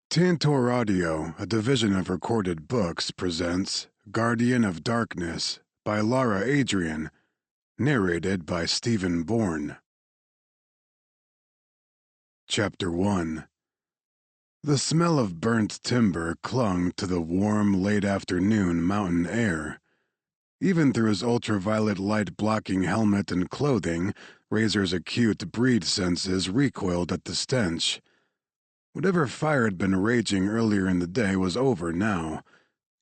Tantor Audio, a division of Recorded Books, presents Guardian of Darkness by Lara Adrian, narrated by Stephen Bourne. Chapter 1. The smell of burnt timber clung to the warm, late-afternoon mountain air. Even through his ultraviolet light-blocking helmet and clothing, Razor's acute breed senses recoiled at the stench. Whatever fire had been raging earlier in the day was over now.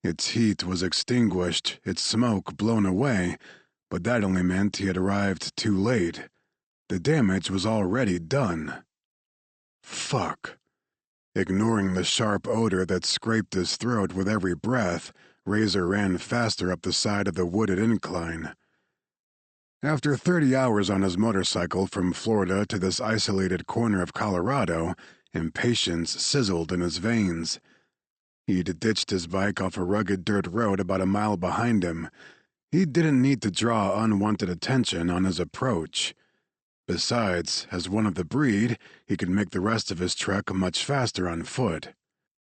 Its heat was extinguished, its smoke blown away, but that only meant he had arrived too late. The damage was already done. Fuck. Ignoring the sharp odor that scraped his throat with every breath, Razor ran faster up the side of the wooded incline. After 30 hours on his motorcycle from Florida to this isolated corner of Colorado, impatience sizzled in his veins. He'd ditched his bike off a rugged dirt road about a mile behind him. He didn't need to draw unwanted attention on his approach. Besides, as one of the breed, he could make the rest of his trek much faster on foot.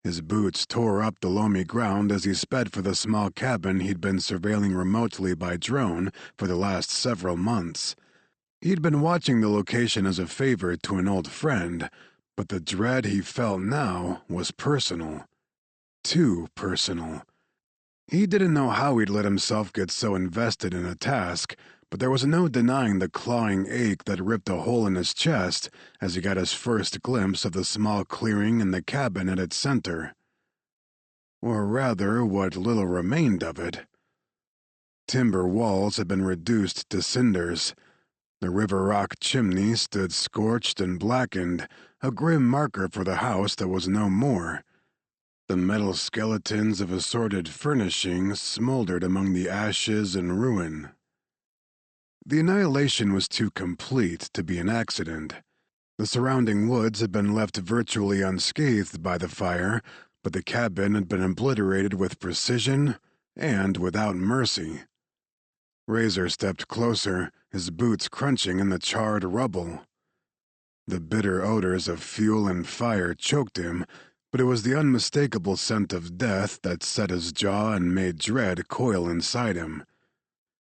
His boots tore up the loamy ground as he sped for the small cabin he'd been surveilling remotely by drone for the last several months. He'd been watching the location as a favor to an old friend, but the dread he felt now was personal. Too personal. He didn't know how he'd let himself get so invested in a task, but there was no denying the clawing ache that ripped a hole in his chest as he got his first glimpse of the small clearing and the cabin at its center. Or rather, what little remained of it. Timber walls had been reduced to cinders. The river rock chimney stood scorched and blackened, a grim marker for the house that was no more. The metal skeletons of assorted furnishings smoldered among the ashes and ruin. The annihilation was too complete to be an accident. The surrounding woods had been left virtually unscathed by the fire, but the cabin had been obliterated with precision and without mercy. Razor stepped closer, his boots crunching in the charred rubble. The bitter odors of fuel and fire choked him, but it was the unmistakable scent of death that set his jaw and made dread coil inside him.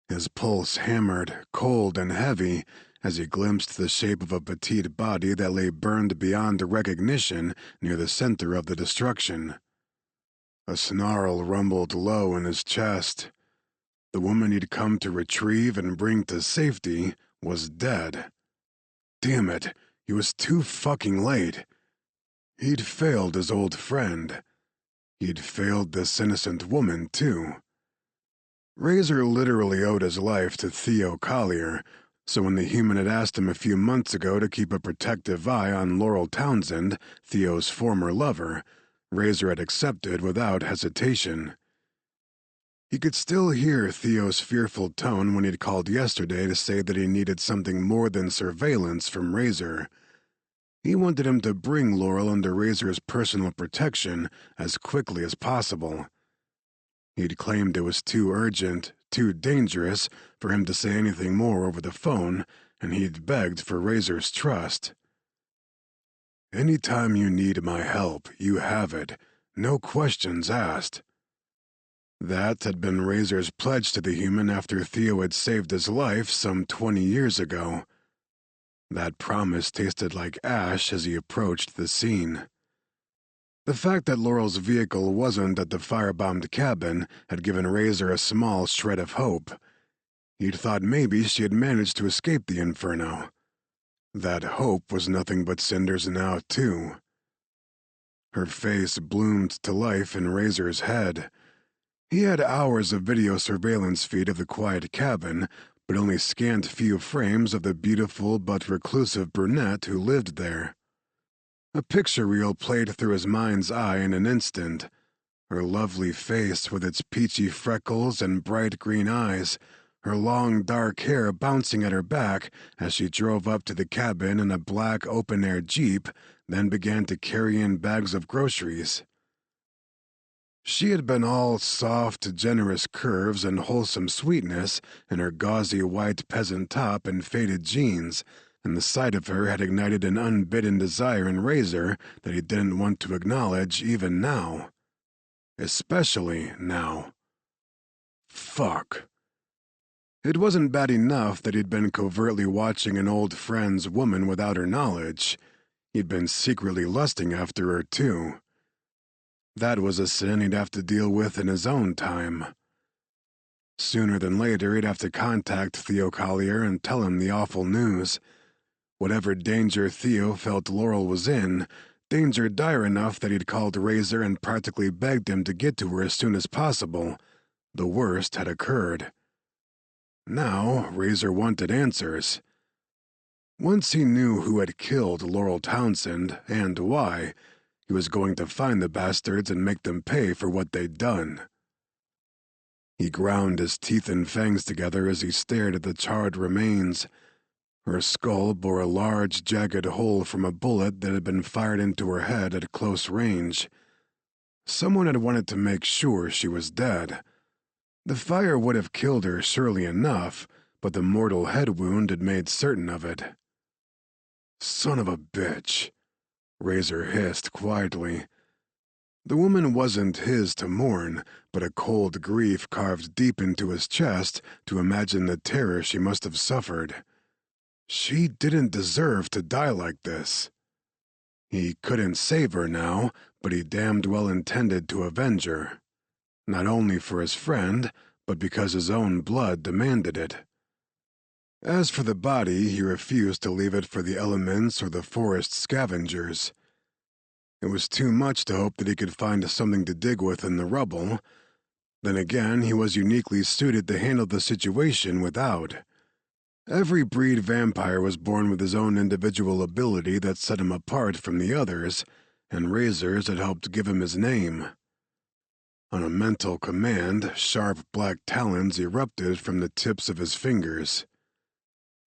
His pulse hammered, cold and heavy, as he glimpsed the shape of a petite body that lay burned beyond recognition near the center of the destruction. A snarl rumbled low in his chest. The woman he'd come to retrieve and bring to safety was dead. Damn it, he was too fucking late. He'd failed his old friend. He'd failed this innocent woman, too. Razor literally owed his life to Theo Collier, so when the human had asked him a few months ago to keep a protective eye on Laurel Townsend, Theo's former lover, Razor had accepted without hesitation. He could still hear Theo's fearful tone when he'd called yesterday to say that he needed something more than surveillance from Razor. He wanted him to bring Laurel under Razor's personal protection as quickly as possible. He'd claimed it was too urgent, too dangerous for him to say anything more over the phone, and he'd begged for Razor's trust. "Anytime you need my help, you have it. No questions asked." That had been Razor's pledge to the human after Theo had saved his life some 20 years ago. That promise tasted like ash as he approached the scene. The fact that Laurel's vehicle wasn't at the firebombed cabin had given Razor a small shred of hope. He'd thought maybe she had managed to escape the inferno. That hope was nothing but cinders now, too. Her face bloomed to life in Razor's head. He had hours of video surveillance feed of the quiet cabin, but only scant few frames of the beautiful but reclusive brunette who lived there. A picture reel played through his mind's eye in an instant. Her lovely face with its peachy freckles and bright green eyes, her long dark hair bouncing at her back as she drove up to the cabin in a black open-air Jeep, then began to carry in bags of groceries. She had been all soft, generous curves and wholesome sweetness in her gauzy white peasant top and faded jeans, and the sight of her had ignited an unbidden desire in Razor that he didn't want to acknowledge even now. Especially now. Fuck. It wasn't bad enough that he'd been covertly watching an old friend's woman without her knowledge. He'd been secretly lusting after her, too. That was a sin he'd have to deal with in his own time. Sooner than later, he'd have to contact Theo Collier and tell him the awful news. Whatever danger Theo felt Laurel was in, danger dire enough that he'd called Razor and practically begged him to get to her as soon as possible, the worst had occurred. Now, Razor wanted answers. Once he knew who had killed Laurel Townsend, and why, he was going to find the bastards and make them pay for what they'd done. He ground his teeth and fangs together as he stared at the charred remains. Her skull bore a large, jagged hole from a bullet that had been fired into her head at close range. Someone had wanted to make sure she was dead. The fire would have killed her surely enough, but the mortal head wound had made certain of it. Son of a bitch, Razor hissed quietly. The woman wasn't his to mourn, but a cold grief carved deep into his chest to imagine the terror she must have suffered. She didn't deserve to die like this. He couldn't save her now, but he damned well intended to avenge her. Not only for his friend, but because his own blood demanded it. As for the body, he refused to leave it for the elements or the forest scavengers. It was too much to hope that he could find something to dig with in the rubble. Then again, he was uniquely suited to handle the situation without. Every breed vampire was born with his own individual ability that set him apart from the others, and Razor's had helped give him his name. On a mental command, sharp black talons erupted from the tips of his fingers.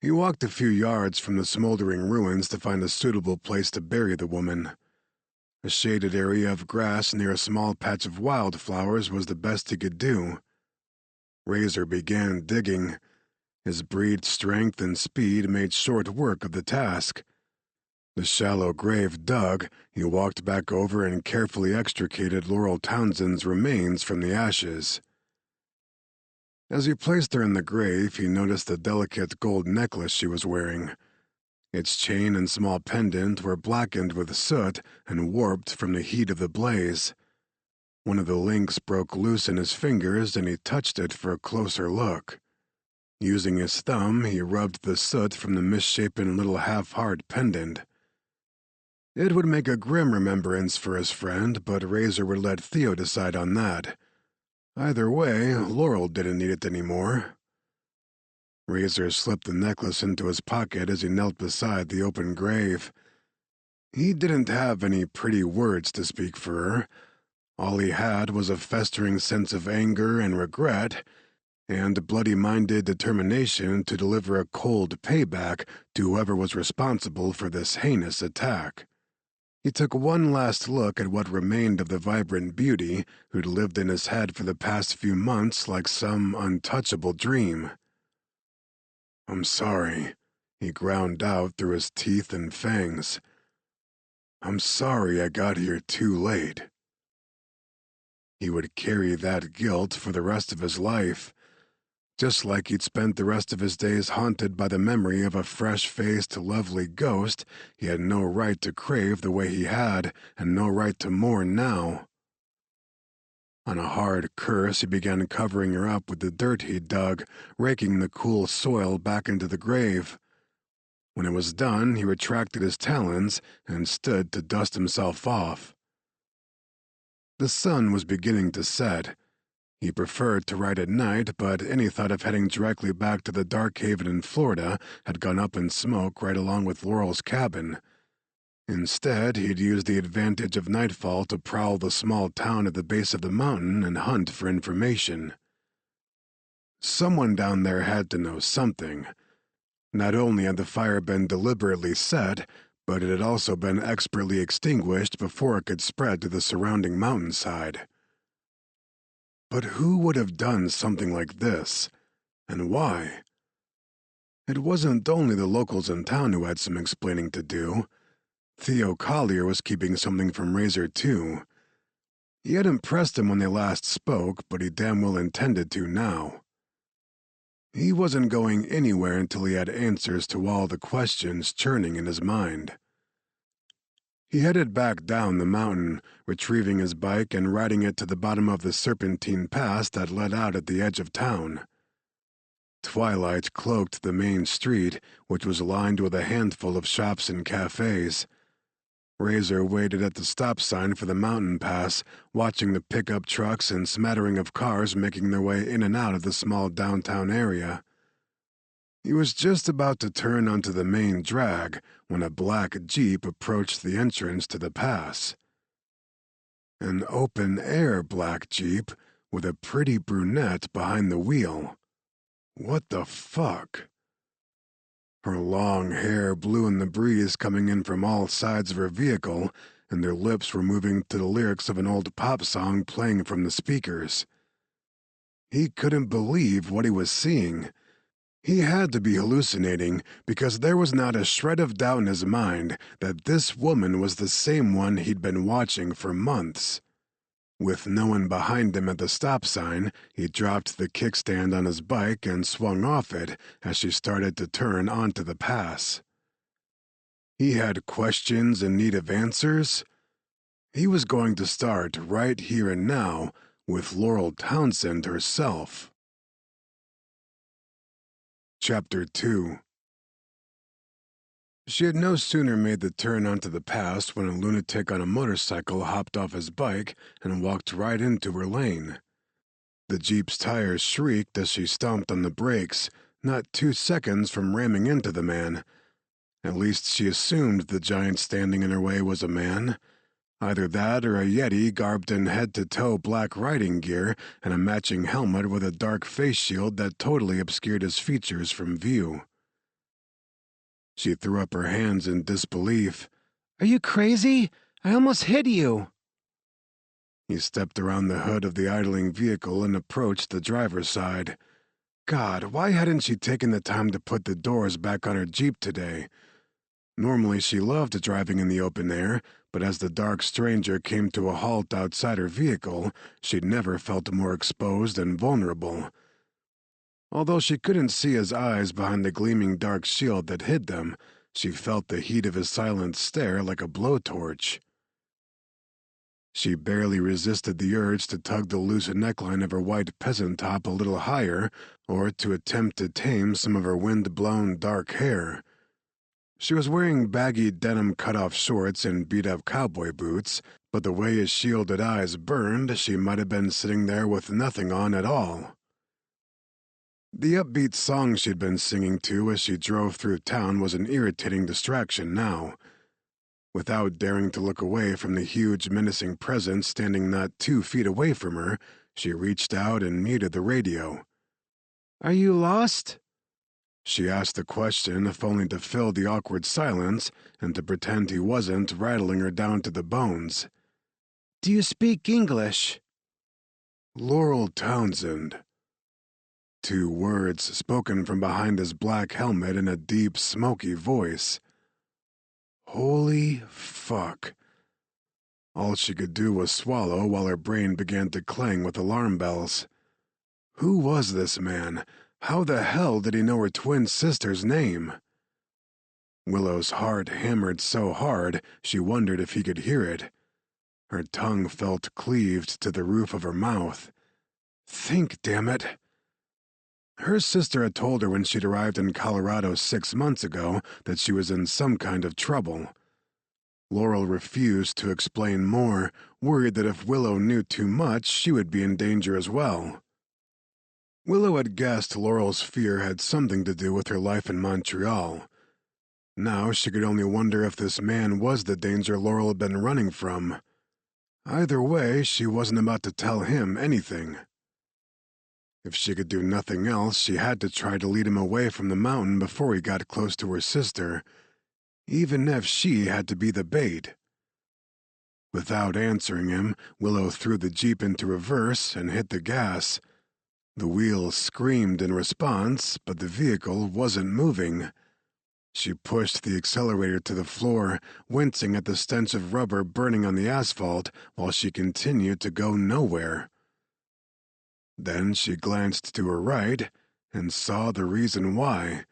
He walked a few yards from the smoldering ruins to find a suitable place to bury the woman. A shaded area of grass near a small patch of wildflowers was the best he could do. Razor began digging. His breed strength and speed made short work of the task. The shallow grave dug, he walked back over and carefully extricated Laurel Townsend's remains from the ashes. As he placed her in the grave, he noticed the delicate gold necklace she was wearing. Its chain and small pendant were blackened with soot and warped from the heat of the blaze. One of the links broke loose in his fingers, and he touched it for a closer look. Using his thumb, he rubbed the soot from the misshapen little half-heart pendant. It would make a grim remembrance for his friend, but Razor would let Theo decide on that. Either way, Laurel didn't need it anymore. Razor slipped the necklace into his pocket as he knelt beside the open grave. He didn't have any pretty words to speak for her. All he had was a festering sense of anger and regret, and bloody-minded determination to deliver a cold payback to whoever was responsible for this heinous attack. He took one last look at what remained of the vibrant beauty who'd lived in his head for the past few months like some untouchable dream. "I'm sorry," he ground out through his teeth and fangs. "I'm sorry I got here too late." He would carry that guilt for the rest of his life, just like he'd spent the rest of his days haunted by the memory of a fresh-faced, lovely ghost he had no right to crave the way he had, and no right to mourn now. On a hard curse, he began covering her up with the dirt he'd dug, raking the cool soil back into the grave. When it was done, he retracted his talons and stood to dust himself off. The sun was beginning to set. He preferred to ride at night, but any thought of heading directly back to the dark haven in Florida had gone up in smoke right along with Laurel's cabin. Instead, he'd used the advantage of nightfall to prowl the small town at the base of the mountain and hunt for information. Someone down there had to know something. Not only had the fire been deliberately set, but it had also been expertly extinguished before it could spread to the surrounding mountainside. But who would have done something like this, and why? It wasn't only the locals in town who had some explaining to do. Theo Collier was keeping something from Razor, too. He hadn't pressed him when they last spoke, but he damn well intended to now. He wasn't going anywhere until he had answers to all the questions churning in his mind. He headed back down the mountain, retrieving his bike and riding it to the bottom of the serpentine pass that led out at the edge of town. Twilight cloaked the main street, which was lined with a handful of shops and cafes. Razor waited at the stop sign for the mountain pass, watching the pickup trucks and smattering of cars making their way in and out of the small downtown area. He was just about to turn onto the main drag when a black Jeep approached the entrance to the pass. An open-air black Jeep with a pretty brunette behind the wheel. What the fuck? Her long hair blew in the breeze coming in from all sides of her vehicle, and her lips were moving to the lyrics of an old pop song playing from the speakers. He couldn't believe what he was seeing. He had to be hallucinating, because there was not a shred of doubt in his mind that this woman was the same one he'd been watching for months. With no one behind him at the stop sign, he dropped the kickstand on his bike and swung off it as she started to turn onto the pass. He had questions in need of answers. He was going to start right here and now with Laurel Townsend herself. Chapter 2. She had no sooner made the turn onto the pass when a lunatic on a motorcycle hopped off his bike and walked right into her lane. The Jeep's tires shrieked as she stomped on the brakes, not 2 seconds from ramming into the man. At least she assumed the giant standing in her way was a man. Either that or a Yeti garbed in head-to-toe black riding gear and a matching helmet with a dark face shield that totally obscured his features from view. She threw up her hands in disbelief. "Are you crazy? I almost hit you." He stepped around the hood of the idling vehicle and approached the driver's side. God, why hadn't she taken the time to put the doors back on her Jeep today? Normally she loved driving in the open air, but as the dark stranger came to a halt outside her vehicle, she'd never felt more exposed and vulnerable. Although she couldn't see his eyes behind the gleaming dark shield that hid them, she felt the heat of his silent stare like a blowtorch. She barely resisted the urge to tug the loose neckline of her white peasant top a little higher, or to attempt to tame some of her wind-blown dark hair. She was wearing baggy denim cut-off shorts and beat-up cowboy boots, but the way his shielded eyes burned, she might have been sitting there with nothing on at all. The upbeat song she'd been singing to as she drove through town was an irritating distraction now. Without daring to look away from the huge, menacing presence standing not 2 feet away from her, she reached out and muted the radio. "Are you lost?" She asked the question, if only to fill the awkward silence and to pretend he wasn't rattling her down to the bones. "Do you speak English?" "Laurel Townsend." 2 words spoken from behind his black helmet in a deep, smoky voice. Holy fuck. All she could do was swallow while her brain began to clang with alarm bells. Who was this man? How the hell did he know her twin sister's name? Willow's heart hammered so hard she wondered if he could hear it. Her tongue felt cleaved to the roof of her mouth. Think, damn it! Her sister had told her when she'd arrived in Colorado 6 months ago that she was in some kind of trouble. Laurel refused to explain more, worried that if Willow knew too much, she would be in danger as well. Willow had guessed Laurel's fear had something to do with her life in Montreal. Now she could only wonder if this man was the danger Laurel had been running from. Either way, she wasn't about to tell him anything. If she could do nothing else, she had to try to lead him away from the mountain before he got close to her sister, even if she had to be the bait. Without answering him, Willow threw the Jeep into reverse and hit the gas. The wheel screamed in response, but the vehicle wasn't moving. She pushed the accelerator to the floor, wincing at the stench of rubber burning on the asphalt while she continued to go nowhere. Then she glanced to her right and saw the reason why.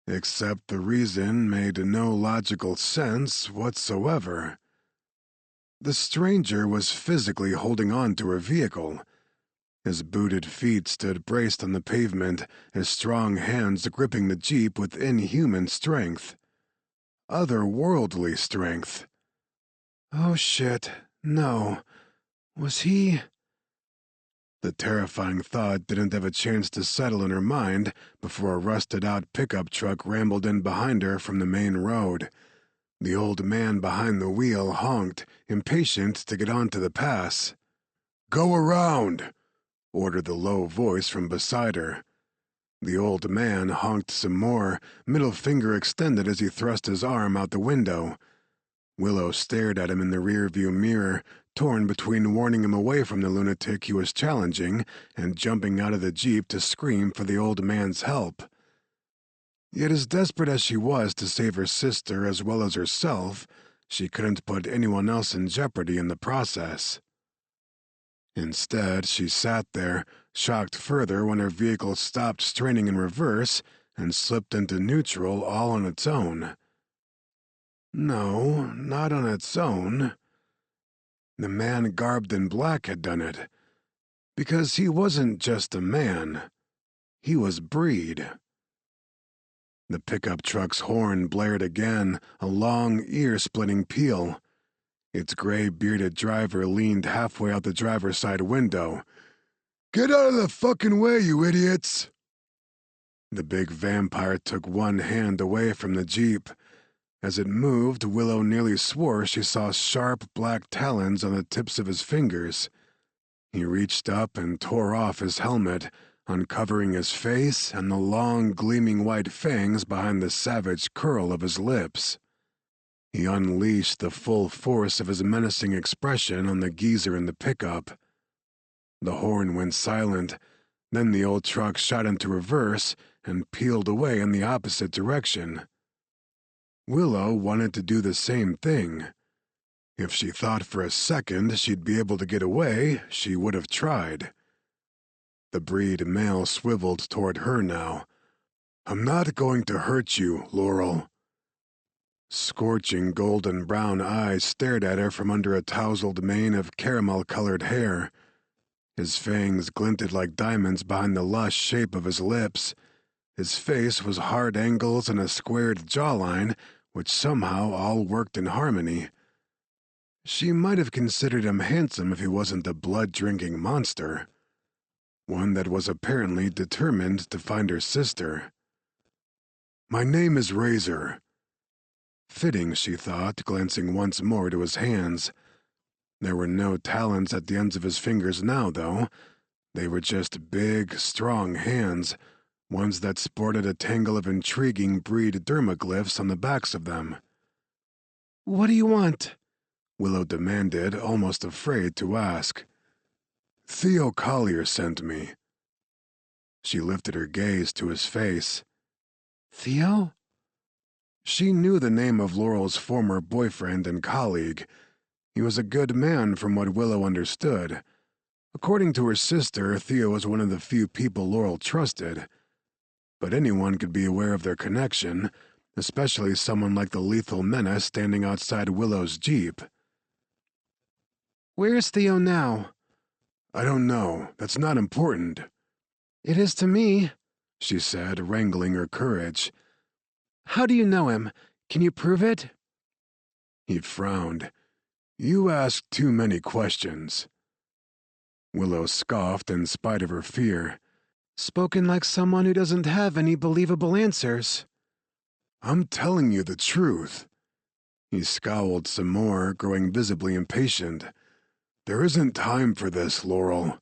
Except the reason made no logical sense whatsoever. The stranger was physically holding on to her vehicle. His booted feet stood braced on the pavement, his strong hands gripping the Jeep with inhuman strength. Otherworldly strength. Oh shit, no. Was he... The terrifying thought didn't have a chance to settle in her mind before a rusted-out pickup truck rambled in behind her from the main road. The old man behind the wheel honked, impatient to get onto the pass. "Go around!" ordered the low voice from beside her. The old man honked some more, middle finger extended as he thrust his arm out the window. Willow stared at him in the rearview mirror, torn between warning him away from the lunatic he was challenging and jumping out of the Jeep to scream for the old man's help. Yet as desperate as she was to save her sister as well as herself, she couldn't put anyone else in jeopardy in the process. Instead, she sat there, shocked further when her vehicle stopped straining in reverse and slipped into neutral all on its own. No, not on its own. The man garbed in black had done it. Because he wasn't just a man. He was breed. The pickup truck's horn blared again, a long, ear-splitting peal. Its gray-bearded driver leaned halfway out the driver's side window. "Get out of the fucking way, you idiots!" The big vampire took one hand away from the Jeep. As it moved, Willow nearly swore she saw sharp black talons on the tips of his fingers. He reached up and tore off his helmet, uncovering his face and the long, gleaming white fangs behind the savage curl of his lips. He unleashed the full force of his menacing expression on the geezer in the pickup. The horn went silent, then the old truck shot into reverse and peeled away in the opposite direction. Willow wanted to do the same thing. If she thought for a second she'd be able to get away, she would have tried. The breed male swiveled toward her now. "I'm not going to hurt you, Laurel." Scorching golden-brown eyes stared at her from under a tousled mane of caramel-colored hair. His fangs glinted like diamonds behind the lush shape of his lips. His face was hard angles and a squared jawline, which somehow all worked in harmony. She might have considered him handsome if he wasn't a blood-drinking monster. One that was apparently determined to find her sister. "My name is Razor." Fitting, she thought, glancing once more to his hands. There were no talons at the ends of his fingers now, though. They were just big, strong hands, ones that sported a tangle of intriguing breed dermaglyphs on the backs of them. "What do you want?" Willow demanded, almost afraid to ask. "Theo Collier sent me." She lifted her gaze to his face. "Theo?" She knew the name of Laurel's former boyfriend and colleague. He was a good man from what Willow understood. According to her sister, Theo was one of the few people Laurel trusted. But anyone could be aware of their connection, especially someone like the lethal menace standing outside Willow's Jeep. "Where's Theo now?" "I don't know. That's not important." "It is to me," she said, wrangling her courage. "How do you know him? Can you prove it?" He frowned. "You ask too many questions." Willow scoffed in spite of her fear. "Spoken like someone who doesn't have any believable answers." "I'm telling you the truth." He scowled some more, growing visibly impatient. "There isn't time for this, Laurel."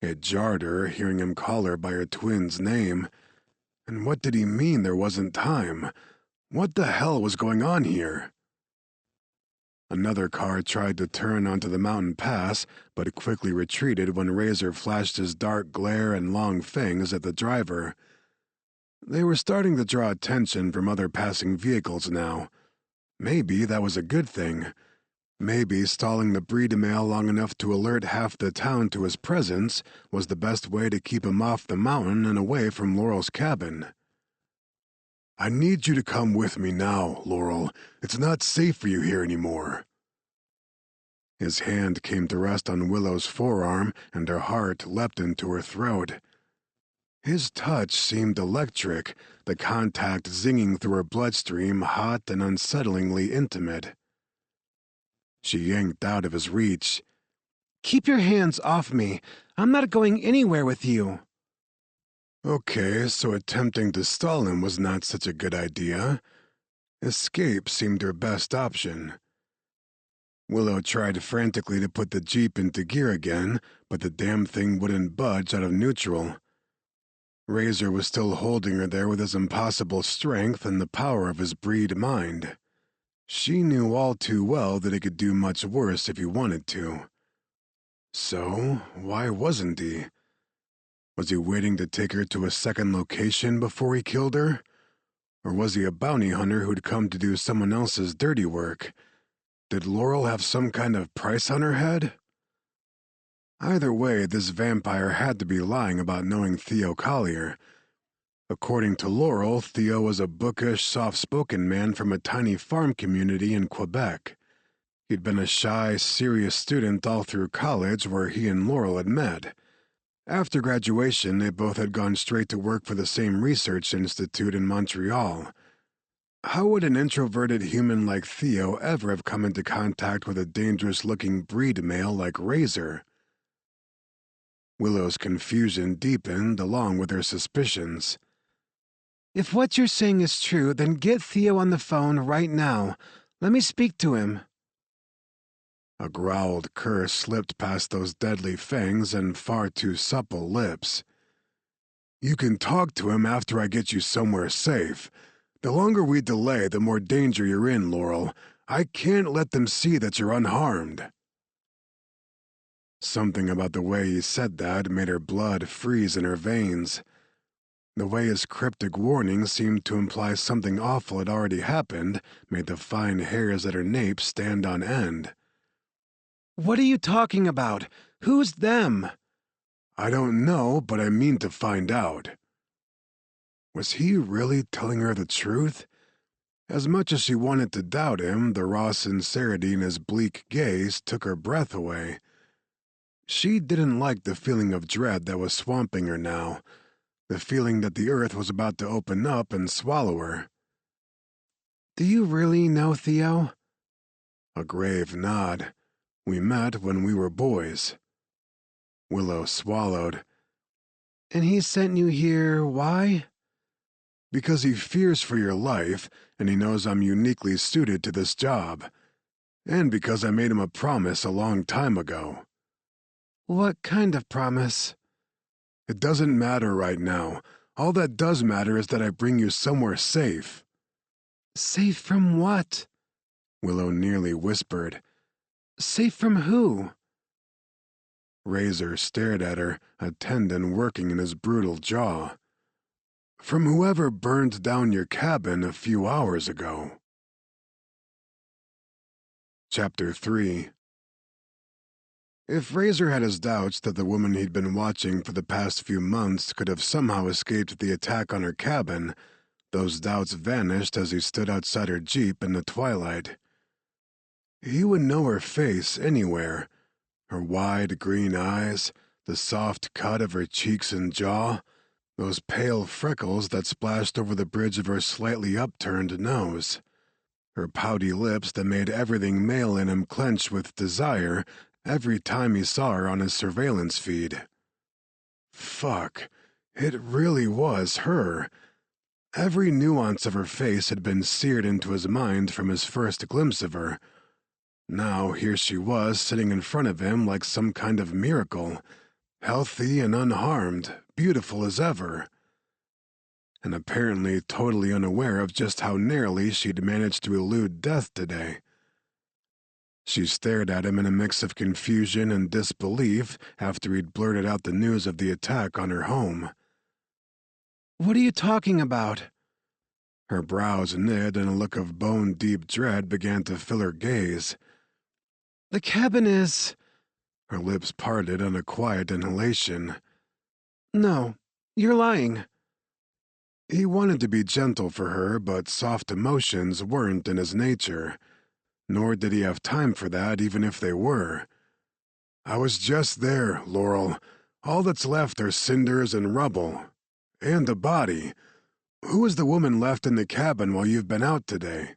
It jarred her, hearing him call her by her twin's name. And what did he mean there wasn't time? What the hell was going on here? Another car tried to turn onto the mountain pass, but quickly retreated when Razor flashed his dark glare and long fangs at the driver. They were starting to draw attention from other passing vehicles now. Maybe that was a good thing. Maybe stalling the Billionaire long enough to alert half the town to his presence was the best way to keep him off the mountain and away from Laurel's cabin. "I need you to come with me now, Laurel. It's not safe for you here anymore." His hand came to rest on Willow's forearm, and her heart leapt into her throat. His touch seemed electric, the contact zinging through her bloodstream hot and unsettlingly intimate. She yanked out of his reach. "Keep your hands off me. I'm not going anywhere with you." Okay, so attempting to stall him was not such a good idea. Escape seemed her best option. Willow tried frantically to put the Jeep into gear again, but the damn thing wouldn't budge out of neutral. Razor was still holding her there with his impossible strength and the power of his breed mind. She knew all too well that he could do much worse if he wanted to. So, why wasn't he? Was he waiting to take her to a second location before he killed her? Or was he a bounty hunter who'd come to do someone else's dirty work? Did Laurel have some kind of price on her head? Either way, this vampire had to be lying about knowing Theo Collier. According to Laurel, Theo was a bookish, soft-spoken man from a tiny farm community in Quebec. He'd been a shy, serious student all through college where he and Laurel had met. After graduation, they both had gone straight to work for the same research institute in Montreal. How would an introverted human like Theo ever have come into contact with a dangerous-looking breed male like Razor? Willow's confusion deepened along with her suspicions. "If what you're saying is true, then get Theo on the phone right now. Let me speak to him." A growled curse slipped past those deadly fangs and far too supple lips. "You can talk to him after I get you somewhere safe. The longer we delay, the more danger you're in, Laurel. I can't let them see that you're unharmed." Something about the way he said that made her blood freeze in her veins. The way his cryptic warning seemed to imply something awful had already happened made the fine hairs at her nape stand on end. "What are you talking about? Who's them?" "I don't know, but I mean to find out." Was he really telling her the truth? As much as she wanted to doubt him, the raw sincerity in his bleak gaze took her breath away. She didn't like the feeling of dread that was swamping her now, the feeling that the earth was about to open up and swallow her. "Do you really know Theo?" A grave nod. "We met when we were boys." Willow swallowed. "And he sent you here, why?" "Because he fears for your life, and he knows I'm uniquely suited to this job. And because I made him a promise a long time ago." "What kind of promise?" "It doesn't matter right now. All that does matter is that I bring you somewhere safe." "Safe from what?" Willow nearly whispered. "Safe from who?" Razor stared at her, a tendon working in his brutal jaw. "From whoever burned down your cabin a few hours ago." Chapter 3. If Razor had his doubts that the woman he'd been watching for the past few months could have somehow escaped the attack on her cabin, those doubts vanished as he stood outside her Jeep in the twilight. He would know her face anywhere. Her wide green eyes, the soft cut of her cheeks and jaw, those pale freckles that splashed over the bridge of her slightly upturned nose, her pouty lips that made everything male in him clench with desire every time he saw her on his surveillance feed. Fuck, it really was her. Every nuance of her face had been seared into his mind from his first glimpse of her. Now here she was sitting in front of him like some kind of miracle, healthy and unharmed, beautiful as ever, and apparently totally unaware of just how narrowly she'd managed to elude death today. She stared at him in a mix of confusion and disbelief after he'd blurted out the news of the attack on her home. What are you talking about? Her brows knit and a look of bone-deep dread began to fill her gaze. The cabin is... Her lips parted in a quiet inhalation. No, you're lying. He wanted to be gentle for her, but soft emotions weren't in his nature. Nor did he have time for that, even if they were. I was just there, Laurel. All that's left are cinders and rubble. And a body. Who was the woman left in the cabin while you've been out today?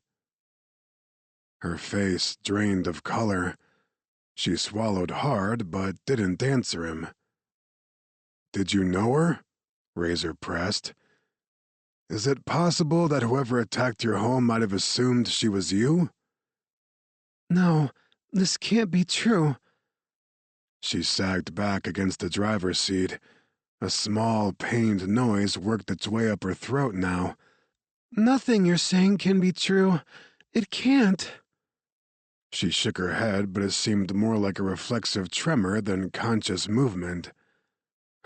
Her face drained of color. She swallowed hard, but didn't answer him. Did you know her? Razor pressed. Is it possible that whoever attacked your home might have assumed she was you? No, this can't be true. She sagged back against the driver's seat. A small, pained noise worked its way up her throat now. Nothing you're saying can be true. It can't. She shook her head, but it seemed more like a reflexive tremor than conscious movement.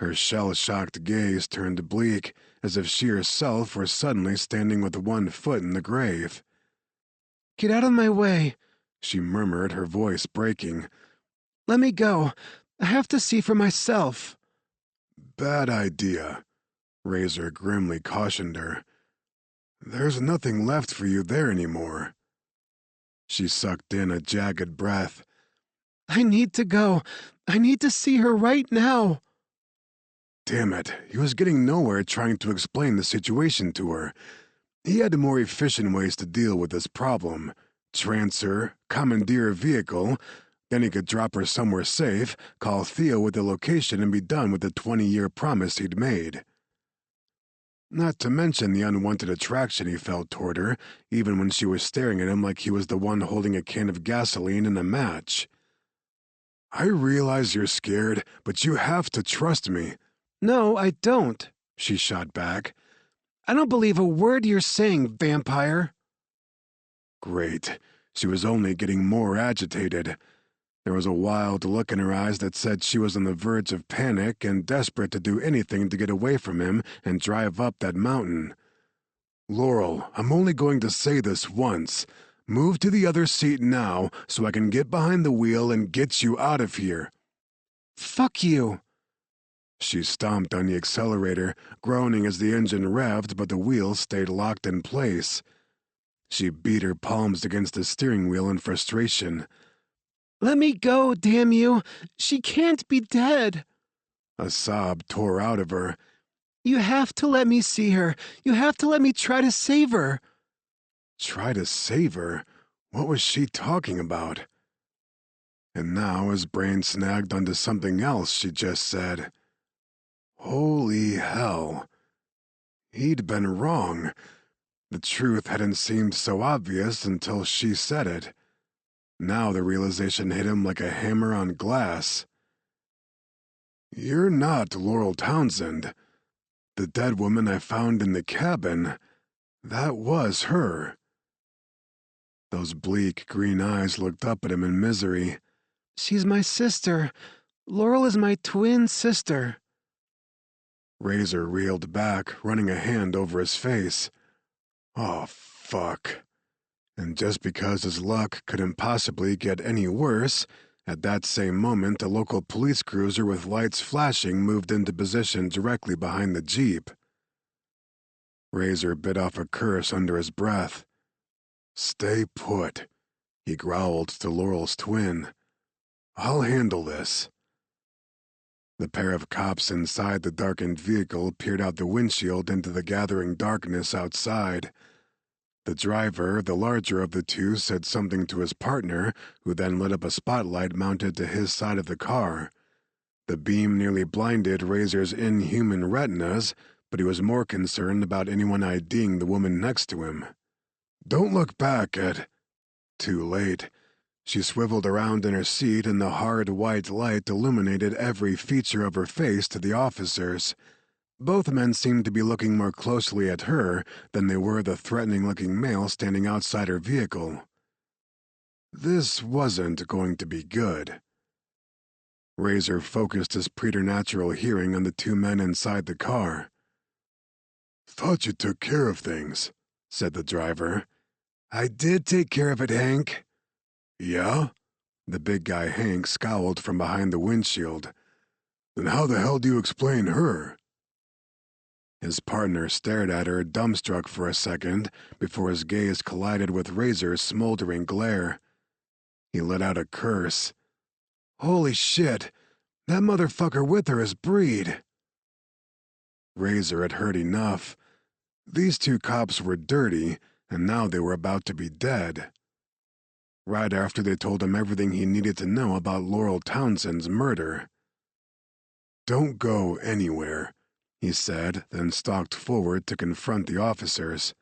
Her shell-shocked gaze turned bleak, as if she herself were suddenly standing with one foot in the grave. Get out of my way, she murmured, her voice breaking. Let me go. I have to see for myself. Bad idea, Razor grimly cautioned her. There's nothing left for you there anymore. She sucked in a jagged breath. I need to go. I need to see her right now. Damn it, he was getting nowhere trying to explain the situation to her. He had more efficient ways to deal with this problem. Trance her, commandeer a vehicle, then he could drop her somewhere safe, call Theo with the location and be done with the 20-year promise he'd made. Not to mention the unwanted attraction he felt toward her, even when she was staring at him like he was the one holding a can of gasoline and a match. I realize you're scared, but you have to trust me. No, I don't, she shot back. I don't believe a word you're saying, vampire. Great. She was only getting more agitated. There was a wild look in her eyes that said she was on the verge of panic and desperate to do anything to get away from him and drive up that mountain. Laurel, I'm only going to say this once. Move to the other seat now so I can get behind the wheel and get you out of here. Fuck you. She stomped on the accelerator, groaning as the engine revved, but the wheels stayed locked in place. She beat her palms against the steering wheel in frustration. Let me go, damn you! She can't be dead! A sob tore out of her. You have to let me see her. You have to let me try to save her. Try to save her? What was she talking about? And now his brain snagged onto something else she just said. Holy hell. He'd been wrong. The truth hadn't seemed so obvious until she said it. Now the realization hit him like a hammer on glass. You're not Laurel Townsend. The dead woman I found in the cabin, that was her. Those bleak green eyes looked up at him in misery. She's my sister. Laurel is my twin sister. Razor reeled back, running a hand over his face. Oh, fuck. And just because his luck couldn't possibly get any worse, at that same moment a local police cruiser with lights flashing moved into position directly behind the Jeep. Razor bit off a curse under his breath. Stay put, he growled to Laurel's twin. I'll handle this. The pair of cops inside the darkened vehicle peered out the windshield into the gathering darkness outside. The driver, the larger of the two, said something to his partner, who then lit up a spotlight mounted to his side of the car. The beam nearly blinded Razor's inhuman retinas, but he was more concerned about anyone IDing the woman next to him. Don't look back, Ed. Too late. She swiveled around in her seat and the hard white light illuminated every feature of her face to the officers. Both men seemed to be looking more closely at her than they were the threatening-looking male standing outside her vehicle. This wasn't going to be good. Razor focused his preternatural hearing on the two men inside the car. "Thought you took care of things," said the driver. "I did take care of it, Hank." "Yeah?" The big guy Hank scowled from behind the windshield. "Then how the hell do you explain her?" His partner stared at her, dumbstruck for a second, before his gaze collided with Razor's smoldering glare. He let out a curse. "Holy shit! That motherfucker with her is Breed." Razor had heard enough. These two cops were dirty, and now they were about to be dead. Right after they told him everything he needed to know about Laurel Townsend's murder. "Don't go anywhere," he said, then stalked forward to confront the officers.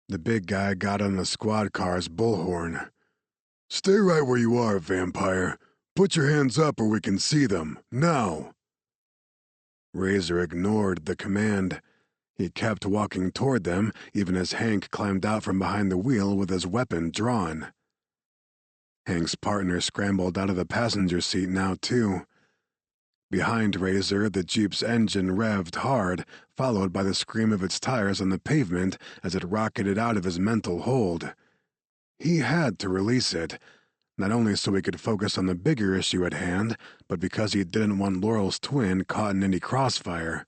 The big guy got on the squad car's bullhorn. "Stay right where you are, vampire. Put your hands up or we can see them. Now!" Razor ignored the command. He kept walking toward them, even as Hank climbed out from behind the wheel with his weapon drawn. Hank's partner scrambled out of the passenger seat now, too. Behind Razor, the Jeep's engine revved hard, followed by the scream of its tires on the pavement as it rocketed out of his mental hold. He had to release it, not only so he could focus on the bigger issue at hand, but because he didn't want Laurel's twin caught in any crossfire.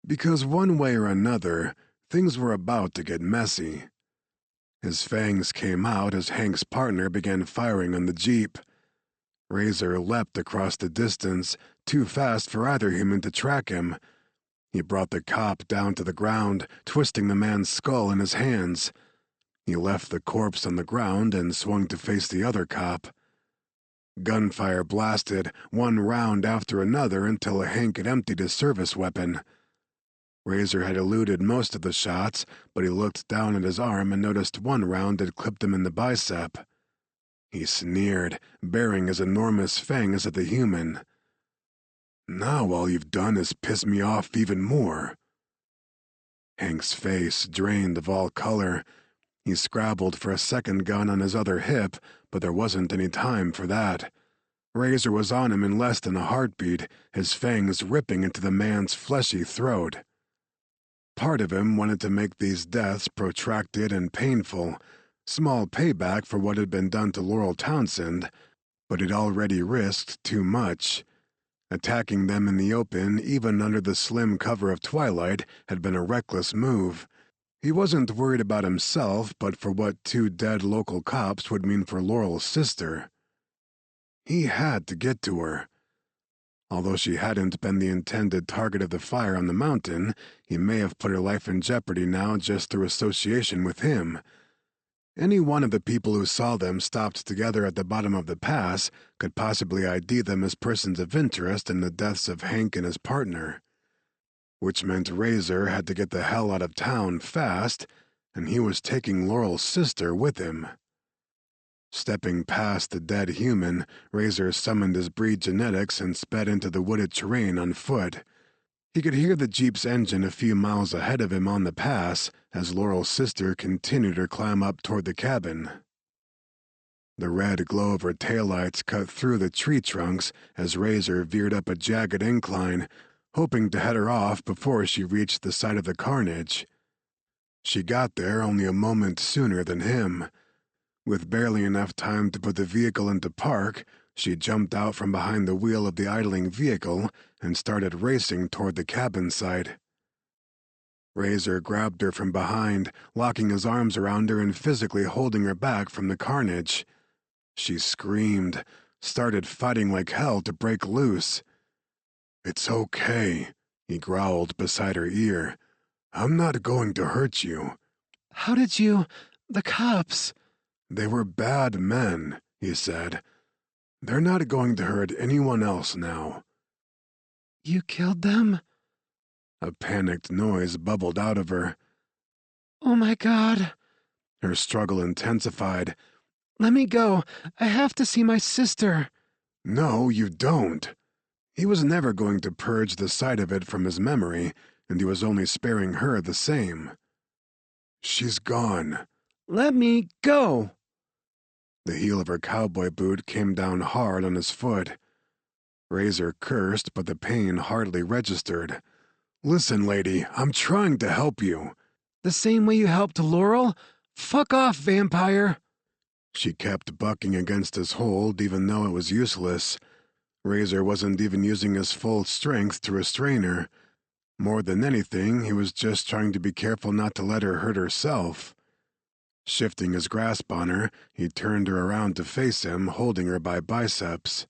Because one way or another, things were about to get messy. His fangs came out as Hank's partner began firing on the Jeep. Razor leapt across the distance, too fast for either human to track him. He brought the cop down to the ground, twisting the man's skull in his hands. He left the corpse on the ground and swung to face the other cop. Gunfire blasted, one round after another until Hank had emptied his service weapon. Razor had eluded most of the shots, but he looked down at his arm and noticed one round had clipped him in the bicep. He sneered, baring his enormous fangs at the human. "Now all you've done is piss me off even more." Hank's face drained of all color. He scrabbled for a second gun on his other hip, but there wasn't any time for that. Razor was on him in less than a heartbeat, his fangs ripping into the man's fleshy throat. Part of him wanted to make these deaths protracted and painful, small payback for what had been done to Laurel Townsend, but he'd already risked too much. Attacking them in the open, even under the slim cover of twilight, had been a reckless move. He wasn't worried about himself, but for what two dead local cops would mean for Laurel's sister. He had to get to her. Although she hadn't been the intended target of the fire on the mountain, he may have put her life in jeopardy now just through association with him. Any one of the people who saw them stopped together at the bottom of the pass could possibly ID them as persons of interest in the deaths of Hank and his partner. Which meant Razor had to get the hell out of town fast, and he was taking Laurel's sister with him. Stepping past the dead human, Razor summoned his breed genetics and sped into the wooded terrain on foot. He could hear the Jeep's engine a few miles ahead of him on the pass as Laurel's sister continued her climb up toward the cabin. The red glow of her taillights cut through the tree trunks as Razor veered up a jagged incline, hoping to head her off before she reached the site of the carnage. She got there only a moment sooner than him. With barely enough time to put the vehicle into park, she jumped out from behind the wheel of the idling vehicle and started racing toward the cabin site. Razor grabbed her from behind, locking his arms around her and physically holding her back from the carnage. She screamed, started fighting like hell to break loose. "It's okay," he growled beside her ear. "I'm not going to hurt you." "How did you... the cops..." "They were bad men," he said. "They're not going to hurt anyone else now." "You killed them?" A panicked noise bubbled out of her. "Oh my God." Her struggle intensified. "Let me go. I have to see my sister." "No, you don't." He was never going to purge the sight of it from his memory, and he was only sparing her the same. "She's gone." "Let me go." The heel of her cowboy boot came down hard on his foot. Razor cursed, but the pain hardly registered. "Listen, lady, I'm trying to help you." The same way you helped Laurel? Fuck off, vampire! She kept bucking against his hold even though it was useless. Razor wasn't even using his full strength to restrain her. More than anything, he was just trying to be careful not to let her hurt herself. Shifting his grasp on her, he turned her around to face him, holding her by biceps.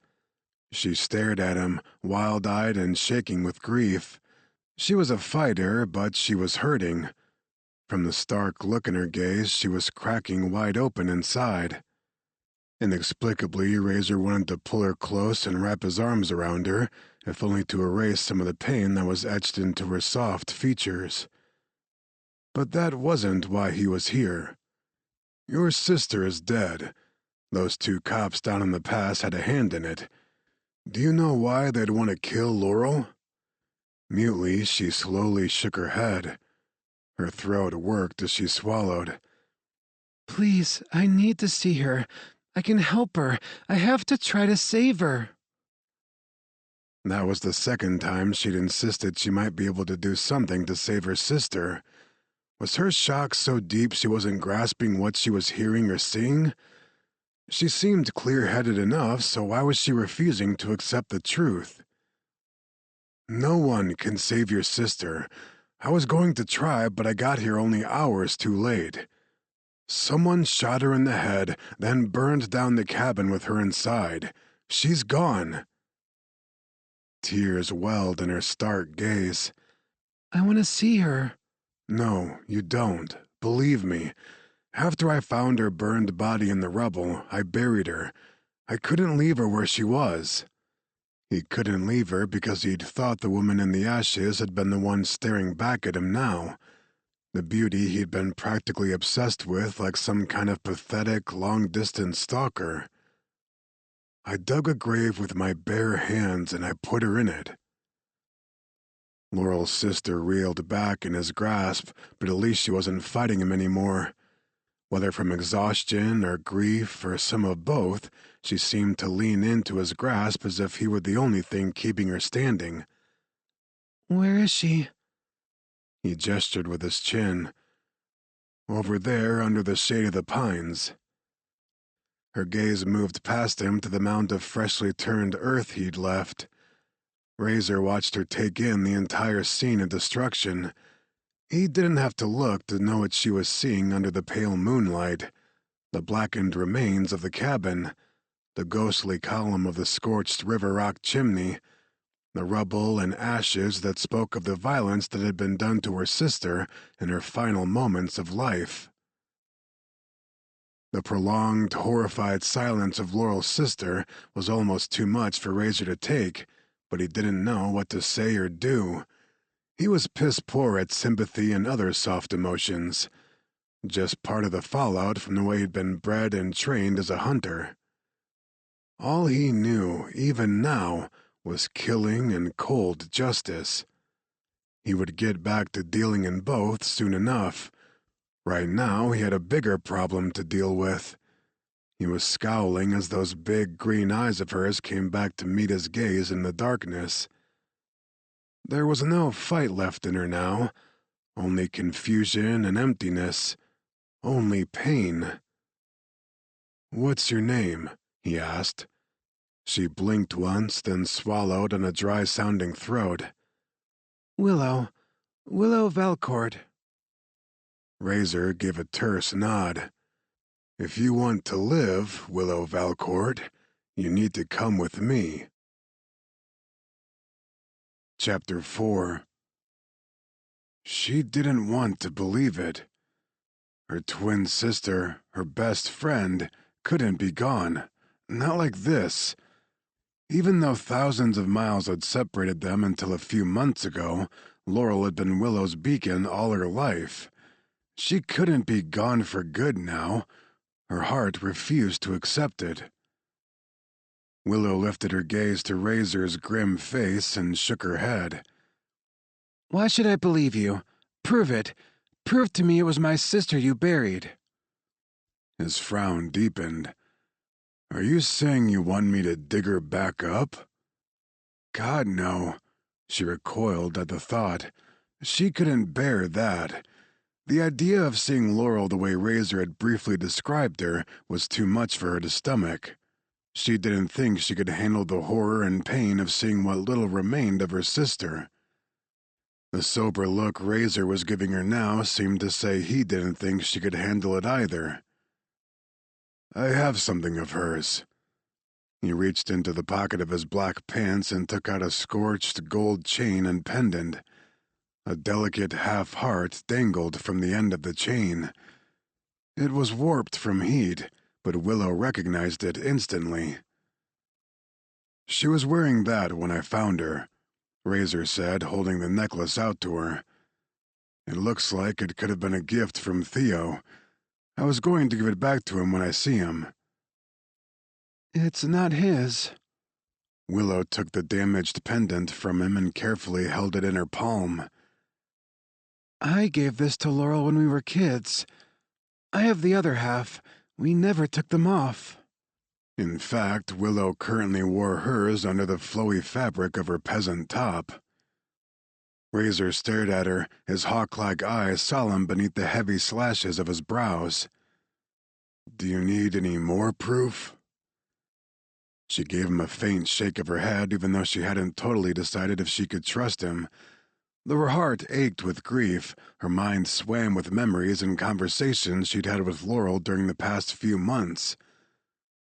She stared at him, wild-eyed and shaking with grief. She was a fighter, but she was hurting. From the stark look in her gaze, she was cracking wide open inside. Inexplicably, Razor wanted to pull her close and wrap his arms around her, if only to erase some of the pain that was etched into her soft features. But that wasn't why he was here. "Your sister is dead. Those 2 cops down in the pass had a hand in it. Do you know why they'd want to kill Laurel?" Mutely, she slowly shook her head. Her throat worked as she swallowed. Please, I need to see her. I can help her. I have to try to save her. That was the second time she'd insisted she might be able to do something to save her sister. Was her shock so deep she wasn't grasping what she was hearing or seeing? She seemed clear-headed enough, so why was she refusing to accept the truth? "No one can save your sister. I was going to try, but I got here only hours too late. Someone shot her in the head, then burned down the cabin with her inside. She's gone." Tears welled in her stark gaze. I want to see her. "No, you don't. Believe me. After I found her burned body in the rubble, I buried her. I couldn't leave her where she was." He couldn't leave her because he'd thought the woman in the ashes had been the one staring back at him now. The beauty he'd been practically obsessed with like some kind of pathetic, long-distance stalker. "I dug a grave with my bare hands and I put her in it." Laurel's sister reeled back in his grasp, but at least she wasn't fighting him anymore. Whether from exhaustion or grief or some of both, she seemed to lean into his grasp as if he were the only thing keeping her standing. Where is she? He gestured with his chin. "Over there under the shade of the pines." Her gaze moved past him to the mound of freshly turned earth he'd left. Razor watched her take in the entire scene of destruction. He didn't have to look to know what she was seeing under the pale moonlight. The blackened remains of the cabin, the ghostly column of the scorched river rock chimney, the rubble and ashes that spoke of the violence that had been done to her sister in her final moments of life. The prolonged, horrified silence of Laurel's sister was almost too much for Razor to take, but he didn't know what to say or do. He was piss-poor at sympathy and other soft emotions, just part of the fallout from the way he'd been bred and trained as a hunter. All he knew, even now, was killing and cold justice. He would get back to dealing in both soon enough. Right now, he had a bigger problem to deal with. He was scowling as those big green eyes of hers came back to meet his gaze in the darkness. There was no fight left in her now, only confusion and emptiness, only pain. "What's your name?" he asked. She blinked once, then swallowed on a dry-sounding throat. Willow Valcourt." Razor gave a terse nod. "If you want to live, Willow Valcourt, you need to come with me." Chapter 4. She didn't want to believe it. Her twin sister, her best friend, couldn't be gone. Not like this. Even though thousands of miles had separated them until a few months ago, Laurel had been Willow's beacon all her life. She couldn't be gone for good now. Her heart refused to accept it. Willow lifted her gaze to Razor's grim face and shook her head. Why should I believe you? Prove it. Prove to me it was my sister you buried. His frown deepened. Are you saying you want me to dig her back up? God, no. She recoiled at the thought. She couldn't bear that. The idea of seeing Laurel the way Razor had briefly described her was too much for her to stomach. She didn't think she could handle the horror and pain of seeing what little remained of her sister. The sober look Razor was giving her now seemed to say he didn't think she could handle it either. I have something of hers. He reached into the pocket of his black pants and took out a scorched gold chain and pendant. A delicate half-heart dangled from the end of the chain. It was warped from heat, but Willow recognized it instantly. She was wearing that when I found her, Razor said, holding the necklace out to her. It looks like it could have been a gift from Theo. I was going to give it back to him when I see him. It's not his. Willow took the damaged pendant from him and carefully held it in her palm. I gave this to Laurel when we were kids. I have the other half. We never took them off. In fact, Willow currently wore hers under the flowy fabric of her peasant top. Razor stared at her, his hawk-like eyes solemn beneath the heavy slashes of his brows. Do you need any more proof? She gave him a faint shake of her head, even though she hadn't totally decided if she could trust him. Though her heart ached with grief, her mind swam with memories and conversations she'd had with Laurel during the past few months.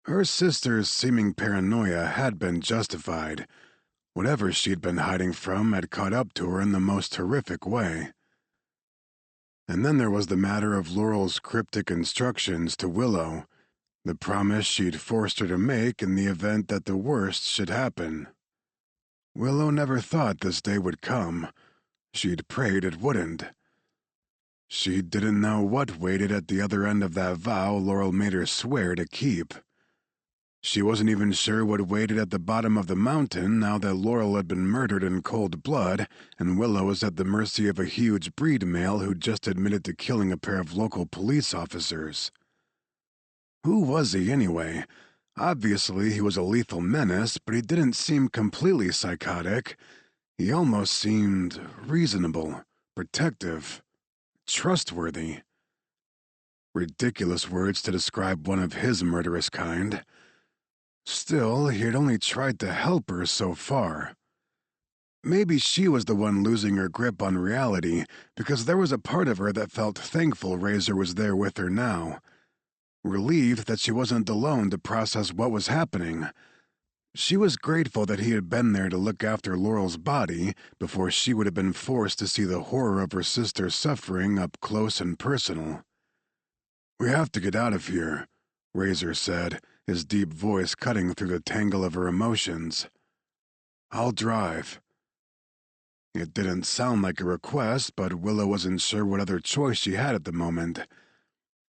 Her sister's seeming paranoia had been justified. Whatever she'd been hiding from had caught up to her in the most horrific way. And then there was the matter of Laurel's cryptic instructions to Willow, the promise she'd forced her to make in the event that the worst should happen. Willow never thought this day would come. She'd prayed it wouldn't. She didn't know what waited at the other end of that vow Laurel made her swear to keep. She wasn't even sure what waited at the bottom of the mountain now that Laurel had been murdered in cold blood and Willow was at the mercy of a huge breed male who'd just admitted to killing a pair of local police officers. Who was he, anyway? Obviously, he was a lethal menace, but he didn't seem completely psychotic. He almost seemed reasonable, protective, trustworthy. Ridiculous words to describe one of his murderous kind. Still, he had only tried to help her so far. Maybe she was the one losing her grip on reality, because there was a part of her that felt thankful Razor was there with her now. Relieved that she wasn't alone to process what was happening. She was grateful that he had been there to look after Laurel's body before she would have been forced to see the horror of her sister's suffering up close and personal. We have to get out of here, Razor said, his deep voice cutting through the tangle of her emotions. I'll drive. It didn't sound like a request, but Willow wasn't sure what other choice she had at the moment.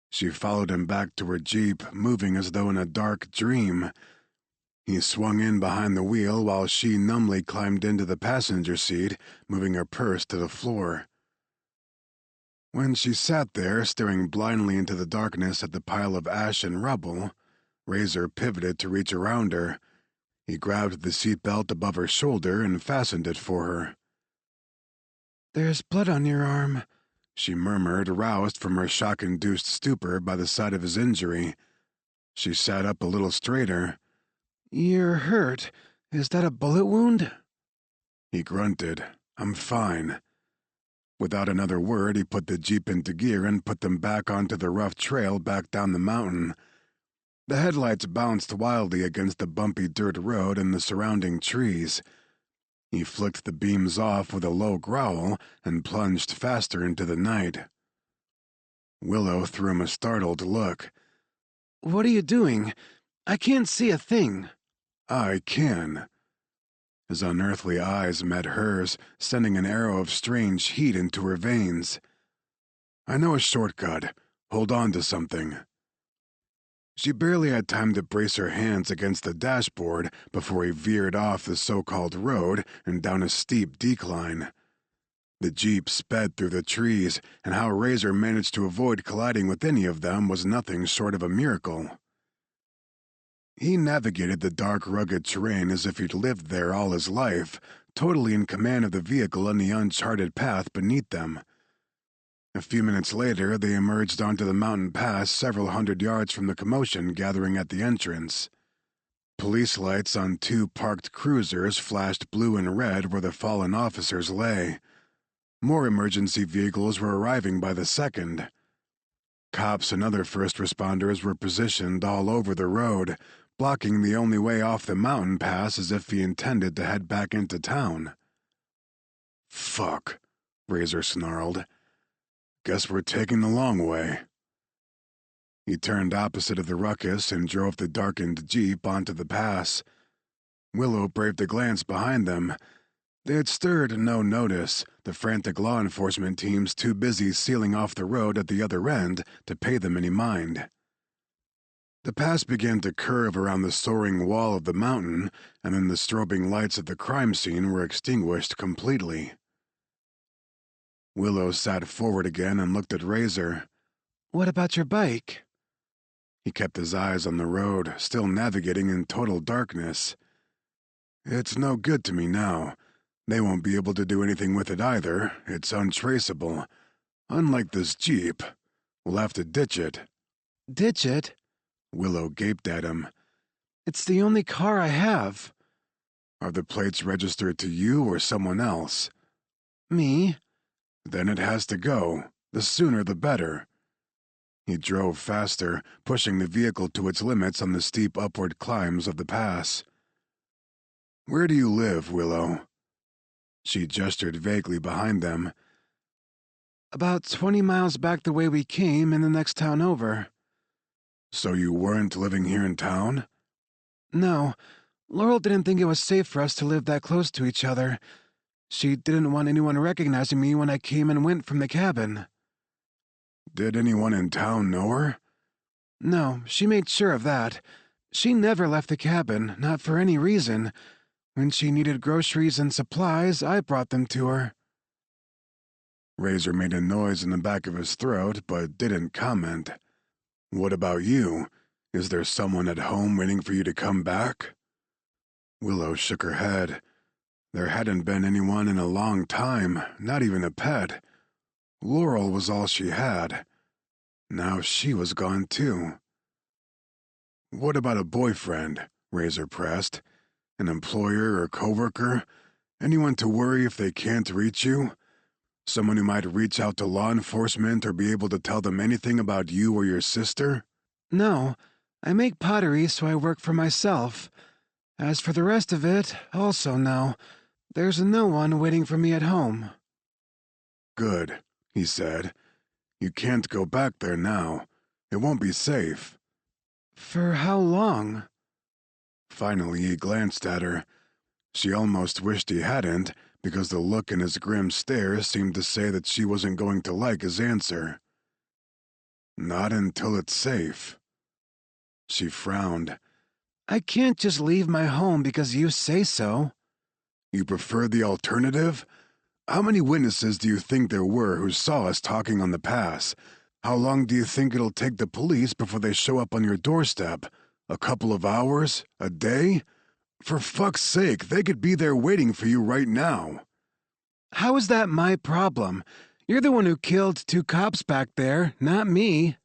She followed him back to her jeep, moving as though in a dark dream. He swung in behind the wheel while she numbly climbed into the passenger seat, moving her purse to the floor. When she sat there, staring blindly into the darkness at the pile of ash and rubble, Razor pivoted to reach around her. He grabbed the seatbelt above her shoulder and fastened it for her. There's blood on your arm, she murmured, roused from her shock-induced stupor by the sight of his injury. She sat up a little straighter. You're hurt. Is that a bullet wound? He grunted. I'm fine. Without another word, he put the jeep into gear and put them back onto the rough trail back down the mountain. The headlights bounced wildly against the bumpy dirt road and the surrounding trees. He flicked the beams off with a low growl and plunged faster into the night. Willow threw him a startled look. What are you doing? I can't see a thing. I can. His unearthly eyes met hers, sending an arrow of strange heat into her veins. I know a shortcut. Hold on to something. She barely had time to brace her hands against the dashboard before he veered off the so-called road and down a steep decline. The jeep sped through the trees, and how Razor managed to avoid colliding with any of them was nothing short of a miracle. He navigated the dark, rugged terrain as if he'd lived there all his life, totally in command of the vehicle and the uncharted path beneath them. A few minutes later, they emerged onto the mountain pass several hundred yards from the commotion gathering at the entrance. Police lights on 2 parked cruisers flashed blue and red where the fallen officers lay. More emergency vehicles were arriving by the second. Cops and other first responders were positioned all over the road, blocking the only way off the mountain pass as if he intended to head back into town. "Fuck," Razor snarled. "Guess we're taking the long way." He turned opposite of the ruckus and drove the darkened Jeep onto the pass. Willow braved a glance behind them. They had stirred no notice, the frantic law enforcement teams too busy sealing off the road at the other end to pay them any mind. The pass began to curve around the soaring wall of the mountain, and then the strobing lights of the crime scene were extinguished completely. Willow sat forward again and looked at Razor. "What about your bike?" He kept his eyes on the road, still navigating in total darkness. "It's no good to me now. They won't be able to do anything with it either. It's untraceable. Unlike this Jeep. We'll have to ditch it." "Ditch it?" Willow gaped at him. "It's the only car I have." "Are the plates registered to you or someone else?" "Me." "Then it has to go. The sooner the better." He drove faster, pushing the vehicle to its limits on the steep upward climbs of the pass. "Where do you live, Willow?" She gestured vaguely behind them. "About 20 miles back the way we came, in the next town over." "So you weren't living here in town?" "No. Laurel didn't think it was safe for us to live that close to each other. She didn't want anyone recognizing me when I came and went from the cabin." "Did anyone in town know her?" "No, she made sure of that. She never left the cabin, not for any reason. When she needed groceries and supplies, I brought them to her." Razor made a noise in the back of his throat, but didn't comment. "What about you? Is there someone at home waiting for you to come back?" Willow shook her head. There hadn't been anyone in a long time, not even a pet. Laurel was all she had. Now she was gone too. "What about a boyfriend?" Razor pressed. "An employer or coworker? Anyone to worry if they can't reach you? Someone who might reach out to law enforcement or be able to tell them anything about you or your sister?" "No, I make pottery, so I work for myself. As for the rest of it, also no. There's no one waiting for me at home." "Good," he said. "You can't go back there now. It won't be safe." "For how long?" Finally he glanced at her. She almost wished he hadn't, because the look in his grim stare seemed to say that she wasn't going to like his answer. "Not until it's safe." She frowned. "I can't just leave my home because you say so." "You prefer the alternative? How many witnesses do you think there were who saw us talking on the pass? How long do you think it'll take the police before they show up on your doorstep? A couple of hours? A day? For fuck's sake, they could be there waiting for you right now." "How is that my problem? You're the one who killed 2 cops back there, not me."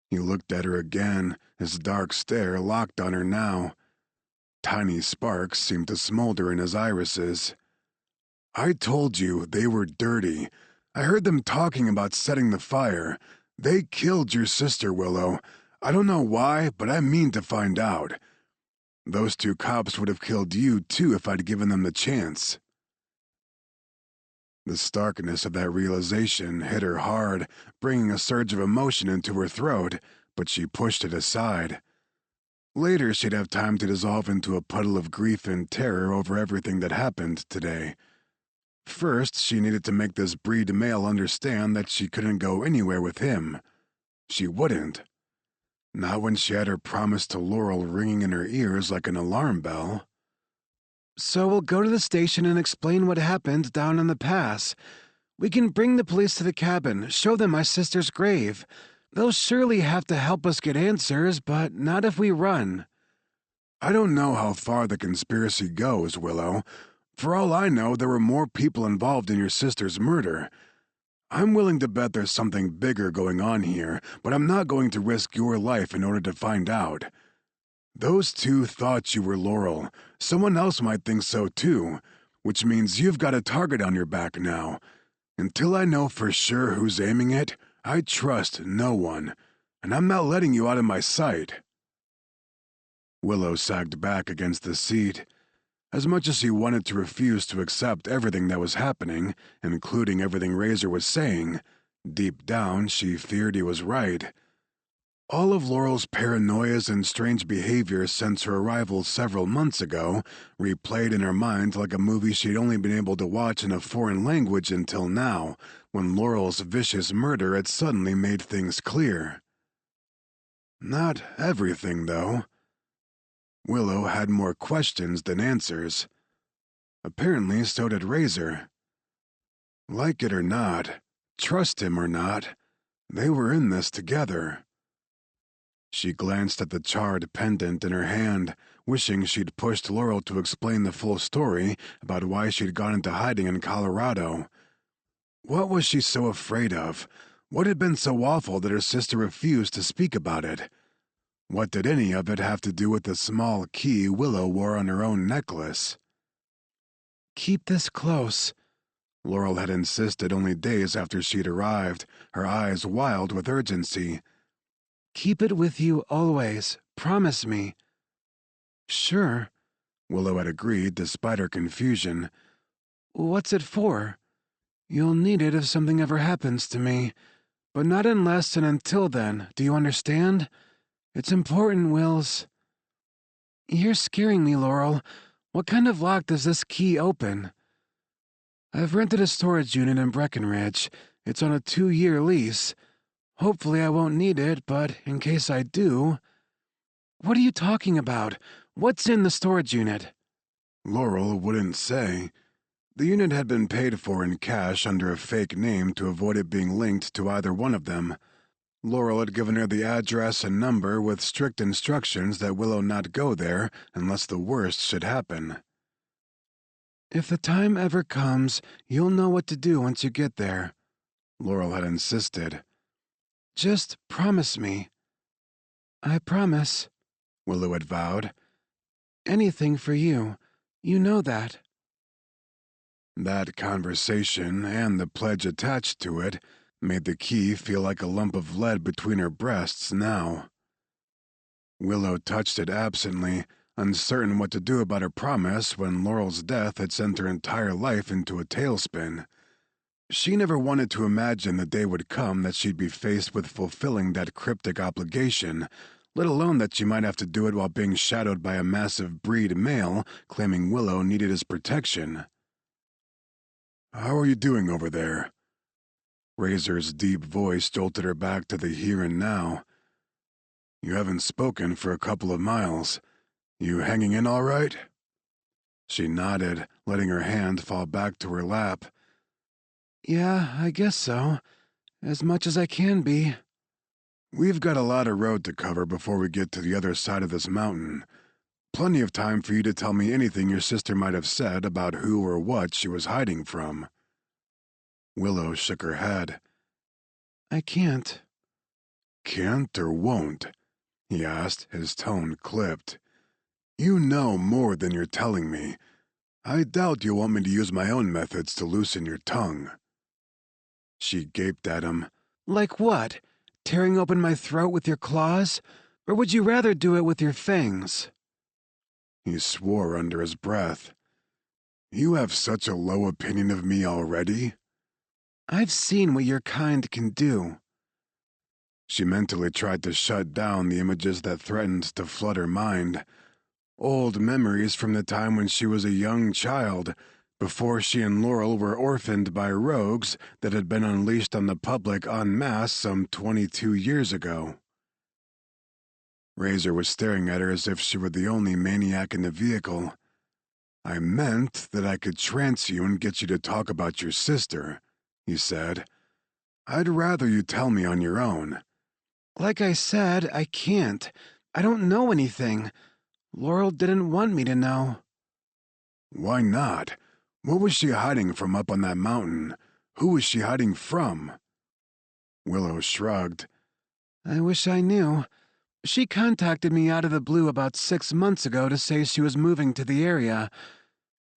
He looked at her again, his dark stare locked on her now. Tiny sparks seemed to smolder in his irises. "I told you they were dirty. I heard them talking about setting the fire. They killed your sister, Willow. I don't know why, but I mean to find out. Those 2 cops would have killed you too if I'd given them the chance." The starkness of that realization hit her hard, bringing a surge of emotion into her throat, but she pushed it aside. Later she'd have time to dissolve into a puddle of grief and terror over everything that happened today. First, she needed to make this breed male understand that she couldn't go anywhere with him. She wouldn't. Not when she had her promise to Laurel ringing in her ears like an alarm bell. "So we'll go to the station and explain what happened down on the pass. We can bring the police to the cabin, show them my sister's grave. They'll surely have to help us get answers, but not if we run." I don't know how far the conspiracy goes, Willow. For all I know, there were more people involved in your sister's murder. I'm willing to bet there's something bigger going on here, but I'm not going to risk your life in order to find out. Those two thought you were Laurel. Someone else might think so too, which means you've got a target on your back now. Until I know for sure who's aiming it, I trust no one, and I'm not letting you out of my sight. Willow sagged back against the seat. As much as he wanted to refuse to accept everything that was happening, including everything Razor was saying, deep down she feared he was right. All of Laurel's paranoias and strange behavior since her arrival several months ago replayed in her mind like a movie she'd only been able to watch in a foreign language until now, when Laurel's vicious murder had suddenly made things clear. Not everything, though. Willow had more questions than answers. Apparently, so did Razor. Like it or not, trust him or not, they were in this together. She glanced at the charred pendant in her hand, wishing she'd pushed Laurel to explain the full story about why she'd gone into hiding in Colorado. What was she so afraid of? What had been so awful that her sister refused to speak about it? What did any of it have to do with the small key Willow wore on her own necklace? Keep this close, Laurel had insisted only days after she'd arrived, her eyes wild with urgency. Keep it with you always. Promise me. Sure, Willow had agreed despite her confusion. What's it for? You'll need it if something ever happens to me. But not unless and until then, do you understand? It's important, Wills. You're scaring me, Laurel. What kind of lock does this key open? I've rented a storage unit in Breckenridge. It's on a 2-year lease. Hopefully I won't need it, but in case I do... What are you talking about? What's in the storage unit? Laurel wouldn't say. The unit had been paid for in cash under a fake name to avoid it being linked to either one of them. Laurel had given her the address and number with strict instructions that Willow not go there unless the worst should happen. If the time ever comes, you'll know what to do once you get there, Laurel had insisted. Just promise me. I promise, Willow had vowed. Anything for you. You know that. That conversation, and the pledge attached to it, made the key feel like a lump of lead between her breasts now. Willow touched it absently, uncertain what to do about her promise when Laurel's death had sent her entire life into a tailspin. She never wanted to imagine the day would come that she'd be faced with fulfilling that cryptic obligation, let alone that she might have to do it while being shadowed by a massive breed male claiming Willow needed his protection. "How are you doing over there?" Razor's deep voice jolted her back to the here and now. "You haven't spoken for a couple of miles. You hanging in all right?" She nodded, letting her hand fall back to her lap. Yeah, I guess so. As much as I can be. We've got a lot of road to cover before we get to the other side of this mountain. Plenty of time for you to tell me anything your sister might have said about who or what she was hiding from. Willow shook her head. I can't. Can't or won't? He asked, his tone clipped. You know more than you're telling me. I doubt you'll want me to use my own methods to loosen your tongue. She gaped at him. Like what? Tearing open my throat with your claws? Or would you rather do it with your fangs? He swore under his breath. You have such a low opinion of me already? I've seen what your kind can do. She mentally tried to shut down the images that threatened to flood her mind. Old memories from the time when she was a young child, before she and Laurel were orphaned by rogues that had been unleashed on the public en masse some 22 years ago. Razor was staring at her as if she were the only maniac in the vehicle. I meant that I could trance you and get you to talk about your sister, he said. I'd rather you tell me on your own. Like I said, I can't. I don't know anything. Laurel didn't want me to know. Why not? What was she hiding from up on that mountain? Who was she hiding from? Willow shrugged. I wish I knew. She contacted me out of the blue about 6 months ago to say she was moving to the area.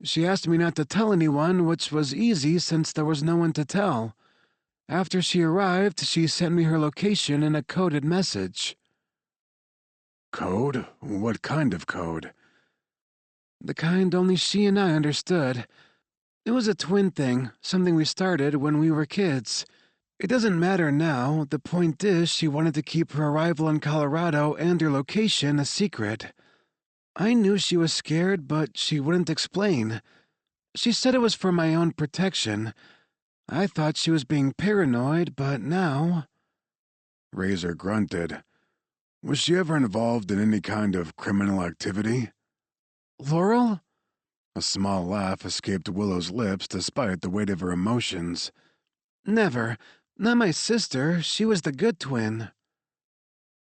She asked me not to tell anyone, which was easy since there was no one to tell. After she arrived, she sent me her location in a coded message. Code? What kind of code? The kind only she and I understood. It was a twin thing, something we started when we were kids. It doesn't matter now. The point is she wanted to keep her arrival in Colorado and her location a secret. I knew she was scared, but she wouldn't explain. She said it was for my own protection. I thought she was being paranoid, but now... Razor grunted. Was she ever involved in any kind of criminal activity? Laurel? A small laugh escaped Willow's lips despite the weight of her emotions. Never. Not my sister. She was the good twin.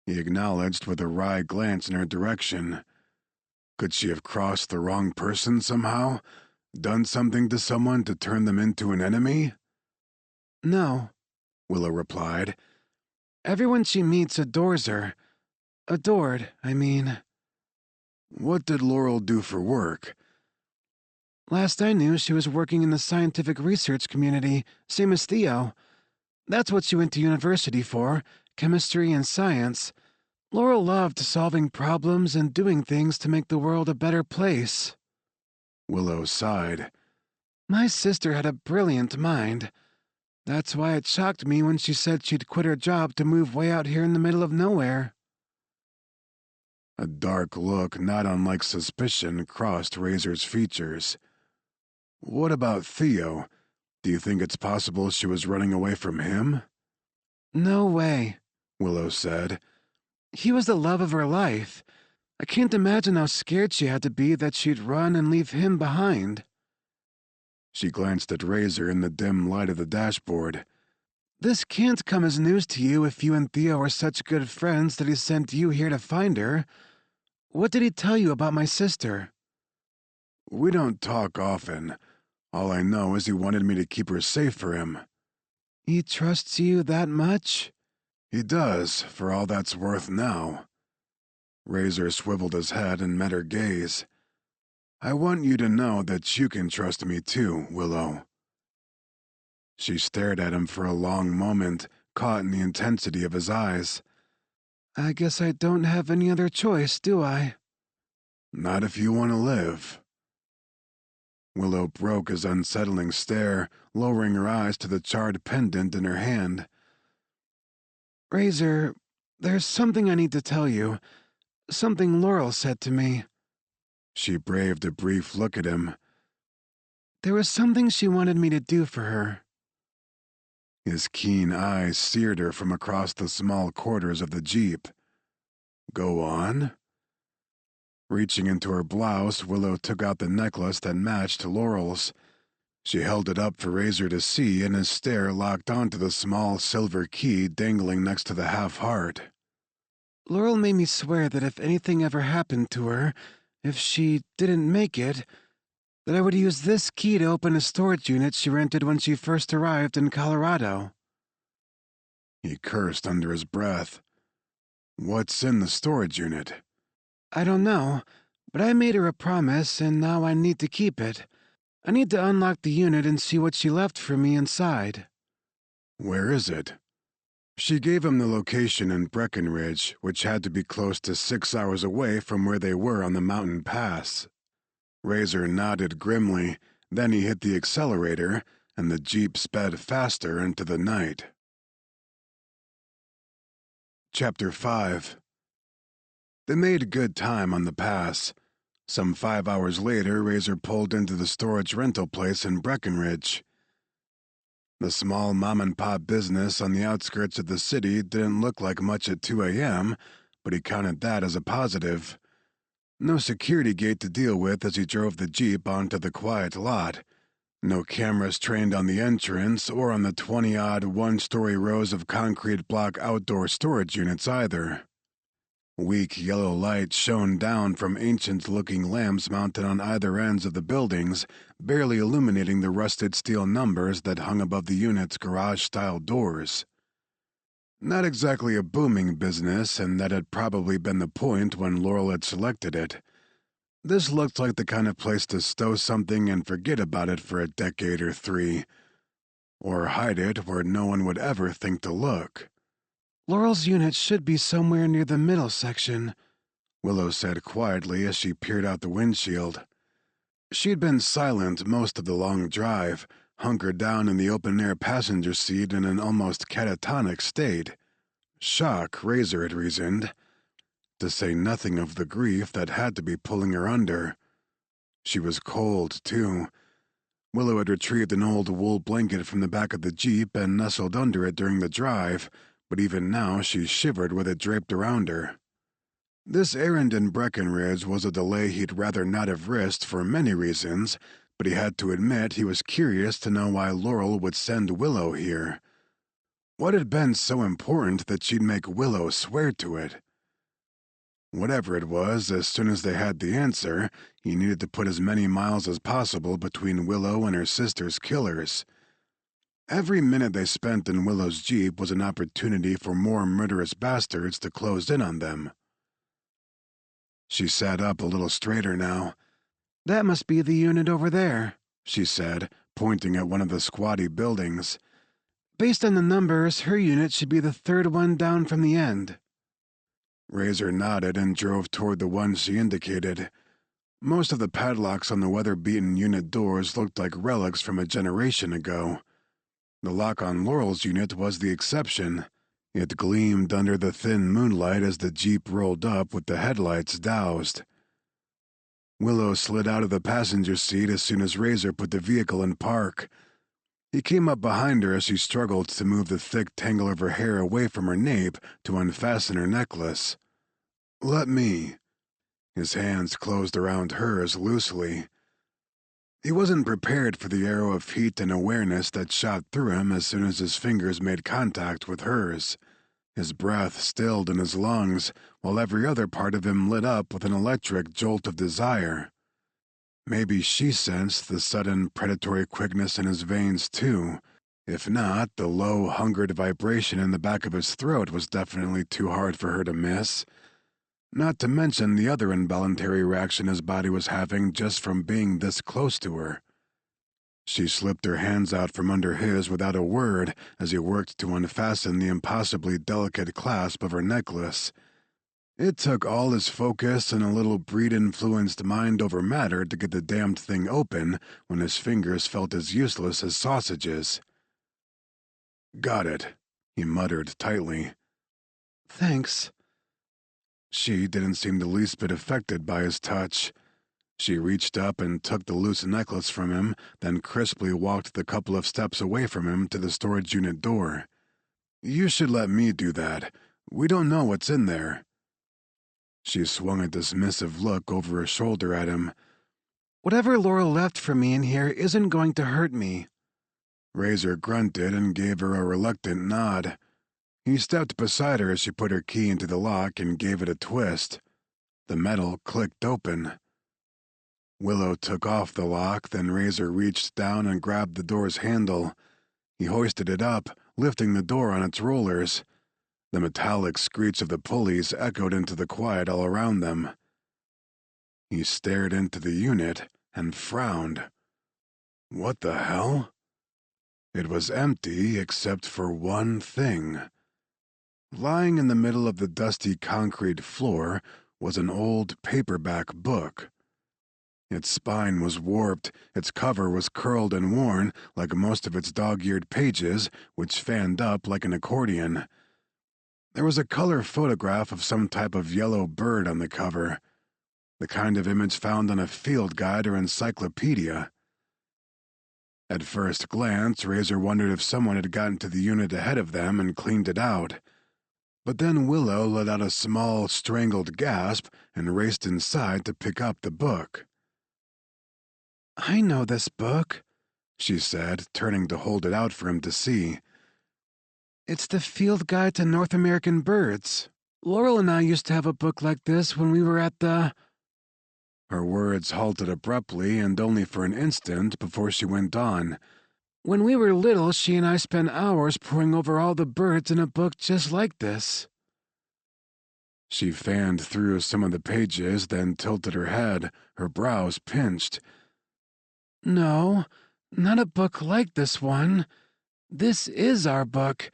He acknowledged with a wry glance in her direction. Could she have crossed the wrong person somehow? Done something to someone to turn them into an enemy? No, Willow replied. everyone she meets adores her. Adored, I mean. What did Laurel do for work? Last I knew, she was working in the scientific research community, same as Theo. That's what she went to university for, chemistry and science. Laurel loved solving problems and doing things to make the world a better place. Willow sighed. My sister had a brilliant mind. That's why it shocked me when she said she'd quit her job to move way out here in the middle of nowhere. A dark look, not unlike suspicion, crossed Razor's features. What about Theo? Do you think it's possible she was running away from him? No way, Willow said. He was the love of her life. I can't imagine how scared she had to be that she'd run and leave him behind. She glanced at Razor in the dim light of the dashboard. This can't come as news to you if you and Theo are such good friends that he sent you here to find her. What did he tell you about my sister? We don't talk often. All I know is he wanted me to keep her safe for him. He trusts you that much? He does, for all that's worth now. Razor swiveled his head and met her gaze. I want you to know that you can trust me too, Willow. She stared at him for a long moment, caught in the intensity of his eyes. I guess I don't have any other choice, do I? Not if you want to live. Willow broke his unsettling stare, lowering her eyes to the charred pendant in her hand. Razor, there's something I need to tell you. Something Laurel said to me. She braved a brief look at him. There was something she wanted me to do for her. His keen eyes seared her from across the small quarters of the Jeep. Go on. Reaching into her blouse, Willow took out the necklace that matched Laurel's. She held it up for Razor to see, and his stare locked onto the small silver key dangling next to the half-heart. Laurel made me swear that if anything ever happened to her, if she didn't make it, that I would use this key to open a storage unit she rented when she first arrived in Colorado. He cursed under his breath. What's in the storage unit? I don't know, but I made her a promise, and now I need to keep it. I need to unlock the unit and see what she left for me inside. Where is it? She gave him the location in Breckenridge, which had to be close to 6 hours away from where they were on the mountain pass. Razor nodded grimly, then he hit the accelerator, and the Jeep sped faster into the night. Chapter 5. They made good time on the pass. Some 5 hours later, Razor pulled into the storage rental place in Breckenridge. The small mom-and-pop business on the outskirts of the city didn't look like much at 2 a.m., but he counted that as a positive. No security gate to deal with as he drove the Jeep onto the quiet lot. No cameras trained on the entrance or on the 20-odd one-story rows of concrete block outdoor storage units either. Weak yellow light shone down from ancient-looking lamps mounted on either ends of the buildings, barely illuminating the rusted steel numbers that hung above the unit's garage-style doors. Not exactly a booming business, and that had probably been the point when Laurel had selected it. This looked like the kind of place to stow something and forget about it for a decade or three, or hide it where no one would ever think to look. Laurel's unit should be somewhere near the middle section, Willow said quietly as she peered out the windshield. She'd been silent most of the long drive, hunkered down in the open-air passenger seat in an almost catatonic state. Shock, Razor had reasoned, to say nothing of the grief that had to be pulling her under. She was cold, too. Willow had retrieved an old wool blanket from the back of the Jeep and nestled under it during the drive, but even now she shivered with it draped around her. This errand in Breckenridge was a delay he'd rather not have risked for many reasons, but he had to admit he was curious to know why Laurel would send Willow here. What had been so important that she'd make Willow swear to it? Whatever it was, as soon as they had the answer, he needed to put as many miles as possible between Willow and her sister's killers. Every minute they spent in Willow's Jeep was an opportunity for more murderous bastards to close in on them. She sat up a little straighter now. That must be the unit over there, she said, pointing at one of the squatty buildings. Based on the numbers, her unit should be the third one down from the end. Razor nodded and drove toward the one she indicated. Most of the padlocks on the weather-beaten unit doors looked like relics from a generation ago. The lock on Laurel's unit was the exception. It gleamed under the thin moonlight as the Jeep rolled up with the headlights doused. Willow slid out of the passenger seat as soon as Razor put the vehicle in park. He came up behind her as she struggled to move the thick tangle of her hair away from her nape to unfasten her necklace. "Let me." His hands closed around hers loosely. He wasn't prepared for the arrow of heat and awareness that shot through him as soon as his fingers made contact with hers. His breath stilled in his lungs, while every other part of him lit up with an electric jolt of desire. Maybe she sensed the sudden predatory quickness in his veins, too. If not, the low, hungered vibration in the back of his throat was definitely too hard for her to miss. Not to mention the other involuntary reaction his body was having just from being this close to her. She slipped her hands out from under his without a word as he worked to unfasten the impossibly delicate clasp of her necklace. It took all his focus and a little breed-influenced mind over matter to get the damned thing open when his fingers felt as useless as sausages. "Got it," he muttered tightly. "Thanks." She didn't seem the least bit affected by his touch. She reached up and took the loose necklace from him, then crisply walked the couple of steps away from him to the storage unit door. "You should let me do that. We don't know what's in there." She swung a dismissive look over her shoulder at him. "Whatever Laurel left for me in here isn't going to hurt me." Razor grunted and gave her a reluctant nod. He stepped beside her as she put her key into the lock and gave it a twist. The metal clicked open. Willow took off the lock, then Razor reached down and grabbed the door's handle. He hoisted it up, lifting the door on its rollers. The metallic screech of the pulleys echoed into the quiet all around them. He stared into the unit and frowned. What the hell? It was empty except for one thing. Lying in the middle of the dusty concrete floor was an old paperback book. Its spine was warped, its cover was curled and worn, like most of its dog-eared pages, which fanned up like an accordion. There was a color photograph of some type of yellow bird on the cover, the kind of image found on a field guide or encyclopedia. At first glance, Razor wondered if someone had gotten to the unit ahead of them and cleaned it out. But then Willow let out a small, strangled gasp and raced inside to pick up the book. "I know this book," she said, turning to hold it out for him to see. "It's the Field Guide to North American Birds." Laurel and I used to have a book like this when we were at the—" Her words halted abruptly and only for an instant before she went on. "When we were little, she and I spent hours poring over all the birds in a book just like this." She fanned through some of the pages, then tilted her head, her brows pinched. "No, not a book like this one. This is our book.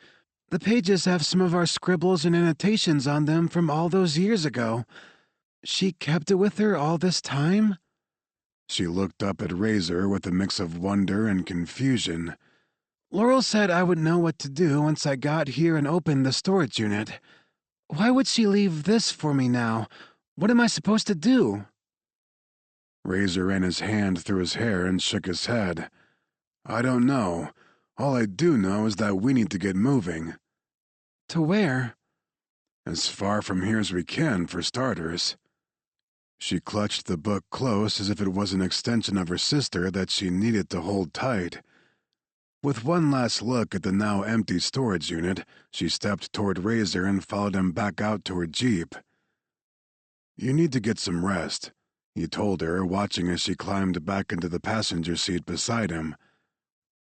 The pages have some of our scribbles and annotations on them from all those years ago. She kept it with her all this time?" She looked up at Razor with a mix of wonder and confusion. "Laurel said I would know what to do once I got here and opened the storage unit. Why would she leave this for me now? What am I supposed to do?" Razor ran his hand through his hair and shook his head. "I don't know. All I do know is that we need to get moving." "To where?" "As far from here as we can, for starters." She clutched the book close as if it was an extension of her sister that she needed to hold tight. With one last look at the now empty storage unit, she stepped toward Razor and followed him back out to her Jeep. "You need to get some rest," he told her, watching as she climbed back into the passenger seat beside him.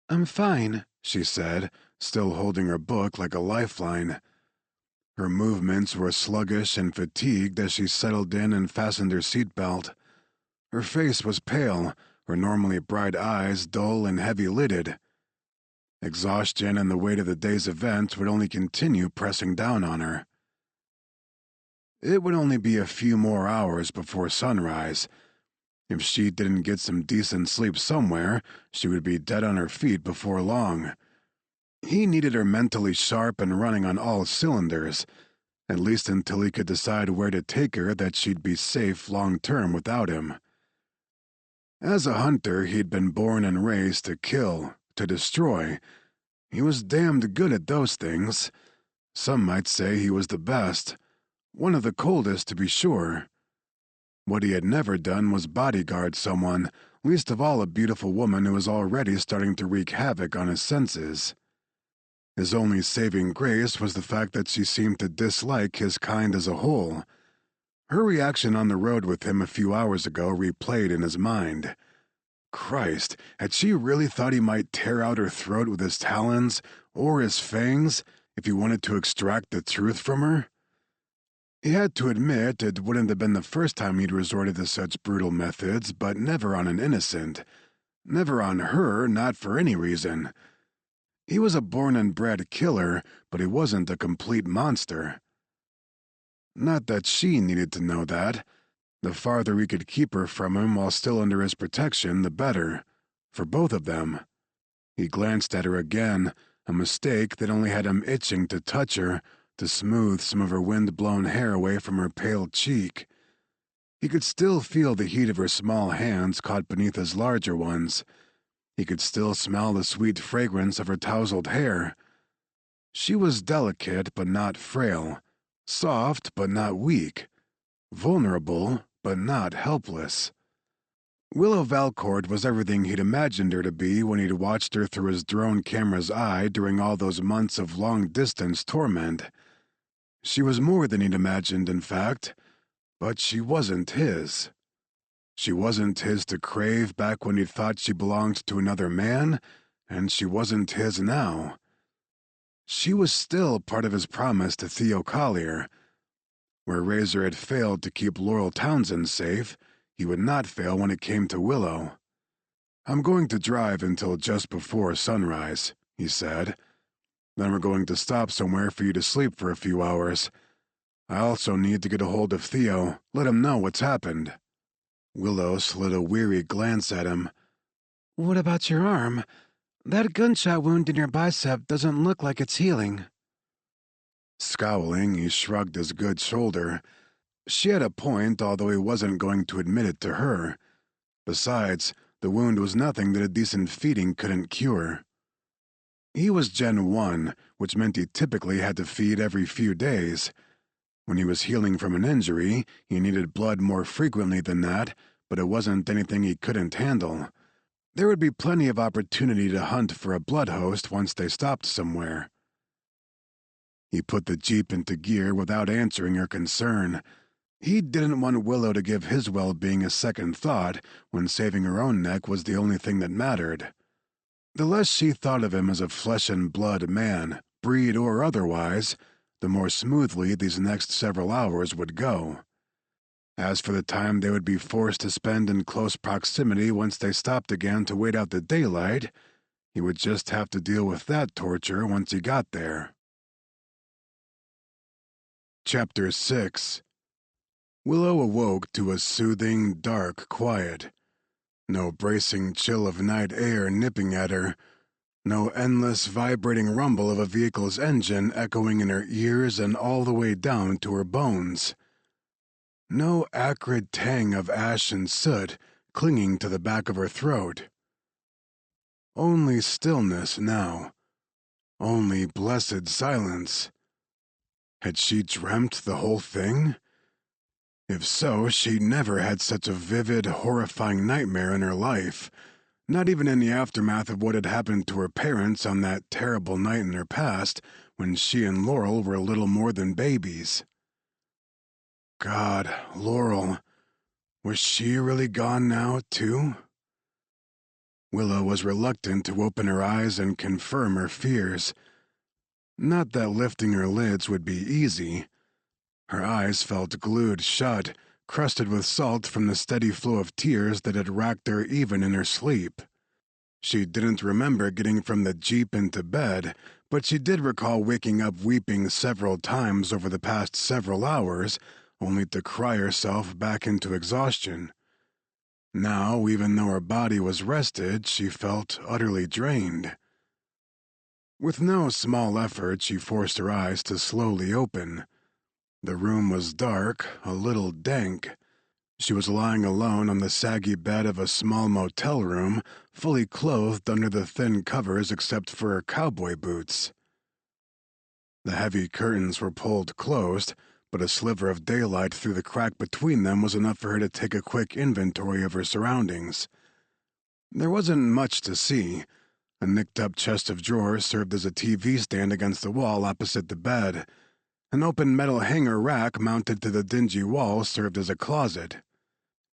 "I'm fine," she said, still holding her book like a lifeline. Her movements were sluggish and fatigued as she settled in and fastened her seatbelt. Her face was pale, her normally bright eyes dull and heavy-lidded. Exhaustion and the weight of the day's event would only continue pressing down on her. It would only be a few more hours before sunrise. If she didn't get some decent sleep somewhere, she would be dead on her feet before long. He needed her mentally sharp and running on all cylinders, at least until he could decide where to take her that she'd be safe long-term without him. As a hunter, he'd been born and raised to kill, to destroy. He was damned good at those things. Some might say he was the best. One of the coldest, to be sure. What he had never done was bodyguard someone, least of all a beautiful woman who was already starting to wreak havoc on his senses. His only saving grace was the fact that she seemed to dislike his kind as a whole. Her reaction on the road with him a few hours ago replayed in his mind. Christ, had she really thought he might tear out her throat with his talons, or his fangs, if he wanted to extract the truth from her? He had to admit it wouldn't have been the first time he'd resorted to such brutal methods, but never on an innocent. Never on her, not for any reason. He was a born and bred killer, but he wasn't a complete monster. Not that she needed to know that. The farther he could keep her from him while still under his protection, the better. For both of them. He glanced at her again, a mistake that only had him itching to touch her, to smooth some of her wind-blown hair away from her pale cheek. He could still feel the heat of her small hands caught beneath his larger ones. He could still smell the sweet fragrance of her tousled hair. She was delicate but not frail, soft but not weak, vulnerable but not helpless. Willow Valcourt was everything he'd imagined her to be when he'd watched her through his drone camera's eye during all those months of long-distance torment. She was more than he'd imagined, in fact, but she wasn't his. She wasn't his to crave back when he'd thought she belonged to another man, and she wasn't his now. She was still part of his promise to Theo Collier. Where Razor had failed to keep Laurel Townsend safe, he would not fail when it came to Willow. "I'm going to drive until just before sunrise," he said. "Then we're going to stop somewhere for you to sleep for a few hours. I also need to get a hold of Theo, let him know what's happened." Willow slid a weary glance at him. "What about your arm? That gunshot wound in your bicep doesn't look like it's healing." Scowling, he shrugged his good shoulder. She had a point, although he wasn't going to admit it to her. Besides, the wound was nothing that a decent feeding couldn't cure. He was Gen 1, which meant he typically had to feed every few days. When he was healing from an injury, he needed blood more frequently than that, but it wasn't anything he couldn't handle. There would be plenty of opportunity to hunt for a blood host once they stopped somewhere. He put the Jeep into gear without answering her concern. He didn't want Willow to give his well-being a second thought when saving her own neck was the only thing that mattered. The less she thought of him as a flesh-and-blood man, breed or otherwise, the more smoothly these next several hours would go. As for the time they would be forced to spend in close proximity once they stopped again to wait out the daylight, he would just have to deal with that torture once he got there. Chapter 6. Willow awoke to a soothing, dark quiet. No bracing chill of night air nipping at her. No endless, vibrating rumble of a vehicle's engine echoing in her ears and all the way down to her bones. No acrid tang of ash and soot clinging to the back of her throat. Only stillness now. Only blessed silence. Had she dreamt the whole thing? If so, she never had such a vivid, horrifying nightmare in her life, not even in the aftermath of what had happened to her parents on that terrible night in her past when she and Laurel were little more than babies. God, Laurel, was she really gone now, too? Willow was reluctant to open her eyes and confirm her fears. Not that lifting her lids would be easy. Her eyes felt glued shut, crusted with salt from the steady flow of tears that had racked her even in her sleep. She didn't remember getting from the Jeep into bed, but she did recall waking up weeping several times over the past several hours, only to cry herself back into exhaustion. Now, even though her body was rested, she felt utterly drained. With no small effort, she forced her eyes to slowly open. The room was dark, a little dank. She was lying alone on the saggy bed of a small motel room, fully clothed under the thin covers except for her cowboy boots. The heavy curtains were pulled closed, but a sliver of daylight through the crack between them was enough for her to take a quick inventory of her surroundings. There wasn't much to see. A nicked-up chest of drawers served as a TV stand against the wall opposite the bed. An open metal hanger rack mounted to the dingy wall served as a closet.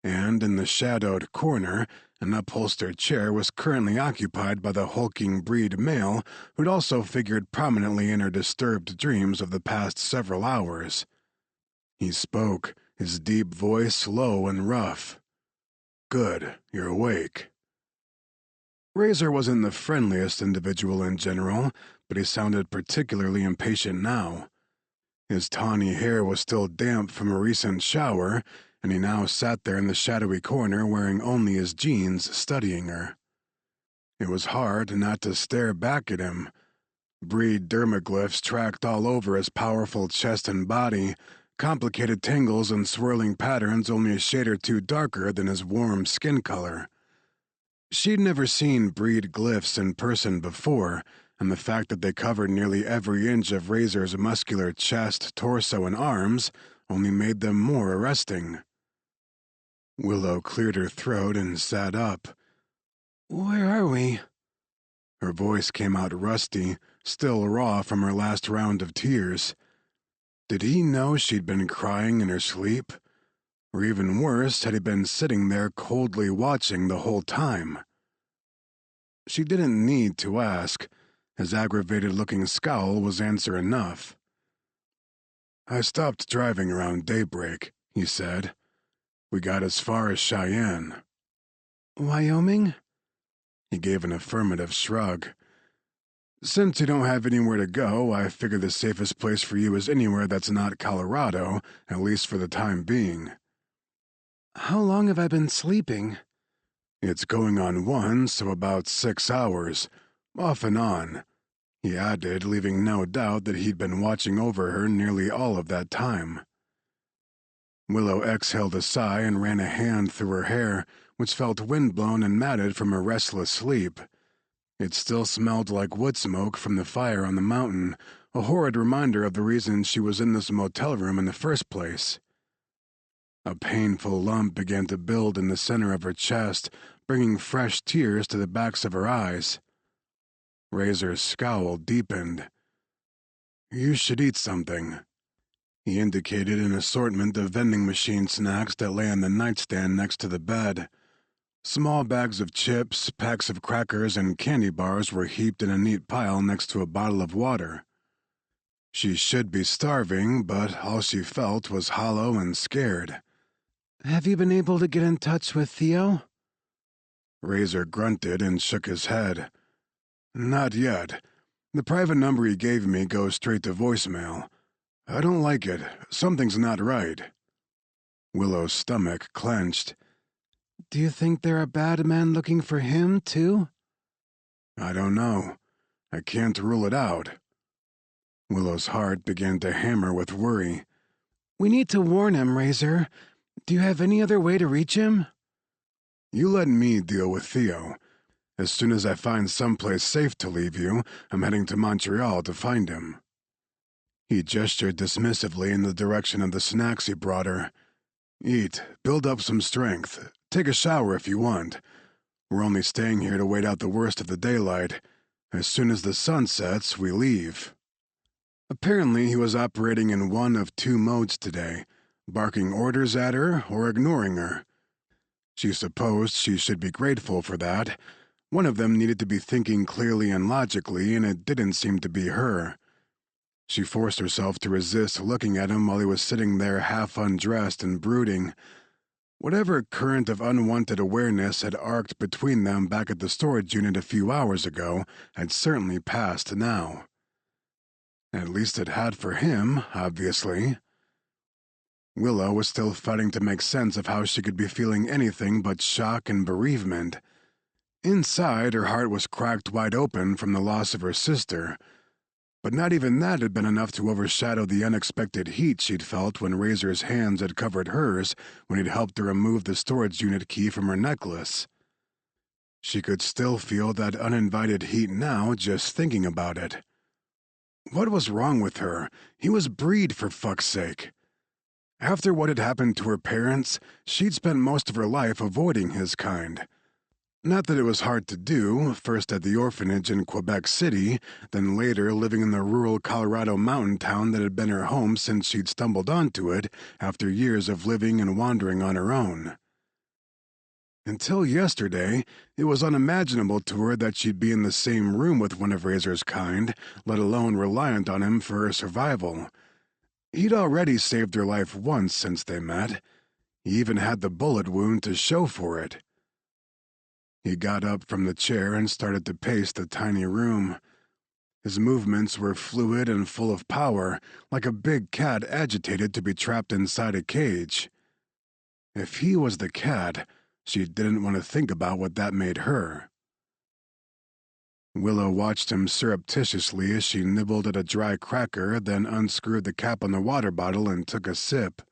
And in the shadowed corner, an upholstered chair was currently occupied by the hulking breed male who'd also figured prominently in her disturbed dreams of the past several hours. He spoke, his deep voice low and rough. "Good, you're awake." Razor wasn't the friendliest individual in general, but he sounded particularly impatient now. His tawny hair was still damp from a recent shower, and he now sat there in the shadowy corner wearing only his jeans, studying her. It was hard not to stare back at him. Breed dermaglyphs tracked all over his powerful chest and body, complicated tangles and swirling patterns only a shade or two darker than his warm skin color. She'd never seen breed glyphs in person before, and the fact that they covered nearly every inch of Razor's muscular chest, torso, and arms only made them more arresting. Willow cleared her throat and sat up. "Where are we?" Her voice came out rusty, still raw from her last round of tears. Did he know she'd been crying in her sleep? Or even worse, had he been sitting there coldly watching the whole time? She didn't need to ask. His aggravated-looking scowl was answer enough. "I stopped driving around daybreak," he said. "We got as far as Cheyenne." "Wyoming?" He gave an affirmative shrug. "Since you don't have anywhere to go, I figure the safest place for you is anywhere that's not Colorado, at least for the time being." "How long have I been sleeping?" "It's going on 1, so about 6 hours. Off and on," he added, leaving no doubt that he'd been watching over her nearly all of that time. Willow exhaled a sigh and ran a hand through her hair, which felt windblown and matted from her restless sleep. It still smelled like wood smoke from the fire on the mountain, a horrid reminder of the reason she was in this motel room in the first place. A painful lump began to build in the center of her chest, bringing fresh tears to the backs of her eyes. Razor's scowl deepened. You should eat something. He indicated an assortment of vending machine snacks that lay on the nightstand next to the bed. Small bags of chips, packs of crackers, and candy bars were heaped in a neat pile next to a bottle of water. She should be starving, but all she felt was hollow and scared. Have you been able to get in touch with Theo? Razor grunted and shook his head. Not yet. The private number he gave me goes straight to voicemail. I don't like it. Something's not right. Willow's stomach clenched. Do you think there are bad men looking for him, too? I don't know. I can't rule it out. Willow's heart began to hammer with worry. We need to warn him, Razor. Do you have any other way to reach him? You let me deal with Theo. As soon as I find someplace safe to leave you, I'm heading to Montreal to find him. He gestured dismissively in the direction of the snacks he brought her. Eat, build up some strength. Take a shower if you want. We're only staying here to wait out the worst of the daylight. As soon as the sun sets, we leave. Apparently, he was operating in one of two modes today, barking orders at her or ignoring her. She supposed she should be grateful for that. One of them needed to be thinking clearly and logically, and it didn't seem to be her. She forced herself to resist looking at him while he was sitting there half undressed and brooding. Whatever current of unwanted awareness had arced between them back at the storage unit a few hours ago had certainly passed now. At least it had for him, obviously. Willow was still fighting to make sense of how she could be feeling anything but shock and bereavement. Inside, her heart was cracked wide open from the loss of her sister, but not even that had been enough to overshadow the unexpected heat she'd felt when Razor's hands had covered hers when he'd helped her remove the storage unit key from her necklace. She could still feel that uninvited heat now just thinking about it. What was wrong with her? He was Breed, for fuck's sake. After what had happened to her parents, she'd spent most of her life avoiding his kind. Not that it was hard to do, first at the orphanage in Quebec City, then later living in the rural Colorado mountain town that had been her home since she'd stumbled onto it after years of living and wandering on her own. Until yesterday, it was unimaginable to her that she'd be in the same room with one of Razor's kind, let alone reliant on him for her survival. He'd already saved her life once since they met. He even had the bullet wound to show for it. He got up from the chair and started to pace the tiny room. His movements were fluid and full of power, like a big cat agitated to be trapped inside a cage. If he was the cat, she didn't want to think about what that made her. Willow watched him surreptitiously as she nibbled at a dry cracker, then unscrewed the cap on the water bottle and took a sip.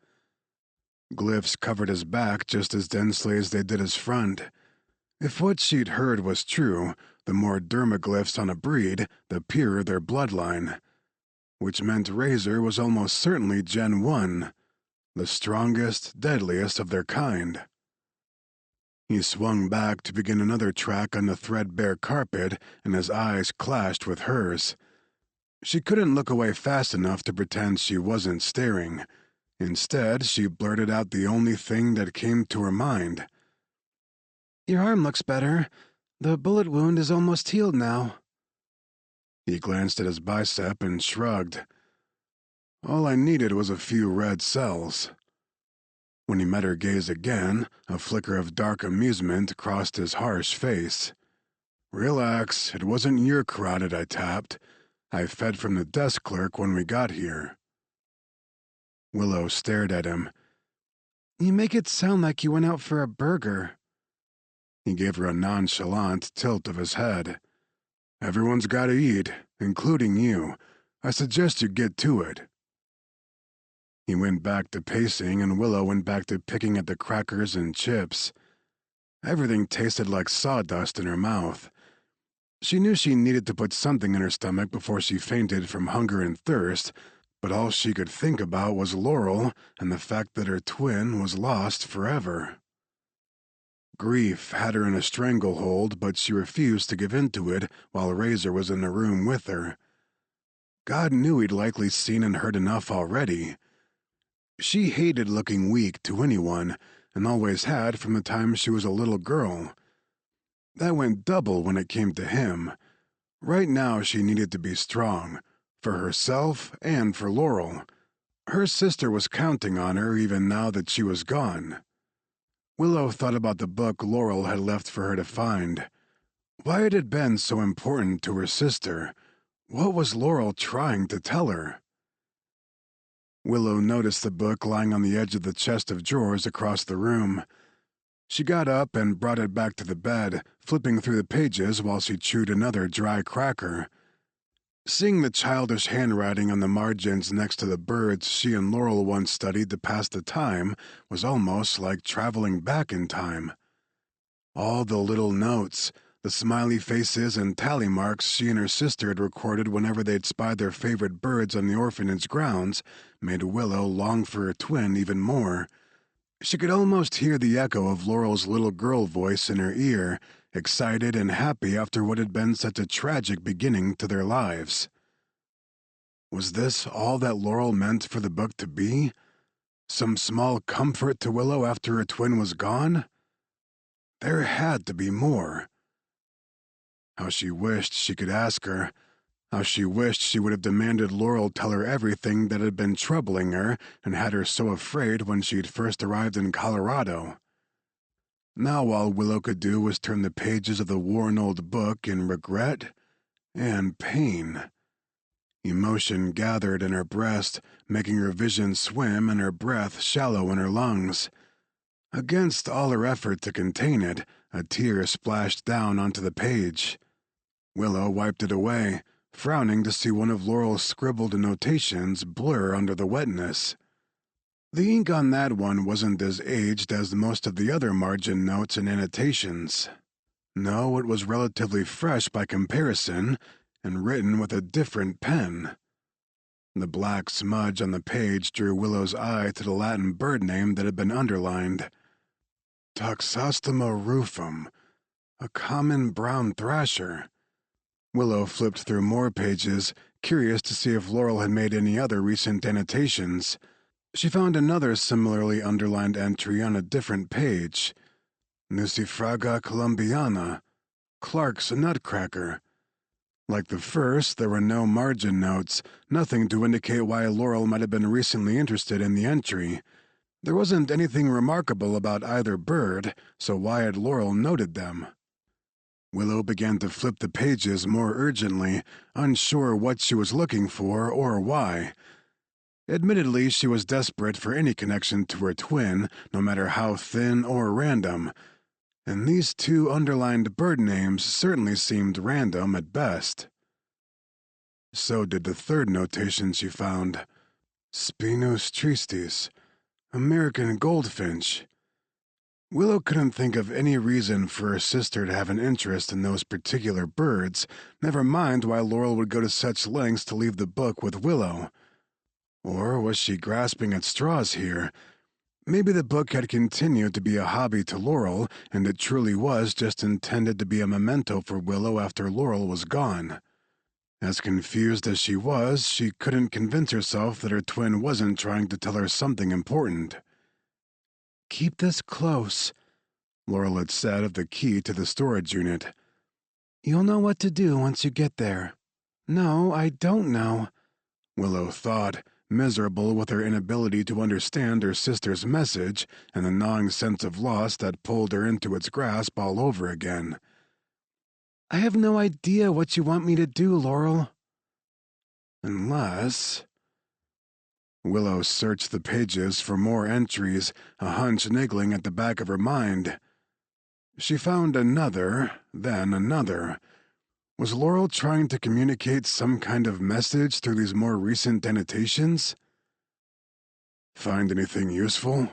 Glyphs covered his back just as densely as they did his front. If what she'd heard was true, the more dermaglyphs on a breed, the purer their bloodline. Which meant Razor was almost certainly Gen 1, the strongest, deadliest of their kind. He swung back to begin another track on the threadbare carpet, and his eyes clashed with hers. She couldn't look away fast enough to pretend she wasn't staring. Instead, she blurted out the only thing that came to her mind. Your arm looks better. The bullet wound is almost healed now. He glanced at his bicep and shrugged. All I needed was a few red cells. When he met her gaze again, a flicker of dark amusement crossed his harsh face. Relax, it wasn't your carotid I tapped. I fed from the desk clerk when we got here. Willow stared at him. You make it sound like you went out for a burger. He gave her a nonchalant tilt of his head. Everyone's got to eat, including you. I suggest you get to it. He went back to pacing, and Willow went back to picking at the crackers and chips. Everything tasted like sawdust in her mouth. She knew she needed to put something in her stomach before she fainted from hunger and thirst, but all she could think about was Laurel and the fact that her twin was lost forever. Grief had her in a stranglehold, but she refused to give in to it while Razor was in the room with her. God knew he'd likely seen and heard enough already. She hated looking weak to anyone, and always had from the time she was a little girl. That went double when it came to him. Right now she needed to be strong, for herself and for Laurel. Her sister was counting on her even now that she was gone. Willow thought about the book Laurel had left for her to find. Why had it been so important to her sister? What was Laurel trying to tell her? Willow noticed the book lying on the edge of the chest of drawers across the room. She got up and brought it back to the bed, flipping through the pages while she chewed another dry cracker. Seeing the childish handwriting on the margins next to the birds she and Laurel once studied to pass the time was almost like traveling back in time. All the little notes, the smiley faces and tally marks she and her sister had recorded whenever they'd spied their favorite birds on the orphanage grounds, made Willow long for her twin even more. She could almost hear the echo of Laurel's little girl voice in her ear, excited and happy after what had been such a tragic beginning to their lives. Was this all that Laurel meant for the book to be? Some small comfort to Willow after her twin was gone? There had to be more. How she wished she could ask her. How she wished she would have demanded Laurel tell her everything that had been troubling her and had her so afraid when she'd first arrived in Colorado. Now all Willow could do was turn the pages of the worn old book in regret and pain. Emotion gathered in her breast, making her vision swim and her breath shallow in her lungs. Against all her effort to contain it, a tear splashed down onto the page. Willow wiped it away, frowning to see one of Laurel's scribbled notations blur under the wetness. The ink on that one wasn't as aged as most of the other margin notes and annotations. No, it was relatively fresh by comparison, and written with a different pen. The black smudge on the page drew Willow's eye to the Latin bird name that had been underlined. Toxostoma rufum, a common brown thrasher. Willow flipped through more pages, curious to see if Laurel had made any other recent annotations. She found another similarly underlined entry on a different page. Nucifraga columbiana, Clark's nutcracker. Like the first, there were no margin notes, nothing to indicate why Laurel might have been recently interested in the entry. There wasn't anything remarkable about either bird, so why had Laurel noted them? Willow began to flip the pages more urgently, unsure what she was looking for or why. Admittedly, she was desperate for any connection to her twin, no matter how thin or random, and these two underlined bird names certainly seemed random at best. So did the third notation she found. Spinus tristis, American goldfinch. Willow couldn't think of any reason for her sister to have an interest in those particular birds, never mind why Laurel would go to such lengths to leave the book with Willow. Or was she grasping at straws here? Maybe the book had continued to be a hobby to Laurel, and it truly was just intended to be a memento for Willow after Laurel was gone. As confused as she was, she couldn't convince herself that her twin wasn't trying to tell her something important. "Keep this close," Laurel had said of the key to the storage unit. "You'll know what to do once you get there." "No, I don't know," Willow thought, miserable with her inability to understand her sister's message and the gnawing sense of loss that pulled her into its grasp all over again. "I have no idea what you want me to do, Laurel." Unless... Willow searched the pages for more entries, a hunch niggling at the back of her mind. She found another, then another. Was Laurel trying to communicate some kind of message through these more recent annotations? "Find anything useful?"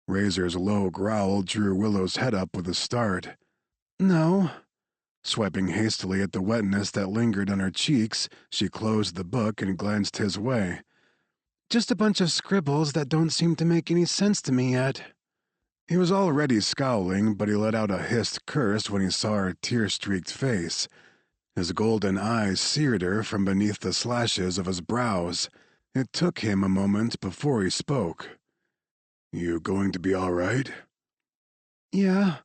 Razor's low growl drew Willow's head up with a start. "No." Swiping hastily at the wetness that lingered on her cheeks, she closed the book and glanced his way. "Just a bunch of scribbles that don't seem to make any sense to me yet." He was already scowling, but he let out a hissed curse when he saw her tear-streaked face. His golden eyes seared her from beneath the slashes of his brows. It took him a moment before he spoke. "You going to be all right?" "Yeah."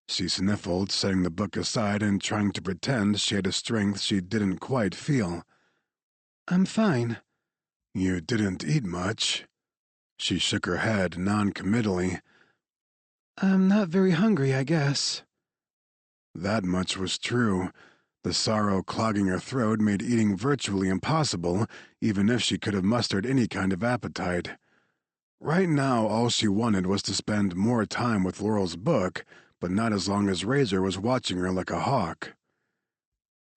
She sniffled, setting the book aside and trying to pretend she had a strength she didn't quite feel. "I'm fine." "You didn't eat much?" She shook her head non-committally. "I'm not very hungry, I guess." That much was true. The sorrow clogging her throat made eating virtually impossible, even if she could have mustered any kind of appetite. Right now, all she wanted was to spend more time with Laurel's book, but not as long as Razor was watching her like a hawk.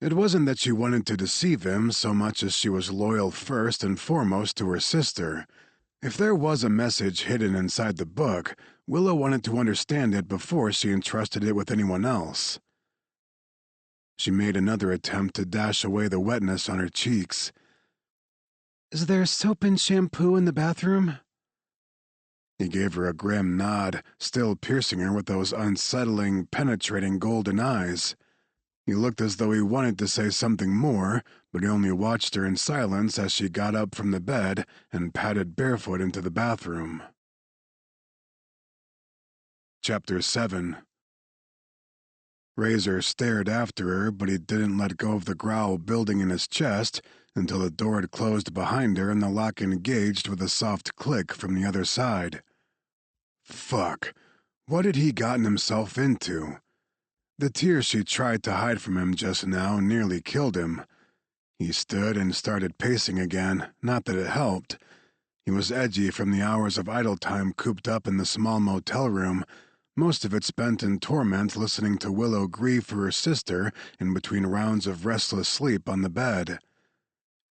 It wasn't that she wanted to deceive him so much as she was loyal first and foremost to her sister. If there was a message hidden inside the book, Willow wanted to understand it before she entrusted it with anyone else. She made another attempt to dash away the wetness on her cheeks. "Is there soap and shampoo in the bathroom?" He gave her a grim nod, still piercing her with those unsettling, penetrating golden eyes. He looked as though he wanted to say something more, but he only watched her in silence as she got up from the bed and padded barefoot into the bathroom. Chapter 7. Razor stared after her, but he didn't let go of the growl building in his chest until the door had closed behind her and the lock engaged with a soft click from the other side. Fuck. What had he gotten himself into? The tears she tried to hide from him just now nearly killed him. He stood and started pacing again, not that it helped. He was edgy from the hours of idle time cooped up in the small motel room, most of it spent in torment listening to Willow grieve for her sister in between rounds of restless sleep on the bed.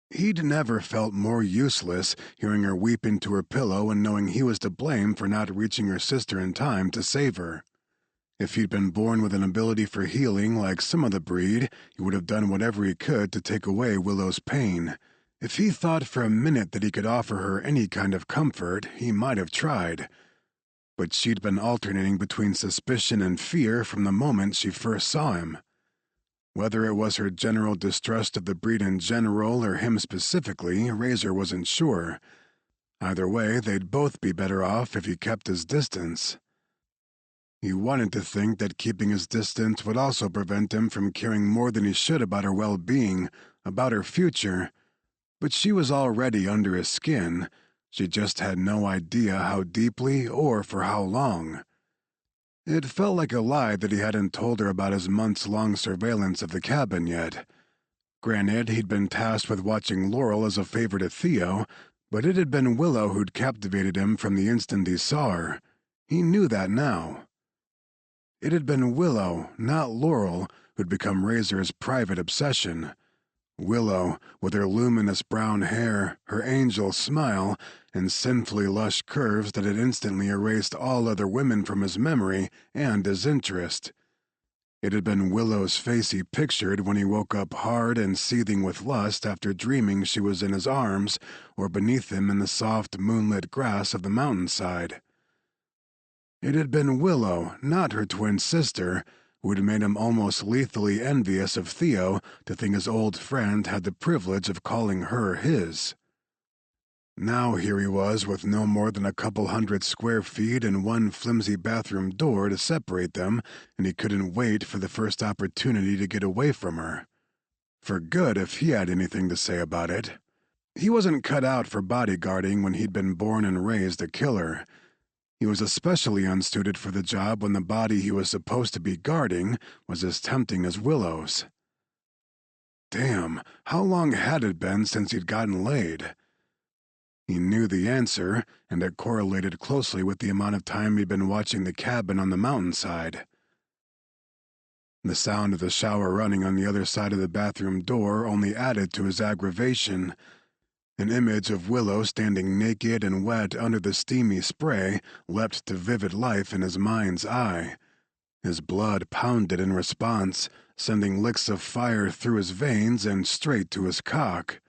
He'd never felt more useless, hearing her weep into her pillow and knowing he was to blame for not reaching her sister in time to save her. If he'd been born with an ability for healing like some of the breed, he would have done whatever he could to take away Willow's pain. If he thought for a minute that he could offer her any kind of comfort, he might have tried. But she'd been alternating between suspicion and fear from the moment she first saw him. Whether it was her general distrust of the breed in general or him specifically, Razor wasn't sure. Either way, they'd both be better off if he kept his distance. He wanted to think that keeping his distance would also prevent him from caring more than he should about her well-being, about her future. But she was already under his skin. She just had no idea how deeply or for how long. It felt like a lie that he hadn't told her about his months-long surveillance of the cabin yet. Granted, he'd been tasked with watching Laurel as a favor to Theo, but it had been Willow who'd captivated him from the instant he saw her. He knew that now. It had been Willow, not Laurel, who'd become Razor's private obsession. Willow, with her luminous brown hair, her angel smile, and sinfully lush curves that had instantly erased all other women from his memory and his interest. It had been Willow's face he pictured when he woke up hard and seething with lust after dreaming she was in his arms or beneath him in the soft moonlit grass of the mountainside. It had been Willow, not her twin sister, who had made him almost lethally envious of Theo to think his old friend had the privilege of calling her his. Now here he was with no more than a couple 100 square feet and one flimsy bathroom door to separate them, and he couldn't wait for the first opportunity to get away from her. For good if he had anything to say about it. He wasn't cut out for bodyguarding when he'd been born and raised a killer. He was especially unsuited for the job when the body he was supposed to be guarding was as tempting as Willow's. Damn, how long had it been since he'd gotten laid? He knew the answer, and it correlated closely with the amount of time he'd been watching the cabin on the mountainside. The sound of the shower running on the other side of the bathroom door only added to his aggravation. An image of Willow standing naked and wet under the steamy spray leapt to vivid life in his mind's eye. His blood pounded in response, sending licks of fire through his veins and straight to his cock.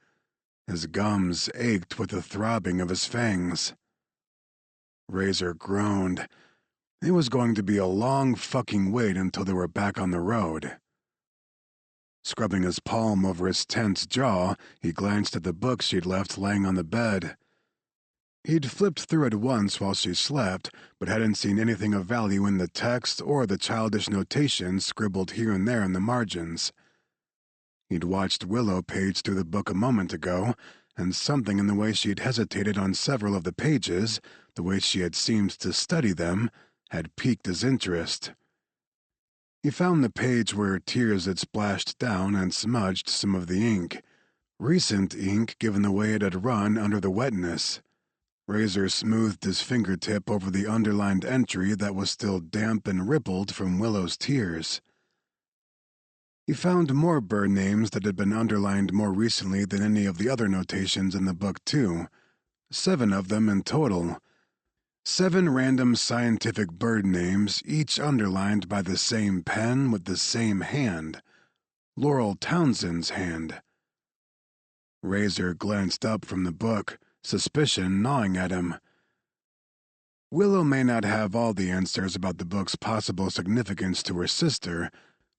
His gums ached with the throbbing of his fangs. Razor groaned. It was going to be a long fucking wait until they were back on the road. Scrubbing his palm over his tense jaw, he glanced at the book she'd left laying on the bed. He'd flipped through it once while she slept, but hadn't seen anything of value in the text or the childish notations scribbled here and there in the margins. He'd watched Willow page through the book a moment ago, and something in the way she'd hesitated on several of the pages, the way she had seemed to study them, had piqued his interest. He found the page where tears had splashed down and smudged some of the ink. Recent ink, given the way it had run under the wetness. Razor smoothed his fingertip over the underlined entry that was still damp and rippled from Willow's tears. He found more bird names that had been underlined more recently than any of the other notations in the book, too. 7 of them in total. 7 random scientific bird names, each underlined by the same pen with the same hand. Laurel Townsend's hand. Razor glanced up from the book, suspicion gnawing at him. Willow may not have all the answers about the book's possible significance to her sister,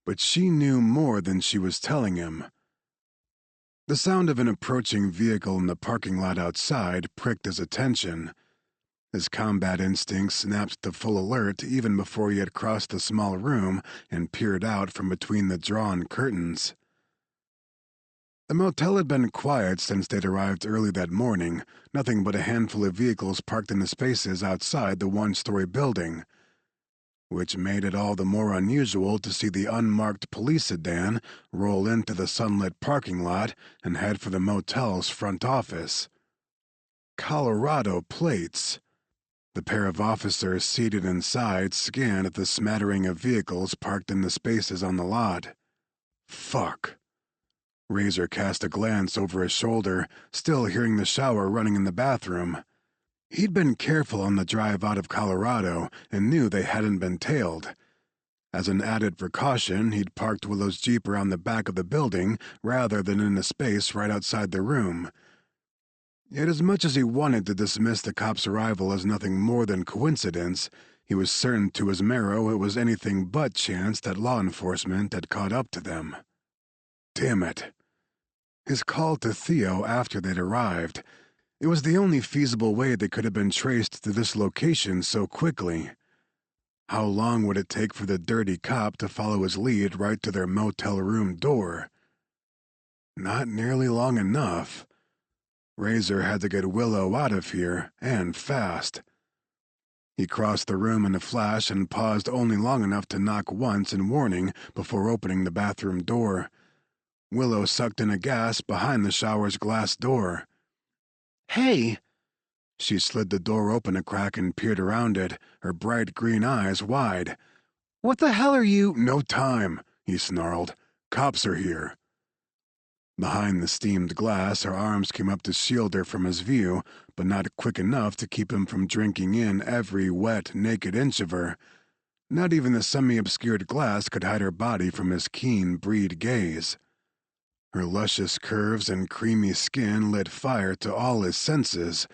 but she knew more than she was telling him. The sound of an approaching vehicle in the parking lot outside pricked his attention. His combat instinct snapped to full alert even before he had crossed the small room and peered out from between the drawn curtains. The motel had been quiet since they'd arrived early that morning, nothing but a handful of vehicles parked in the spaces outside the one-story building, which made it all the more unusual to see the unmarked police sedan roll into the sunlit parking lot and head for the motel's front office. Colorado plates. The pair of officers seated inside scanned at the smattering of vehicles parked in the spaces on the lot. Fuck. Razor cast a glance over his shoulder, still hearing the shower running in the bathroom. He'd been careful on the drive out of Colorado and knew they hadn't been tailed. As an added precaution, he'd parked Willow's Jeep around the back of the building rather than in a space right outside the room. Yet as much as he wanted to dismiss the cops' arrival as nothing more than coincidence, he was certain to his marrow it was anything but chance that law enforcement had caught up to them. Damn it. His call to Theo after they'd arrived. It was the only feasible way they could have been traced to this location so quickly. How long would it take for the dirty cop to follow his lead right to their motel room door? Not nearly long enough. Razor had to get Willow out of here, and fast. He crossed the room in a flash and paused only long enough to knock once in warning before opening the bathroom door. Willow sucked in a gasp behind the shower's glass door. "Hey!" She slid the door open a crack and peered around it, her bright green eyes wide. "What the hell are you—" "No time," he snarled. "Cops are here." Behind the steamed glass, her arms came up to shield her from his view, but not quick enough to keep him from drinking in every wet, naked inch of her. Not even the semi-obscured glass could hide her body from his keen, breed gaze. Her luscious curves and creamy skin lit fire to all his senses,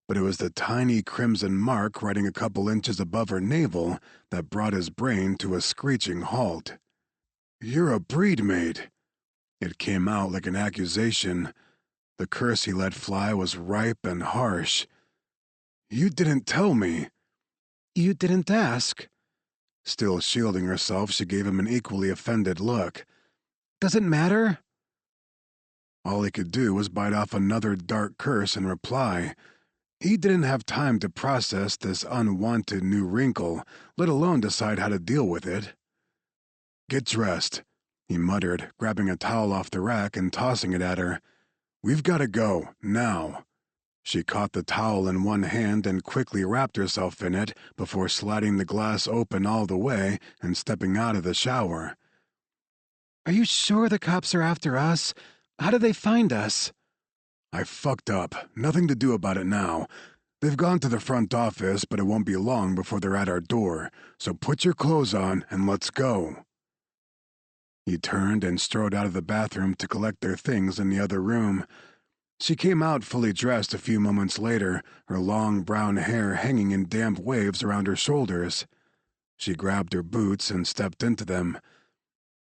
but it was the tiny crimson mark riding a couple inches above her navel that brought his brain to a screeching halt. "You're a breed mate." It came out like an accusation. The curse he let fly was ripe and harsh. "You didn't tell me." "You didn't ask." Still shielding herself, she gave him an equally offended look. "Does it matter?" All he could do was bite off another dark curse in reply. He didn't have time to process this unwanted new wrinkle, let alone decide how to deal with it. "Get dressed," he muttered, grabbing a towel off the rack and tossing it at her. "We've got to go, now." She caught the towel in one hand and quickly wrapped herself in it before sliding the glass open all the way and stepping out of the shower. "Are you sure the cops are after us? How did they find us?" "I fucked up. Nothing to do about it now. They've gone to the front office, but it won't be long before they're at our door. So put your clothes on and let's go." He turned and strode out of the bathroom to collect their things in the other room. She came out fully dressed a few moments later, her long brown hair hanging in damp waves around her shoulders. She grabbed her boots and stepped into them.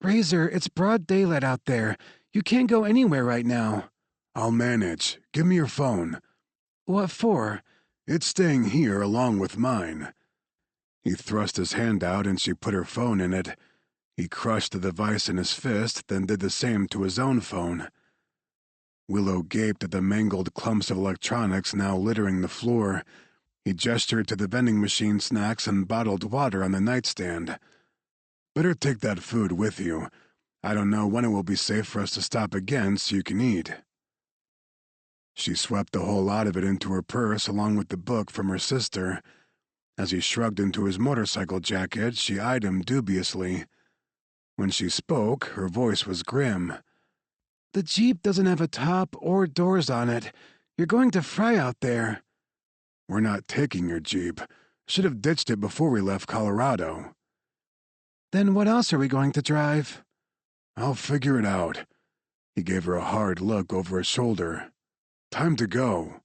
Razor, it's broad daylight out there. You can't go anywhere right now. I'll manage. Give me your phone. What for? It's staying here along with mine. He thrust his hand out and she put her phone in it. He crushed the device in his fist, then did the same to his own phone. Willow gaped at the mangled clumps of electronics now littering the floor. He gestured to the vending machine snacks and bottled water on the nightstand. Better take that food with you. I don't know when it will be safe for us to stop again so you can eat. She swept the whole lot of it into her purse along with the book from her sister. As he shrugged into his motorcycle jacket, she eyed him dubiously. When she spoke, her voice was grim. The Jeep doesn't have a top or doors on it. You're going to fry out there. We're not taking your Jeep. Should have ditched it before we left Colorado. Then what else are we going to drive? I'll figure it out. He gave her a hard look over his shoulder. Time to go.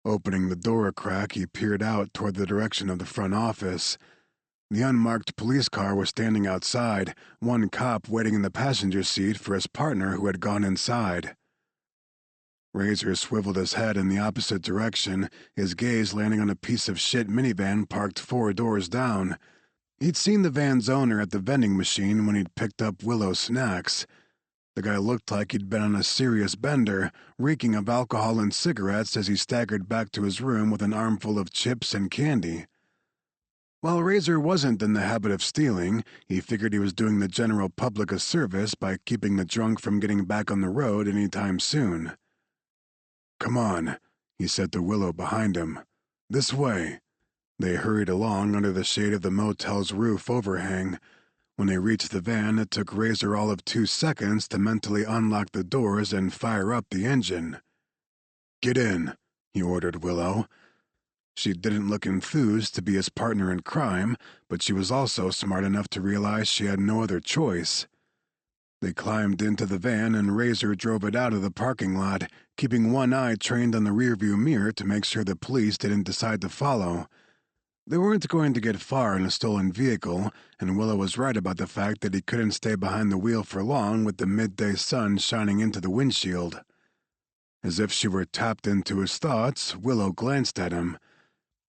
Opening the door a crack, he peered out toward the direction of the front office. The unmarked police car was standing outside, one cop waiting in the passenger seat for his partner who had gone inside. Razor swiveled his head in the opposite direction, his gaze landing on a piece of shit minivan parked 4 doors down. He'd seen the van's owner at the vending machine when he'd picked up Willow's snacks. The guy looked like he'd been on a serious bender, reeking of alcohol and cigarettes as he staggered back to his room with an armful of chips and candy. While Razor wasn't in the habit of stealing, he figured he was doing the general public a service by keeping the drunk from getting back on the road any time soon. "Come on," he said to Willow behind him. "This way." They hurried along under the shade of the motel's roof overhang. When they reached the van, it took Razor all of 2 seconds to mentally unlock the doors and fire up the engine. "Get in," he ordered Willow. She didn't look enthused to be his partner in crime, but she was also smart enough to realize she had no other choice. They climbed into the van and Razor drove it out of the parking lot, keeping one eye trained on the rearview mirror to make sure the police didn't decide to follow. They weren't going to get far in a stolen vehicle, and Willow was right about the fact that he couldn't stay behind the wheel for long with the midday sun shining into the windshield. As if she were tapped into his thoughts, Willow glanced at him.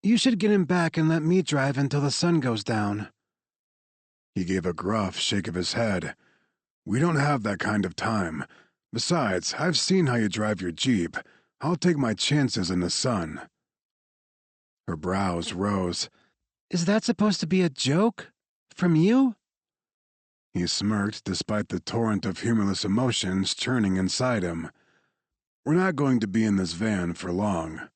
You should get him back and let me drive until the sun goes down. He gave a gruff shake of his head. We don't have that kind of time. Besides, I've seen how you drive your Jeep. I'll take my chances in the sun. Her brows rose. Is that supposed to be a joke? From you? He smirked despite the torrent of humorless emotions churning inside him. We're not going to be in this van for long.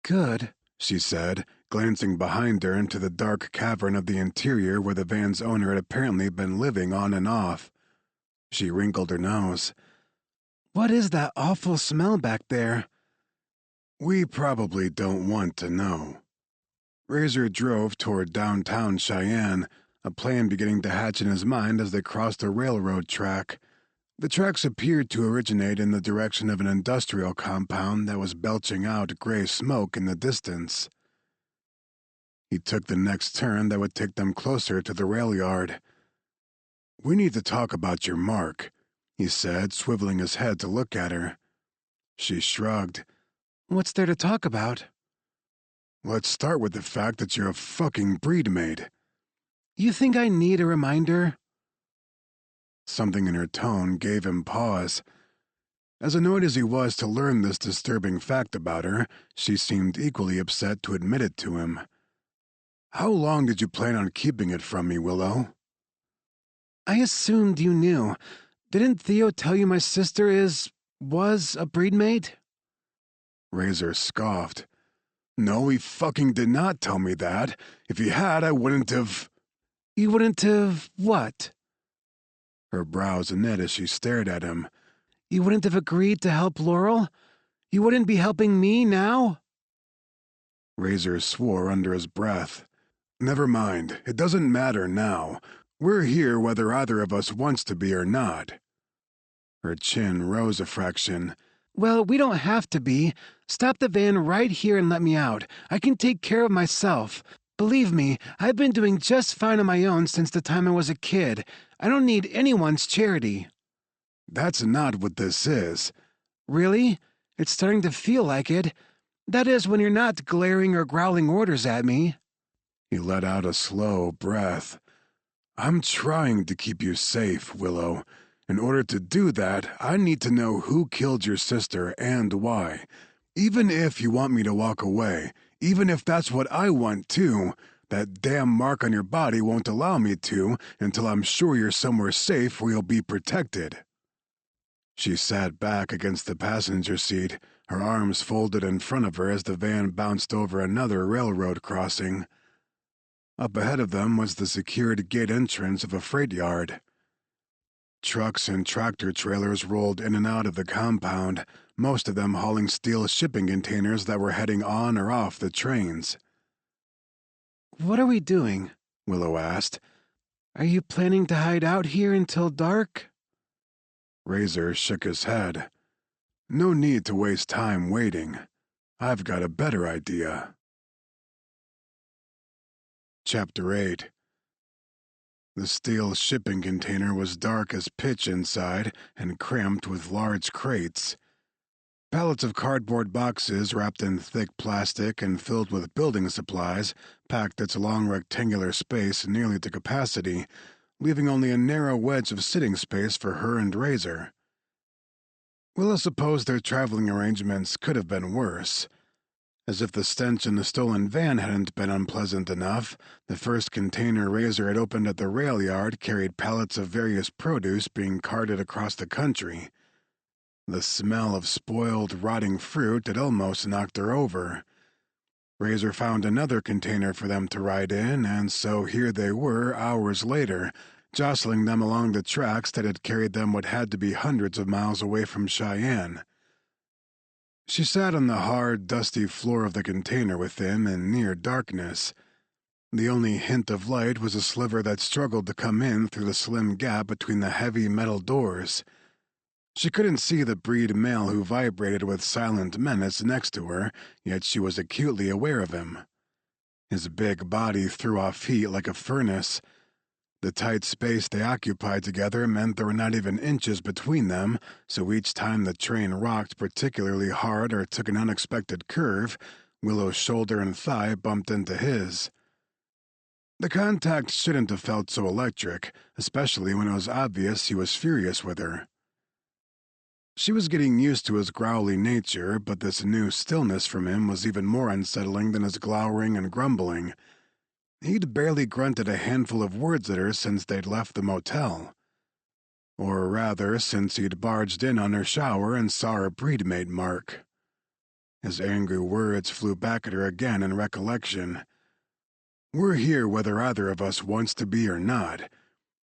Good, she said, glancing behind her into the dark cavern of the interior where the van's owner had apparently been living on and off. She wrinkled her nose. What is that awful smell back there? We probably don't want to know. Razor drove toward downtown Cheyenne, a plan beginning to hatch in his mind as they crossed a railroad track. The tracks appeared to originate in the direction of an industrial compound that was belching out gray smoke in the distance. He took the next turn that would take them closer to the rail yard. We need to talk about your mark, he said, swiveling his head to look at her. She shrugged. What's there to talk about? Let's start with the fact that you're a fucking breed mate. You think I need a reminder? Something in her tone gave him pause. As annoyed as he was to learn this disturbing fact about her, she seemed equally upset to admit it to him. How long did you plan on keeping it from me, Willow? I assumed you knew. Didn't Theo tell you my sister was a breed mate? Razor scoffed. No, he fucking did not tell me that. If he had, I wouldn't have... You wouldn't have what? Her brows knit as she stared at him. You wouldn't have agreed to help Laurel? You wouldn't be helping me now? Razor swore under his breath. Never mind, it doesn't matter now. We're here whether either of us wants to be or not. Her chin rose a fraction. Well, we don't have to be. Stop the van right here and let me out. I can take care of myself. Believe me, I've been doing just fine on my own since the time I was a kid. I don't need anyone's charity. That's not what this is. Really? It's starting to feel like it. That is, when you're not glaring or growling orders at me. He let out a slow breath. I'm trying to keep you safe, Willow. In order to do that, I need to know who killed your sister and why. Even if you want me to walk away, even if that's what I want too, that damn mark on your body won't allow me to until I'm sure you're somewhere safe where you'll be protected. She sat back against the passenger seat, her arms folded in front of her as the van bounced over another railroad crossing. Up ahead of them was the secured gate entrance of a freight yard. Trucks and tractor trailers rolled in and out of the compound, most of them hauling steel shipping containers that were heading on or off the trains. What are we doing? Willow asked. Are you planning to hide out here until dark? Razor shook his head. No need to waste time waiting. I've got a better idea. Chapter 8. The steel shipping container was dark as pitch inside and cramped with large crates. Pallets of cardboard boxes wrapped in thick plastic and filled with building supplies packed its long rectangular space nearly to capacity, leaving only a narrow wedge of sitting space for her and Razor. Willa supposed their traveling arrangements could have been worse. As if the stench in the stolen van hadn't been unpleasant enough, the first container Razor had opened at the rail yard carried pallets of various produce being carted across the country. The smell of spoiled, rotting fruit had almost knocked her over. Razor found another container for them to ride in, and so here they were hours later, jostling them along the tracks that had carried them what had to be hundreds of miles away from Cheyenne. She sat on the hard, dusty floor of the container within in near darkness. The only hint of light was a sliver that struggled to come in through the slim gap between the heavy metal doors. She couldn't see the breed male who vibrated with silent menace next to her, yet she was acutely aware of him. His big body threw off heat like a furnace. The tight space they occupied together meant there were not even inches between them, so each time the train rocked particularly hard or took an unexpected curve, Willow's shoulder and thigh bumped into his. The contact shouldn't have felt so electric, especially when it was obvious he was furious with her. She was getting used to his growly nature, but this new stillness from him was even more unsettling than his glowering and grumbling. He'd barely grunted a handful of words at her since they'd left the motel. Or rather, since he'd barged in on her shower and saw her breedmate mark. His angry words flew back at her again in recollection. We're here whether either of us wants to be or not.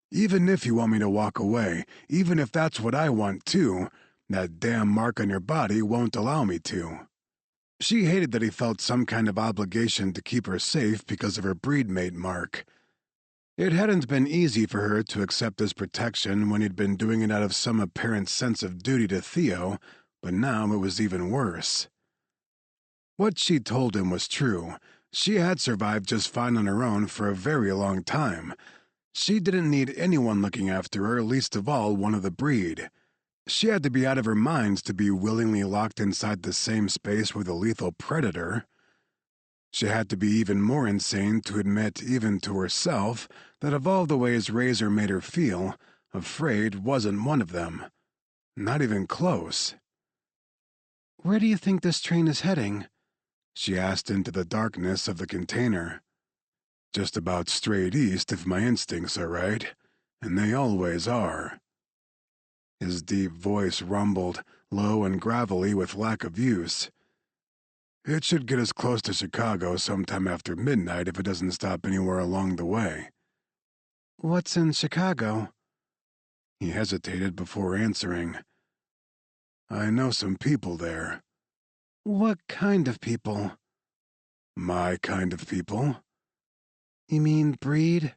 Even if you want me to walk away, even if that's what I want too, that damn mark on your body won't allow me to. She hated that he felt some kind of obligation to keep her safe because of her breedmate mark. It hadn't been easy for her to accept his protection when he'd been doing it out of some apparent sense of duty to Theo, but now it was even worse. What she'd told him was true. She had survived just fine on her own for a very long time. She didn't need anyone looking after her, least of all one of the breed. She had to be out of her mind to be willingly locked inside the same space with a lethal predator. She had to be even more insane to admit, even to herself, that of all the ways Razor made her feel, afraid wasn't one of them. Not even close. Where do you think this train is heading? She asked into the darkness of the container. Just about straight east if my instincts are right, and they always are. His deep voice rumbled, low and gravelly with lack of use. It should get us close to Chicago sometime after midnight if it doesn't stop anywhere along the way. What's in Chicago? He hesitated before answering. I know some people there. What kind of people? My kind of people. You mean breed?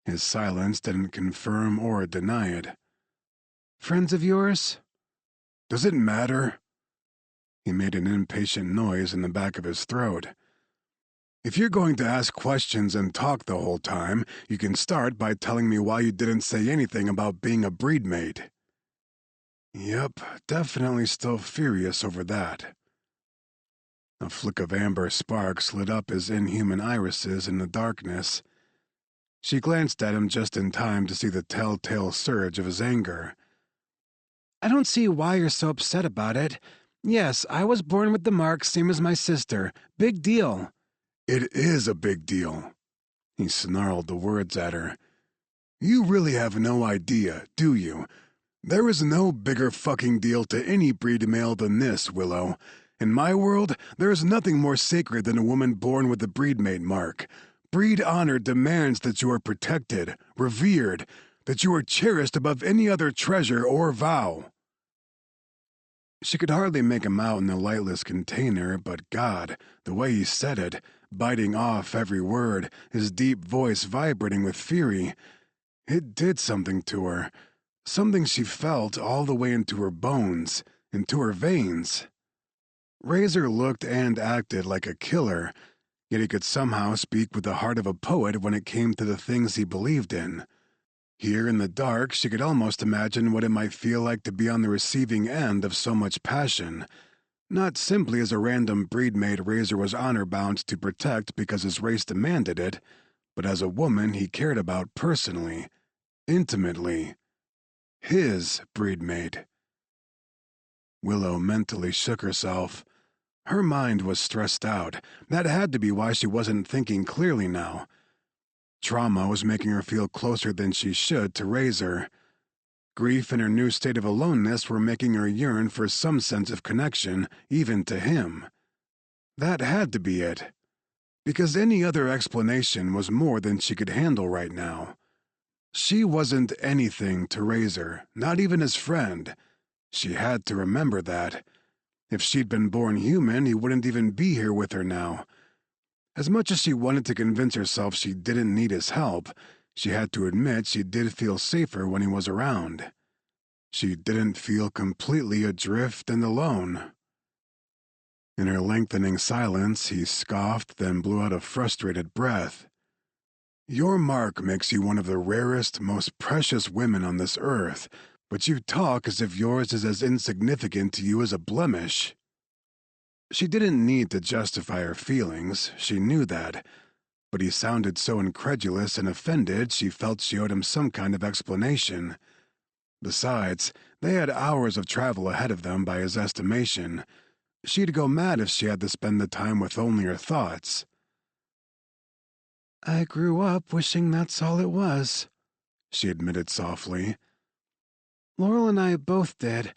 His silence didn't confirm or deny it. Friends of yours? Does it matter? He made an impatient noise in the back of his throat. If you're going to ask questions and talk the whole time, you can start by telling me why you didn't say anything about being a breed mate. Yep, definitely still furious over that. A flick of amber sparks lit up his inhuman irises in the darkness. She glanced at him just in time to see the telltale surge of his anger. I don't see why you're so upset about it. Yes, I was born with the mark, same as my sister. Big deal. It is a big deal. He snarled the words at her. You really have no idea, do you? There is no bigger fucking deal to any breed male than this, Willow. In my world, there is nothing more sacred than a woman born with the breedmate mark. Breed honor demands that you are protected, revered, that you are cherished above any other treasure or vow. She could hardly make him out in the lightless container, but God, the way he said it, biting off every word, his deep voice vibrating with fury, it did something to her. Something she felt all the way into her bones, into her veins. Razor looked and acted like a killer, yet he could somehow speak with the heart of a poet when it came to the things he believed in. Here in the dark, she could almost imagine what it might feel like to be on the receiving end of so much passion, not simply as a random breedmate Razor was honor-bound to protect because his race demanded it, but as a woman he cared about personally, intimately. His breedmate. Willow mentally shook herself. Her mind was stressed out. That had to be why she wasn't thinking clearly now. Trauma was making her feel closer than she should to Razor. Grief and her new state of aloneness were making her yearn for some sense of connection, even to him. That had to be it. Because any other explanation was more than she could handle right now. She wasn't anything to Razor, not even his friend. She had to remember that. If she'd been born human, he wouldn't even be here with her now. As much as she wanted to convince herself she didn't need his help, she had to admit she did feel safer when he was around. She didn't feel completely adrift and alone. In her lengthening silence, he scoffed, then blew out a frustrated breath. Your mark makes you one of the rarest, most precious women on this earth, but you talk as if yours is as insignificant to you as a blemish. She didn't need to justify her feelings, she knew that, but he sounded so incredulous and offended she felt she owed him some kind of explanation. Besides, they had hours of travel ahead of them by his estimation. She'd go mad if she had to spend the time with only her thoughts. I grew up wishing that's all it was, she admitted softly. Laurel and I both did.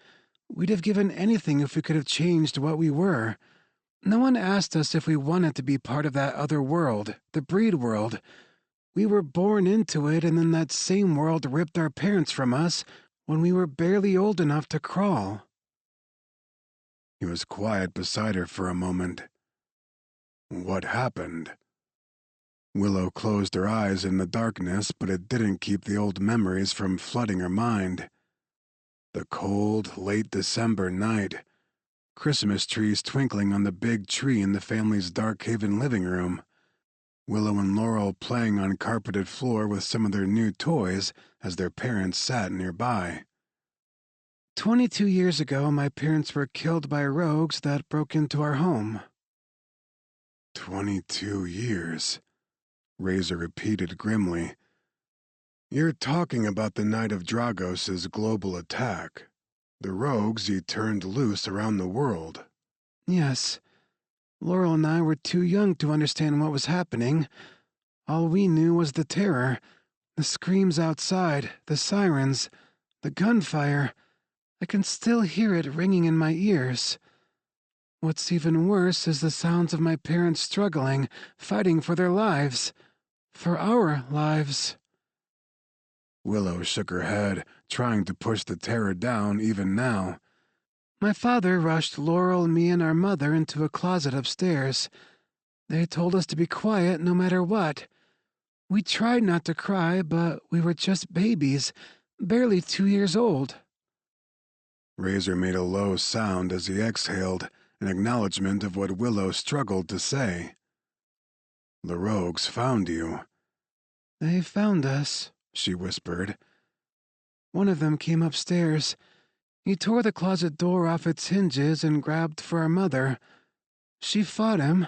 We'd have given anything if we could have changed what we were. No one asked us if we wanted to be part of that other world, the breed world. We were born into it, and then that same world ripped our parents from us when we were barely old enough to crawl. He was quiet beside her for a moment. What happened? Willow closed her eyes in the darkness, but it didn't keep the old memories from flooding her mind. The cold, late December night. Christmas trees twinkling on the big tree in the family's Darkhaven living room. Willow and Laurel playing on carpeted floor with some of their new toys as their parents sat nearby. 22 years ago, my parents were killed by rogues that broke into our home. 22 years, Razor repeated grimly. You're talking about the night of Dragos's global attack. The rogues he turned loose around the world. Yes. Laurel and I were too young to understand what was happening. All we knew was the terror, the screams outside, the sirens, the gunfire. I can still hear it ringing in my ears. What's even worse is the sounds of my parents struggling, fighting for their lives. For our lives. Willow shook her head, trying to push the terror down even now. My father rushed Laurel, me, and our mother into a closet upstairs. They told us to be quiet no matter what. We tried not to cry, but we were just babies, barely 2 years old. Razor made a low sound as he exhaled, an acknowledgement of what Willow struggled to say. The rogues found you. They found us, she whispered. One of them came upstairs. He tore the closet door off its hinges and grabbed for our mother. She fought him.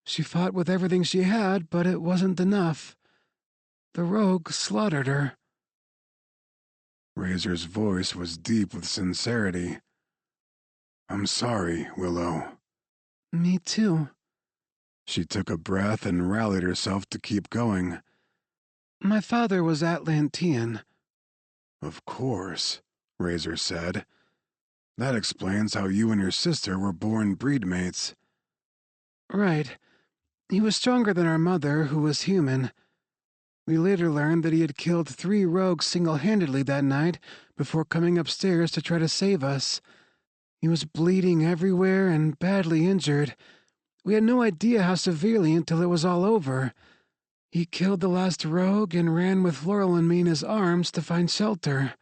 She fought with everything she had, but it wasn't enough. The rogue slaughtered her. Razor's voice was deep with sincerity. I'm sorry, Willow. Me too. She took a breath and rallied herself to keep going. My father was Atlantean. Of course, Razor said. That explains how you and your sister were born breedmates. Right. He was stronger than our mother, who was human. We later learned that he had killed 3 rogues single-handedly that night before coming upstairs to try to save us. He was bleeding everywhere and badly injured. We had no idea how severely until it was all over. He killed the last rogue and ran with Laurel and me in his arms to find shelter.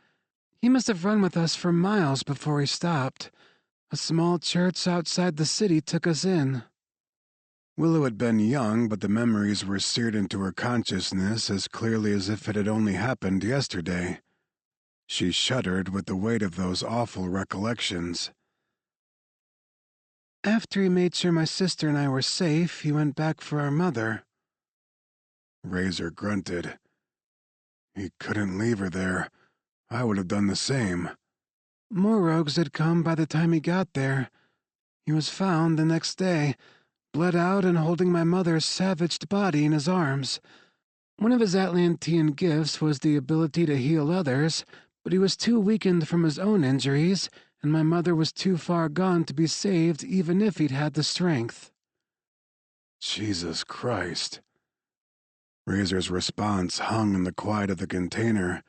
He must have run with us for miles before he stopped. A small church outside the city took us in. Willow had been young, but the memories were seared into her consciousness as clearly as if it had only happened yesterday. She shuddered with the weight of those awful recollections. After he made sure my sister and I were safe, he went back for our mother. Razor grunted. He couldn't leave her there. I would have done the same. More rogues had come by the time he got there. He was found the next day, bled out and holding my mother's savaged body in his arms. One of his Atlantean gifts was the ability to heal others, but he was too weakened from his own injuries, and my mother was too far gone to be saved even if he'd had the strength. Jesus Christ. Razor's response hung in the quiet of the container.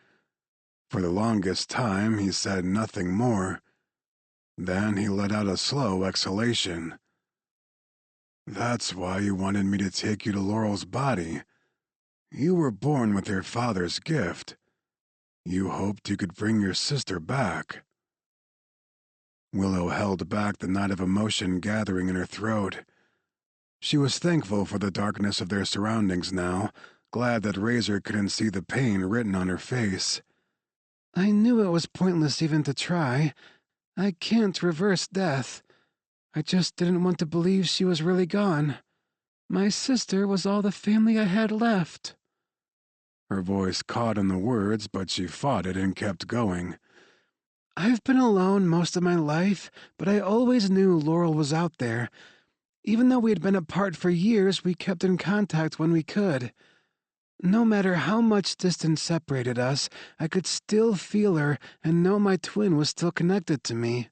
For the longest time, he said nothing more. Then he let out a slow exhalation. That's why you wanted me to take you to Laurel's body. You were born with your father's gift. You hoped you could bring your sister back. Willow held back the knot of emotion gathering in her throat. She was thankful for the darkness of their surroundings now, glad that Razor couldn't see the pain written on her face. I knew it was pointless even to try. I can't reverse death. I just didn't want to believe she was really gone. My sister was all the family I had left. Her voice caught in the words, but she fought it and kept going. I've been alone most of my life, but I always knew Laurel was out there. Even though we had been apart for years, we kept in contact when we could. No matter how much distance separated us, I could still feel her and know my twin was still connected to me.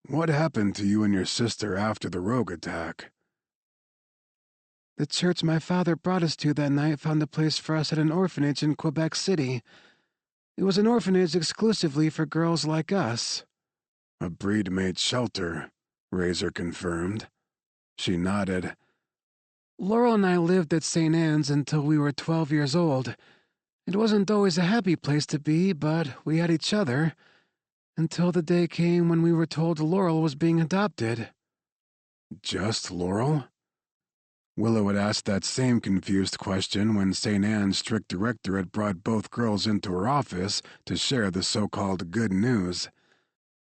What happened to you and your sister after the rogue attack? The church my father brought us to that night found a place for us at an orphanage in Quebec City. It was an orphanage exclusively for girls like us. A breed-mate shelter, Razor confirmed. She nodded. Laurel and I lived at St. Anne's until we were 12 years old. It wasn't always a happy place to be, but we had each other. Until the day came when we were told Laurel was being adopted. Just Laurel? Willow had asked that same confused question when St. Anne's strict director had brought both girls into her office to share the so-called good news.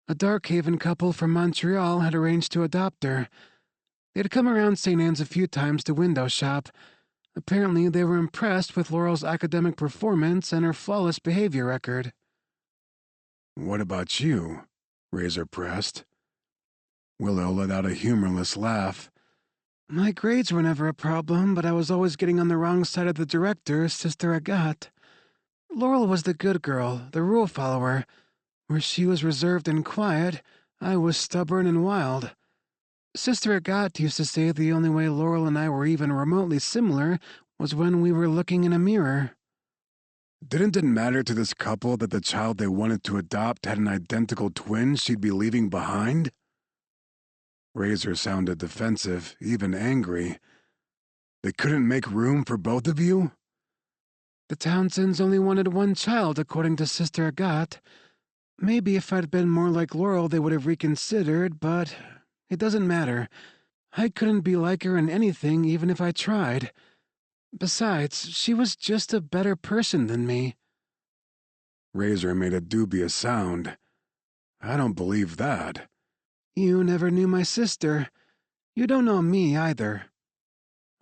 A Darkhaven couple from Montreal had arranged to adopt her. They'd come around St. Anne's a few times to window shop. Apparently, they were impressed with Laurel's academic performance and her flawless behavior record. What about you? Razor pressed. Willow let out a humorless laugh. My grades were never a problem, but I was always getting on the wrong side of the director, Sister Agathe. Laurel was the good girl, the rule follower. Where she was reserved and quiet, I was stubborn and wild. Sister Agathe used to say the only way Laurel and I were even remotely similar was when we were looking in a mirror. Didn't it matter to this couple that the child they wanted to adopt had an identical twin she'd be leaving behind? Razor sounded defensive, even angry. They couldn't make room for both of you? The Townsends only wanted one child, according to Sister Agathe. Maybe if I'd been more like Laurel, they would have reconsidered, but it doesn't matter. I couldn't be like her in anything even if I tried. Besides, she was just a better person than me. Razor made a dubious sound. I don't believe that. You never knew my sister. You don't know me either.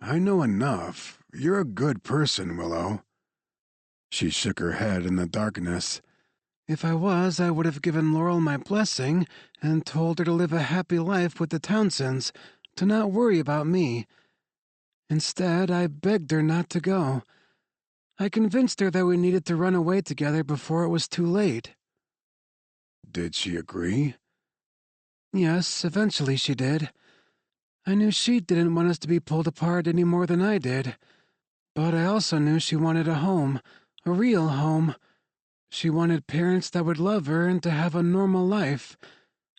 I know enough. You're a good person, Willow. She shook her head in the darkness. If I was, I would have given Laurel my blessing and told her to live a happy life with the Townsends, to not worry about me. Instead, I begged her not to go. I convinced her that we needed to run away together before it was too late. Did she agree? Yes, eventually she did. I knew she didn't want us to be pulled apart any more than I did. But I also knew she wanted a home, a real home. She wanted parents that would love her and to have a normal life,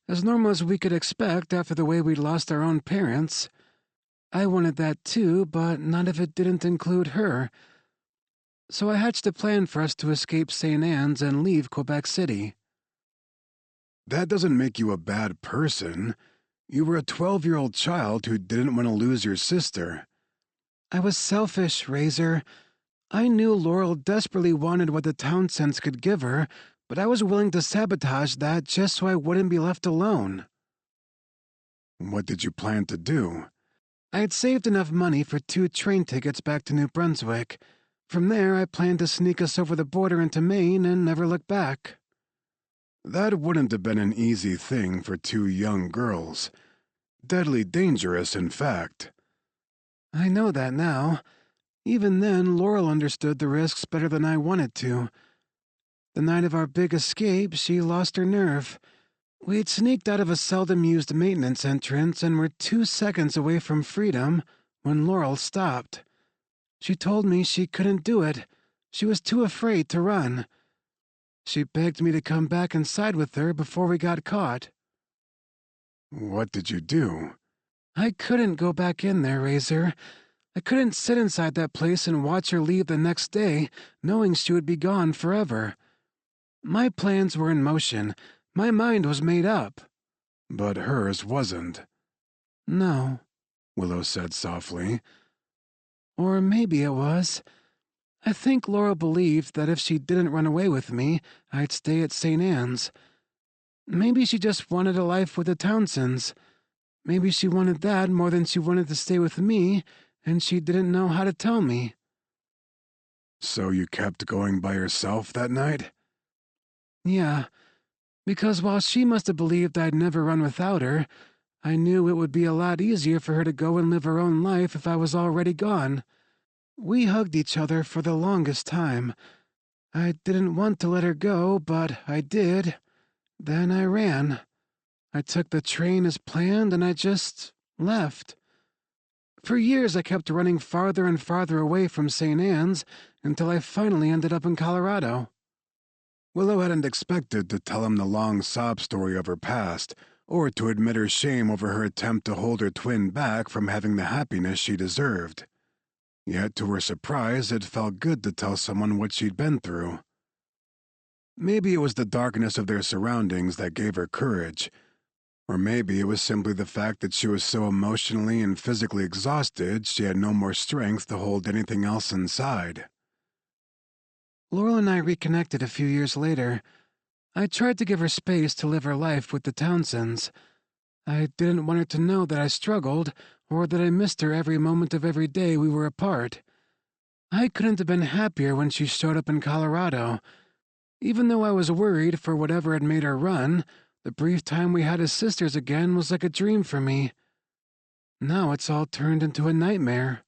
as normal as we could expect after the way we'd lost our own parents. I wanted that too, but not if it didn't include her. So I hatched a plan for us to escape St. Anne's and leave Quebec City. That doesn't make you a bad person. You were a 12-year-old child who didn't want to lose your sister. I was selfish, Razor. I knew Laurel desperately wanted what the Townsends could give her, but I was willing to sabotage that just so I wouldn't be left alone. What did you plan to do? I had saved enough money for 2 train tickets back to New Brunswick. From there, I planned to sneak us over the border into Maine and never look back. That wouldn't have been an easy thing for 2 young girls. Deadly dangerous, in fact. I know that now. Even then, Laurel understood the risks better than I wanted to. The night of our big escape, she lost her nerve. We'd sneaked out of a seldom-used maintenance entrance and were 2 seconds away from freedom when Laurel stopped. She told me she couldn't do it. She was too afraid to run. She begged me to come back inside with her before we got caught. What did you do? I couldn't go back in there, Razor. I couldn't sit inside that place and watch her leave the next day, knowing she would be gone forever. My plans were in motion. My mind was made up. But hers wasn't. No, Willow said softly. Or maybe it was. I think Laura believed that if she didn't run away with me, I'd stay at St. Anne's. Maybe she just wanted a life with the Townsends. Maybe she wanted that more than she wanted to stay with me, and she didn't know how to tell me. So you kept going by yourself that night? Yeah, because while she must have believed I'd never run without her, I knew it would be a lot easier for her to go and live her own life if I was already gone. We hugged each other for the longest time. I didn't want to let her go, but I did. Then I ran. I took the train as planned and I just left. For years I kept running farther and farther away from St. Anne's until I finally ended up in Colorado. Willow hadn't expected to tell him the long sob story of her past, or to admit her shame over her attempt to hold her twin back from having the happiness she deserved. Yet, to her surprise, it felt good to tell someone what she'd been through. Maybe it was the darkness of their surroundings that gave her courage, or maybe it was simply the fact that she was so emotionally and physically exhausted she had no more strength to hold anything else inside. Laurel and I reconnected a few years later. I tried to give her space to live her life with the Townsends. I didn't want her to know that I struggled, or that I missed her every moment of every day we were apart. I couldn't have been happier when she showed up in Colorado. Even though I was worried for whatever had made her run, the brief time we had as sisters again was like a dream for me. Now it's all turned into a nightmare.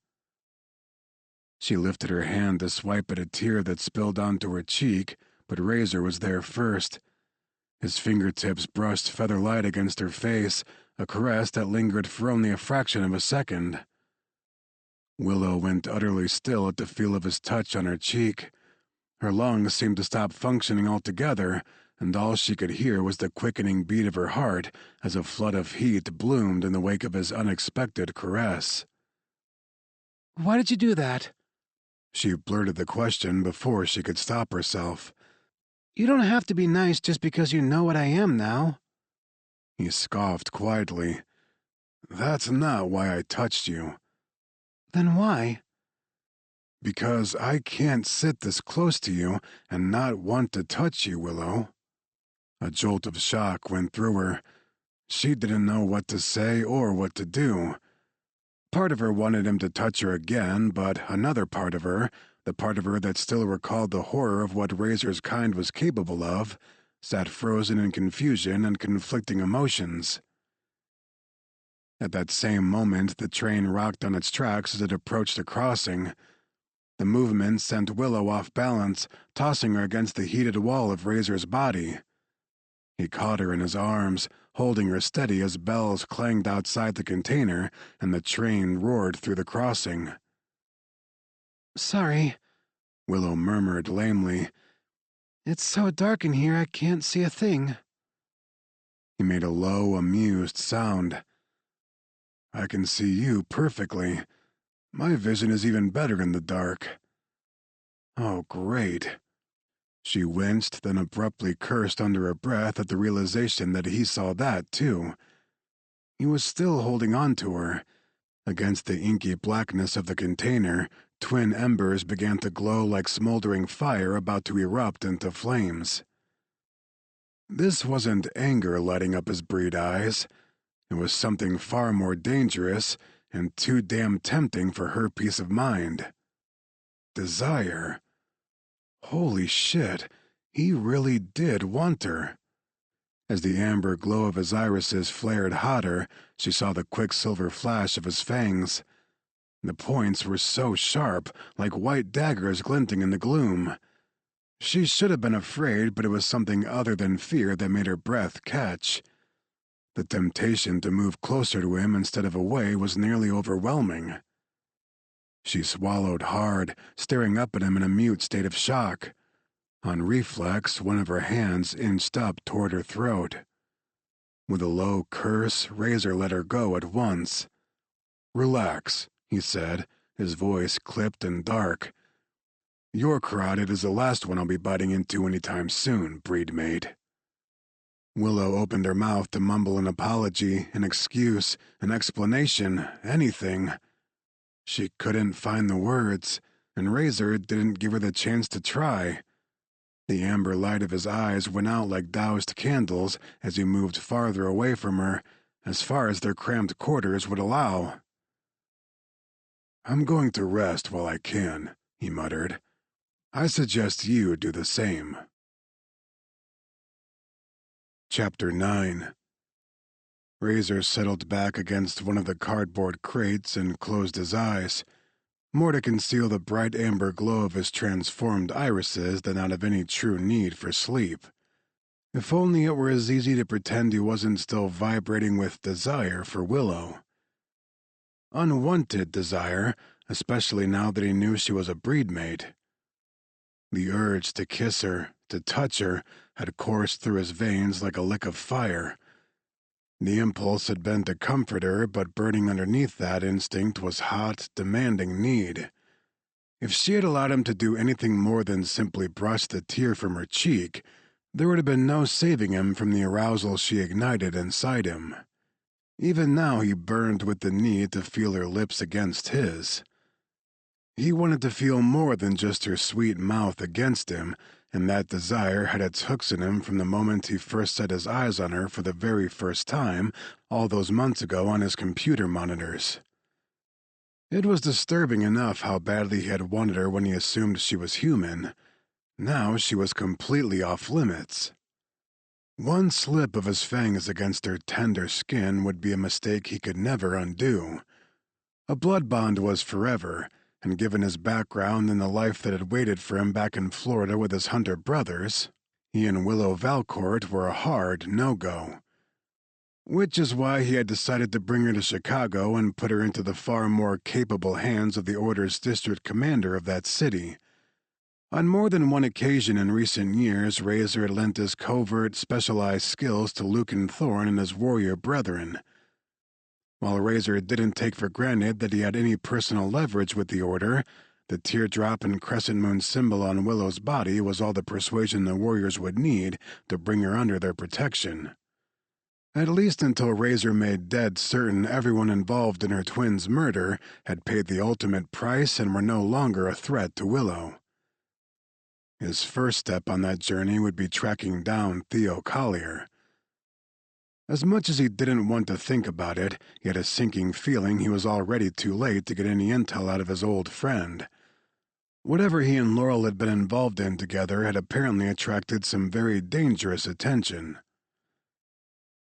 She lifted her hand to swipe at a tear that spilled onto her cheek, but Razor was there first. His fingertips brushed feather-light against her face, a caress that lingered for only a fraction of a second. Willow went utterly still at the feel of his touch on her cheek. Her lungs seemed to stop functioning altogether, and all she could hear was the quickening beat of her heart as a flood of heat bloomed in the wake of his unexpected caress. "Why did you do that?" She blurted the question before she could stop herself. "You don't have to be nice just because you know what I am now." He scoffed quietly. That's not why I touched you. Then why? Because I can't sit this close to you and not want to touch you, Willow. A jolt of shock went through her. She didn't know what to say or what to do. Part of her wanted him to touch her again, but another part of her, the part of her that still recalled the horror of what Razor's kind was capable of, sat frozen in confusion and conflicting emotions. At that same moment, the train rocked on its tracks as it approached a crossing. The movement sent Willow off balance, tossing her against the heated wall of Razor's body. He caught her in his arms, holding her steady as bells clanged outside the container and the train roared through the crossing. Sorry, Willow murmured lamely. it's so dark in here I can't see a thing. He made a low, amused sound. I can see you perfectly. My vision is even better in the dark. Oh, great. She winced, then abruptly cursed under her breath at the realization that he saw that, too. He was still holding on to her. Against the inky blackness of the container, twin embers began to glow like smoldering fire about to erupt into flames. This wasn't anger lighting up his breed eyes. It was something far more dangerous and too damn tempting for her peace of mind. Desire. Holy shit, he really did want her. As the amber glow of his irises flared hotter, she saw the quicksilver flash of his fangs. The points were so sharp, like white daggers glinting in the gloom. She should have been afraid, but it was something other than fear that made her breath catch. The temptation to move closer to him instead of away was nearly overwhelming. She swallowed hard, staring up at him in a mute state of shock. On reflex, one of her hands inched up toward her throat. With a low curse, Razor let her go at once. "Relax," he said, his voice clipped and dark. "Your carotid is the last one I'll be biting into anytime soon, breedmate." Willow opened her mouth to mumble an apology, an excuse, an explanation, anything. She couldn't find the words, and Razor didn't give her the chance to try. The amber light of his eyes went out like doused candles as he moved farther away from her, as far as their cramped quarters would allow. "I'm going to rest while I can," he muttered. "I suggest you do the same." Chapter 9. Razor settled back against one of the cardboard crates and closed his eyes, more to conceal the bright amber glow of his transformed irises than out of any true need for sleep. If only it were as easy to pretend he wasn't still vibrating with desire for Willow. Unwanted desire, especially now that he knew she was a breedmate. The urge to kiss her, to touch her, had coursed through his veins like a lick of fire. The impulse had been to comfort her, but burning underneath that instinct was hot, demanding need. If she had allowed him to do anything more than simply brush the tear from her cheek, there would have been no saving him from the arousal she ignited inside him. Even now he burned with the need to feel her lips against his. He wanted to feel more than just her sweet mouth against him, and that desire had its hooks in him from the moment he first set his eyes on her for the very first time, all those months ago on his computer monitors. It was disturbing enough how badly he had wanted her when he assumed she was human. Now she was completely off limits. One slip of his fangs against her tender skin would be a mistake he could never undo. A blood bond was forever, and given his background and the life that had waited for him back in Florida with his hunter brothers, he and Willow Valcourt were a hard no-go. Which is why he had decided to bring her to Chicago and put her into the far more capable hands of the Order's district commander of that city. On more than one occasion in recent years, Razor had lent his covert, specialized skills to Luke and Thorne and his warrior brethren. While Razor didn't take for granted that he had any personal leverage with the Order, the teardrop and crescent moon symbol on Willow's body was all the persuasion the warriors would need to bring her under their protection. At least until Razor made dead certain everyone involved in her twin's murder had paid the ultimate price and were no longer a threat to Willow. His first step on that journey would be tracking down Theo Collier. As much as he didn't want to think about it, he had a sinking feeling he was already too late to get any intel out of his old friend. Whatever he and Laurel had been involved in together had apparently attracted some very dangerous attention.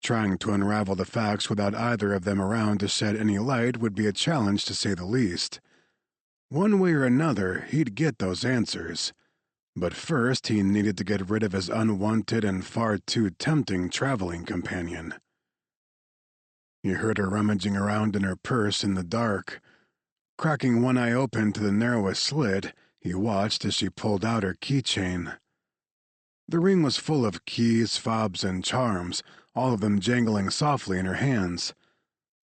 Trying to unravel the facts without either of them around to shed any light would be a challenge to say the least. One way or another, he'd get those answers. But first, he needed to get rid of his unwanted and far too tempting traveling companion. He heard her rummaging around in her purse in the dark. Cracking one eye open to the narrowest slit, he watched as she pulled out her keychain. The ring was full of keys, fobs, and charms, all of them jangling softly in her hands.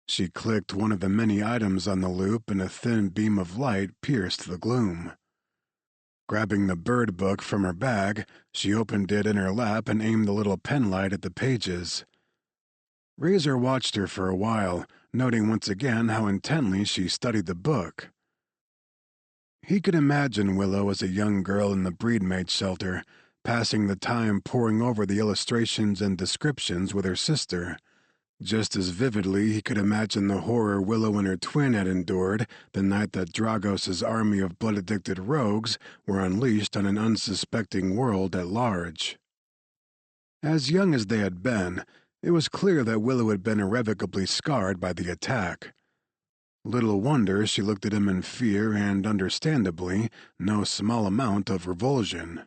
She clicked one of the many items on the loop, and a thin beam of light pierced the gloom. Grabbing the bird book from her bag, she opened it in her lap and aimed the little penlight at the pages. Razor watched her for a while, noting once again how intently she studied the book. He could imagine Willow as a young girl in the breedmate shelter, passing the time poring over the illustrations and descriptions with her sister. Just as vividly he could imagine the horror Willow and her twin had endured the night that Dragos's army of blood-addicted rogues were unleashed on an unsuspecting world at large. As young as they had been, it was clear that Willow had been irrevocably scarred by the attack. Little wonder she looked at him in fear and, understandably, no small amount of revulsion.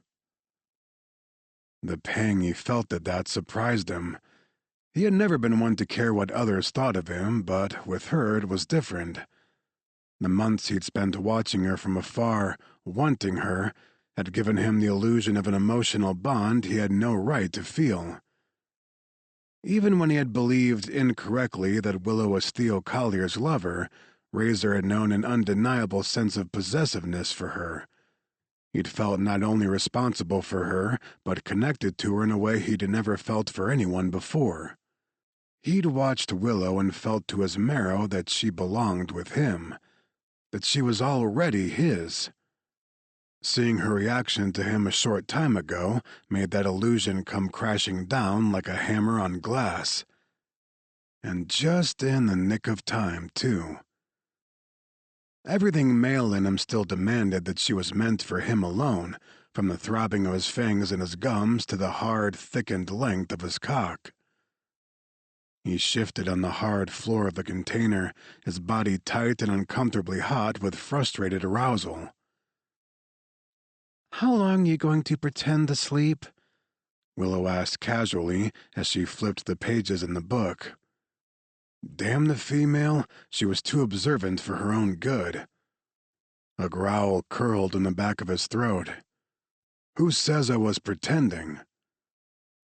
The pang he felt at that surprised him. He had never been one to care what others thought of him, but with her it was different. The months he'd spent watching her from afar, wanting her, had given him the illusion of an emotional bond he had no right to feel. Even when he had believed incorrectly that Willow was Theo Collier's lover, Razor had known an undeniable sense of possessiveness for her. He'd felt not only responsible for her, but connected to her in a way he'd never felt for anyone before. He'd watched Willow and felt to his marrow that she belonged with him, that she was already his. Seeing her reaction to him a short time ago made that illusion come crashing down like a hammer on glass. And just in the nick of time, too. Everything male in him still demanded that she was meant for him alone, from the throbbing of his fangs and his gums to the hard, thickened length of his cock. He shifted on the hard floor of the container, his body tight and uncomfortably hot with frustrated arousal. "How long are you going to pretend to sleep?" Willow asked casually as she flipped the pages in the book. Damn the female, she was too observant for her own good. A growl curled in the back of his throat. Who says I was pretending?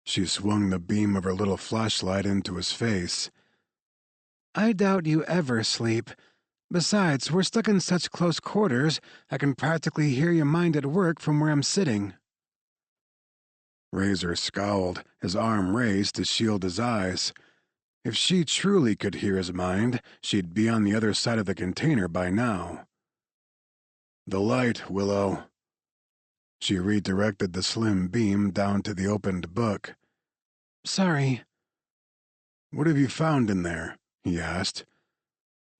She swung the beam of her little flashlight into his face. "I doubt you ever sleep. Besides, we're stuck in such close quarters, I can practically hear your mind at work from where I'm sitting." Razor scowled, his arm raised to shield his eyes. If she truly could hear his mind, she'd be on the other side of the container by now. The light, Willow. She redirected the slim beam down to the opened book. "Sorry." What have you found in there? He asked.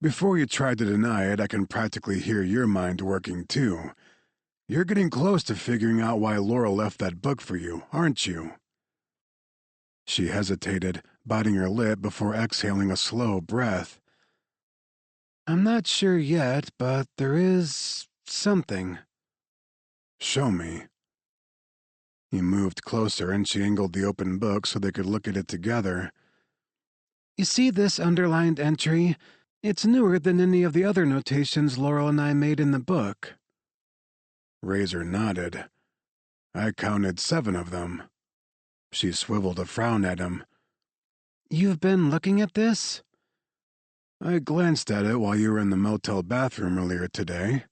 Before you try to deny it, I can practically hear your mind working too. You're getting close to figuring out why Laurel left that book for you, aren't you? She hesitated, biting her lip before exhaling a slow breath. "I'm not sure yet, but there is something." Show me. He moved closer and she angled the open book so they could look at it together. "You see this underlined entry? It's newer than any of the other notations Laurel and I made in the book." Razor nodded. I counted 7 of them. She swiveled a frown at him. "You've been looking at this?" I glanced at it while you were in the motel bathroom earlier today.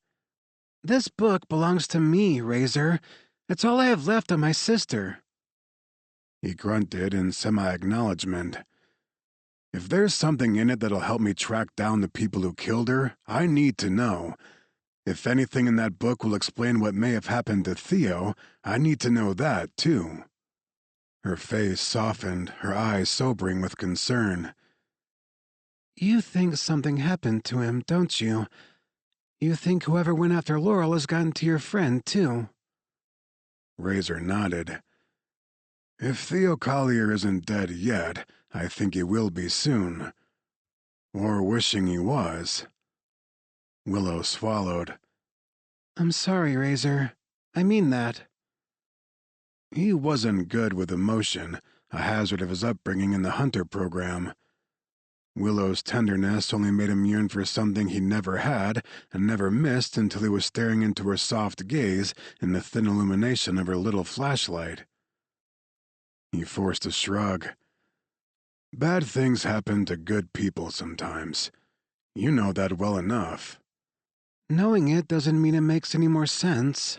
"This book belongs to me, Razor. It's all I have left of my sister." He grunted in semi-acknowledgement. If there's something in it that'll help me track down the people who killed her, I need to know. If anything in that book will explain what may have happened to Theo, I need to know that, too." Her face softened, her eyes sobering with concern. "You think something happened to him, don't you? You think whoever went after Laurel has gotten to your friend, too?" Razor nodded. "If Theo Collier isn't dead yet, I think he will be soon. Or wishing he was." Willow swallowed. "I'm sorry, Razor. I mean that." He wasn't good with emotion, a hazard of his upbringing in the Hunter program. Willow's tenderness only made him yearn for something he never had and never missed until he was staring into her soft gaze in the thin illumination of her little flashlight. He forced a shrug. "Bad things happen to good people sometimes. You know that well enough." "Knowing it doesn't mean it makes any more sense."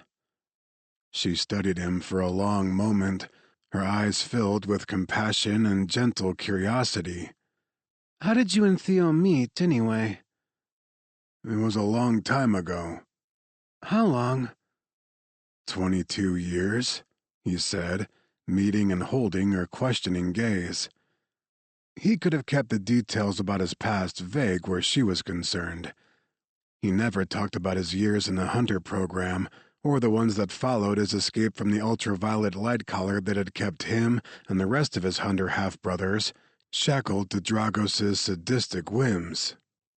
She studied him for a long moment, her eyes filled with compassion and gentle curiosity. "How did you and Theo meet, anyway?" "It was a long time ago." "How long?" 22 years, he said, meeting and holding her questioning gaze. He could have kept the details about his past vague where she was concerned. He never talked about his years in the Hunter program, or the ones that followed his escape from the ultraviolet light collar that had kept him and the rest of his Hunter half-brothers shackled to Dragos's sadistic whims.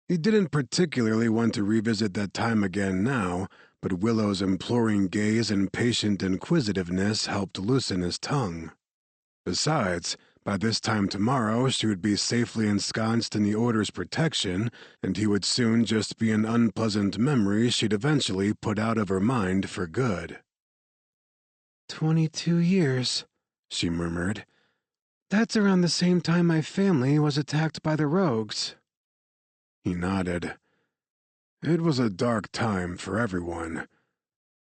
He didn't particularly want to revisit that time again now, but Willow's imploring gaze and patient inquisitiveness helped loosen his tongue. Besides, by this time tomorrow she would be safely ensconced in the Order's protection, and he would soon just be an unpleasant memory she'd eventually put out of her mind for good. 22 years, she murmured. "That's around the same time my family was attacked by the rogues." He nodded. It was a dark time for everyone.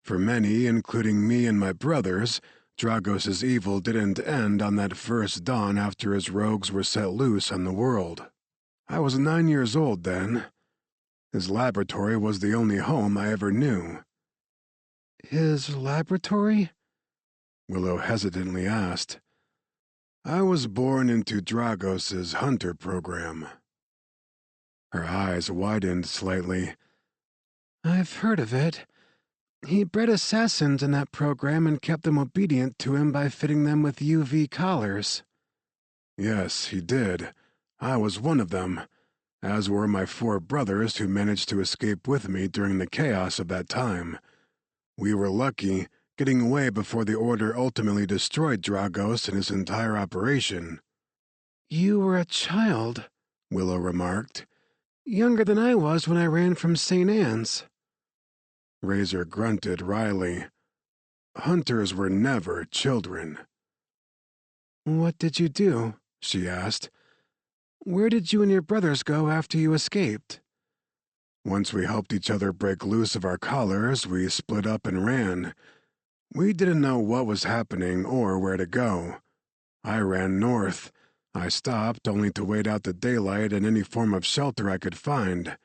For many, including me and my brothers, Dragos's evil didn't end on that first dawn after his rogues were set loose on the world. I was 9 years old then. His laboratory was the only home I ever knew. "His laboratory?" Willow hesitantly asked. "I was born into Dragos's Hunter program." Her eyes widened slightly. "I've heard of it. He bred assassins in that program and kept them obedient to him by fitting them with UV collars." "Yes, he did. I was one of them, as were my 4 brothers who managed to escape with me during the chaos of that time. We were lucky, getting away before the Order ultimately destroyed Dragos and his entire operation." "You were a child," Willow remarked. "Younger than I was when I ran from St. Anne's." Razor grunted wryly. "Hunters were never children." "What did you do?" she asked. "Where did you and your brothers go after you escaped?" "Once we helped each other break loose of our collars, we split up and ran. We didn't know what was happening or where to go. I ran north. I stopped only to wait out the daylight in any form of shelter I could find.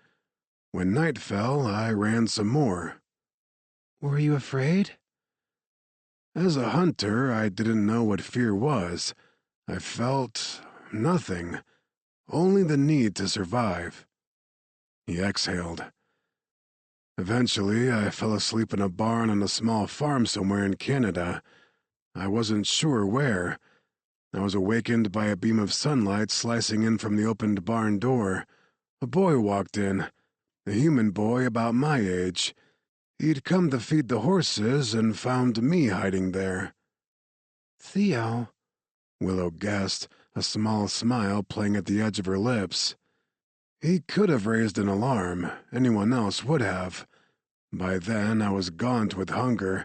When night fell, I ran some more." "Were you afraid?" "As a hunter, I didn't know what fear was. I felt nothing, only the need to survive." He exhaled. "Eventually, I fell asleep in a barn on a small farm somewhere in Canada. I wasn't sure where. I was awakened by a beam of sunlight slicing in from the opened barn door. A boy walked in, a human boy about my age. He'd come to feed the horses and found me hiding there." "Theo," Willow guessed, a small smile playing at the edge of her lips. He could have raised an alarm. Anyone else would have. By then, I was gaunt with hunger.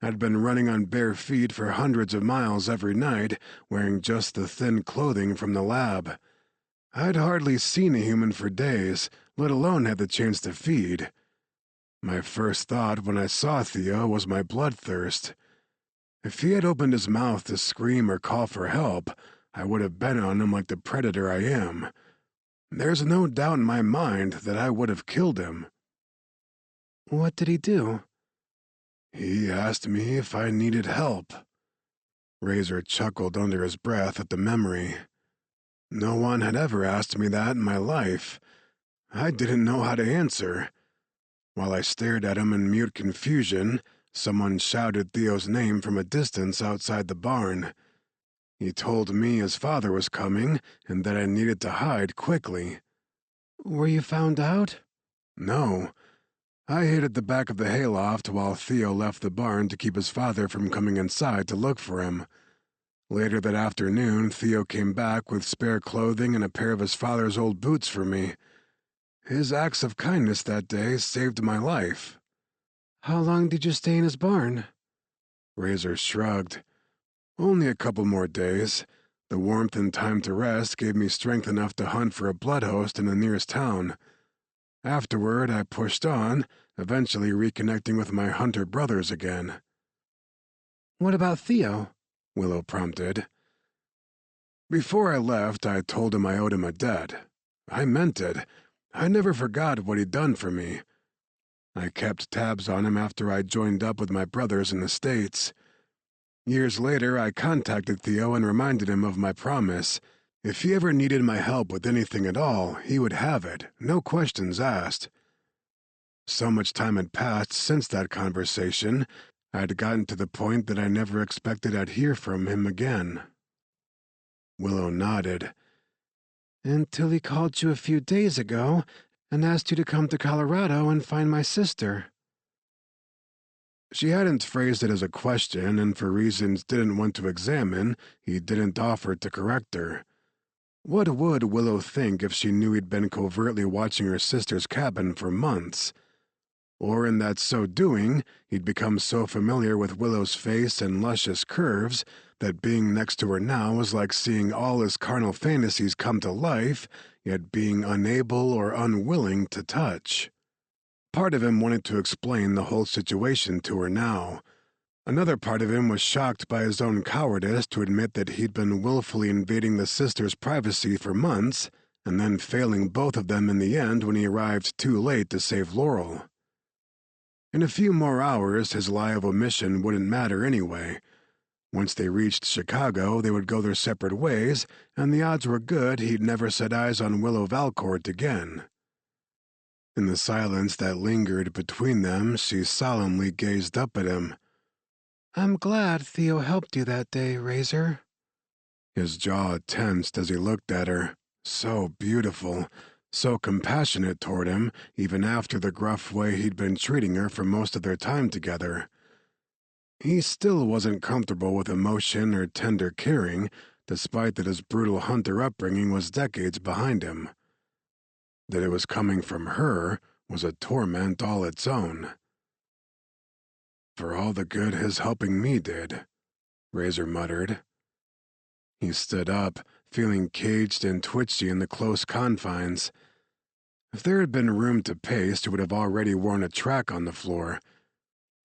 I'd been running on bare feet for hundreds of miles every night, wearing just the thin clothing from the lab. I'd hardly seen a human for days, let alone had the chance to feed. My first thought when I saw Theo was my bloodthirst. If he had opened his mouth to scream or call for help, I would have bet on him like the predator I am. There's no doubt in my mind that I would have killed him. What did he do? He asked me if I needed help. Razor chuckled under his breath at the memory. No one had ever asked me that in my life. I didn't know how to answer. While I stared at him in mute confusion, someone shouted Theo's name from a distance outside the barn. He told me his father was coming and that I needed to hide quickly. Were you found out? No. I hid at the back of the hayloft while Theo left the barn to keep his father from coming inside to look for him. Later that afternoon, Theo came back with spare clothing and a pair of his father's old boots for me. His acts of kindness that day saved my life. How long did you stay in his barn? Razor shrugged. Only a couple more days. The warmth and time to rest gave me strength enough to hunt for a blood host in the nearest town. Afterward, I pushed on, eventually reconnecting with my hunter brothers again. What about Theo? Willow prompted. Before I left, I told him I owed him a debt. I meant it. I never forgot what he'd done for me. I kept tabs on him after I joined up with my brothers in the States. Years later, I contacted Theo and reminded him of my promise. If he ever needed my help with anything at all, he would have it, no questions asked. So much time had passed since that conversation, I'd gotten to the point that I never expected I'd hear from him again. Willow nodded. Until he called you a few days ago and asked you to come to Colorado and find my sister. She hadn't phrased it as a question, and for reasons didn't want to examine, he didn't offer to correct her. What would Willow think if she knew he'd been covertly watching her sister's cabin for months? Or in that so doing, he'd become so familiar with Willow's face and luscious curves that being next to her now was like seeing all his carnal fantasies come to life, yet being unable or unwilling to touch. Part of him wanted to explain the whole situation to her now. Another part of him was shocked by his own cowardice to admit that he'd been willfully invading the sisters' privacy for months, and then failing both of them in the end when he arrived too late to save Laurel. In a few more hours, his lie of omission wouldn't matter anyway. Once they reached Chicago, they would go their separate ways, and the odds were good he'd never set eyes on Willow Valcourt again. In the silence that lingered between them, she solemnly gazed up at him. I'm glad Theo helped you that day, Razor. His jaw tensed as he looked at her. So beautiful, so compassionate toward him, even after the gruff way he'd been treating her for most of their time together. He still wasn't comfortable with emotion or tender caring, despite that his brutal hunter upbringing was decades behind him. That it was coming from her was a torment all its own. For all the good his helping me did, Razor muttered. He stood up, feeling caged and twitchy in the close confines. If there had been room to pace, he would have already worn a track on the floor.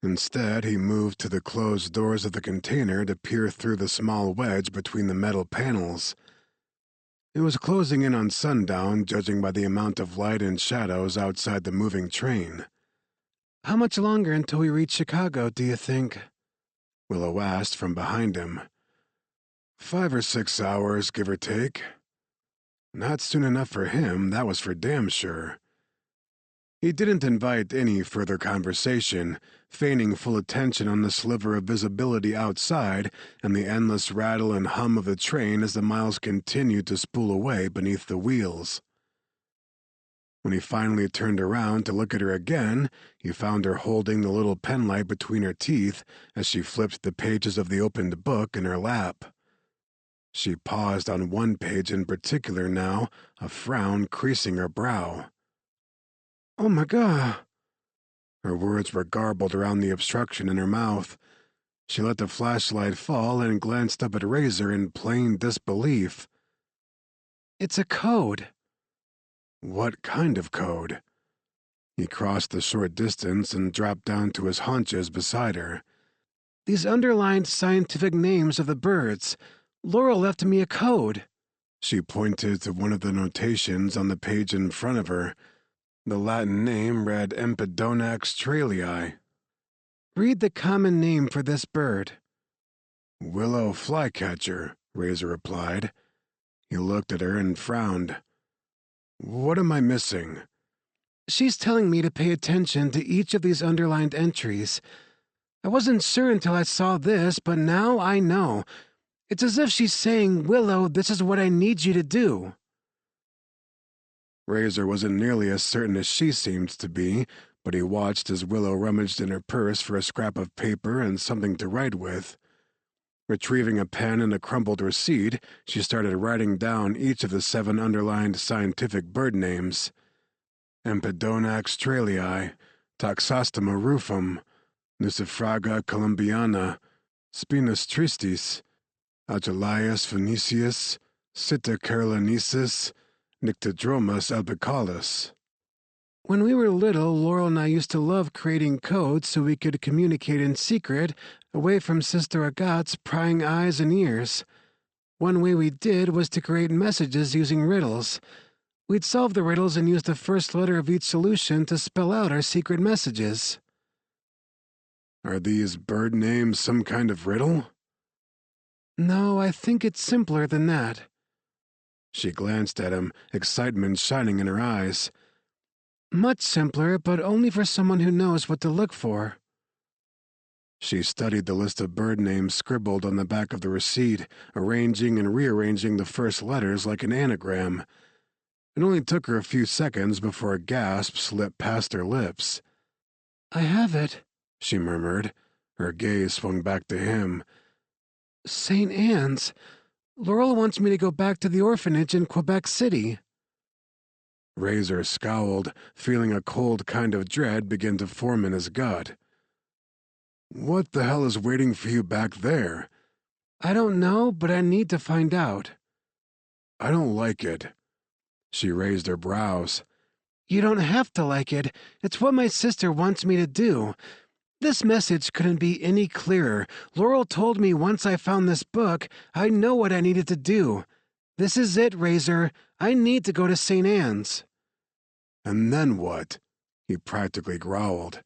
Instead, he moved to the closed doors of the container to peer through the small wedge between the metal panels. It was closing in on sundown, judging by the amount of light and shadows outside the moving train. How much longer until we reach Chicago, do you think? Willow asked from behind him. 5 or 6 hours, give or take. Not soon enough for him, that was for damn sure. He didn't invite any further conversation, feigning full attention on the sliver of visibility outside and the endless rattle and hum of the train as the miles continued to spool away beneath the wheels. When he finally turned around to look at her again, he found her holding the little penlight between her teeth as she flipped the pages of the opened book in her lap. She paused on one page in particular now, a frown creasing her brow. Oh my God! Her words were garbled around the obstruction in her mouth. She let the flashlight fall and glanced up at Razor in plain disbelief. It's a code. What kind of code? He crossed the short distance and dropped down to his haunches beside her. These underlined scientific names of the birds. Laurel left me a code. She pointed to one of the notations on the page in front of her. The Latin name read Empedonax tralii. Read the common name for this bird. Willow flycatcher, Razor replied. He looked at her and frowned. What am I missing? She's telling me to pay attention to each of these underlined entries. I wasn't sure until I saw this, but now I know. It's as if she's saying, Willow, this is what I need you to do. Razor wasn't nearly as certain as she seemed to be, but he watched as Willow rummaged in her purse for a scrap of paper and something to write with. Retrieving a pen and a crumpled receipt, she started writing down each of the 7 underlined scientific bird names. Empedonax tralii, Toxostoma rufum, Nucifraga columbiana, Spinus tristis, Agelaius phoenicius, Sitta carolinensis, Nyctodromus albicaulis. When we were little, Laurel and I used to love creating codes so we could communicate in secret, away from Sister Agat's prying eyes and ears. One way we did was to create messages using riddles. We'd solve the riddles and use the first letter of each solution to spell out our secret messages. Are these bird names some kind of riddle? No, I think it's simpler than that. She glanced at him, excitement shining in her eyes. Much simpler, but only for someone who knows what to look for. She studied the list of bird names scribbled on the back of the receipt, arranging and rearranging the first letters like an anagram. It only took her a few seconds before a gasp slipped past her lips. I have it, she murmured. Her gaze swung back to him. St. Anne's. Laurel wants me to go back to the orphanage in Quebec City. Razor scowled, feeling a cold kind of dread begin to form in his gut. What the hell is waiting for you back there? I don't know, but I need to find out. I don't like it. She raised her brows. You don't have to like it. It's what my sister wants me to do. This message couldn't be any clearer. Laurel told me once I found this book, I know what I needed to do. This is it, Razor. I need to go to St. Anne's. And then what? He practically growled.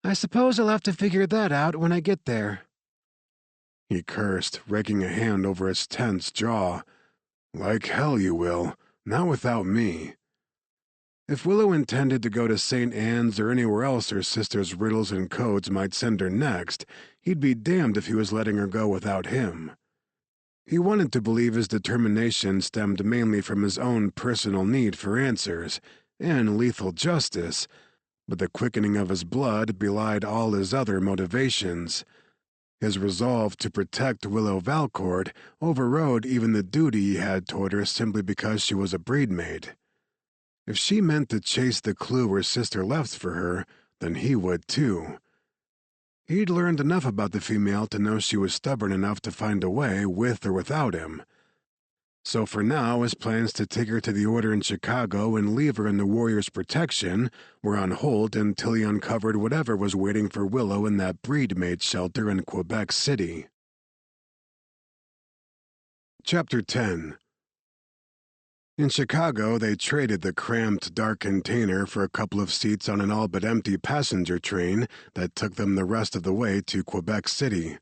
I suppose I'll have to figure that out when I get there. He cursed, raking a hand over his tense jaw. Like hell you will. Not without me. If Willow intended to go to St. Anne's or anywhere else her sister's riddles and codes might send her next, he'd be damned if he was letting her go without him. He wanted to believe his determination stemmed mainly from his own personal need for answers and lethal justice, but the quickening of his blood belied all his other motivations. His resolve to protect Willow Valcourt overrode even the duty he had toward her simply because she was a breedmate. If she meant to chase the clue her sister left for her, then he would too. He'd learned enough about the female to know she was stubborn enough to find a way with or without him. So for now, his plans to take her to the Order in Chicago and leave her in the Warrior's protection were on hold until he uncovered whatever was waiting for Willow in that breedmate shelter in Quebec City. Chapter 10. In Chicago, they traded the cramped, dark container for a couple of seats on an all-but-empty passenger train that took them the rest of the way to Quebec City.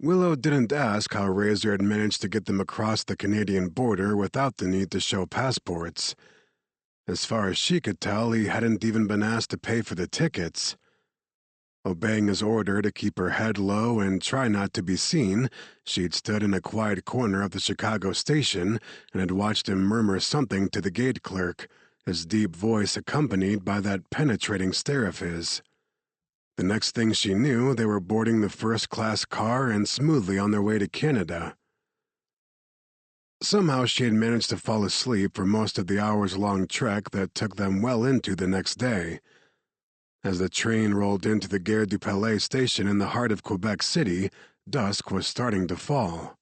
Willow didn't ask how Razor had managed to get them across the Canadian border without the need to show passports. As far as she could tell, he hadn't even been asked to pay for the tickets. Obeying his order to keep her head low and try not to be seen, she'd stood in a quiet corner of the Chicago station and had watched him murmur something to the gate clerk, his deep voice accompanied by that penetrating stare of his. The next thing she knew, they were boarding the first-class car and smoothly on their way to Canada. Somehow she had managed to fall asleep for most of the hours-long trek that took them well into the next day. As the train rolled into the Gare du Palais station in the heart of Quebec City, dusk was starting to fall.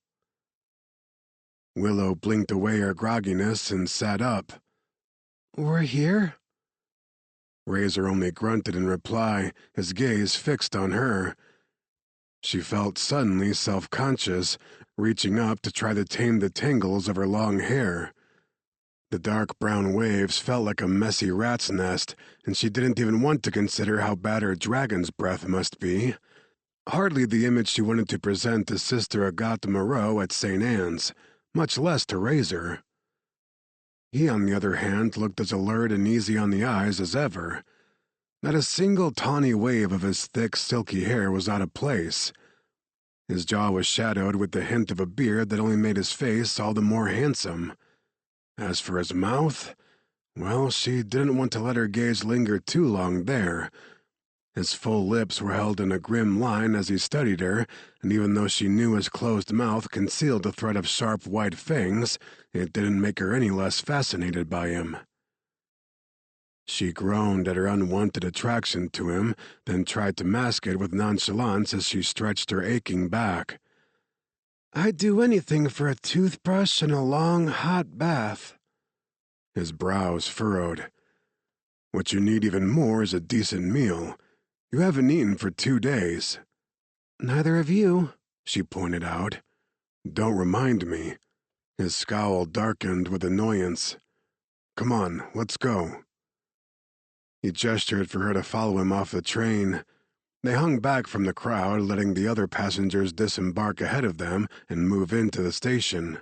Willow blinked away her grogginess and sat up. We're here? Razor only grunted in reply, his gaze fixed on her. She felt suddenly self-conscious, reaching up to try to tame the tangles of her long hair. The dark brown waves felt like a messy rat's nest, and she didn't even want to consider how bad her dragon's breath must be. Hardly the image she wanted to present to Sister Agathe Moreau at St. Anne's, much less to Razor. He, on the other hand, looked as alert and easy on the eyes as ever. Not a single tawny wave of his thick, silky hair was out of place. His jaw was shadowed with the hint of a beard that only made his face all the more handsome. As for his mouth, well, she didn't want to let her gaze linger too long there. His full lips were held in a grim line as he studied her, and even though she knew his closed mouth concealed a thread of sharp white fangs, it didn't make her any less fascinated by him. She groaned at her unwanted attraction to him, then tried to mask it with nonchalance as she stretched her aching back. "I'd do anything for a toothbrush and a long, hot bath." His brows furrowed. "What you need even more is a decent meal. You haven't eaten for 2 days." "Neither have you," she pointed out. "Don't remind me." His scowl darkened with annoyance. "Come on, let's go." He gestured for her to follow him off the train. They hung back from the crowd, letting the other passengers disembark ahead of them and move into the station.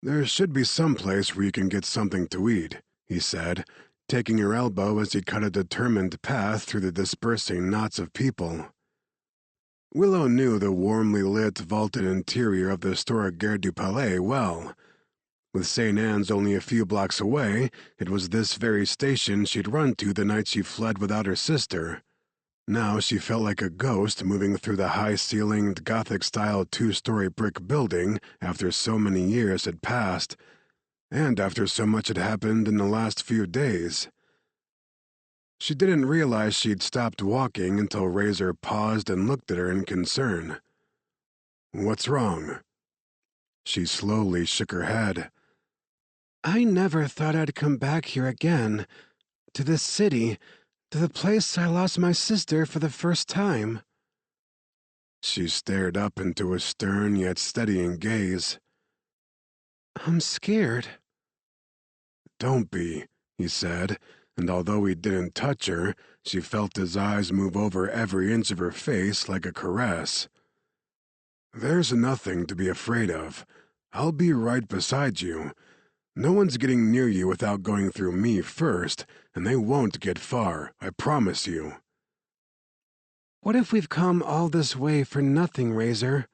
"There should be some place where you can get something to eat," he said, taking her elbow as he cut a determined path through the dispersing knots of people. Willow knew the warmly lit, vaulted interior of the historic Gare du Palais well. With St. Anne's only a few blocks away, it was this very station she'd run to the night she fled without her sister. Now she felt like a ghost moving through the high-ceilinged, Gothic-style 2-story brick building after so many years had passed, and after so much had happened in the last few days. She didn't realize she'd stopped walking until Razor paused and looked at her in concern. "What's wrong?" She slowly shook her head. "I never thought I'd come back here again, to this city, to the place I lost my sister for the first time." She stared up into his stern yet steadying gaze. "I'm scared." "Don't be," he said, and although he didn't touch her, she felt his eyes move over every inch of her face like a caress. "There's nothing to be afraid of. I'll be right beside you. No one's getting near you without going through me first, and they won't get far, I promise you." "What if we've come all this way for nothing, Razor?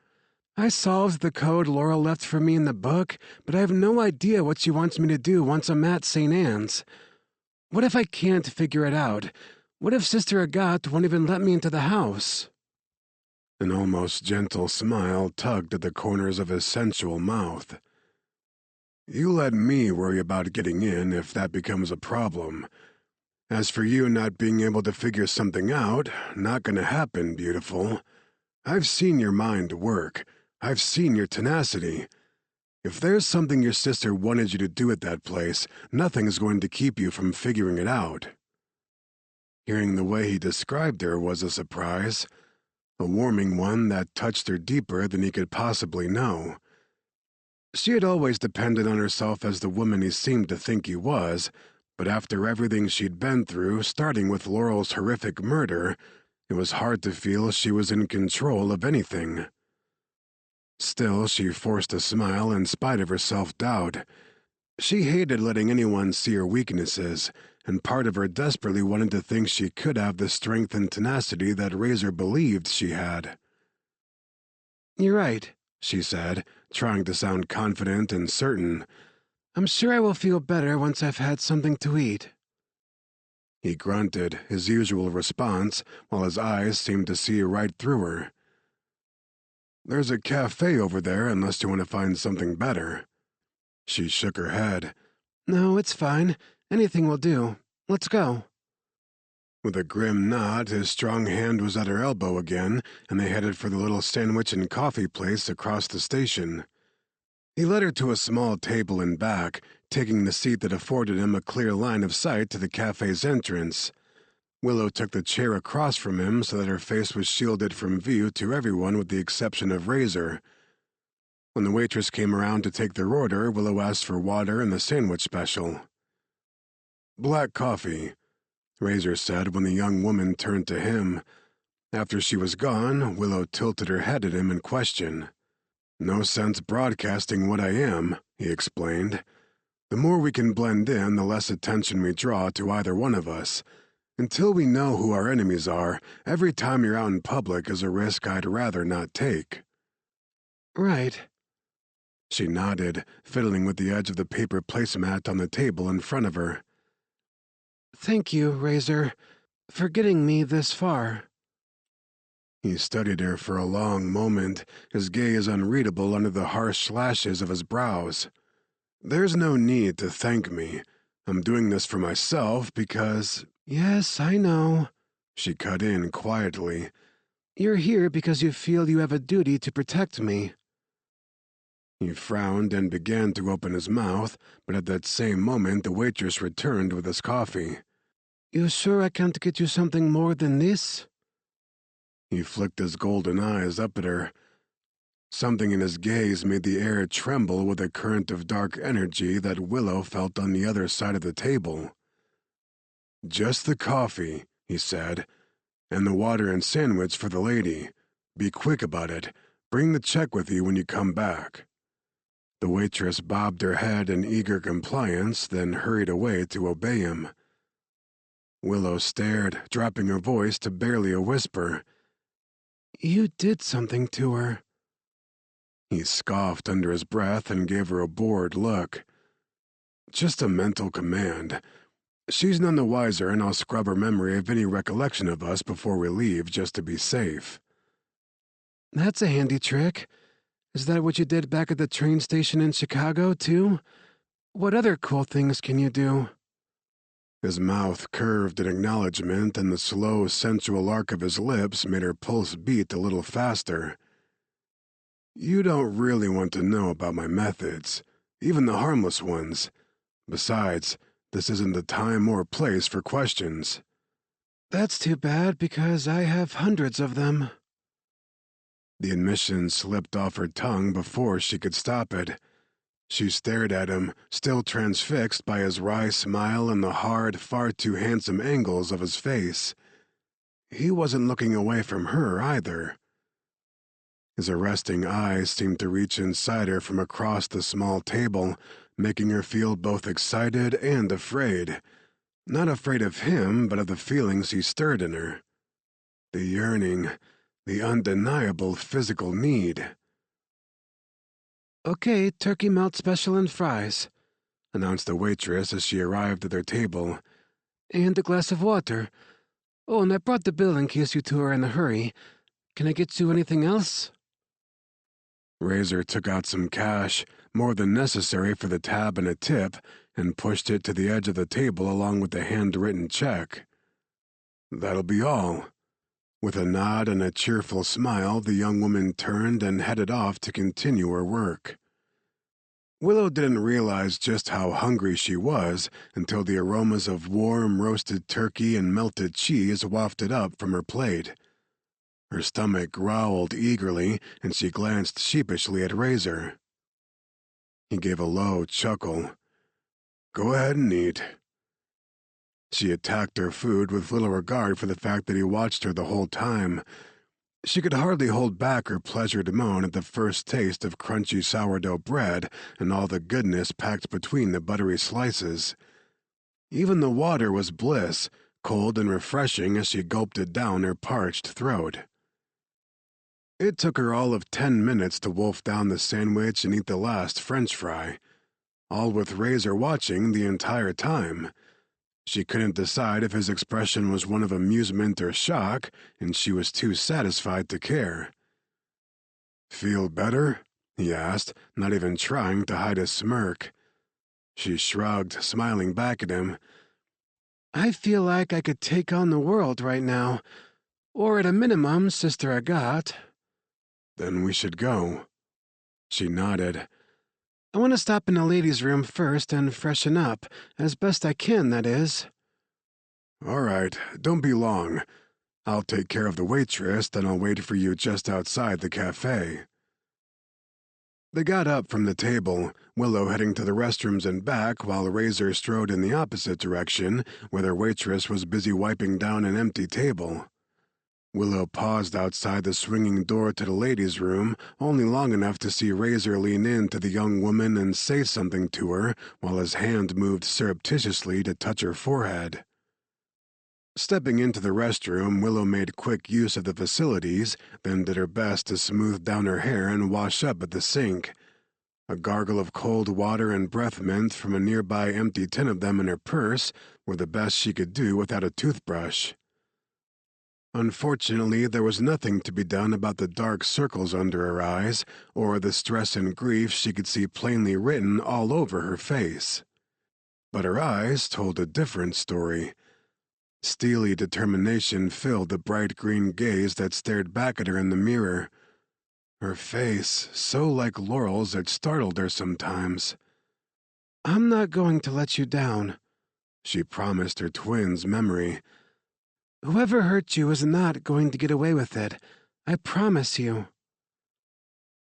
I solved the code Laura left for me in the book, but I have no idea what she wants me to do once I'm at St. Anne's. What if I can't figure it out? What if Sister Agathe won't even let me into the house?" An almost gentle smile tugged at the corners of his sensual mouth. "You let me worry about getting in if that becomes a problem. As for you not being able to figure something out, not gonna happen, beautiful. I've seen your mind work. I've seen your tenacity. If there's something your sister wanted you to do at that place, nothing's going to keep you from figuring it out." Hearing the way he described her was a surprise, a warming one that touched her deeper than he could possibly know. She had always depended on herself as the woman he seemed to think he was, but after everything she'd been through, starting with Laurel's horrific murder, it was hard to feel she was in control of anything. Still, she forced a smile in spite of her self-doubt. She hated letting anyone see her weaknesses, and part of her desperately wanted to think she could have the strength and tenacity that Razor believed she had. "You're right," she said, trying to sound confident and certain. "I'm sure I will feel better once I've had something to eat." He grunted, his usual response, while his eyes seemed to see right through her. "There's a cafe over there unless you want to find something better." She shook her head. "No, it's fine. Anything will do. Let's go." With a grim nod, his strong hand was at her elbow again, and they headed for the little sandwich and coffee place across the station. He led her to a small table in back, taking the seat that afforded him a clear line of sight to the cafe's entrance. Willow took the chair across from him so that her face was shielded from view to everyone with the exception of Razor. When the waitress came around to take their order, Willow asked for water and the sandwich special. "Black coffee," Razor said when the young woman turned to him. After she was gone, Willow tilted her head at him in question. "No sense broadcasting what I am," he explained. "The more we can blend in, the less attention we draw to either one of us. Until we know who our enemies are, every time you're out in public is a risk I'd rather not take." "Right." She nodded, fiddling with the edge of the paper placemat on the table in front of her. "Thank you, Razor, for getting me this far." He studied her for a long moment, his gaze unreadable under the harsh lashes of his brows. "There's no need to thank me. I'm doing this for myself because—" "Yes, I know," she cut in quietly. "You're here because you feel you have a duty to protect me." He frowned and began to open his mouth, but at that same moment the waitress returned with his coffee. "You sure I can't get you something more than this?" He flicked his golden eyes up at her. Something in his gaze made the air tremble with a current of dark energy that Willow felt on the other side of the table. "Just the coffee," he said, "and the water and sandwich for the lady. Be quick about it. Bring the check with you when you come back." The waitress bobbed her head in eager compliance, then hurried away to obey him. Willow stared, dropping her voice to barely a whisper. "You did something to her." He scoffed under his breath and gave her a bored look. "Just a mental command. She's none the wiser, and I'll scrub her memory of any recollection of us before we leave, just to be safe." "That's a handy trick. Is that what you did back at the train station in Chicago, too? What other cool things can you do?" His mouth curved in acknowledgement, and the slow, sensual arc of his lips made her pulse beat a little faster. "You don't really want to know about my methods, even the harmless ones. Besides, this isn't the time or place for questions." "That's too bad, because I have hundreds of them." The admission slipped off her tongue before she could stop it. She stared at him, still transfixed by his wry smile and the hard, far too handsome angles of his face. He wasn't looking away from her either. His arresting eyes seemed to reach inside her from across the small table, making her feel both excited and afraid. Not afraid of him, but of the feelings he stirred in her. The yearning, the undeniable physical need. "Okay, turkey melt special and fries," announced the waitress as she arrived at their table. "And a glass of water. Oh, and I brought the bill in case you two are in a hurry. Can I get you anything else?" Razor took out some cash, more than necessary for the tab and a tip, and pushed it to the edge of the table along with the handwritten check. "That'll be all." With a nod and a cheerful smile, the young woman turned and headed off to continue her work. Willow didn't realize just how hungry she was until the aromas of warm roasted turkey and melted cheese wafted up from her plate. Her stomach growled eagerly, and she glanced sheepishly at Razor. He gave a low chuckle. "Go ahead and eat." She attacked her food with little regard for the fact that he watched her the whole time. She could hardly hold back her pleasured moan at the first taste of crunchy sourdough bread and all the goodness packed between the buttery slices. Even the water was bliss, cold and refreshing as she gulped it down her parched throat. It took her all of 10 minutes to wolf down the sandwich and eat the last French fry, all with Razor watching the entire time. She couldn't decide if his expression was one of amusement or shock, and she was too satisfied to care. "Feel better?" he asked, not even trying to hide a smirk. She shrugged, smiling back at him. "I feel like I could take on the world right now. Or at a minimum, Sister Agathe." "Then we should go." She nodded. "I want to stop in the ladies' room first and freshen up, as best I can, that is." All right, don't be long. I'll take care of the waitress, then I'll wait for you just outside the cafe. They got up from the table, Willow heading to the restrooms and back while Razor strode in the opposite direction, where their waitress was busy wiping down an empty table. Willow paused outside the swinging door to the ladies' room, only long enough to see Razor lean in to the young woman and say something to her, while his hand moved surreptitiously to touch her forehead. Stepping into the restroom, Willow made quick use of the facilities, then did her best to smooth down her hair and wash up at the sink. A gargle of cold water and breath mint from a nearby empty tin of them in her purse were the best she could do without a toothbrush. Unfortunately, there was nothing to be done about the dark circles under her eyes, or the stress and grief she could see plainly written all over her face. But her eyes told a different story. Steely determination filled the bright green gaze that stared back at her in the mirror. Her face, so like Laurel's it startled her sometimes. "I'm not going to let you down," she promised her twin's memory. "Whoever hurt you is not going to get away with it. I promise you."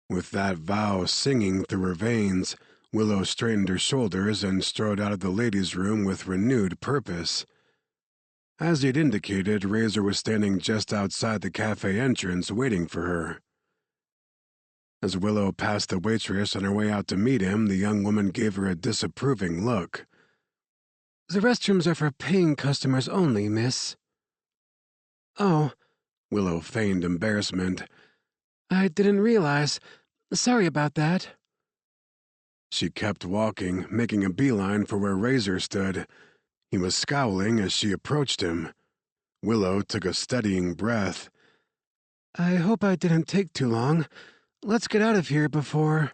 With that vow singing through her veins, Willow straightened her shoulders and strode out of the ladies' room with renewed purpose. As he'd indicated, Razor was standing just outside the cafe entrance waiting for her. As Willow passed the waitress on her way out to meet him, the young woman gave her a disapproving look. "The restrooms are for paying customers only, miss." "Oh," Willow feigned embarrassment. "I didn't realize. Sorry about that." She kept walking, making a beeline for where Razor stood. He was scowling as she approached him. Willow took a steadying breath. "I hope I didn't take too long. Let's get out of here before—"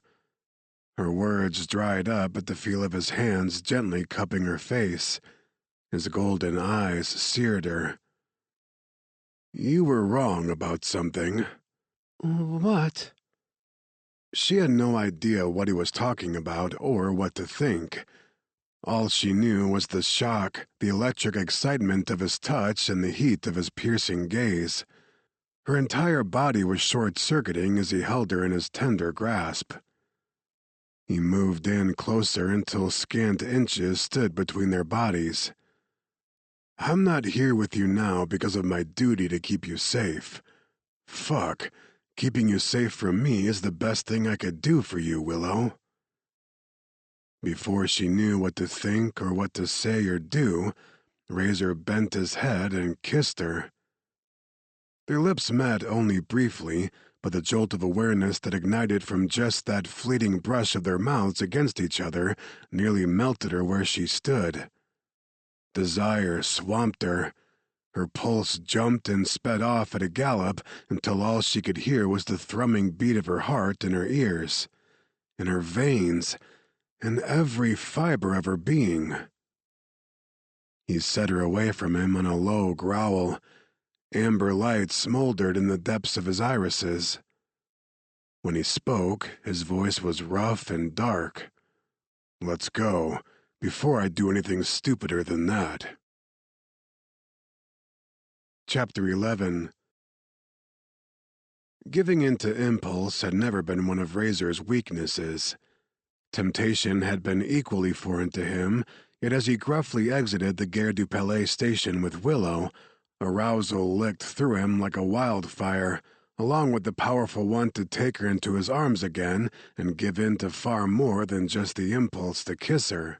Her words dried up at the feel of his hands gently cupping her face. His golden eyes seared her. "You were wrong about something." "What?" She had no idea what he was talking about or what to think. All she knew was the shock, the electric excitement of his touch and the heat of his piercing gaze. Her entire body was short-circuiting as he held her in his tender grasp. He moved in closer until scant inches stood between their bodies. "I'm not here with you now because of my duty to keep you safe. Fuck, keeping you safe from me is the best thing I could do for you, Willow." Before she knew what to think or what to say or do, Razor bent his head and kissed her. Their lips met only briefly, but the jolt of awareness that ignited from just that fleeting brush of their mouths against each other nearly melted her where she stood. Desire swamped her. Her pulse jumped and sped off at a gallop until all she could hear was the thrumming beat of her heart in her ears, in her veins, in every fiber of her being. He set her away from him on a low growl. Amber light smoldered in the depths of his irises. When he spoke, his voice was rough and dark. "Let's go, before I do anything stupider than that." Chapter 11. Giving in to impulse had never been one of Razor's weaknesses. Temptation had been equally foreign to him, yet as he gruffly exited the Gare du Palais station with Willow, arousal licked through him like a wildfire, along with the powerful want to take her into his arms again and give in to far more than just the impulse to kiss her.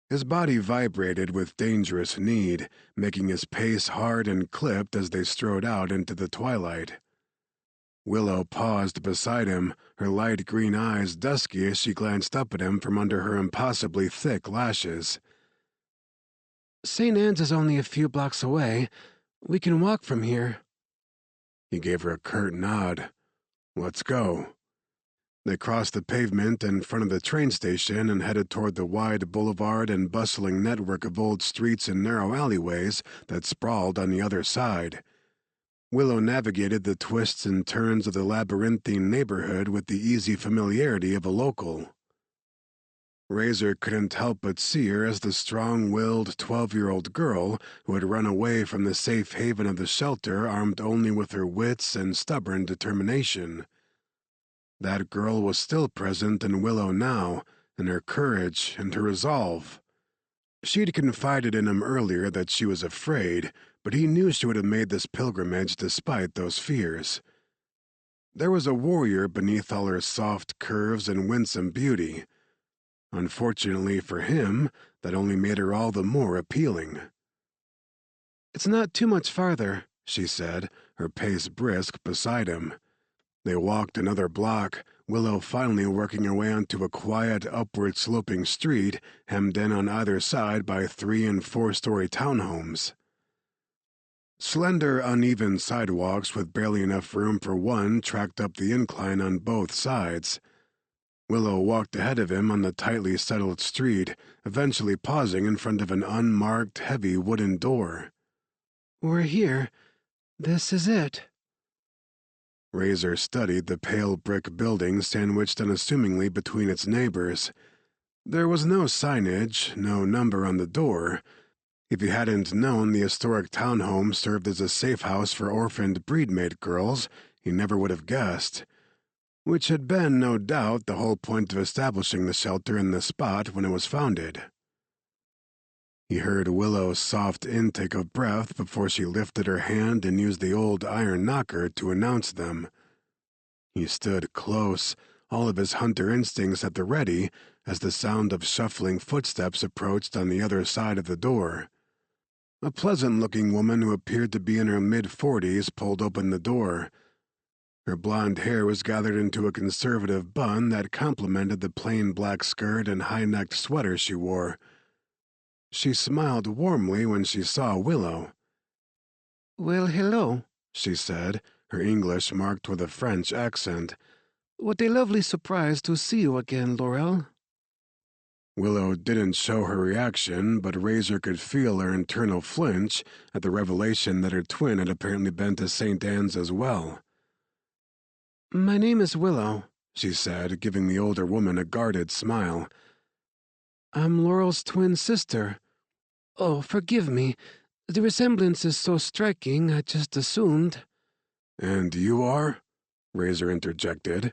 His body vibrated with dangerous need, making his pace hard and clipped as they strode out into the twilight. Willow paused beside him, her light green eyes dusky as she glanced up at him from under her impossibly thick lashes. "St. Anne's is only a few blocks away. We can walk from here." He gave her a curt nod. "Let's go." They crossed the pavement in front of the train station and headed toward the wide boulevard and bustling network of old streets and narrow alleyways that sprawled on the other side. Willow navigated the twists and turns of the labyrinthine neighborhood with the easy familiarity of a local. Razor couldn't help but see her as the strong-willed 12-year-old girl who had run away from the safe haven of the shelter armed only with her wits and stubborn determination. That girl was still present in Willow now, in her courage and her resolve. She'd confided in him earlier that she was afraid, but he knew she would have made this pilgrimage despite those fears. There was a warrior beneath all her soft curves and winsome beauty. Unfortunately for him, that only made her all the more appealing. "It's not too much farther," she said, her pace brisk beside him. They walked another block, Willow finally working her way onto a quiet, upward-sloping street hemmed in on either side by 3- and 4-story townhomes. Slender, uneven sidewalks with barely enough room for one tracked up the incline on both sides. Willow walked ahead of him on the tightly settled street, eventually pausing in front of an unmarked, heavy wooden door. "We're here. This is it." Razor studied the pale brick building sandwiched unassumingly between its neighbors. There was no signage, no number on the door. If he hadn't known the historic townhome served as a safe house for orphaned breedmate girls, he never would have guessed. Which had been, no doubt, the whole point of establishing the shelter in the spot when it was founded. He heard Willow's soft intake of breath before she lifted her hand and used the old iron knocker to announce them. He stood close, all of his hunter instincts at the ready, as the sound of shuffling footsteps approached on the other side of the door. A pleasant-looking woman who appeared to be in her mid-40s pulled open the door. Her blonde hair was gathered into a conservative bun that complemented the plain black skirt and high-necked sweater she wore. She smiled warmly when she saw Willow. "Well, hello," she said, her English marked with a French accent. "What a lovely surprise to see you again, Laurel." Willow didn't show her reaction, but Razor could feel her internal flinch at the revelation that her twin had apparently been to St. Anne's as well. "My name is Willow," she said, giving the older woman a guarded smile. "I'm Laurel's twin sister. Oh, forgive me. The resemblance is so striking, I just assumed." "And you are?" Razor interjected.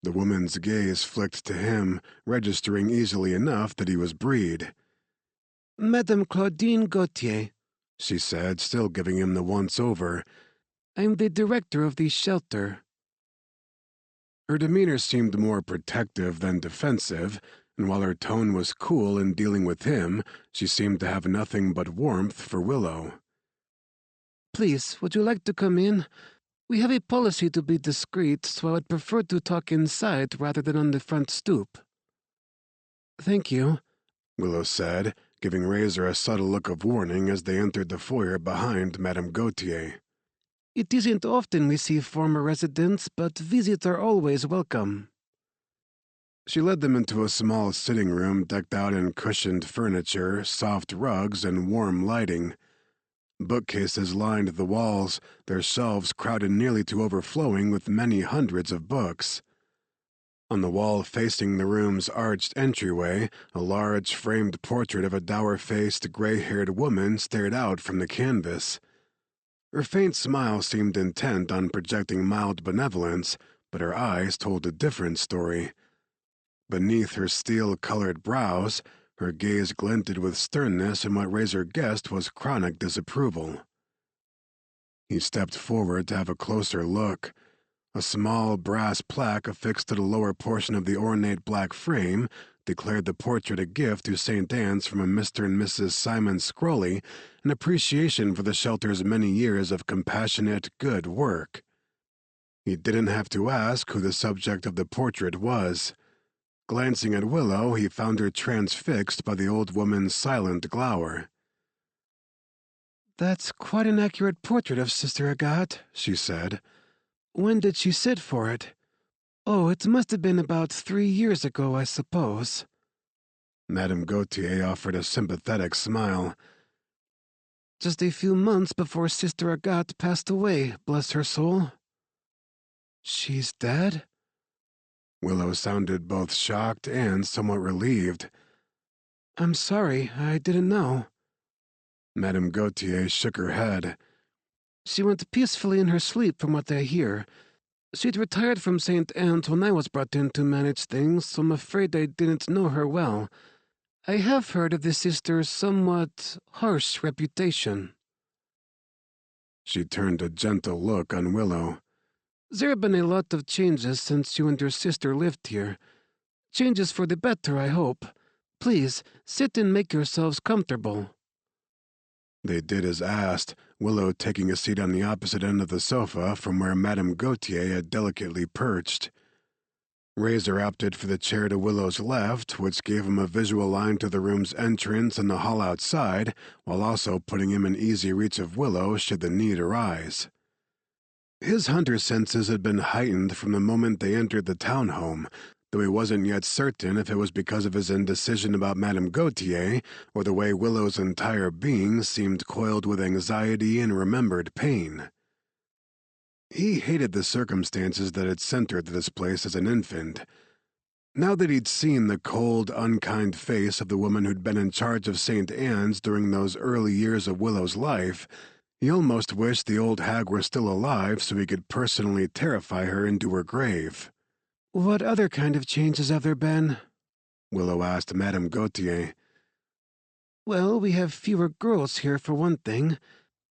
The woman's gaze flicked to him, registering easily enough that he was breed. "Madame Claudine Gauthier," she said, still giving him the once-over. "I'm the director of the shelter." Her demeanor seemed more protective than defensive, and while her tone was cool in dealing with him, she seemed to have nothing but warmth for Willow. "Please, would you like to come in? We have a policy to be discreet, so I would prefer to talk inside rather than on the front stoop." "Thank you," Willow said, giving Razor a subtle look of warning as they entered the foyer behind Madame Gauthier. "It isn't often we see former residents, but visits are always welcome." She led them into a small sitting room decked out in cushioned furniture, soft rugs, and warm lighting. Bookcases lined the walls, their shelves crowded nearly to overflowing with many hundreds of books. On the wall facing the room's arched entryway, a large framed portrait of a dour-faced, gray-haired woman stared out from the canvas. Her faint smile seemed intent on projecting mild benevolence, but her eyes told a different story. Beneath her steel-colored brows, her gaze glinted with sternness and what Razor guessed was chronic disapproval. He stepped forward to have a closer look. A small brass plaque affixed to the lower portion of the ornate black frame declared the portrait a gift to St. Anne's from a Mr. and Mrs. Simon Scrolly in appreciation for the shelter's many years of compassionate, good work. He didn't have to ask who the subject of the portrait was. Glancing at Willow, he found her transfixed by the old woman's silent glower. "That's quite an accurate portrait of Sister Agathe," she said. "When did she sit for it? Oh, it must have been about 3 years ago, I suppose." Madame Gauthier offered a sympathetic smile. "Just a few months before Sister Agathe passed away, bless her soul." "She's dead?" Willow sounded both shocked and somewhat relieved. I'm sorry, I didn't know. Madame Gautier shook her head. She went peacefully in her sleep from what I hear. She'd retired from St. Anne's when I was brought in to manage things, so I'm afraid I didn't know her well. I have heard of the sister's somewhat harsh reputation. She turned a gentle look on Willow. There have been a lot of changes since you and your sister lived here. Changes for the better, I hope. Please, sit and make yourselves comfortable. They did as asked, Willow taking a seat on the opposite end of the sofa from where Madame Gautier had delicately perched. Razor opted for the chair to Willow's left, which gave him a visual line to the room's entrance and the hall outside, while also putting him in easy reach of Willow should the need arise. His hunter senses had been heightened from the moment they entered the townhome, though he wasn't yet certain if it was because of his indecision about Madame Gautier or the way Willow's entire being seemed coiled with anxiety and remembered pain. He hated the circumstances that had centered this place as an infant. Now that he'd seen the cold, unkind face of the woman who'd been in charge of St. Anne's during those early years of Willow's life, he almost wished the old hag were still alive so he could personally terrify her into her grave. What other kind of changes have there been? Willow asked Madame Gautier. Well, we have fewer girls here for one thing.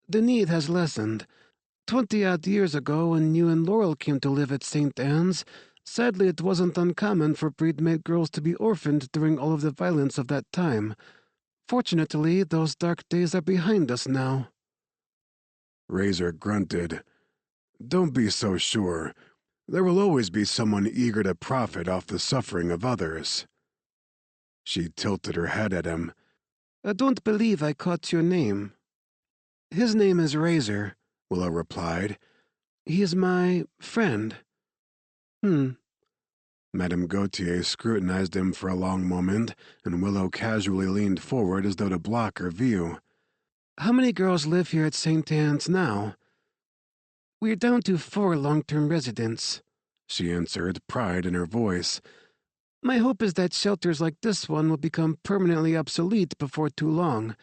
The need has lessened. 20-odd years ago, when you and Laurel came to live at St. Anne's, sadly it wasn't uncommon for breed-mate girls to be orphaned during all of the violence of that time. Fortunately, those dark days are behind us now. Razor grunted. Don't be so sure. There will always be someone eager to profit off the suffering of others. She tilted her head at him. I don't believe I caught your name. His name is Razor, Willow replied. He is my friend. Madame Gautier scrutinized him for a long moment, and Willow casually leaned forward as though to block her view. How many girls live here at St. Anne's now? We're down to 4 long-term residents, she answered, pride in her voice. My hope is that shelters like this one will become permanently obsolete before too long.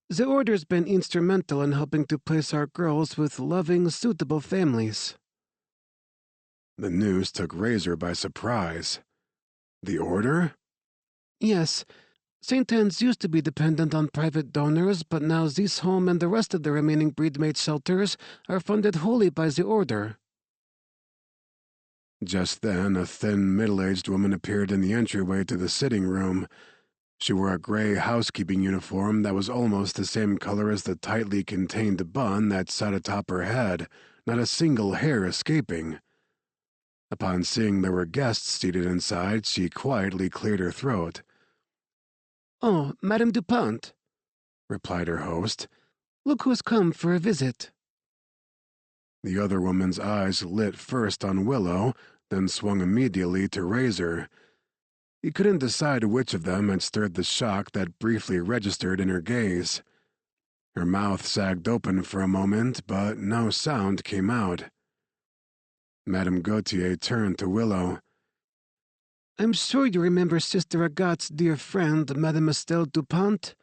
The Order's been instrumental in helping to place our girls with loving, suitable families. The news took Razor by surprise. The Order? Yes. St. Anne's used to be dependent on private donors, but now this home and the rest of the remaining breedmate shelters are funded wholly by the Order. Just then, a thin, middle-aged woman appeared in the entryway to the sitting room. She wore a gray housekeeping uniform that was almost the same color as the tightly contained bun that sat atop her head, not a single hair escaping. Upon seeing there were guests seated inside, she quietly cleared her throat. Oh, Madame Dupont, replied her host. Look who's come for a visit. The other woman's eyes lit first on Willow, then swung immediately to Razor. He couldn't decide which of them had stirred the shock that briefly registered in her gaze. Her mouth sagged open for a moment, but no sound came out. Madame Gautier turned to Willow. I'm sure you remember Sister Agat's dear friend, Mademoiselle Dupont.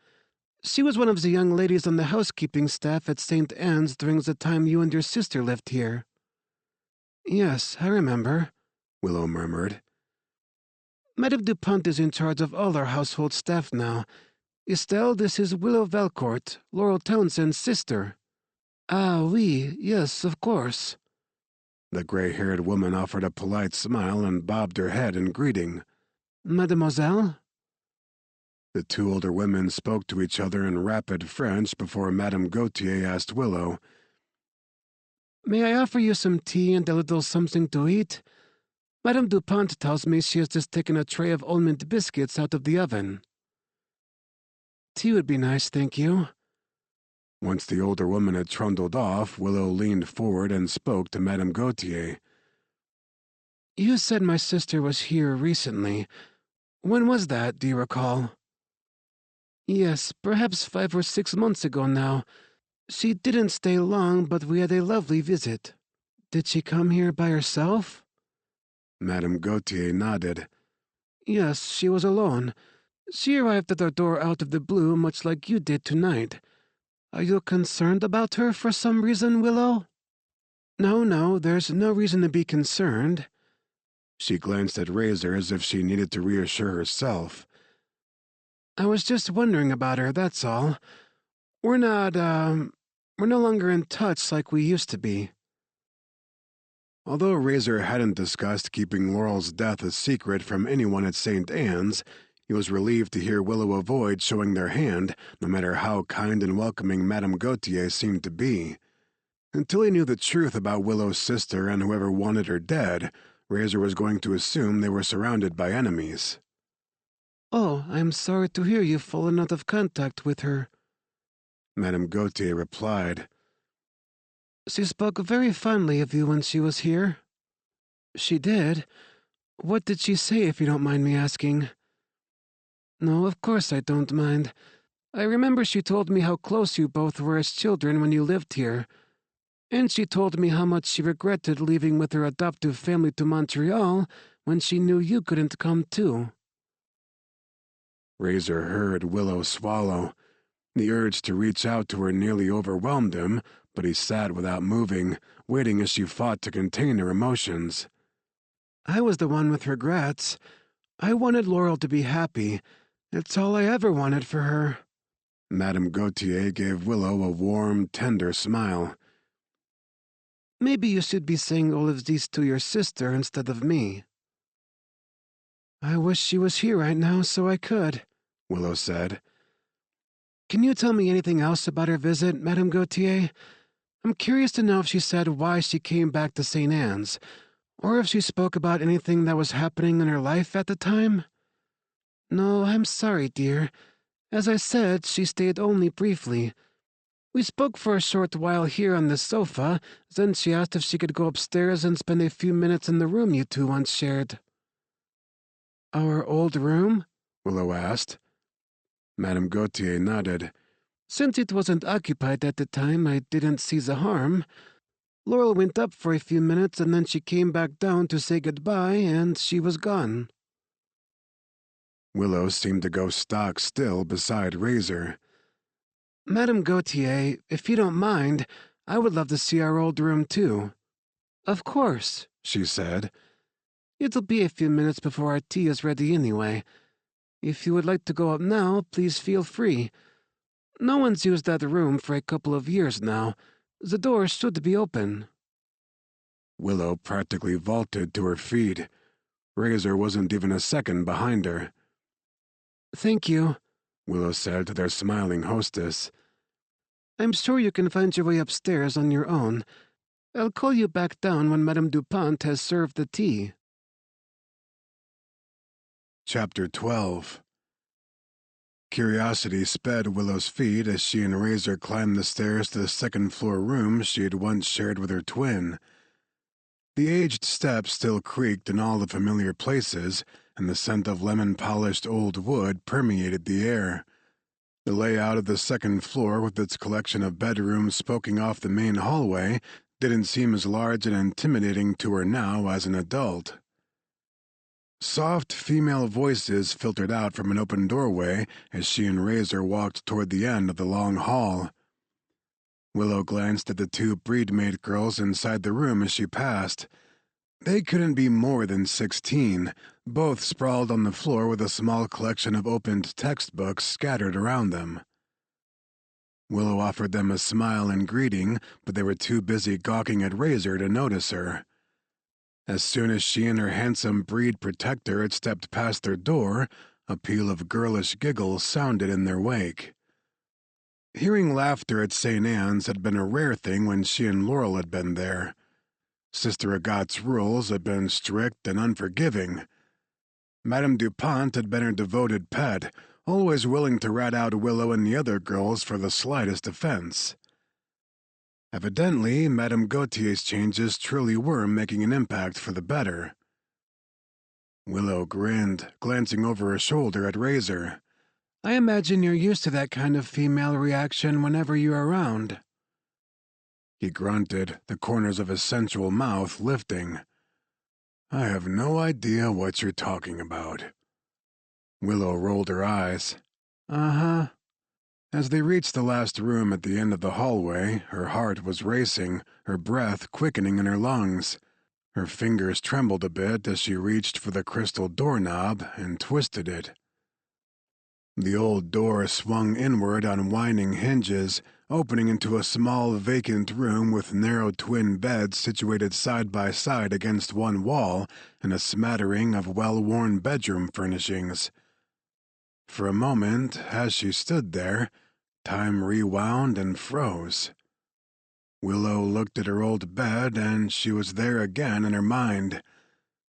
She was one of the young ladies on the housekeeping staff at St. Anne's during the time you and your sister lived here. Yes, I remember, Willow murmured. Madame Dupont is in charge of all our household staff now. Estelle, this is Willow Valcourt, Laurel Townsend's sister. Ah, oui, yes, of course. The gray-haired woman offered a polite smile and bobbed her head in greeting. Mademoiselle? The 2 older women spoke to each other in rapid French before Madame Gautier asked Willow, May I offer you some tea and a little something to eat? Madame Dupont tells me she has just taken a tray of almond biscuits out of the oven. Tea would be nice, thank you. Once the older woman had trundled off, Willow leaned forward and spoke to Madame Gautier. You said my sister was here recently. When was that, do you recall? Yes, perhaps 5 or 6 months ago now. She didn't stay long, but we had a lovely visit. Did she come here by herself? Madame Gautier nodded. Yes, she was alone. She arrived at our door out of the blue, much like you did tonight. Are you concerned about her for some reason, Willow? No, there's no reason to be concerned. She glanced at Razor as if she needed to reassure herself. I was just wondering about her, that's all. We're no longer in touch like we used to be. Although Razor hadn't discussed keeping Laurel's death a secret from anyone at St. Anne's, he was relieved to hear Willow avoid showing their hand, no matter how kind and welcoming Madame Gautier seemed to be. Until he knew the truth about Willow's sister and whoever wanted her dead, Razor was going to assume they were surrounded by enemies. Oh, I'm sorry to hear you've fallen out of contact with her, Madame Gautier replied. She spoke very fondly of you when she was here. She did? What did she say, if you don't mind me asking? No, of course I don't mind. I remember she told me how close you both were as children when you lived here. And she told me how much she regretted leaving with her adoptive family to Montreal when she knew you couldn't come too. Razor heard Willow swallow. The urge to reach out to her nearly overwhelmed him, but he sat without moving, waiting as she fought to contain her emotions. I was the one with regrets. I wanted Laurel to be happy. It's all I ever wanted for her. Madame Gautier gave Willow a warm, tender smile. Maybe you should be saying all of these to your sister instead of me. I wish she was here right now so I could, Willow said. Can you tell me anything else about her visit, Madame Gautier? I'm curious to know if she said why she came back to St. Anne's, or if she spoke about anything that was happening in her life at the time. No, I'm sorry, dear. As I said, she stayed only briefly. We spoke for a short while here on the sofa, then she asked if she could go upstairs and spend a few minutes in the room you two once shared. Our old room? Willow asked. Madame Gautier nodded. Since it wasn't occupied at the time, I didn't see the harm. Laurel went up for a few minutes and then she came back down to say goodbye and she was gone. Willow seemed to go stock still beside Razor. Madame Gautier, if you don't mind, I would love to see our old room too. Of course, she said. It'll be a few minutes before our tea is ready anyway. If you would like to go up now, please feel free. No one's used that room for a couple of years now. The door should be open. Willow practically vaulted to her feet. Razor wasn't even a second behind her. Thank you, Willow said to their smiling hostess. I'm sure you can find your way upstairs on your own. I'll call you back down when Madame Dupont has served the tea. Chapter 12. Curiosity sped Willow's feet as she and Razor climbed the stairs to the second-floor room she had once shared with her twin. The aged steps still creaked in all the familiar places, and the scent of lemon-polished old wood permeated the air. The layout of the second floor, with its collection of bedrooms spoking off the main hallway, didn't seem as large and intimidating to her now as an adult. Soft female voices filtered out from an open doorway as she and Razor walked toward the end of the long hall. Willow glanced at the two breed-mate girls inside the room as she passed. They couldn't be more than 16, both sprawled on the floor with a small collection of opened textbooks scattered around them. Willow offered them a smile in greeting, but they were too busy gawking at Razor to notice her. As soon as she and her handsome breed protector had stepped past their door, a peal of girlish giggles sounded in their wake. Hearing laughter at St. Anne's had been a rare thing when she and Laurel had been there. Sister Agotte's rules had been strict and unforgiving. Madame Dupont had been her devoted pet, always willing to rat out Willow and the other girls for the slightest offense. Evidently, Madame Gautier's changes truly were making an impact for the better. Willow grinned, glancing over her shoulder at Razor. I imagine you're used to that kind of female reaction whenever you're around. He grunted, the corners of his sensual mouth lifting. I have no idea what you're talking about. Willow rolled her eyes. Uh-huh. As they reached the last room at the end of the hallway, her heart was racing, her breath quickening in her lungs. Her fingers trembled a bit as she reached for the crystal doorknob and twisted it. The old door swung inward on whining hinges, opening into a small vacant room with narrow twin beds situated side by side against one wall and a smattering of well-worn bedroom furnishings. For a moment, as she stood there, time rewound and froze. Willow looked at her old bed, and she was there again in her mind.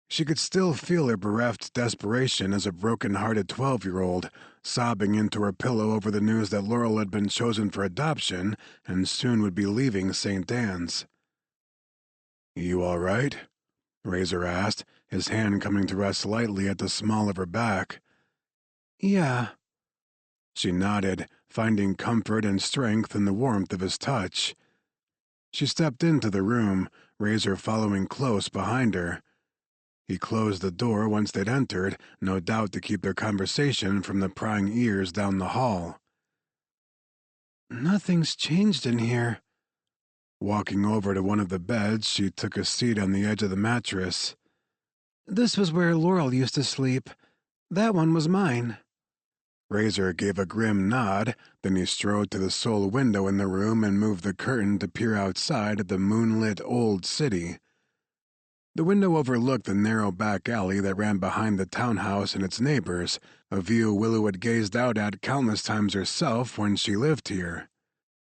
She could still feel her bereft desperation as a broken-hearted 12-year-old, sobbing into her pillow over the news that Laurel had been chosen for adoption and soon would be leaving St. Anne's. "You all right?" Razor asked, his hand coming to rest lightly at the small of her back. Yeah. She nodded, finding comfort and strength in the warmth of his touch. She stepped into the room, Razor following close behind her. He closed the door once they'd entered, no doubt to keep their conversation from the prying ears down the hall. Nothing's changed in here. Walking over to one of the beds, she took a seat on the edge of the mattress. This was where Laurel used to sleep. That one was mine. Razor gave a grim nod, then he strode to the sole window in the room and moved the curtain to peer outside at the moonlit old city. The window overlooked the narrow back alley that ran behind the townhouse and its neighbors, a view Willow had gazed out at countless times herself when she lived here.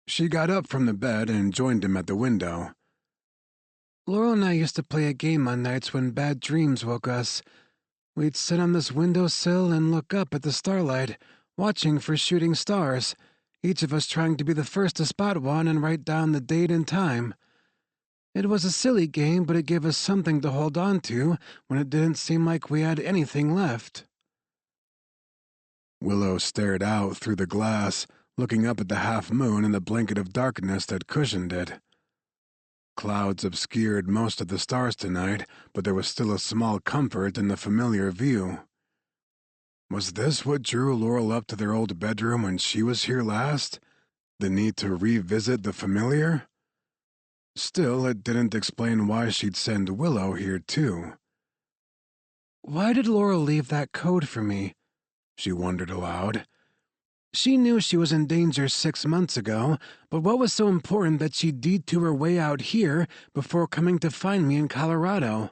She got up from the bed and joined him at the window. Laurel and I used to play a game on nights when bad dreams woke us. We'd sit on this windowsill and look up at the starlight, watching for shooting stars, each of us trying to be the first to spot one and write down the date and time. It was a silly game, but it gave us something to hold on to when it didn't seem like we had anything left. Willow stared out through the glass, looking up at the half-moon and the blanket of darkness that cushioned it. Clouds obscured most of the stars tonight, but there was still a small comfort in the familiar view. Was this what drew Laurel up to their old bedroom when she was here last? The need to revisit the familiar? Still, it didn't explain why she'd send Willow here, too. Why did Laurel leave that code for me? She wondered aloud. She knew she was in danger 6 months ago, but what was so important that she'd detour her way out here before coming to find me in Colorado?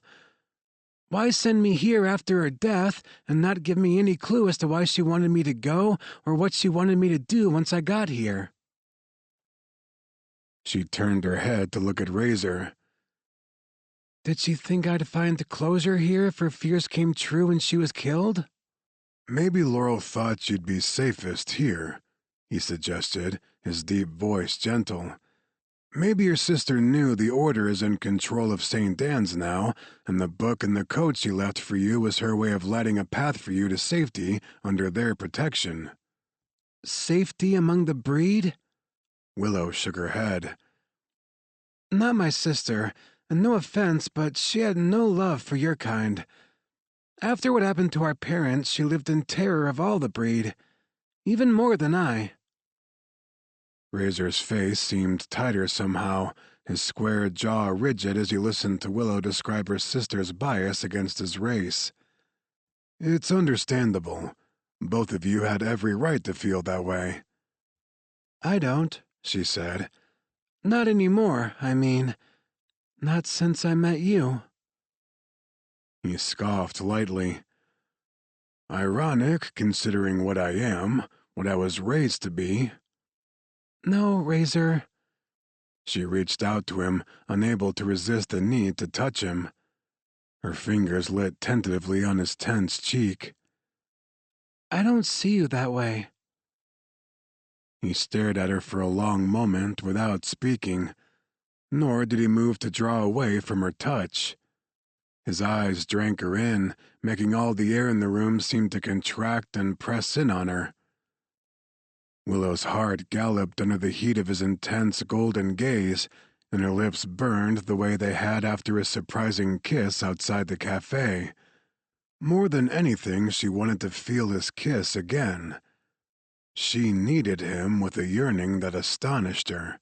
Why send me here after her death and not give me any clue as to why she wanted me to go or what she wanted me to do once I got here? She turned her head to look at Razor. Did she think I'd find closure here if her fears came true and she was killed? Maybe Laurel thought she'd be safest here, he suggested, his deep voice gentle. Maybe your sister knew the Order is in control of St. Anne's now, and the book and the code she left for you was her way of lighting a path for you to safety under their protection. Safety among the breed? Willow shook her head. Not my sister, and no offense, but she had no love for your kind. After what happened to our parents, she lived in terror of all the breed, even more than I. Razor's face seemed tighter somehow, his square jaw rigid as he listened to Willow describe her sister's bias against his race. It's understandable. Both of you had every right to feel that way. I don't, she said. Not anymore, I mean. Not since I met you. He scoffed lightly. Ironic, considering what I am, what I was raised to be. No, Razor. She reached out to him, unable to resist the need to touch him. Her fingers lit tentatively on his tense cheek. I don't see you that way. He stared at her for a long moment without speaking, nor did he move to draw away from her touch. His eyes drank her in, making all the air in the room seem to contract and press in on her. Willow's heart galloped under the heat of his intense golden gaze, and her lips burned the way they had after his surprising kiss outside the cafe. More than anything, she wanted to feel his kiss again. She needed him with a yearning that astonished her.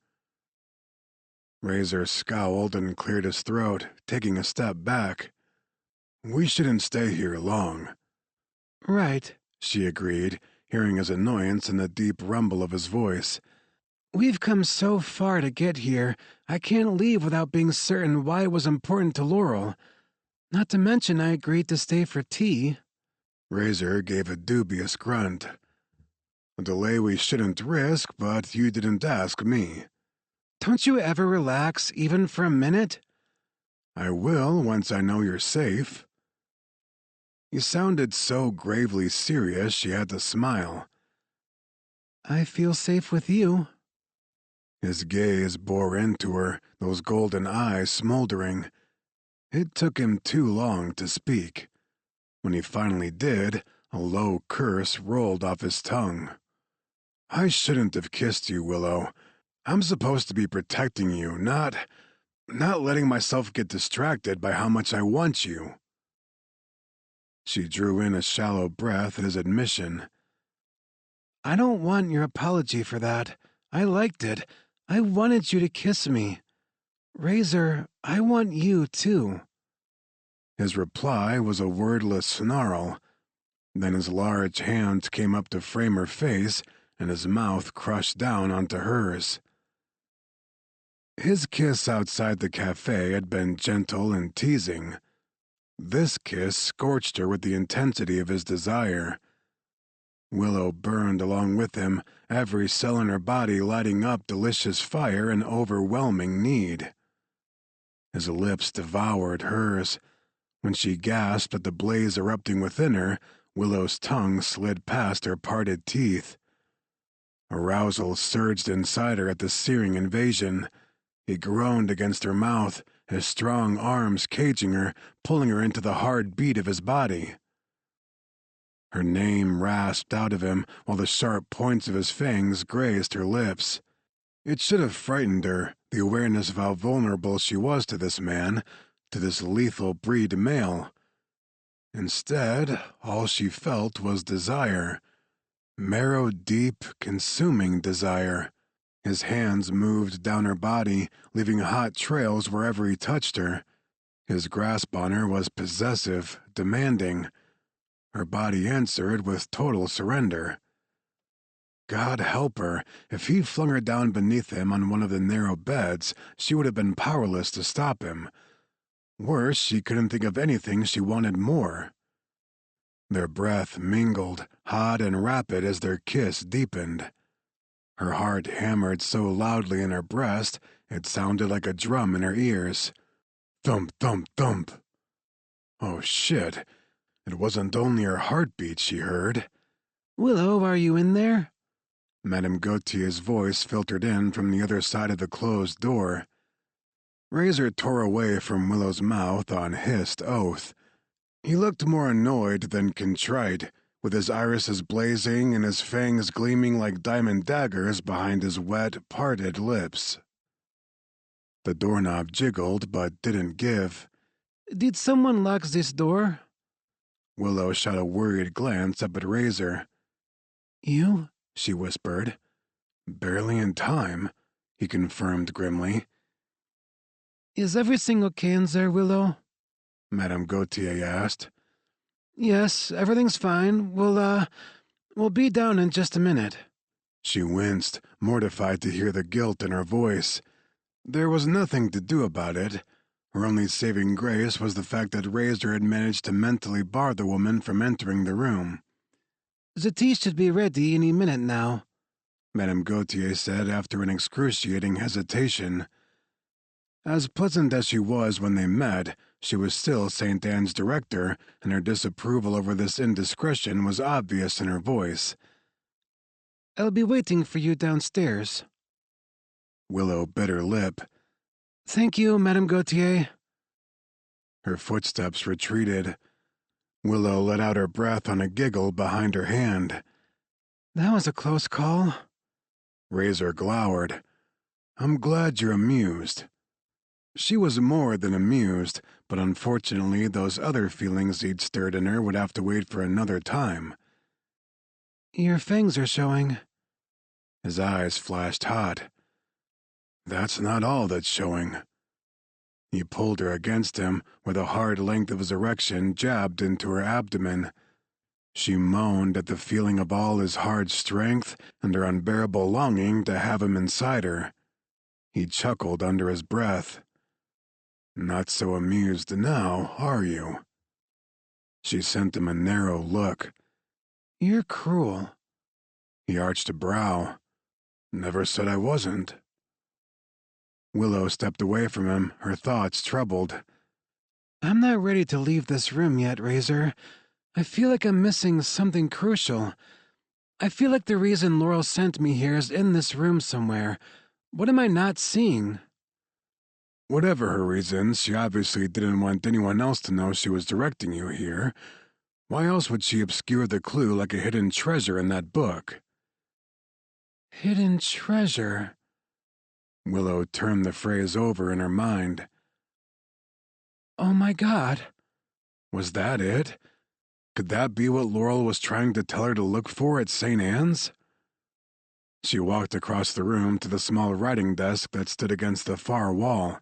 Razor scowled and cleared his throat, taking a step back. "We shouldn't stay here long." "Right," she agreed, hearing his annoyance in the deep rumble of his voice. "We've come so far to get here, I can't leave without being certain why it was important to Laurel. Not to mention I agreed to stay for tea." Razor gave a dubious grunt. "A delay we shouldn't risk, but you didn't ask me." "Don't you ever relax, even for a minute?" "I will once I know you're safe." He sounded so gravely serious she had to smile. "I feel safe with you." His gaze bore into her, those golden eyes smoldering. It took him too long to speak. When he finally did, a low curse rolled off his tongue. "I shouldn't have kissed you, Willow. I'm supposed to be protecting you, not letting myself get distracted by how much I want you." She drew in a shallow breath at his admission. "I don't want your apology for that. I liked it. I wanted you to kiss me. Razor, I want you too." His reply was a wordless snarl. Then his large hand came up to frame her face, and his mouth crushed down onto hers. His kiss outside the cafe had been gentle and teasing. This kiss scorched her with the intensity of his desire. Willow burned along with him, every cell in her body lighting up delicious fire and overwhelming need. His lips devoured hers. When she gasped at the blaze erupting within her, Willow's tongue slid past her parted teeth. Arousal surged inside her at the searing invasion. He groaned against her mouth, his strong arms caging her, pulling her into the hard beat of his body. Her name rasped out of him while the sharp points of his fangs grazed her lips. It should have frightened her, the awareness of how vulnerable she was to this man, to this lethal breed male. Instead, all she felt was desire. Marrow-deep, consuming desire. His hands moved down her body, leaving hot trails wherever he touched her. His grasp on her was possessive, demanding. Her body answered with total surrender. God help her, if he flung her down beneath him on one of the narrow beds, she would have been powerless to stop him. Worse, she couldn't think of anything she wanted more. Their breath mingled, hot and rapid as their kiss deepened. Her heart hammered so loudly in her breast, it sounded like a drum in her ears. Thump, thump, thump. Oh shit, it wasn't only her heartbeat she heard. "Willow, are you in there?" Madame Gautier's voice filtered in from the other side of the closed door. Razor tore away from Willow's mouth on hissed oath. He looked more annoyed than contrite, with his irises blazing and his fangs gleaming like diamond daggers behind his wet, parted lips. The doorknob jiggled but didn't give. "Did someone lock this door?" Willow shot a worried glance up at Razor. "You?" she whispered. "Barely in time," he confirmed grimly. "Is everything okay in there, Willow?" Madame Gautier asked. "Yes, everything's fine. We'll be down in just a minute." She winced, mortified to hear the guilt in her voice. There was nothing to do about it. Her only saving grace was the fact that Razor had managed to mentally bar the woman from entering the room. "The tea should be ready any minute now," Madame Gautier said after an excruciating hesitation. As pleasant as she was when they met, she was still St. Anne's director, and her disapproval over this indiscretion was obvious in her voice. "I'll be waiting for you downstairs." Willow bit her lip. "Thank you, Madame Gautier." Her footsteps retreated. Willow let out her breath on a giggle behind her hand. "That was a close call." Razor glowered. "I'm glad you're amused." She was more than amused, but unfortunately those other feelings he'd stirred in her would have to wait for another time. Your fangs are showing. His eyes flashed hot. That's not all that's showing. He pulled her against him, where the hard length of his erection jabbed into her abdomen. She moaned at the feeling of all his hard strength and her unbearable longing to have him inside her. He chuckled under his breath. Not so amused now, are you? She sent him a narrow look. You're cruel. He arched a brow. Never said I wasn't. Willow stepped away from him, her thoughts troubled. I'm not ready to leave this room yet, Razor. I feel like I'm missing something crucial. I feel like the reason Laurel sent me here is in this room somewhere. What am I not seeing? Whatever her reasons, she obviously didn't want anyone else to know she was directing you here. Why else would she obscure the clue like a hidden treasure in that book? Hidden treasure. Willow turned the phrase over in her mind. Oh my God. Was that it? Could that be what Laurel was trying to tell her to look for at St. Anne's? She walked across the room to the small writing desk that stood against the far wall.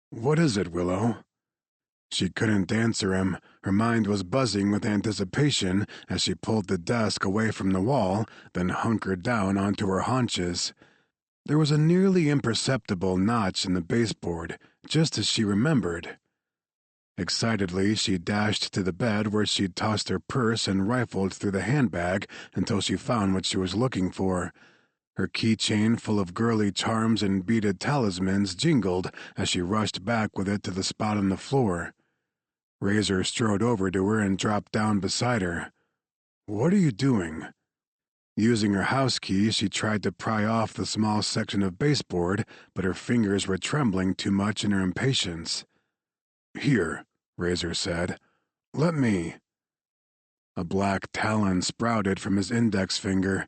What is it, Willow? She couldn't answer him. Her mind was buzzing with anticipation as she pulled the desk away from the wall, then hunkered down onto her haunches. There was a nearly imperceptible notch in the baseboard, just as she remembered. Excitedly, she dashed to the bed where she'd tossed her purse and rifled through the handbag until she found what she was looking for. Her keychain full of girly charms and beaded talismans jingled as she rushed back with it to the spot on the floor. Razor strode over to her and dropped down beside her. What are you doing? Using her house key, she tried to pry off the small section of baseboard, but her fingers were trembling too much in her impatience. Here, Razor said. Let me. A black talon sprouted from his index finger.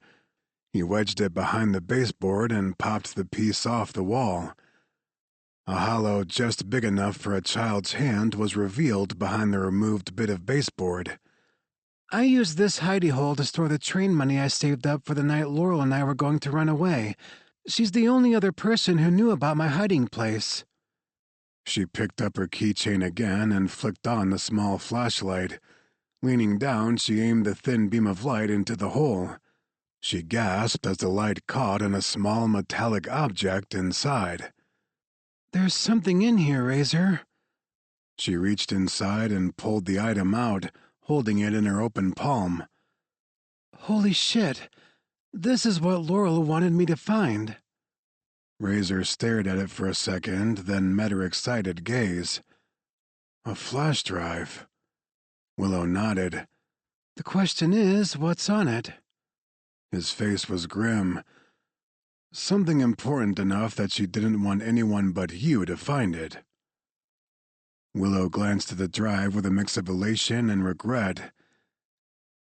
He wedged it behind the baseboard and popped the piece off the wall. A hollow just big enough for a child's hand was revealed behind the removed bit of baseboard. I used this hidey hole to store the train money I saved up for the night Laurel and I were going to run away. She's the only other person who knew about my hiding place. She picked up her keychain again and flicked on the small flashlight. Leaning down, she aimed the thin beam of light into the hole. She gasped as the light caught on a small metallic object inside. There's something in here, Razor. She reached inside and pulled the item out, holding it in her open palm. Holy shit. This is what Laurel wanted me to find. Razor stared at it for a second, then met her excited gaze. A flash drive. Willow nodded. The question is, what's on it? His face was grim. Something important enough that she didn't want anyone but you to find it. Willow glanced at the drive with a mix of elation and regret.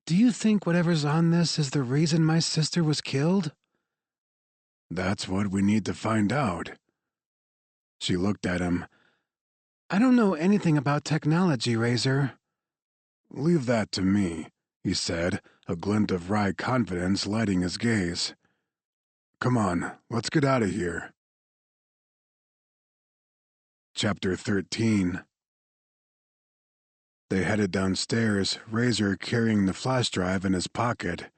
Do you think whatever's on this is the reason my sister was killed? That's what we need to find out. She looked at him. I don't know anything about technology, Razor. Leave that to me, he said, a glint of wry confidence lighting his gaze. Come on, let's get out of here. Chapter 13. They headed downstairs, Razor carrying the flash drive in his pocket.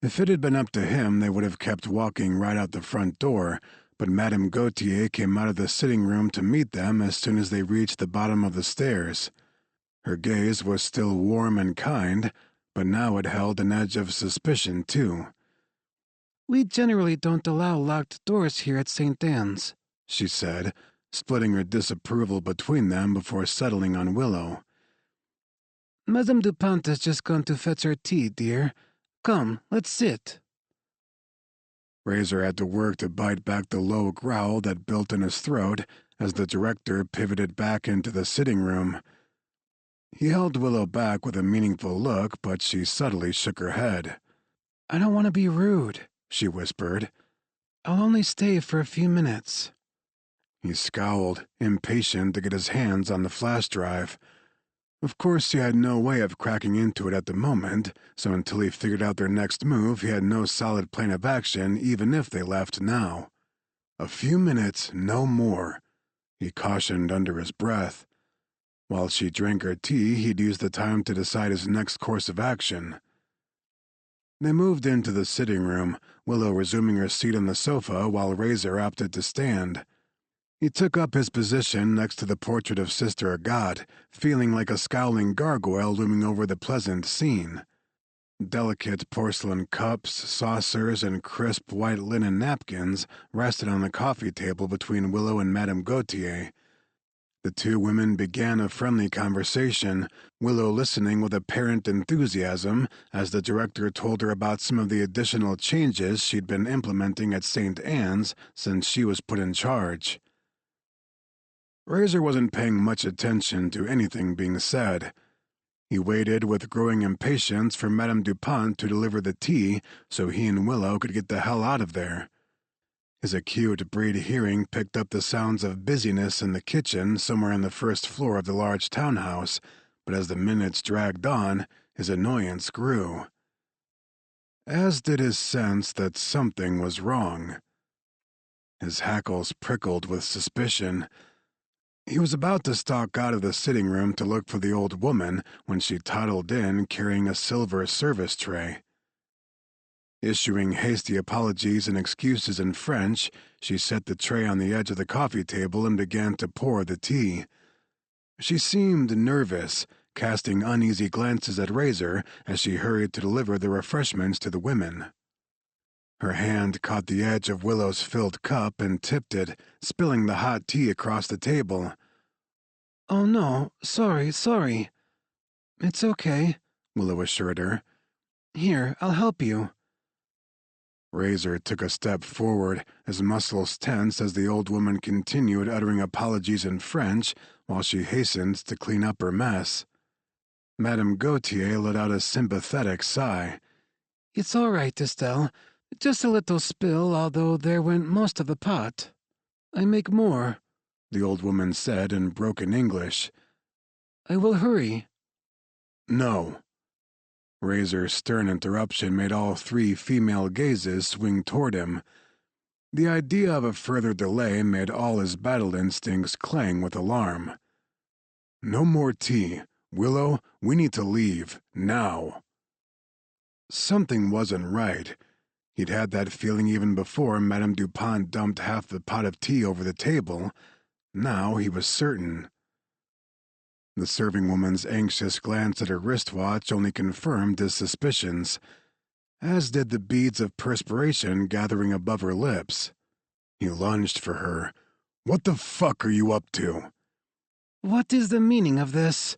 If it had been up to him, they would have kept walking right out the front door, but Madame Gautier came out of the sitting room to meet them as soon as they reached the bottom of the stairs. Her gaze was still warm and kind, but now it held an edge of suspicion, too. We generally don't allow locked doors here at St. Anne's, she said, splitting her disapproval between them before settling on Willow. Madame Dupont has just gone to fetch her tea, dear. Come, let's sit. Razor had to work to bite back the low growl that built in his throat as the director pivoted back into the sitting room. He held Willow back with a meaningful look, but she subtly shook her head. I don't want to be rude, she whispered. I'll only stay for a few minutes. He scowled, impatient to get his hands on the flash drive. Of course, he had no way of cracking into it at the moment, so until he figured out their next move, he had no solid plan of action even if they left now. A few minutes, no more, he cautioned under his breath. While she drank her tea, he'd use the time to decide his next course of action. They moved into the sitting room, Willow resuming her seat on the sofa while Razor opted to stand. He took up his position next to the portrait of Sister Agathe, feeling like a scowling gargoyle looming over the pleasant scene. Delicate porcelain cups, saucers, and crisp white linen napkins rested on the coffee table between Willow and Madame Gautier. The two women began a friendly conversation, Willow listening with apparent enthusiasm as the director told her about some of the additional changes she'd been implementing at St. Anne's since she was put in charge. Razor wasn't paying much attention to anything being said. He waited with growing impatience for Madame Dupont to deliver the tea so he and Willow could get the hell out of there. His acute breed hearing picked up the sounds of busyness in the kitchen somewhere on the first floor of the large townhouse, but as the minutes dragged on, his annoyance grew. As did his sense that something was wrong. His hackles prickled with suspicion. He was about to stalk out of the sitting room to look for the old woman when she toddled in carrying a silver service tray. Issuing hasty apologies and excuses in French, she set the tray on the edge of the coffee table and began to pour the tea. She seemed nervous, casting uneasy glances at Razor as she hurried to deliver the refreshments to the women. Her hand caught the edge of Willow's filled cup and tipped it, spilling the hot tea across the table. "Oh no, sorry. It's okay," Willow assured her. "Here, I'll help you." Razor took a step forward, his muscles tense as the old woman continued uttering apologies in French while she hastened to clean up her mess. Madame Gautier let out a sympathetic sigh. "It's all right, Estelle. Just a little spill, although there went most of the pot. I make more," the old woman said in broken English. "I will hurry." "No." Razor's stern interruption made all three female gazes swing toward him. The idea of a further delay made all his battle instincts clang with alarm. "No more tea. Willow, we need to leave, now." Something wasn't right. He'd had that feeling even before Madame Dupont dumped half the pot of tea over the table. Now he was certain. The serving woman's anxious glance at her wristwatch only confirmed his suspicions, as did the beads of perspiration gathering above her lips. He lunged for her. "What the fuck are you up to?" "What is the meaning of this?"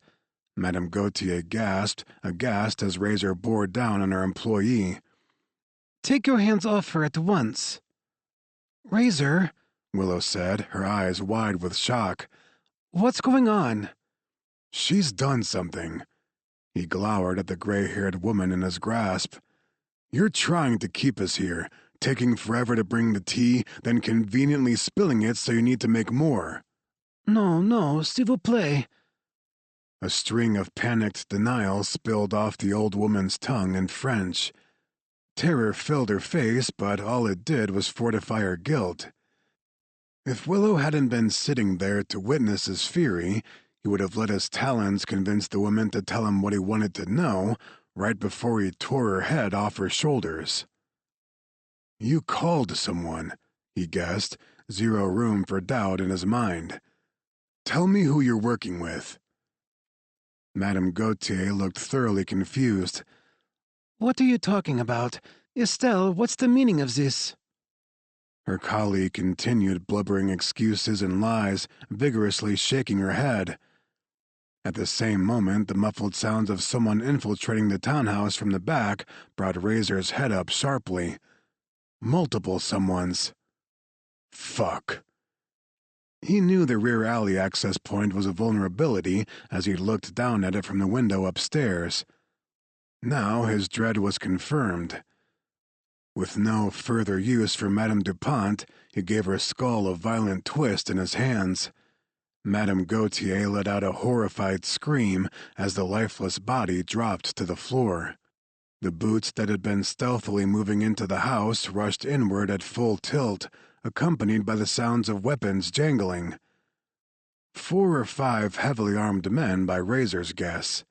Madame Gautier gasped, aghast as Razor bore down on her employee. "Take your hands off her at once." "Razor," Willow said, her eyes wide with shock. "What's going on?" "She's done something." He glowered at the gray-haired woman in his grasp. "You're trying to keep us here, taking forever to bring the tea, then conveniently spilling it so you need to make more." No, s'il vous plaît." A string of panicked denials spilled off the old woman's tongue in French. Terror filled her face, but all it did was fortify her guilt. If Willow hadn't been sitting there to witness his fury, he would have let his talons convince the woman to tell him what he wanted to know right before he tore her head off her shoulders. "You called someone," he guessed, zero room for doubt in his mind. "Tell me who you're working with." Madame Gautier looked thoroughly confused. "What are you talking about? Estelle, what's the meaning of this?" Her colleague continued blubbering excuses and lies, vigorously shaking her head. At the same moment, the muffled sounds of someone infiltrating the townhouse from the back brought Razor's head up sharply. Multiple someones. Fuck. He knew the rear alley access point was a vulnerability as he looked down at it from the window upstairs. Now his dread was confirmed. With no further use for Madame Dupont, he gave her skull a violent twist in his hands. Madame Gautier let out a horrified scream as the lifeless body dropped to the floor. The boots that had been stealthily moving into the house rushed inward at full tilt, accompanied by the sounds of weapons jangling. 4 or 5 heavily armed men by Razor's guess.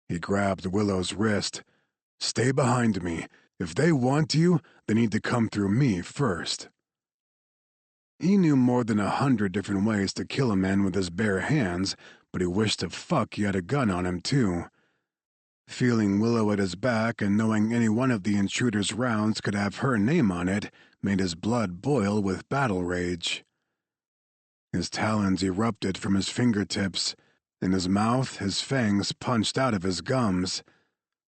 He grabbed Willow's wrist. "Stay behind me. If they want you, they need to come through me first." He knew more than 100 different ways to kill a man with his bare hands, but he wished to fuck he had a gun on him, too. Feeling Willow at his back and knowing any one of the intruder's rounds could have her name on it made his blood boil with battle rage. His talons erupted from his fingertips. In his mouth, his fangs punched out of his gums.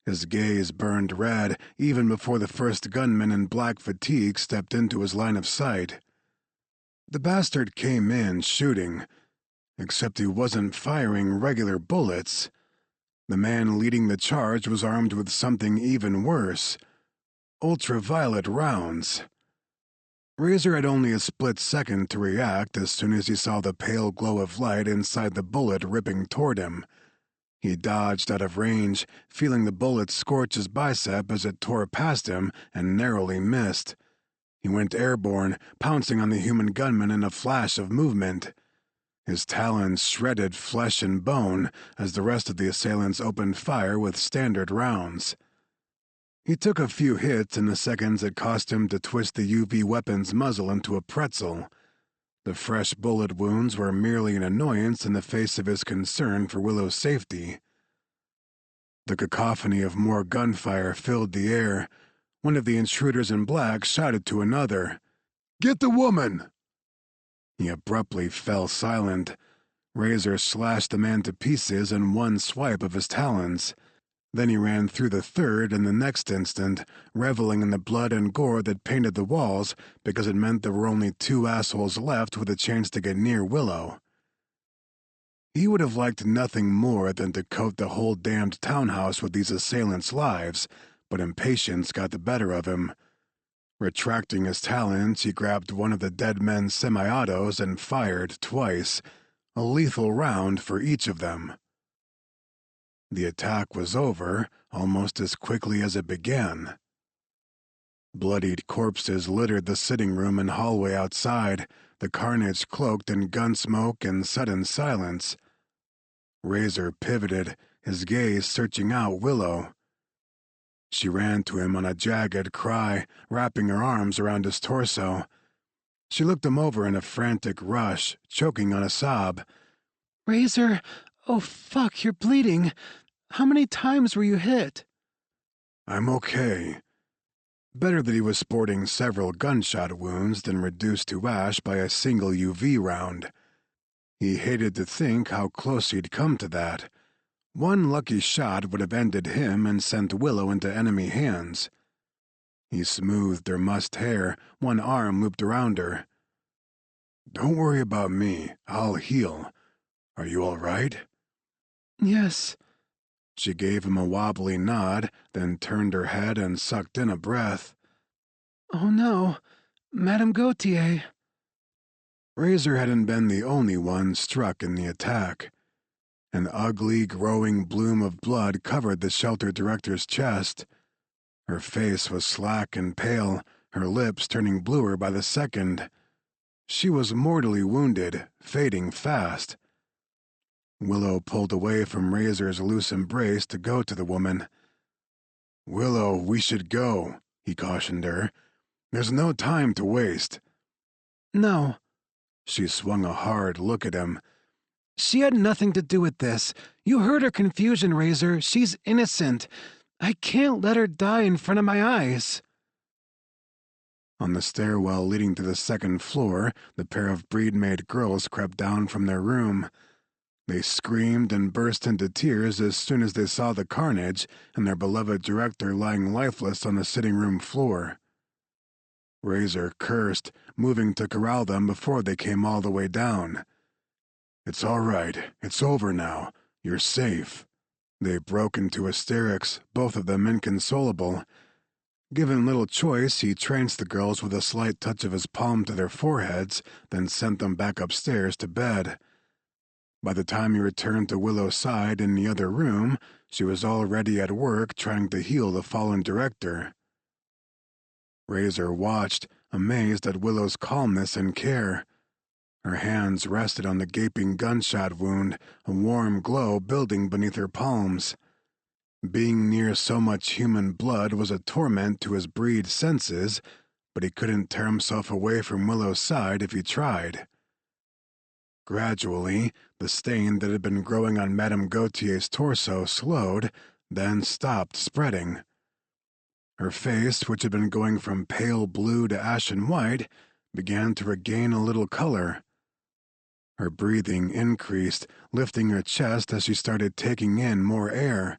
His gaze burned red even before the first gunman in black fatigue stepped into his line of sight. The bastard came in shooting, except he wasn't firing regular bullets. The man leading the charge was armed with something even worse: ultraviolet rounds. Razor had only a split second to react as soon as he saw the pale glow of light inside the bullet ripping toward him. He dodged out of range, feeling the bullet scorch his bicep as it tore past him and narrowly missed. He went airborne, pouncing on the human gunman in a flash of movement. His talons shredded flesh and bone as the rest of the assailants opened fire with standard rounds. He took a few hits in the seconds it cost him to twist the UV weapon's muzzle into a pretzel. The fresh bullet wounds were merely an annoyance in the face of his concern for Willow's safety. The cacophony of more gunfire filled the air. One of the intruders in black shouted to another, "Get the woman!" He abruptly fell silent. Razor slashed the man to pieces in one swipe of his talons. Then he ran through the third in the next instant, reveling in the blood and gore that painted the walls because it meant there were only 2 assholes left with a chance to get near Willow. He would have liked nothing more than to coat the whole damned townhouse with these assailants' lives, but impatience got the better of him. Retracting his talons, he grabbed one of the dead men's semi-autos and fired twice, a lethal round for each of them. The attack was over almost as quickly as it began. Bloodied corpses littered the sitting room and hallway outside, the carnage cloaked in gun smoke and sudden silence. Razor pivoted, his gaze searching out Willow. She ran to him on a jagged cry, wrapping her arms around his torso. She looked him over in a frantic rush, choking on a sob. "Razor, oh fuck, you're bleeding. How many times were you hit?" "I'm okay." Better that he was sporting several gunshot wounds than reduced to ash by a single UV round. He hated to think how close he'd come to that. One lucky shot would have ended him and sent Willow into enemy hands. He smoothed her mussed hair, one arm looped around her. "Don't worry about me. I'll heal. Are you all right?" "Yes." She gave him a wobbly nod, then turned her head and sucked in a breath. "Oh no, Madame Gautier." Razor hadn't been the only one struck in the attack. An ugly, growing bloom of blood covered the shelter director's chest. Her face was slack and pale, her lips turning bluer by the second. She was mortally wounded, fading fast. Willow pulled away from Razor's loose embrace to go to the woman. "Willow, we should go," he cautioned her. "There's no time to waste." "No." She swung a hard look at him. "She had nothing to do with this. You heard her confusion, Razor. She's innocent. I can't let her die in front of my eyes." On the stairwell leading to the second floor, the pair of breed-made girls crept down from their room. They screamed and burst into tears as soon as they saw the carnage and their beloved director lying lifeless on the sitting room floor. Razor cursed, moving to corral them before they came all the way down. "It's all right. It's over now. You're safe." They broke into hysterics, both of them inconsolable. Given little choice, he tranced the girls with a slight touch of his palm to their foreheads, then sent them back upstairs to bed. By the time he returned to Willow's side in the other room, she was already at work trying to heal the fallen director. Razor watched, amazed at Willow's calmness and care. Her hands rested on the gaping gunshot wound, a warm glow building beneath her palms. Being near so much human blood was a torment to his breed senses, but he couldn't tear himself away from Willow's side if he tried. Gradually, the stain that had been growing on Madame Gautier's torso slowed, then stopped spreading. Her face, which had been going from pale blue to ashen white, began to regain a little color. Her breathing increased, lifting her chest as she started taking in more air.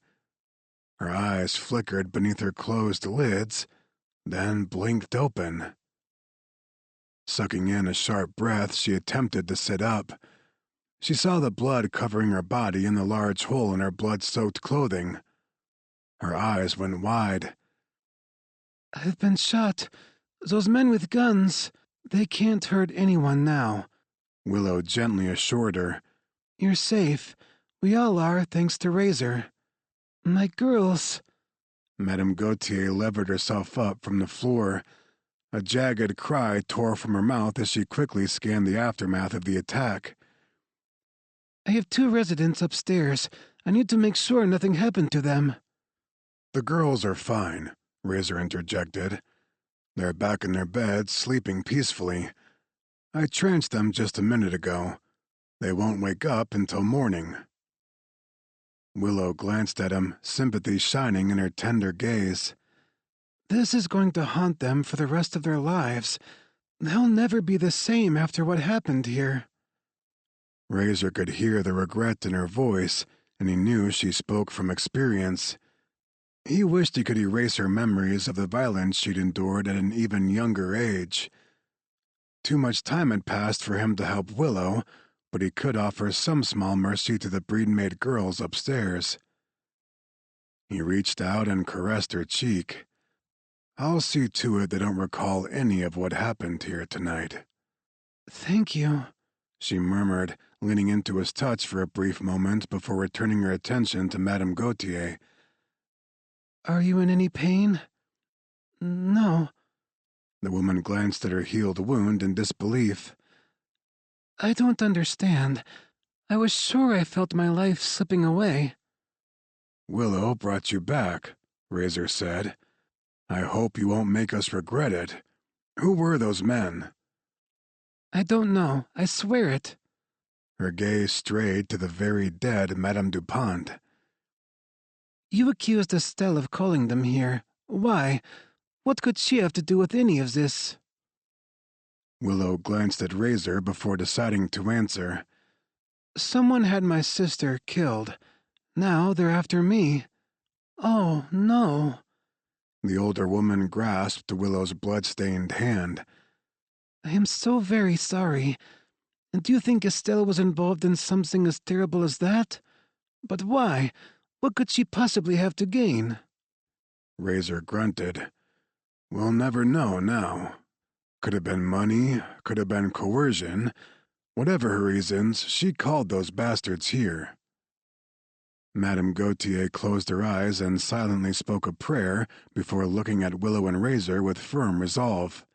Her eyes flickered beneath her closed lids, then blinked open. Sucking in a sharp breath, she attempted to sit up. She saw the blood covering her body and the large hole in her blood-soaked clothing. Her eyes went wide. "I've been shot. Those men with guns, they can't hurt anyone now," Willow gently assured her. "You're safe. We all are, thanks to Razor. My girls—" Madame Gautier levered herself up from the floor. A jagged cry tore from her mouth as she quickly scanned the aftermath of the attack. "I have 2 residents upstairs. I need to make sure nothing happened to them." "The girls are fine," Razor interjected. "They're back in their beds, sleeping peacefully. I tranced them just a minute ago. They won't wake up until morning." Willow glanced at him, sympathy shining in her tender gaze. "This is going to haunt them for the rest of their lives. They'll never be the same after what happened here." Razor could hear the regret in her voice, and he knew she spoke from experience. He wished he could erase her memories of the violence she'd endured at an even younger age. Too much time had passed for him to help Willow, but he could offer some small mercy to the breed-made girls upstairs. He reached out and caressed her cheek. "I'll see to it they don't recall any of what happened here tonight." "Thank you," she murmured, leaning into his touch for a brief moment before returning her attention to Madame Gautier. "Are you in any pain?" "No." The woman glanced at her healed wound in disbelief. "I don't understand. I was sure I felt my life slipping away." "Willow brought you back," Razor said. "I hope you won't make us regret it. Who were those men?" "I don't know. I swear it." Her gaze strayed to the very dead Madame Dupont. "You accused Estelle of calling them here. Why? What could she have to do with any of this?" Willow glanced at Razor before deciding to answer. "Someone had my sister killed. Now they're after me. Oh, no." The older woman grasped Willow's blood-stained hand. "I am so very sorry. Do you think Estelle was involved in something as terrible as that? But why? What could she possibly have to gain?" Razor grunted. "We'll never know now. Could have been money, could have been coercion. Whatever her reasons, she called those bastards here." Madame Gautier closed her eyes and silently spoke a prayer before looking at Willow and Razor with firm resolve.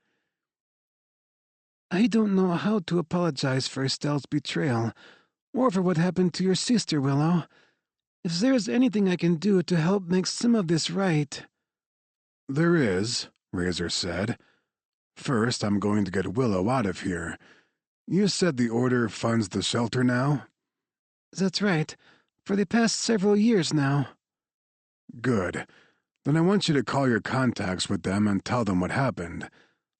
"I don't know how to apologize for Estelle's betrayal, or for what happened to your sister, Willow. If there's anything I can do to help make some of this right—" "There is," Razor said. "First, I'm going to get Willow out of here. You said the Order funds the shelter now?" "That's right. For the past several years now." "Good. Then I want you to call your contacts with them and tell them what happened.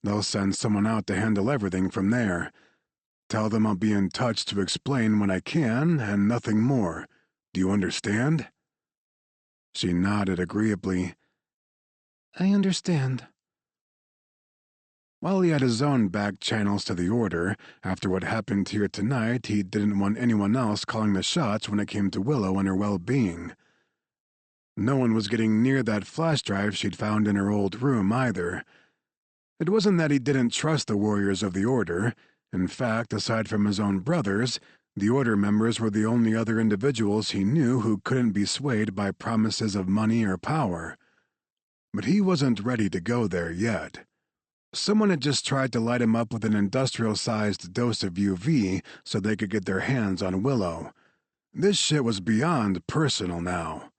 They'll send someone out to handle everything from there. Tell them I'll be in touch to explain when I can, and nothing more. Do you understand?" She nodded agreeably. "I understand." While he had his own back channels to the Order, after what happened here tonight, he didn't want anyone else calling the shots when it came to Willow and her well-being. No one was getting near that flash drive she'd found in her old room either. It wasn't that he didn't trust the warriors of the Order. In fact, aside from his own brothers, the Order members were the only other individuals he knew who couldn't be swayed by promises of money or power. But he wasn't ready to go there yet. Someone had just tried to light him up with an industrial-sized dose of UV so they could get their hands on Willow. This shit was beyond personal now.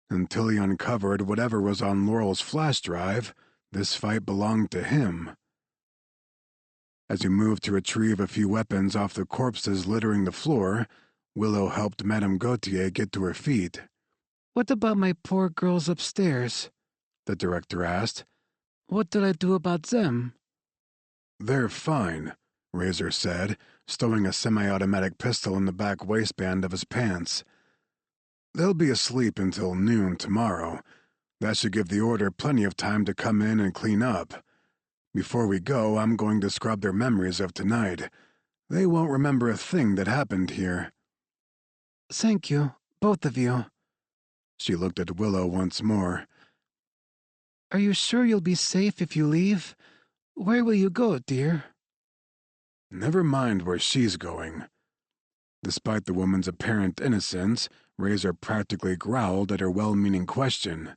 Until he uncovered whatever was on Laurel's flash drive, this fight belonged to him. As he moved to retrieve a few weapons off the corpses littering the floor, Willow helped Madame Gautier get to her feet. "What about my poor girls upstairs?" the director asked. "What did I do about them?" "They're fine," Razor said, stowing a semi-automatic pistol in the back waistband of his pants. "They'll be asleep until noon tomorrow. That should give the Order plenty of time to come in and clean up. Before we go, I'm going to scrub their memories of tonight. They won't remember a thing that happened here." "Thank you, both of you." She looked at Willow once more. "Are you sure you'll be safe if you leave? Where will you go, dear?" Never mind where she's going. Despite the woman's apparent innocence, Razor practically growled at her well-meaning question.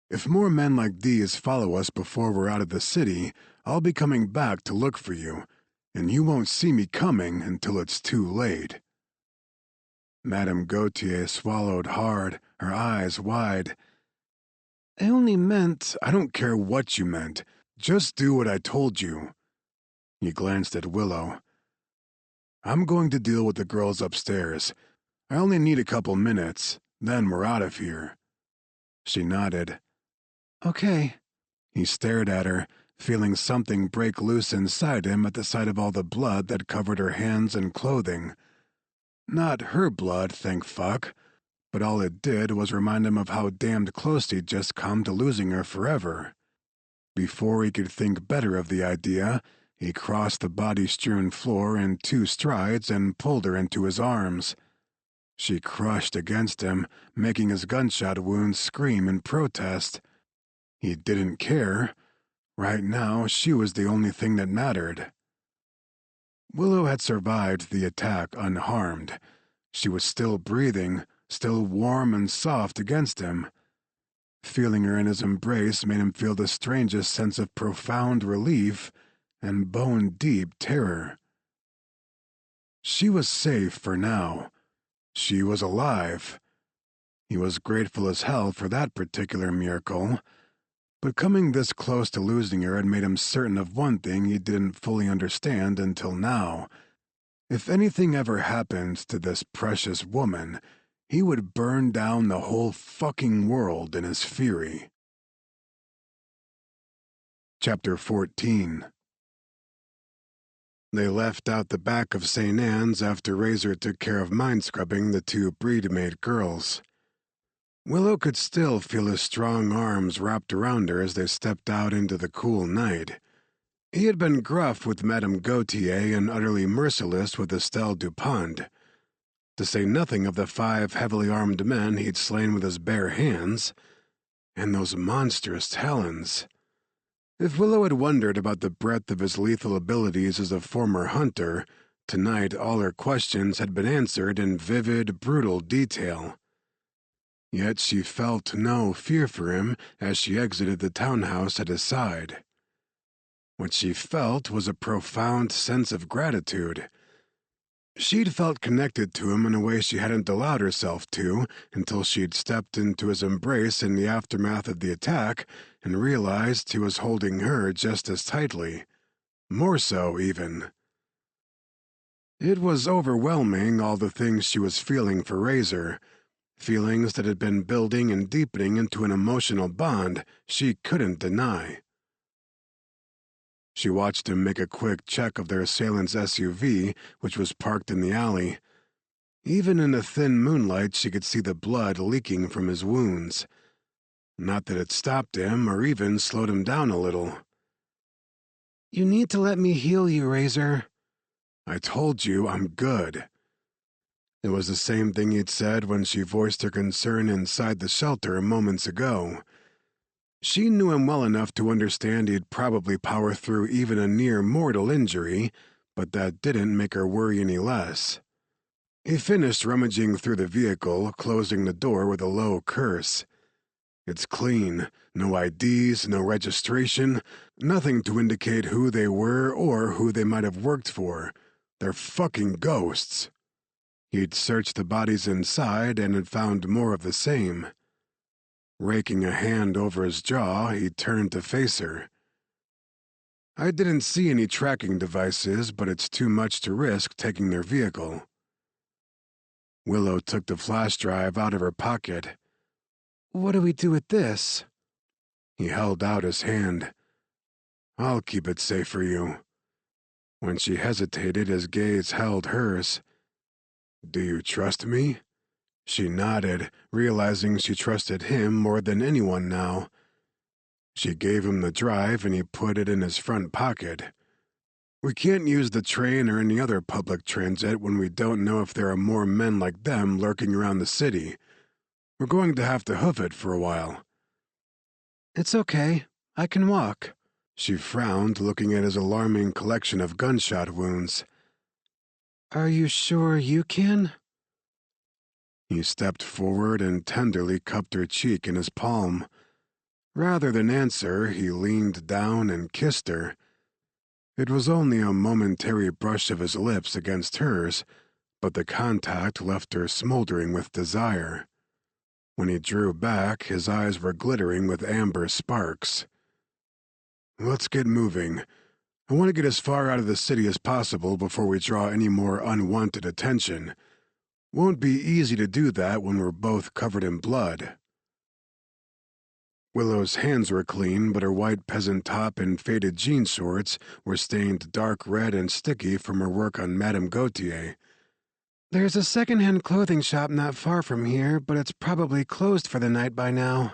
"If more men like these follow us before we're out of the city, I'll be coming back to look for you, and you won't see me coming until it's too late." Madame Gautier swallowed hard, her eyes wide. "I only meant—" "I don't care what you meant. Just do what I told you." He glanced at Willow. "I'm going to deal with the girls upstairs. I only need a couple minutes, then we're out of here." She nodded. "Okay." He stared at her, feeling something break loose inside him at the sight of all the blood that covered her hands and clothing. Not her blood, thank fuck, but all it did was remind him of how damned close he'd just come to losing her forever. Before he could think better of the idea, he crossed the body-strewn floor in 2 strides and pulled her into his arms. She crushed against him, making his gunshot wounds scream in protest. He didn't care. Right now, she was the only thing that mattered. Willow had survived the attack unharmed. She was still breathing, still warm and soft against him. Feeling her in his embrace made him feel the strangest sense of profound relief and bone-deep terror. She was safe for now. She was alive. He was grateful as hell for that particular miracle, but coming this close to losing her had made him certain of one thing he didn't fully understand until now. If anything ever happened to this precious woman, he would burn down the whole fucking world in his fury. Chapter 14. They left out the back of St. Anne's after Razor took care of mind-scrubbing the 2 breed-made girls. Willow could still feel his strong arms wrapped around her as they stepped out into the cool night. He had been gruff with Madame Gautier and utterly merciless with Estelle Dupont, to say nothing of the 5 heavily armed men he'd slain with his bare hands, and those monstrous talons. If Willow had wondered about the breadth of his lethal abilities as a former hunter, tonight all her questions had been answered in vivid, brutal detail. Yet she felt no fear for him as she exited the townhouse at his side. What she felt was a profound sense of gratitude. She'd felt connected to him in a way she hadn't allowed herself to until she'd stepped into his embrace in the aftermath of the attack and realized he was holding her just as tightly. More so, even. It was overwhelming, all the things she was feeling for Razor, feelings that had been building and deepening into an emotional bond she couldn't deny. She watched him make a quick check of their assailant's SUV, which was parked in the alley. Even in the thin moonlight, she could see the blood leaking from his wounds. Not that it stopped him or even slowed him down a little. "You need to let me heal you, Razor." "I told you I'm good." It was the same thing he'd said when she voiced her concern inside the shelter moments ago. She knew him well enough to understand he'd probably power through even a near-mortal injury, but that didn't make her worry any less. He finished rummaging through the vehicle, closing the door with a low curse. It's clean. No IDs, no registration, nothing to indicate who they were or who they might have worked for. They're fucking ghosts. He'd searched the bodies inside and had found more of the same. Raking a hand over his jaw, he turned to face her. I didn't see any tracking devices, but it's too much to risk taking their vehicle. Willow took the flash drive out of her pocket. What do we do with this? He held out his hand. I'll keep it safe for you. When she hesitated, his gaze held hers. Do you trust me? She nodded, realizing she trusted him more than anyone now. She gave him the drive and he put it in his front pocket. We can't use the train or any other public transit when we don't know if there are more men like them lurking around the city. We're going to have to hoof it for a while. It's okay. I can walk. She frowned, looking at his alarming collection of gunshot wounds. Are you sure you can? He stepped forward and tenderly cupped her cheek in his palm. Rather than answer, he leaned down and kissed her. It was only a momentary brush of his lips against hers, but the contact left her smoldering with desire. When he drew back, his eyes were glittering with amber sparks. Let's get moving. I want to get as far out of the city as possible before we draw any more unwanted attention. Won't be easy to do that when we're both covered in blood. Willow's hands were clean, but her white peasant top and faded jean shorts were stained dark red and sticky from her work on Madame Gautier. There's a second-hand clothing shop not far from here, but it's probably closed for the night by now.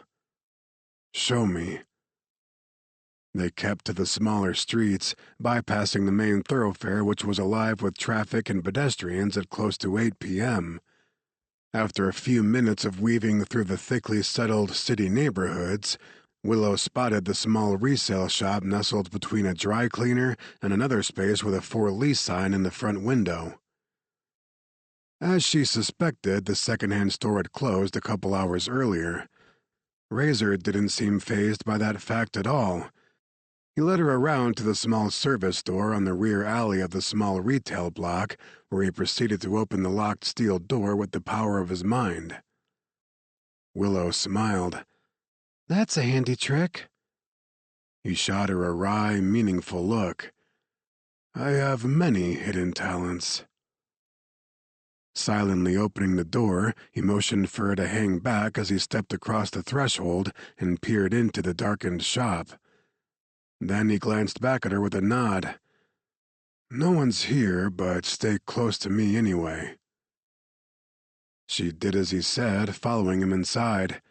Show me. They kept to the smaller streets, bypassing the main thoroughfare which was alive with traffic and pedestrians at close to 8 p.m. After a few minutes of weaving through the thickly settled city neighborhoods, Willow spotted the small resale shop nestled between a dry cleaner and another space with a for-lease sign in the front window. As she suspected, the second-hand store had closed a couple hours earlier. Razor didn't seem fazed by that fact at all. He led her around to the small service store on the rear alley of the small retail block, where he proceeded to open the locked steel door with the power of his mind. Willow smiled. That's a handy trick. He shot her a wry, meaningful look. I have many hidden talents. Silently opening the door, he motioned for her to hang back as he stepped across the threshold and peered into the darkened shop. Then he glanced back at her with a nod. No one's here, but stay close to me anyway. She did as he said, following him inside.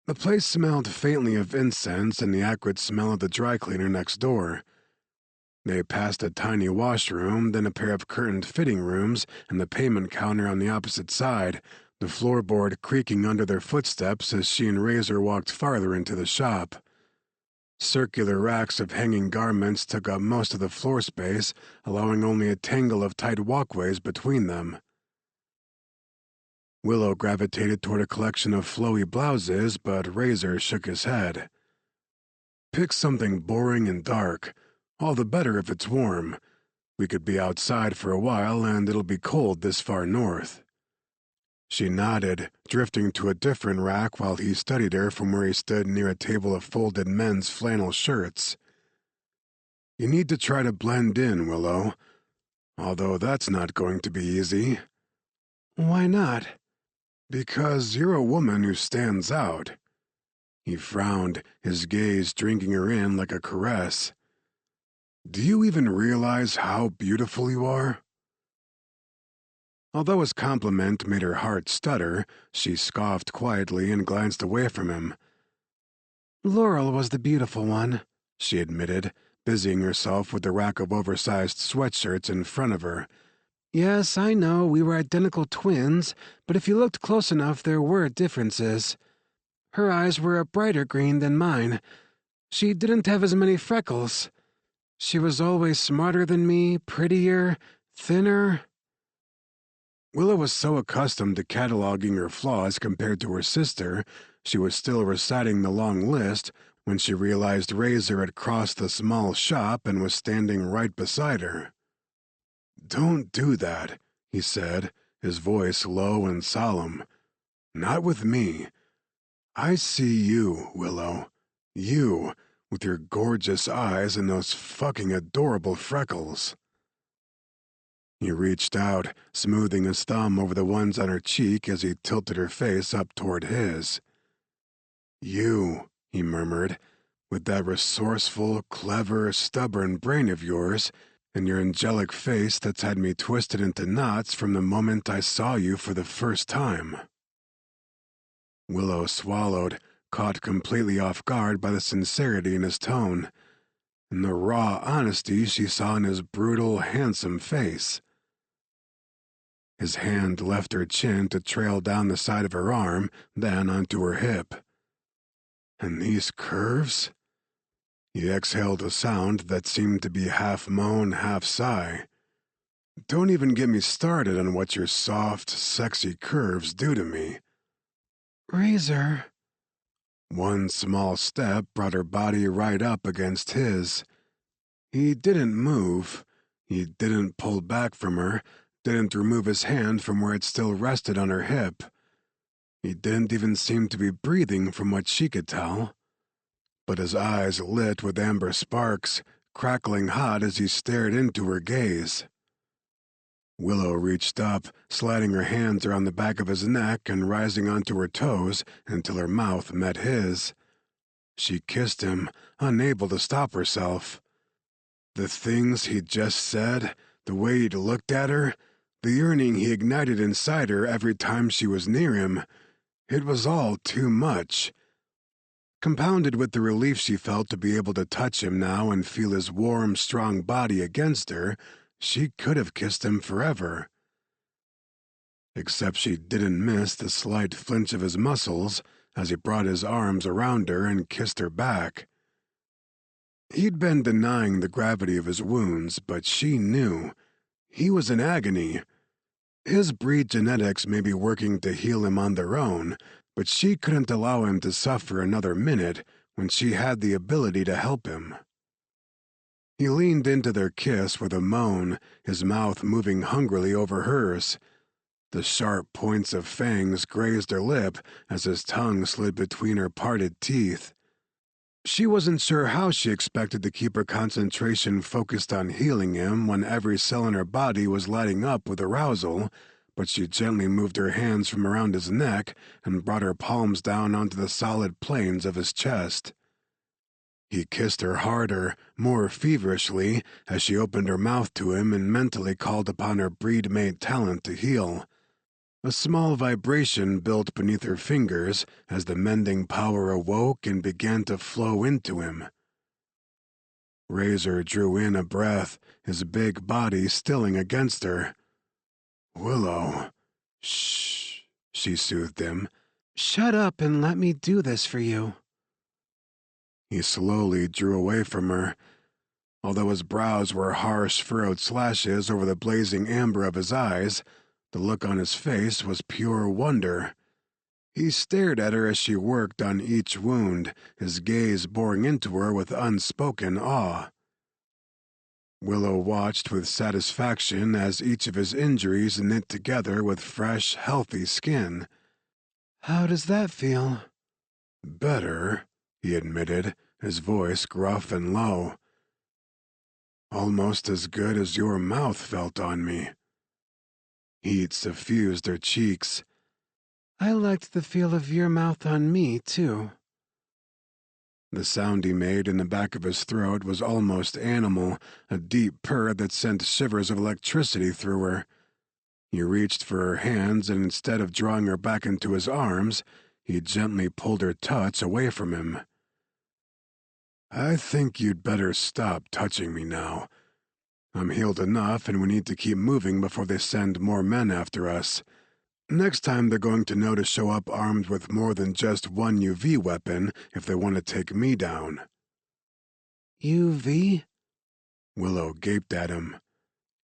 The place smelled faintly of incense and the acrid smell of the dry cleaner next door. They passed a tiny washroom, then a pair of curtained fitting rooms and the payment counter on the opposite side, the floorboard creaking under their footsteps as she and Razor walked farther into the shop. Circular racks of hanging garments took up most of the floor space, allowing only a tangle of tight walkways between them. Willow gravitated toward a collection of flowy blouses, but Razor shook his head. Pick something boring and dark. All the better if it's warm. We could be outside for a while, and it'll be cold this far north. She nodded, drifting to a different rack while he studied her from where he stood near a table of folded men's flannel shirts. You need to try to blend in, Willow. Although that's not going to be easy. Why not? Because you're a woman who stands out. He frowned, his gaze drinking her in like a caress. Do you even realize how beautiful you are? Although his compliment made her heart stutter, she scoffed quietly and glanced away from him. Laurel was the beautiful one, she admitted, busying herself with the rack of oversized sweatshirts in front of her. Yes, I know we were identical twins, but if you looked close enough, there were differences. Her eyes were a brighter green than mine. She didn't have as many freckles. She was always smarter than me, prettier, thinner. Willow was so accustomed to cataloging her flaws compared to her sister, she was still reciting the long list when she realized Razor had crossed the small shop and was standing right beside her. "Don't do that," he said, his voice low and solemn. "Not with me. I see you, Willow. You, with your gorgeous eyes and those fucking adorable freckles." He reached out, smoothing his thumb over the ones on her cheek as he tilted her face up toward his. "You," he murmured, "with that resourceful, clever, stubborn brain of yours, and your angelic face that's had me twisted into knots from the moment I saw you for the first time." Willow swallowed, caught completely off guard by the sincerity in his tone, and the raw honesty she saw in his brutal, handsome face. His hand left her chin to trail down the side of her arm, then onto her hip. "And these curves?" He exhaled a sound that seemed to be half moan, half sigh. "Don't even get me started on what your soft, sexy curves do to me." Razor. One small step brought her body right up against his. He didn't move. He didn't pull back from her, didn't remove his hand from where it still rested on her hip. He didn't even seem to be breathing from what she could tell. But his eyes lit with amber sparks, crackling hot as he stared into her gaze. Willow reached up, sliding her hands around the back of his neck and rising onto her toes until her mouth met his. She kissed him, unable to stop herself. The things he'd just said, the way he'd looked at her, the yearning he ignited inside her every time she was near him, it was all too much. Compounded with the relief she felt to be able to touch him now and feel his warm, strong body against her, she could have kissed him forever. Except she didn't miss the slight flinch of his muscles as he brought his arms around her and kissed her back. He'd been denying the gravity of his wounds, but she knew. He was in agony. His breed genetics may be working to heal him on their own, but she couldn't allow him to suffer another minute when she had the ability to help him. He leaned into their kiss with a moan, his mouth moving hungrily over hers. The sharp points of fangs grazed her lip as his tongue slid between her parted teeth. She wasn't sure how she expected to keep her concentration focused on healing him when every cell in her body was lighting up with arousal, but she gently moved her hands from around his neck and brought her palms down onto the solid planes of his chest. He kissed her harder, more feverishly, as she opened her mouth to him and mentally called upon her breed-mate talent to heal. A small vibration built beneath her fingers as the mending power awoke and began to flow into him. Razor drew in a breath, his big body stilling against her. "Willow." "Shh," she soothed him. Shut up and let me do this for you. He slowly drew away from her. Although his brows were harsh, furrowed slashes over the blazing amber of his eyes, the look on his face was pure wonder. He stared at her as she worked on each wound, his gaze boring into her with unspoken awe. Willow watched with satisfaction as each of his injuries knit together with fresh, healthy skin. How does that feel? "Better," he admitted, his voice gruff and low. "Almost as good as your mouth felt on me." Heat suffused her cheeks. I liked the feel of your mouth on me, too. The sound he made in the back of his throat was almost animal, a deep purr that sent shivers of electricity through her. He reached for her hands, and instead of drawing her back into his arms, he gently pulled her touch away from him. "I think you'd better stop touching me now. I'm healed enough, and we need to keep moving before they send more men after us. Next time they're going to know to show up armed with more than just one UV weapon if they want to take me down." UV? Willow gaped at him.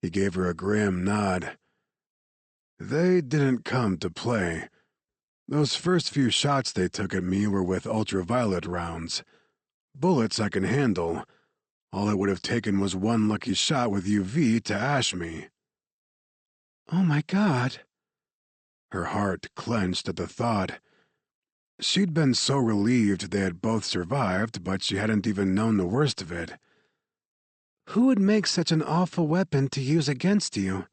He gave her a grim nod. "They didn't come to play. Those first few shots they took at me were with ultraviolet rounds. Bullets I can handle. All it would have taken was one lucky shot with UV to ash me." Oh my God. Her heart clenched at the thought. She'd been so relieved they had both survived, but she hadn't even known the worst of it. Who would make such an awful weapon to use against you?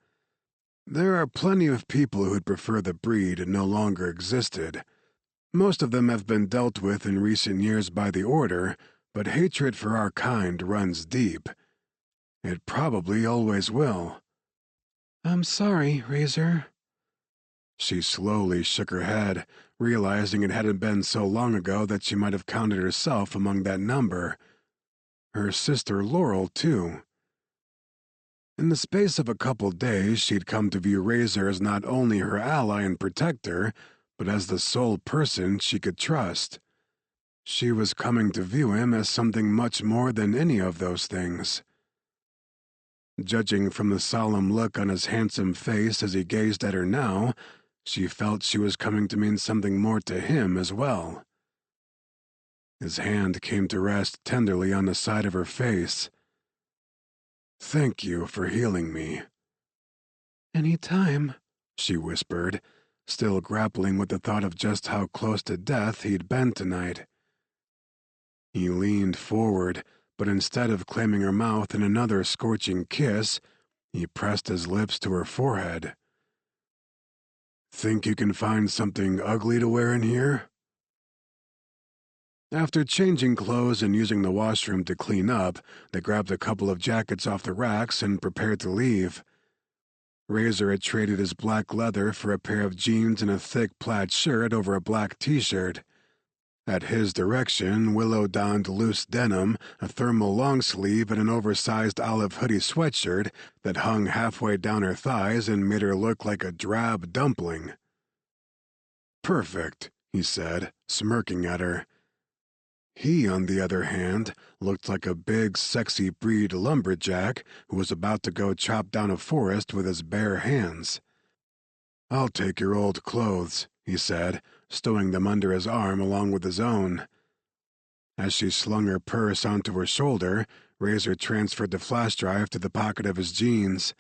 There are plenty of people who'd prefer the breed no longer existed. Most of them have been dealt with in recent years by the Order, but hatred for our kind runs deep. It probably always will. I'm sorry, Razor. She slowly shook her head, realizing it hadn't been so long ago that she might have counted herself among that number. Her sister Laurel, too. In the space of a couple days, she'd come to view Razor as not only her ally and protector, but as the sole person she could trust. She was coming to view him as something much more than any of those things. Judging from the solemn look on his handsome face as he gazed at her now, she felt she was coming to mean something more to him as well. His hand came to rest tenderly on the side of her face. "Thank you for healing me." Any time, she whispered, still grappling with the thought of just how close to death he'd been tonight. He leaned forward, but instead of claiming her mouth in another scorching kiss, he pressed his lips to her forehead. "Think you can find something ugly to wear in here?" After changing clothes and using the washroom to clean up, they grabbed a couple of jackets off the racks and prepared to leave. Razor had traded his black leather for a pair of jeans and a thick plaid shirt over a black t-shirt. At his direction, Willow donned loose denim, a thermal long sleeve, and an oversized olive hoodie sweatshirt that hung halfway down her thighs and made her look like a drab dumpling. "Perfect," he said, smirking at her. He, on the other hand, looked like a big, sexy breed lumberjack who was about to go chop down a forest with his bare hands. "I'll take your old clothes," he said, stowing them under his arm along with his own. As she slung her purse onto her shoulder, Razor transferred the flash drive to the pocket of his jeans.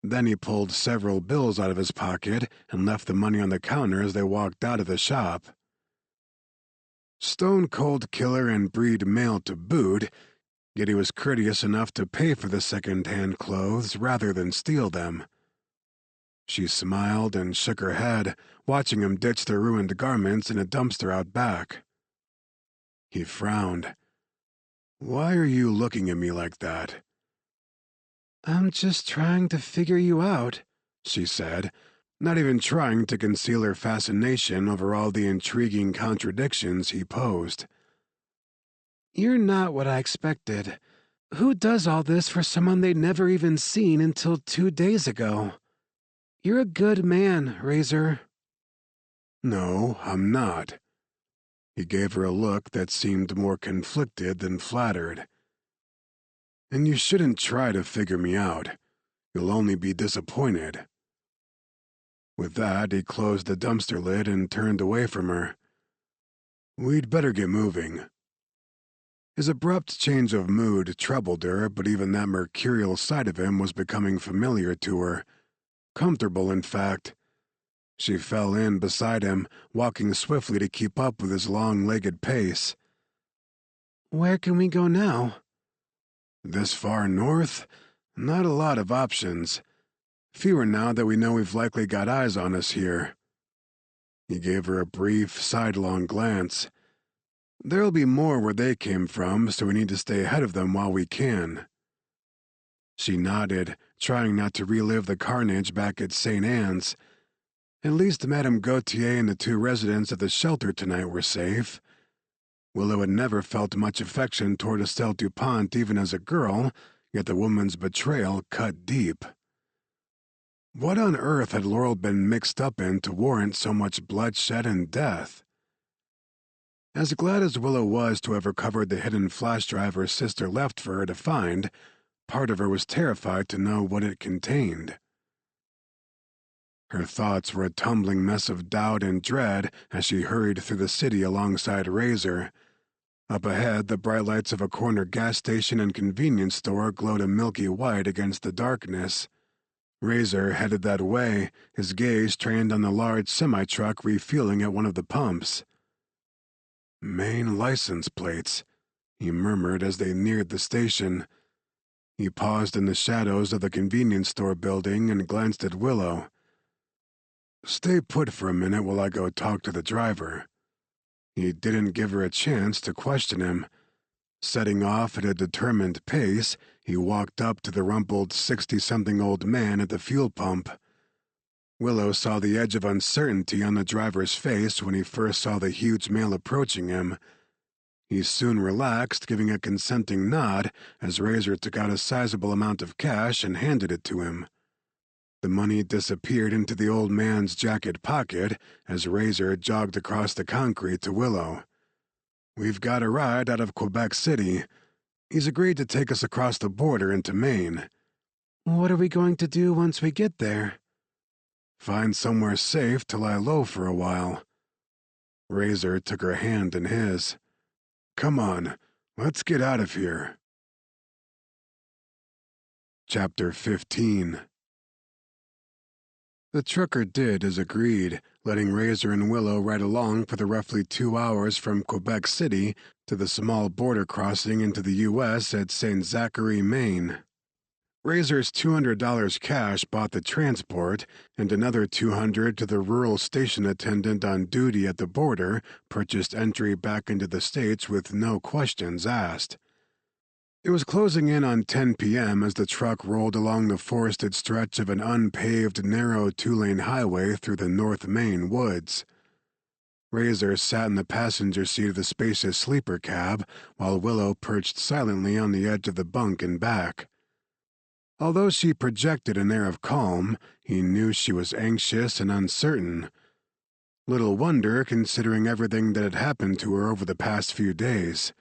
Then he pulled several bills out of his pocket and left the money on the counter as they walked out of the shop. Stone-cold killer and breed male to boot, yet he was courteous enough to pay for the second-hand clothes rather than steal them. She smiled and shook her head, watching him ditch the ruined garments in a dumpster out back. He frowned. "Why are you looking at me like that?" I'm just trying to figure you out, she said, not even trying to conceal her fascination over all the intriguing contradictions he posed. You're not what I expected. Who does all this for someone they'd never even seen until 2 days ago? You're a good man, Razor. No, I'm not. He gave her a look that seemed more conflicted than flattered. And you shouldn't try to figure me out. You'll only be disappointed. With that, he closed the dumpster lid and turned away from her. We'd better get moving. His abrupt change of mood troubled her, but even that mercurial side of him was becoming familiar to her. Comfortable, in fact. She fell in beside him, walking swiftly to keep up with his long-legged pace. Where can we go now? This far north? Not a lot of options. Fewer now that we know we've likely got eyes on us here. He gave her a brief, sidelong glance. There'll be more where they came from, so we need to stay ahead of them while we can. She nodded, trying not to relive the carnage back at St. Anne's. At least Madame Gautier and the 2 residents of the shelter tonight were safe. Willow had never felt much affection toward Estelle Dupont even as a girl, yet the woman's betrayal cut deep. What on earth had Laurel been mixed up in to warrant so much bloodshed and death? As glad as Willow was to have recovered the hidden flash drive her sister left for her to find, part of her was terrified to know what it contained. Her thoughts were a tumbling mess of doubt and dread as she hurried through the city alongside Razor. Up ahead, the bright lights of a corner gas station and convenience store glowed a milky white against the darkness. Razor headed that way, his gaze trained on the large semi-truck refueling at one of the pumps. Maine license plates, he murmured as they neared the station. He paused in the shadows of the convenience store building and glanced at Willow. "Stay put for a minute while I go talk to the driver." He didn't give her a chance to question him. Setting off at a determined pace, he walked up to the rumpled 60-something-old man at the fuel pump. Willow saw the edge of uncertainty on the driver's face when he first saw the huge male approaching him. He soon relaxed, giving a consenting nod as Razor took out a sizable amount of cash and handed it to him. The money disappeared into the old man's jacket pocket as Razor jogged across the concrete to Willow. "We've got a ride out of Quebec City. He's agreed to take us across the border into Maine." "What are we going to do once we get there?" "Find somewhere safe to lie low for a while." Razor took her hand in his. "Come on, let's get out of here." Chapter 15. The trucker did as agreed, letting Razor and Willow ride along for the roughly 2 hours from Quebec City to the small border crossing into the U.S. at St. Zachary, Maine. Razor's $200 cash bought the transport, and another $200 to the rural station attendant on duty at the border purchased entry back into the States with no questions asked. It was closing in on 10 p.m. as the truck rolled along the forested stretch of an unpaved, narrow 2-lane highway through the North Maine woods. Razor sat in the passenger seat of the spacious sleeper cab, while Willow perched silently on the edge of the bunk in back. Although she projected an air of calm, he knew she was anxious and uncertain. Little wonder, considering everything that had happened to her over the past few days.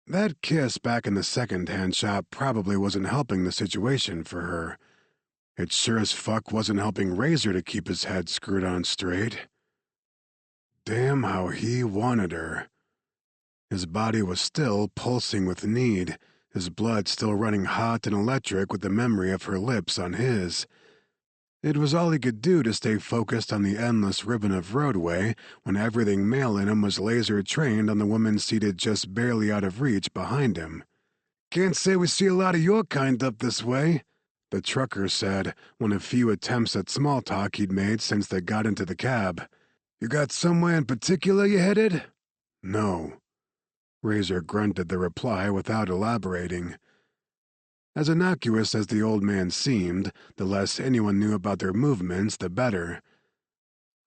That kiss back in the second-hand shop probably wasn't helping the situation for her. It sure as fuck wasn't helping Razor to keep his head screwed on straight. Damn how he wanted her. His body was still pulsing with need, his blood still running hot and electric with the memory of her lips on his. It was all he could do to stay focused on the endless ribbon of roadway when everything male in him was laser-trained on the woman seated just barely out of reach behind him. "Can't say we see a lot of your kind up this way," the trucker said, one of few attempts at small talk he'd made since they got into the cab. "You got somewhere in particular you headed?" "No." Razor grunted the reply without elaborating. As innocuous as the old man seemed, the less anyone knew about their movements, the better.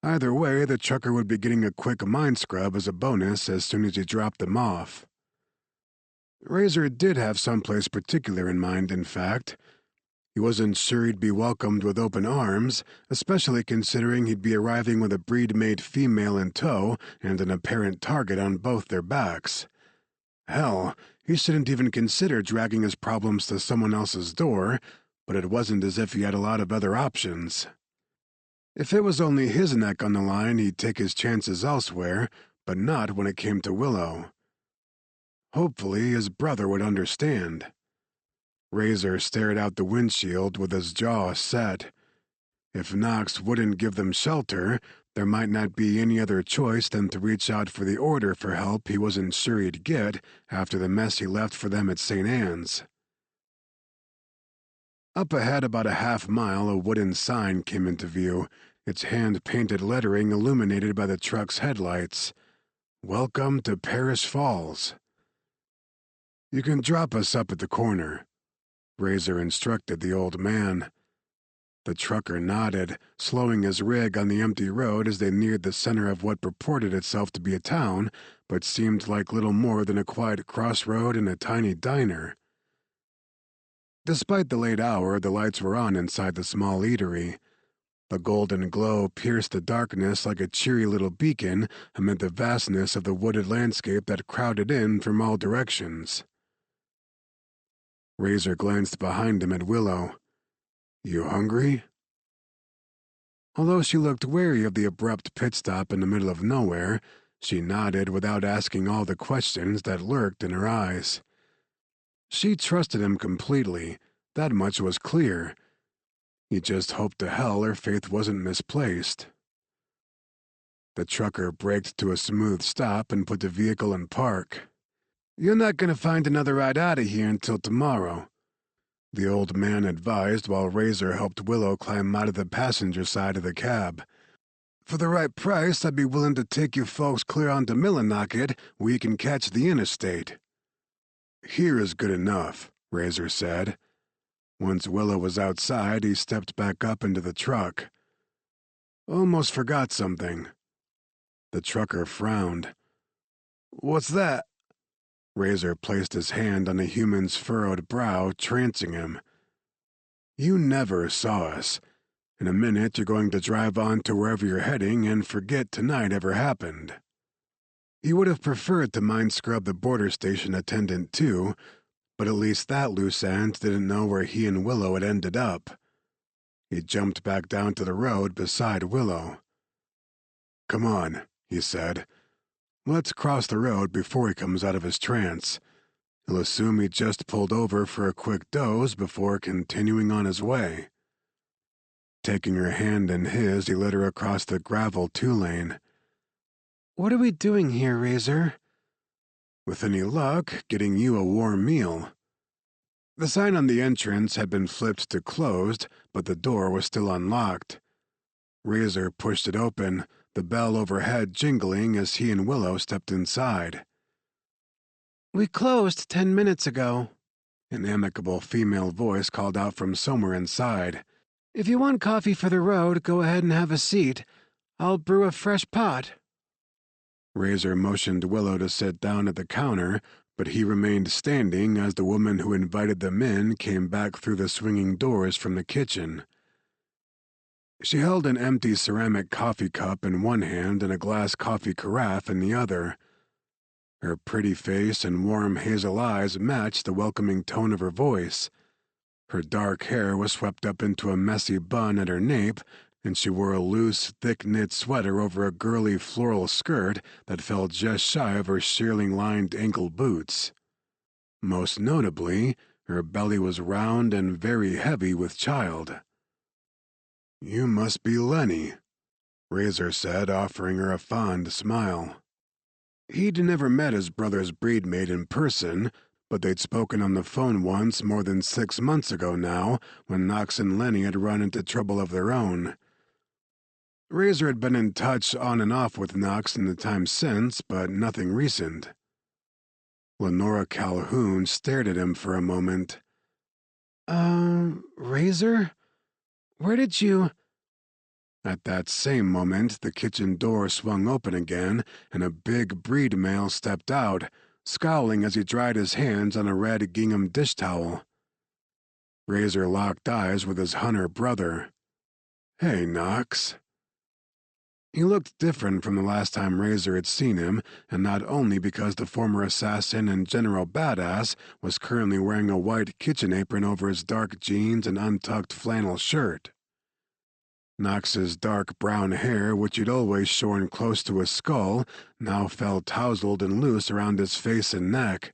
Either way, the trucker would be getting a quick mind scrub as a bonus as soon as he dropped them off. Razor did have someplace particular in mind, in fact. He wasn't sure he'd be welcomed with open arms, especially considering he'd be arriving with a breed-made female in tow and an apparent target on both their backs. Hell, he shouldn't even consider dragging his problems to someone else's door, but it wasn't as if he had a lot of other options. If it was only his neck on the line, he'd take his chances elsewhere, but not when it came to Willow. Hopefully, his brother would understand. Razor stared out the windshield with his jaw set. If Knox wouldn't give them shelter, there might not be any other choice than to reach out for the order for help he wasn't sure he'd get after the mess he left for them at St. Anne's. Up ahead about a half-mile, a wooden sign came into view, its hand-painted lettering illuminated by the truck's headlights. "Welcome to Parish Falls." "You can drop us up at the corner," Razor instructed the old man. The trucker nodded, slowing his rig on the empty road as they neared the center of what purported itself to be a town, but seemed like little more than a quiet crossroad and a tiny diner. Despite the late hour, the lights were on inside the small eatery. The golden glow pierced the darkness like a cheery little beacon amid the vastness of the wooded landscape that crowded in from all directions. Razor glanced behind him at Willow. "You hungry?" Although she looked wary of the abrupt pit stop in the middle of nowhere, she nodded without asking all the questions that lurked in her eyes. She trusted him completely, that much was clear. He just hoped to hell her faith wasn't misplaced. The trucker braked to a smooth stop and put the vehicle in park. "You're not going to find another ride out of here until tomorrow," the old man advised while Razor helped Willow climb out of the passenger side of the cab. "For the right price, I'd be willing to take you folks clear on to Millinocket, where you can catch the interstate." "Here is good enough," Razor said. Once Willow was outside, he stepped back up into the truck. "Almost forgot something." The trucker frowned. "What's that?" Razor placed his hand on the human's furrowed brow, trancing him. "You never saw us. In a minute, you're going to drive on to wherever you're heading and forget tonight ever happened." He would have preferred to mind scrub the border station attendant too, but at least that loose end didn't know where he and Willow had ended up. He jumped back down to the road beside Willow. "Come on," he said. "Let's cross the road before he comes out of his trance. He'll assume he just pulled over for a quick doze before continuing on his way." Taking her hand in his, he led her across the gravel two-lane. "What are we doing here, Razor?" "With any luck, getting you a warm meal." The sign on the entrance had been flipped to closed, but the door was still unlocked. Razor pushed it open, the bell overhead jingling as he and Willow stepped inside. "We closed 10 minutes ago," an amicable female voice called out from somewhere inside. "If you want coffee for the road, go ahead and have a seat. I'll brew a fresh pot." Razor motioned Willow to sit down at the counter, but he remained standing as the woman who invited them in came back through the swinging doors from the kitchen. She held an empty ceramic coffee cup in one hand and a glass coffee carafe in the other. Her pretty face and warm hazel eyes matched the welcoming tone of her voice. Her dark hair was swept up into a messy bun at her nape, and she wore a loose, thick-knit sweater over a girly floral skirt that fell just shy of her shearling-lined ankle boots. Most notably, her belly was round and very heavy with child. "You must be Lenny," Razor said, offering her a fond smile. He'd never met his brother's breed mate in person, but they'd spoken on the phone once more than 6 months ago now, when Knox and Lenny had run into trouble of their own. Razor had been in touch on and off with Knox in the time since, but nothing recent. Lenora Calhoun stared at him for a moment. Razor? Where did you—" At that same moment, the kitchen door swung open again, and a big breed male stepped out, scowling as he dried his hands on a red gingham dish towel. Razor locked eyes with his hunter brother. "Hey, Knox." He looked different from the last time Razor had seen him, and not only because the former assassin and general badass was currently wearing a white kitchen apron over his dark jeans and untucked flannel shirt. Knox's dark brown hair, which he'd always shorn close to his skull, now fell tousled and loose around his face and neck.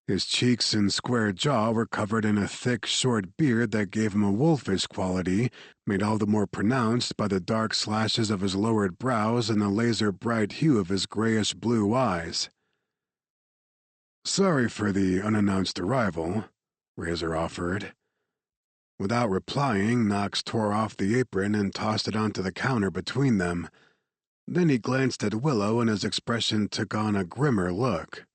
His cheeks and square jaw were covered in a thick, short beard that gave him a wolfish quality, made all the more pronounced by the dark slashes of his lowered brows and the laser-bright hue of his grayish-blue eyes. "Sorry for the unannounced arrival," Razor offered. Without replying, Knox tore off the apron and tossed it onto the counter between them. Then he glanced at Willow and his expression took on a grimmer look.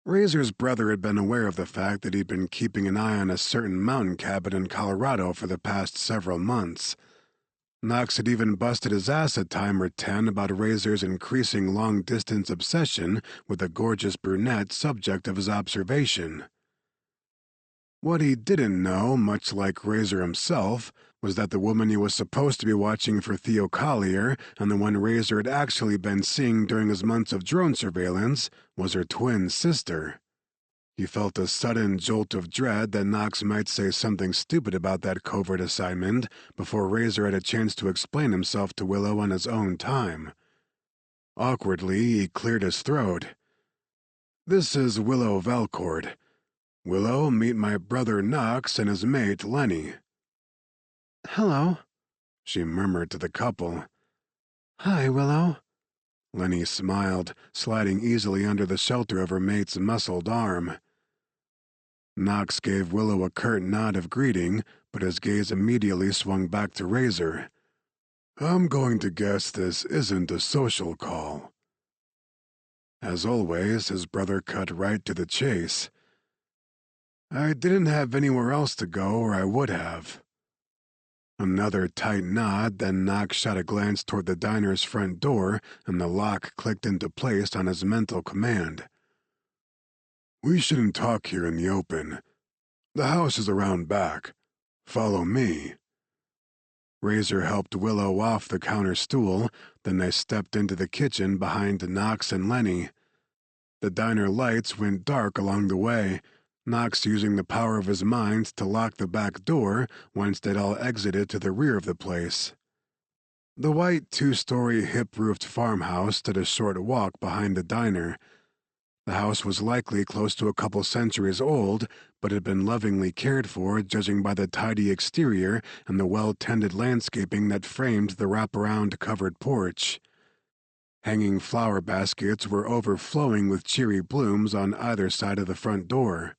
Razor's brother had been aware of the fact that he'd been keeping an eye on a certain mountain cabin in Colorado for the past several months. Knox had even busted his ass a time or 10 about Razor's increasing long-distance obsession with the gorgeous brunette subject of his observation. What he didn't know, much like Razor himself, was that the woman he was supposed to be watching for Theo Collier, and the one Razor had actually been seeing during his months of drone surveillance, was her twin sister. He felt a sudden jolt of dread that Knox might say something stupid about that covert assignment before Razor had a chance to explain himself to Willow on his own time. Awkwardly, he cleared his throat. "This is Willow Valcourt. Willow, meet my brother Knox and his mate Lenny." "Hello," she murmured to the couple. "Hi, Willow." Lenny smiled, sliding easily under the shelter of her mate's muscled arm. Knox gave Willow a curt nod of greeting, but his gaze immediately swung back to Razor. "I'm going to guess this isn't a social call." As always, his brother cut right to the chase. "I didn't have anywhere else to go, or I would have." Another tight nod, then Knox shot a glance toward the diner's front door, and the lock clicked into place on his mental command. "We shouldn't talk here in the open. The house is around back. Follow me." Razor helped Willow off the counter stool, then they stepped into the kitchen behind Knox and Lenny. The diner lights went dark along the way, Knox using the power of his mind to lock the back door once they'd all exited to the rear of the place. The white two-story hip-roofed farmhouse stood a short walk behind the diner. The house was likely close to a couple centuries old, but had been lovingly cared for, judging by the tidy exterior and the well-tended landscaping that framed the wraparound covered porch. Hanging flower baskets were overflowing with cheery blooms on either side of the front door.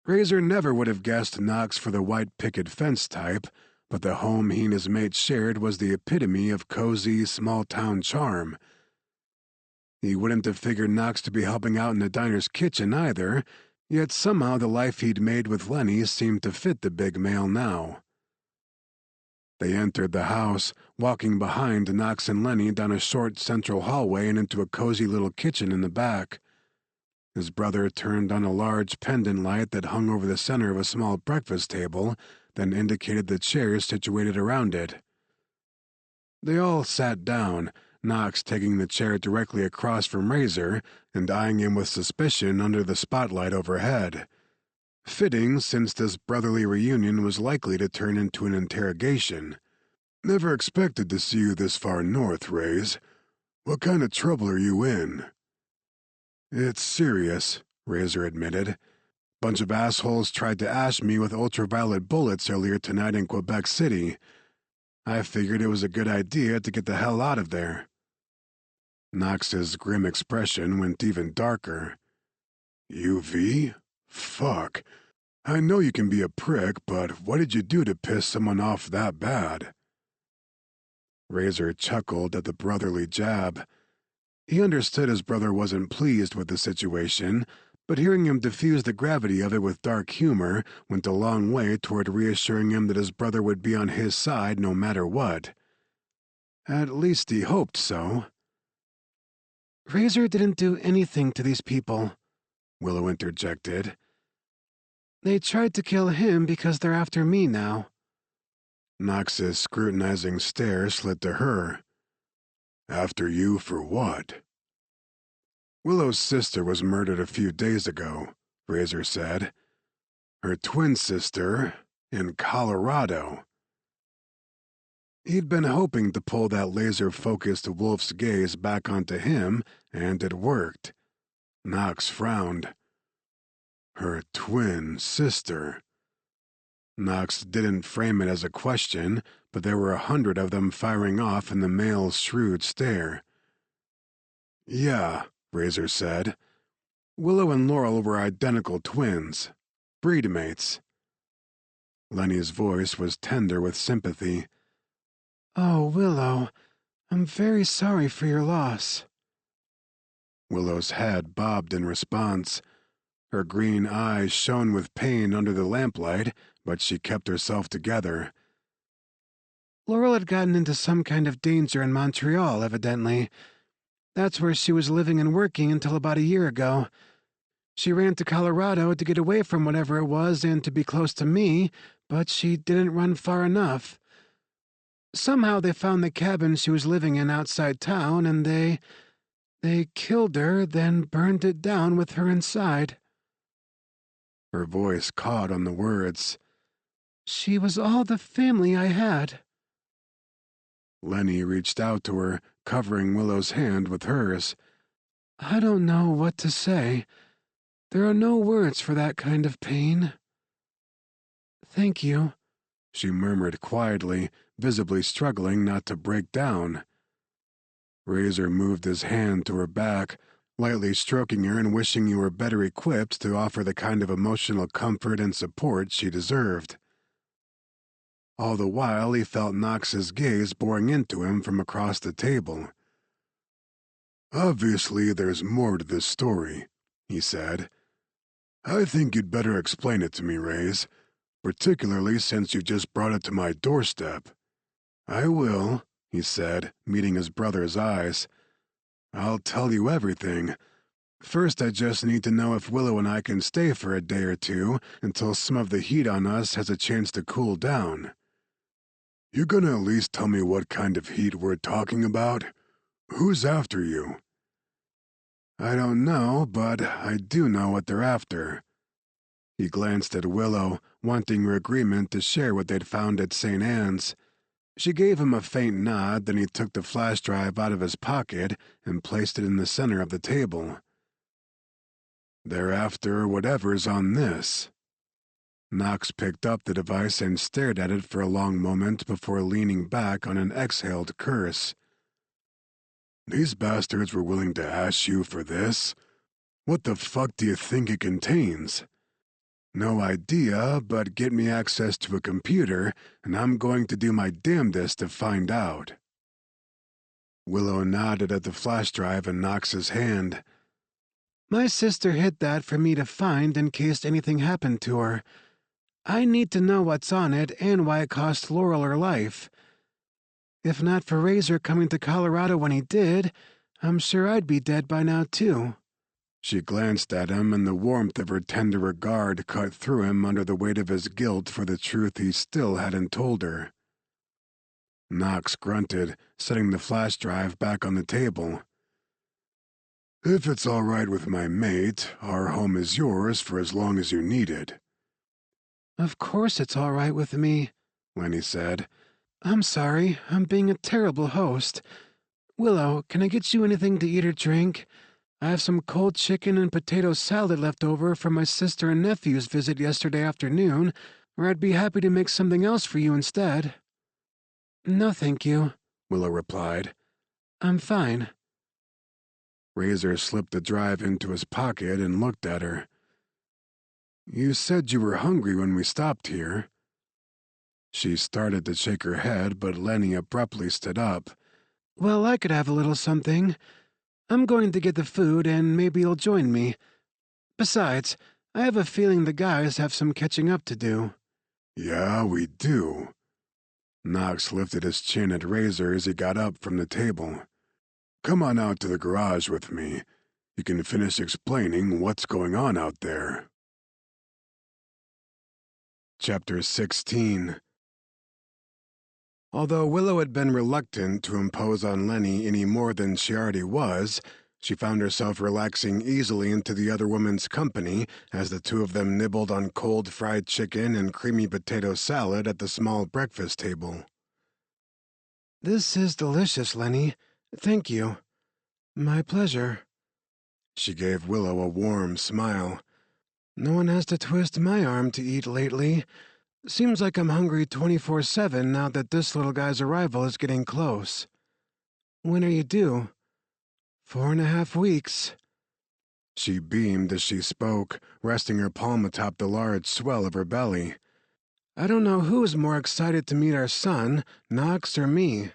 Razor never would have guessed Knox for the white picket fence type, but the home he and his mate shared was the epitome of cozy, small-town charm. He wouldn't have figured Knox to be helping out in the diner's kitchen either, yet somehow the life he'd made with Lenny seemed to fit the big male now. They entered the house, walking behind Knox and Lenny down a short central hallway and into a cozy little kitchen in the back. His brother turned on a large pendant light that hung over the center of a small breakfast table, then indicated the chairs situated around it. They all sat down, Knox taking the chair directly across from Razor and eyeing him with suspicion under the spotlight overhead. Fitting, since this brotherly reunion was likely to turn into an interrogation. "Never expected to see you this far north, Raze. What kind of trouble are you in?" "It's serious," Razor admitted. "Bunch of assholes tried to ash me with ultraviolet bullets earlier tonight in Quebec City. I figured it was a good idea to get the hell out of there." Knox's grim expression went even darker. "UV? Fuck. I know you can be a prick, but what did you do to piss someone off that bad?" Razor chuckled at the brotherly jab. He understood his brother wasn't pleased with the situation, but hearing him diffuse the gravity of it with dark humor went a long way toward reassuring him that his brother would be on his side no matter what. At least he hoped so. "Razor didn't do anything to these people," Willow interjected. "They tried to kill him because they're after me now." Knox's scrutinizing stare slid to her. "After you for what?" "Willow's sister was murdered a few days ago," Razor said. "Her twin sister in Colorado." He'd been hoping to pull that laser-focused wolf's gaze back onto him, and it worked. Knox frowned. Her twin sister. Knox didn't frame it as a question, but there were 100 of them firing off in the male's shrewd stare. "Yeah," Razor said. "Willow and Laurel were identical twins. Breed mates." Lenny's voice was tender with sympathy. "Oh, Willow, I'm very sorry for your loss." Willow's head bobbed in response. Her green eyes shone with pain under the lamplight, but she kept herself together. "Laurel had gotten into some kind of danger in Montreal, evidently. That's where she was living and working until about a year ago. She ran to Colorado to get away from whatever it was and to be close to me, but she didn't run far enough. Somehow they found the cabin she was living in outside town, and they killed her, then burned it down with her inside." Her voice caught on the words. "She was all the family I had." Lenny reached out to her, covering Willow's hand with hers. "I don't know what to say. There are no words for that kind of pain." "Thank you," she murmured quietly, visibly struggling not to break down. Razor moved his hand to her back, lightly stroking her and wishing you were better equipped to offer the kind of emotional comfort and support she deserved. All the while, he felt Knox's gaze boring into him from across the table. "Obviously, there's more to this story," he said. "I think you'd better explain it to me, Raze, particularly since you just brought it to my doorstep." "I will," he said, meeting his brother's eyes. "I'll tell you everything. First, I just need to know if Willow and I can stay for a day or two until some of the heat on us has a chance to cool down." "You gonna at least tell me what kind of heat we're talking about? Who's after you?" "I don't know, but I do know what they're after." He glanced at Willow, wanting her agreement to share what they'd found at St. Anne's. She gave him a faint nod, then he took the flash drive out of his pocket and placed it in the center of the table. "They're after whatever's on this." Knox picked up the device and stared at it for a long moment before leaning back on an exhaled curse. "These bastards were willing to ash you for this? What the fuck do you think it contains?" "No idea, but get me access to a computer, and I'm going to do my damnedest to find out." Willow nodded at the flash drive in Knox's hand. "My sister hid that for me to find in case anything happened to her. I need to know what's on it and why it cost Laurel her life. If not for Razor coming to Colorado when he did, I'm sure I'd be dead by now, too." She glanced at him, and the warmth of her tender regard cut through him under the weight of his guilt for the truth he still hadn't told her. Knox grunted, setting the flash drive back on the table. "If it's all right with my mate, our home is yours for as long as you need it." "Of course it's all right with me," Lenny said. "I'm sorry, I'm being a terrible host. Willow, can I get you anything to eat or drink? I have some cold chicken and potato salad left over from my sister and nephew's visit yesterday afternoon, or I'd be happy to make something else for you instead." "No, thank you," Willow replied. "I'm fine." Razor slipped the drive into his pocket and looked at her. "You said you were hungry when we stopped here." She started to shake her head, but Lenny abruptly stood up. "Well, I could have a little something. I'm going to get the food, and maybe you'll join me. Besides, I have a feeling the guys have some catching up to do." "Yeah, we do." Knox lifted his chin at Razor as he got up from the table. "Come on out to the garage with me. You can finish explaining what's going on out there." Chapter 16. Although Willow had been reluctant to impose on Lenny any more than she already was, she found herself relaxing easily into the other woman's company as the two of them nibbled on cold fried chicken and creamy potato salad at the small breakfast table. "This is delicious, Lenny. Thank you." "My pleasure." She gave Willow a warm smile. "No one has to twist my arm to eat lately. Seems like I'm hungry 24/7 now that this little guy's arrival is getting close." "When are you due?" 4.5 weeks." She beamed as she spoke, resting her palm atop the large swell of her belly. "I don't know who's more excited to meet our son, Knox or me."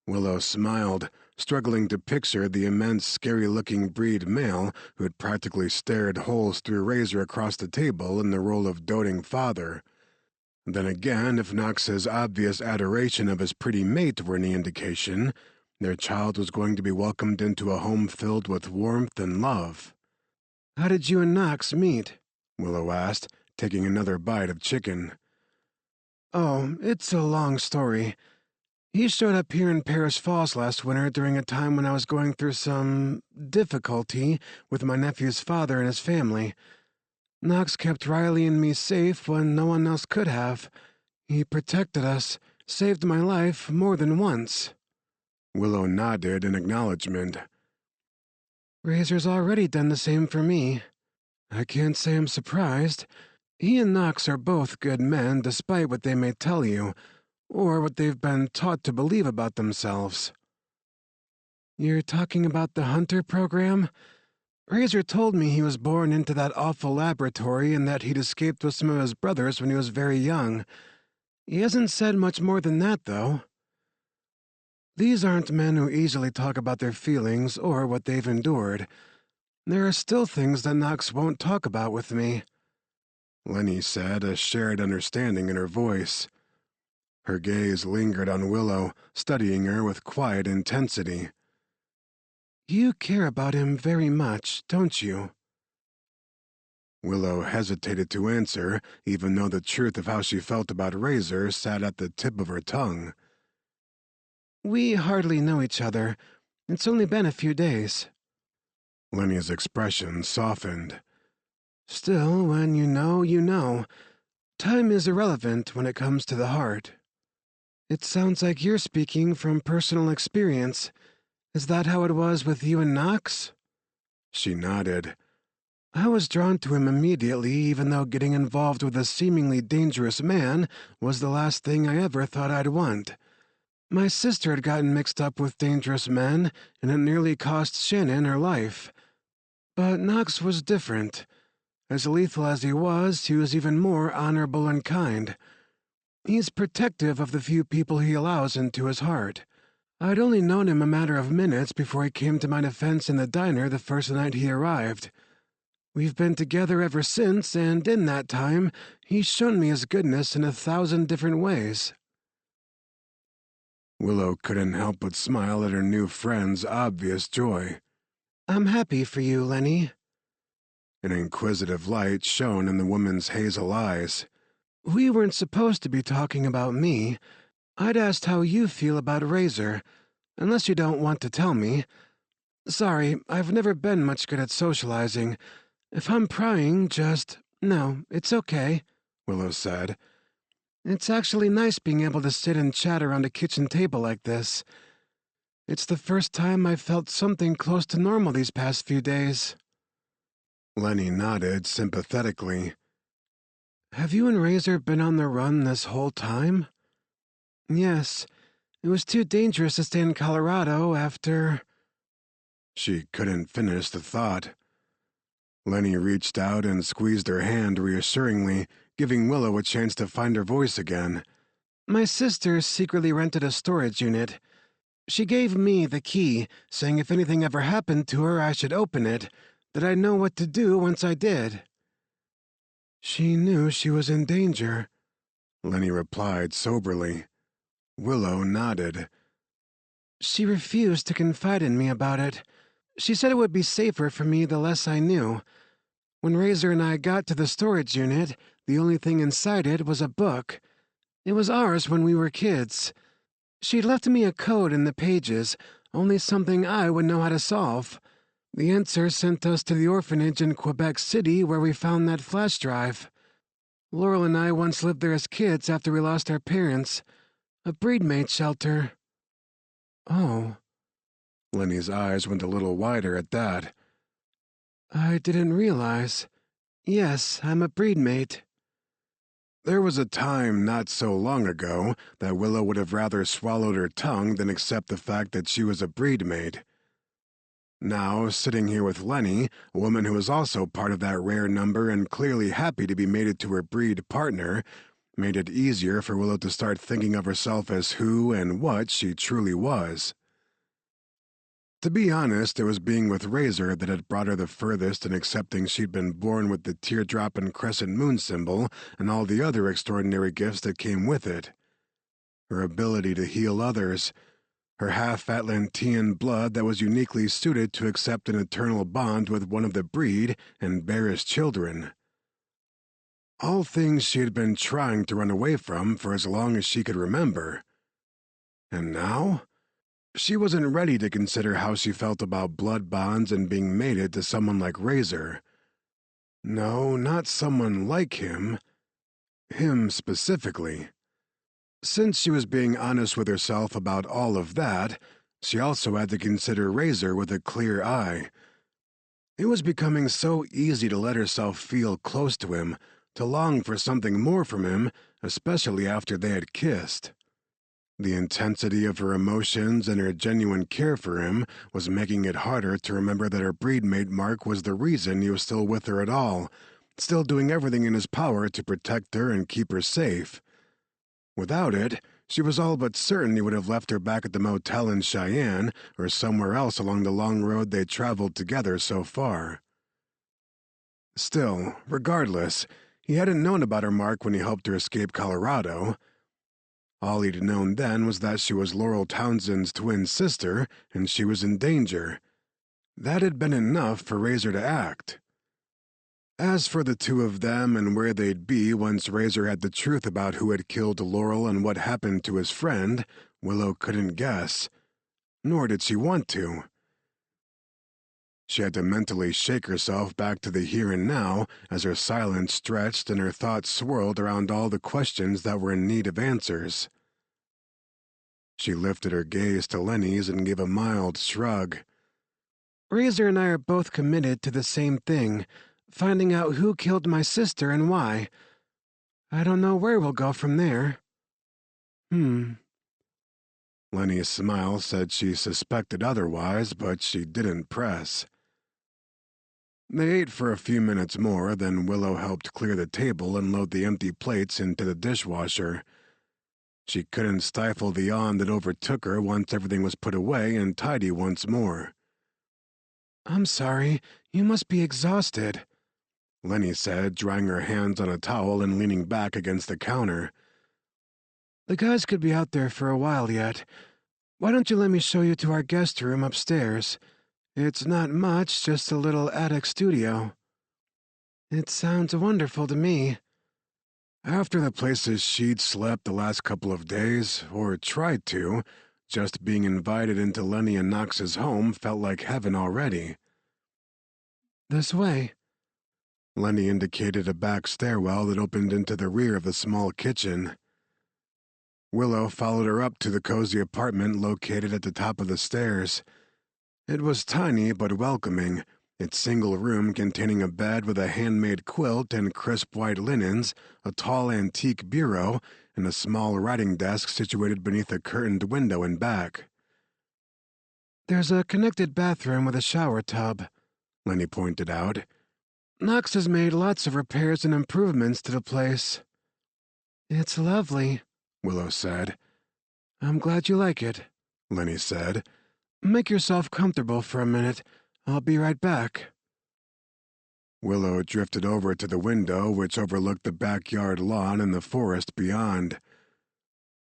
Willow smiled, struggling to picture the immense, scary-looking breed male who had practically stared holes through Razor across the table in the role of doting father. Then again, if Knox's obvious adoration of his pretty mate were any indication, their child was going to be welcomed into a home filled with warmth and love. How did you and Knox meet? Willow asked, taking another bite of chicken. Oh, it's a long story. He showed up here in Paris Falls last winter during a time when I was going through some difficulty with my nephew's father and his family. Knox kept Riley and me safe when no one else could have. He protected us, saved my life more than once. Willow nodded in acknowledgement. Razor's already done the same for me. I can't say I'm surprised. He and Knox are both good men, despite what they may tell you, or what they've been taught to believe about themselves. You're talking about the Hunter program? Razor told me he was born into that awful laboratory and that he'd escaped with some of his brothers when he was very young. He hasn't said much more than that, though. These aren't men who easily talk about their feelings or what they've endured. There are still things that Knox won't talk about with me, Lenny said, a shared understanding in her voice. Her gaze lingered on Willow, studying her with quiet intensity. You care about him very much, don't you? Willow hesitated to answer, even though the truth of how she felt about Razor sat at the tip of her tongue. We hardly know each other. It's only been a few days. Lenny's expression softened. Still, when you know, you know. Time is irrelevant when it comes to the heart. It sounds like you're speaking from personal experience. Is that how it was with you and Knox? She nodded. I was drawn to him immediately, even though getting involved with a seemingly dangerous man was the last thing I ever thought I'd want. My sister had gotten mixed up with dangerous men, and it nearly cost Shannon her life. But Knox was different. As lethal as he was even more honorable and kind. He's protective of the few people he allows into his heart. I'd only known him a matter of minutes before he came to my defense in the diner the first night he arrived. We've been together ever since, and in that time, he's shown me his goodness in 1,000 different ways. Willow couldn't help but smile at her new friend's obvious joy. I'm happy for you, Lenny. An inquisitive light shone in the woman's hazel eyes. We weren't supposed to be talking about me. I'd asked how you feel about Razor, unless you don't want to tell me. Sorry, I've never been much good at socializing. If I'm prying, No, it's okay, Willow said. It's actually nice being able to sit and chat around a kitchen table like this. It's the first time I've felt something close to normal these past few days. Lenny nodded sympathetically. Have you and Razor been on the run this whole time? Yes. It was too dangerous to stay in Colorado after... She couldn't finish the thought. Lenny reached out and squeezed her hand reassuringly, giving Willow a chance to find her voice again. My sister secretly rented a storage unit. She gave me the key, saying if anything ever happened to her I should open it, that I'd know what to do once I did. She knew she was in danger, Lenny replied soberly. Willow nodded. She refused to confide in me about it. She said it would be safer for me the less I knew. When Razor and I got to the storage unit, the only thing inside it was a book. It was ours when we were kids. She'd left me a code in the pages, only something I would know how to solve. The answer sent us to the orphanage in Quebec City where we found that flash drive. Laurel and I once lived there as kids after we lost our parents. A breedmate shelter. Oh. Lenny's eyes went a little wider at that. I didn't realize. Yes, I'm a breedmate. There was a time not so long ago that Willow would have rather swallowed her tongue than accept the fact that she was a breedmate. Now, sitting here with Lenny, a woman who was also part of that rare number and clearly happy to be mated to her breed partner, made it easier for Willow to start thinking of herself as who and what she truly was. To be honest, it was being with Razor that had brought her the furthest in accepting she'd been born with the teardrop and crescent moon symbol and all the other extraordinary gifts that came with it. Her ability to heal others, her half-Atlantean blood that was uniquely suited to accept an eternal bond with one of the breed and bear his children. All things she had been trying to run away from for as long as she could remember. And now? She wasn't ready to consider how she felt about blood bonds and being mated to someone like Razor. No, not someone like him. Him specifically. Since she was being honest with herself about all of that, she also had to consider Razor with a clear eye. It was becoming so easy to let herself feel close to him, to long for something more from him, especially after they had kissed. The intensity of her emotions and her genuine care for him was making it harder to remember that her breedmate Mark was the reason he was still with her at all, still doing everything in his power to protect her and keep her safe. Without it, she was all but certain he would have left her back at the motel in Cheyenne or somewhere else along the long road they'd traveled together so far. Still, regardless, he hadn't known about her Mark when he helped her escape Colorado. All he'd known then was that she was Laurel Townsend's twin sister and she was in danger. That had been enough for Razor to act. As for the two of them and where they'd be once Razor had the truth about who had killed Laurel and what happened to his friend, Willow couldn't guess. Nor did she want to. She had to mentally shake herself back to the here and now as her silence stretched and her thoughts swirled around all the questions that were in need of answers. She lifted her gaze to Lenny's and gave a mild shrug. Razor and I are both committed to the same thing, finding out who killed my sister and why. I don't know where we'll go from there. Lenny's smile said she suspected otherwise, but she didn't press. They ate for a few minutes more, then Willow helped clear the table and load the empty plates into the dishwasher. She couldn't stifle the yawn that overtook her once everything was put away and tidy once more. I'm sorry, you must be exhausted, Lenny said, drying her hands on a towel and leaning back against the counter. The guys could be out there for a while yet. Why don't you let me show you to our guest room upstairs? It's not much, just a little attic studio. It sounds wonderful to me. After the places she'd slept the last couple of days, or tried to, just being invited into Lenny and Knox's home felt like heaven already. This way. Lenny indicated a back stairwell that opened into the rear of the small kitchen. Willow followed her up to the cozy apartment located at the top of the stairs. It was tiny but welcoming, its single room containing a bed with a handmade quilt and crisp white linens, a tall antique bureau, and a small writing desk situated beneath a curtained window in back. There's a connected bathroom with a shower tub, Lenny pointed out. Knox has made lots of repairs and improvements to the place. It's lovely, Willow said. I'm glad you like it, Lenny said. Make yourself comfortable for a minute. I'll be right back. Willow drifted over to the window, which overlooked the backyard lawn and the forest beyond.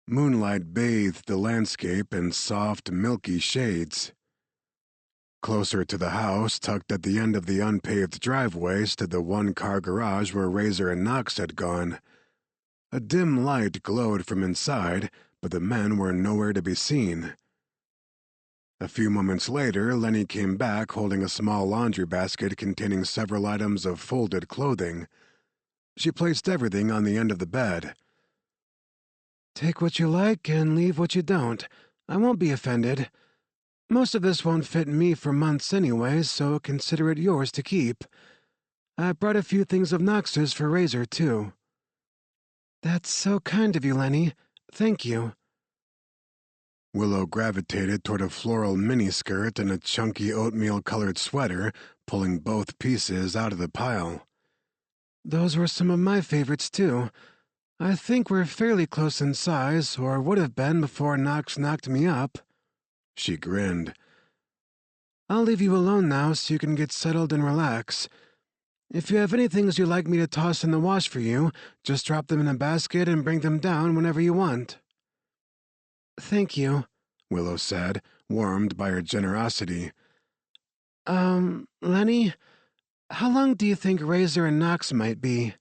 Moonlight bathed the landscape in soft, milky shades. Closer to the house, tucked at the end of the unpaved driveway, stood the one-car garage where Razor and Knox had gone. A dim light glowed from inside, but the men were nowhere to be seen. A few moments later, Lenny came back holding a small laundry basket containing several items of folded clothing. She placed everything on the end of the bed. Take what you like and leave what you don't. I won't be offended. Most of this won't fit me for months anyway, so consider it yours to keep. I brought a few things of Knox's for Razor, too. That's so kind of you, Lenny. Thank you. Willow gravitated toward a floral miniskirt and a chunky oatmeal-colored sweater, pulling both pieces out of the pile. Those were some of my favorites, too. I think we're fairly close in size, or would have been before Knox knocked me up. She grinned. I'll leave you alone now so you can get settled and relax. If you have any things you'd like me to toss in the wash for you, just drop them in a basket and bring them down whenever you want. Thank you. Willow said, warmed by her generosity. Lenny, how long do you think Razor and Knox might be?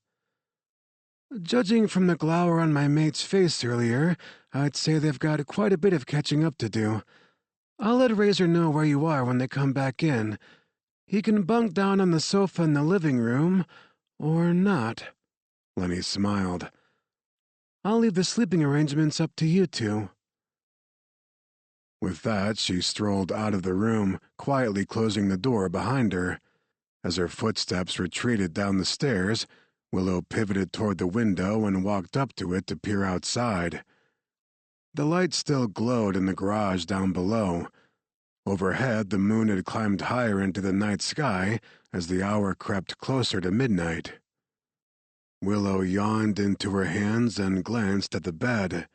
Judging from the glower on my mate's face earlier, I'd say they've got quite a bit of catching up to do. I'll let Razor know where you are when they come back in. He can bunk down on the sofa in the living room, or not. Lenny smiled. I'll leave the sleeping arrangements up to you two. With that, she strolled out of the room, quietly closing the door behind her. As her footsteps retreated down the stairs, Willow pivoted toward the window and walked up to it to peer outside. The light still glowed in the garage down below. Overhead, the moon had climbed higher into the night sky as the hour crept closer to midnight. Willow yawned into her hands and glanced at the bed.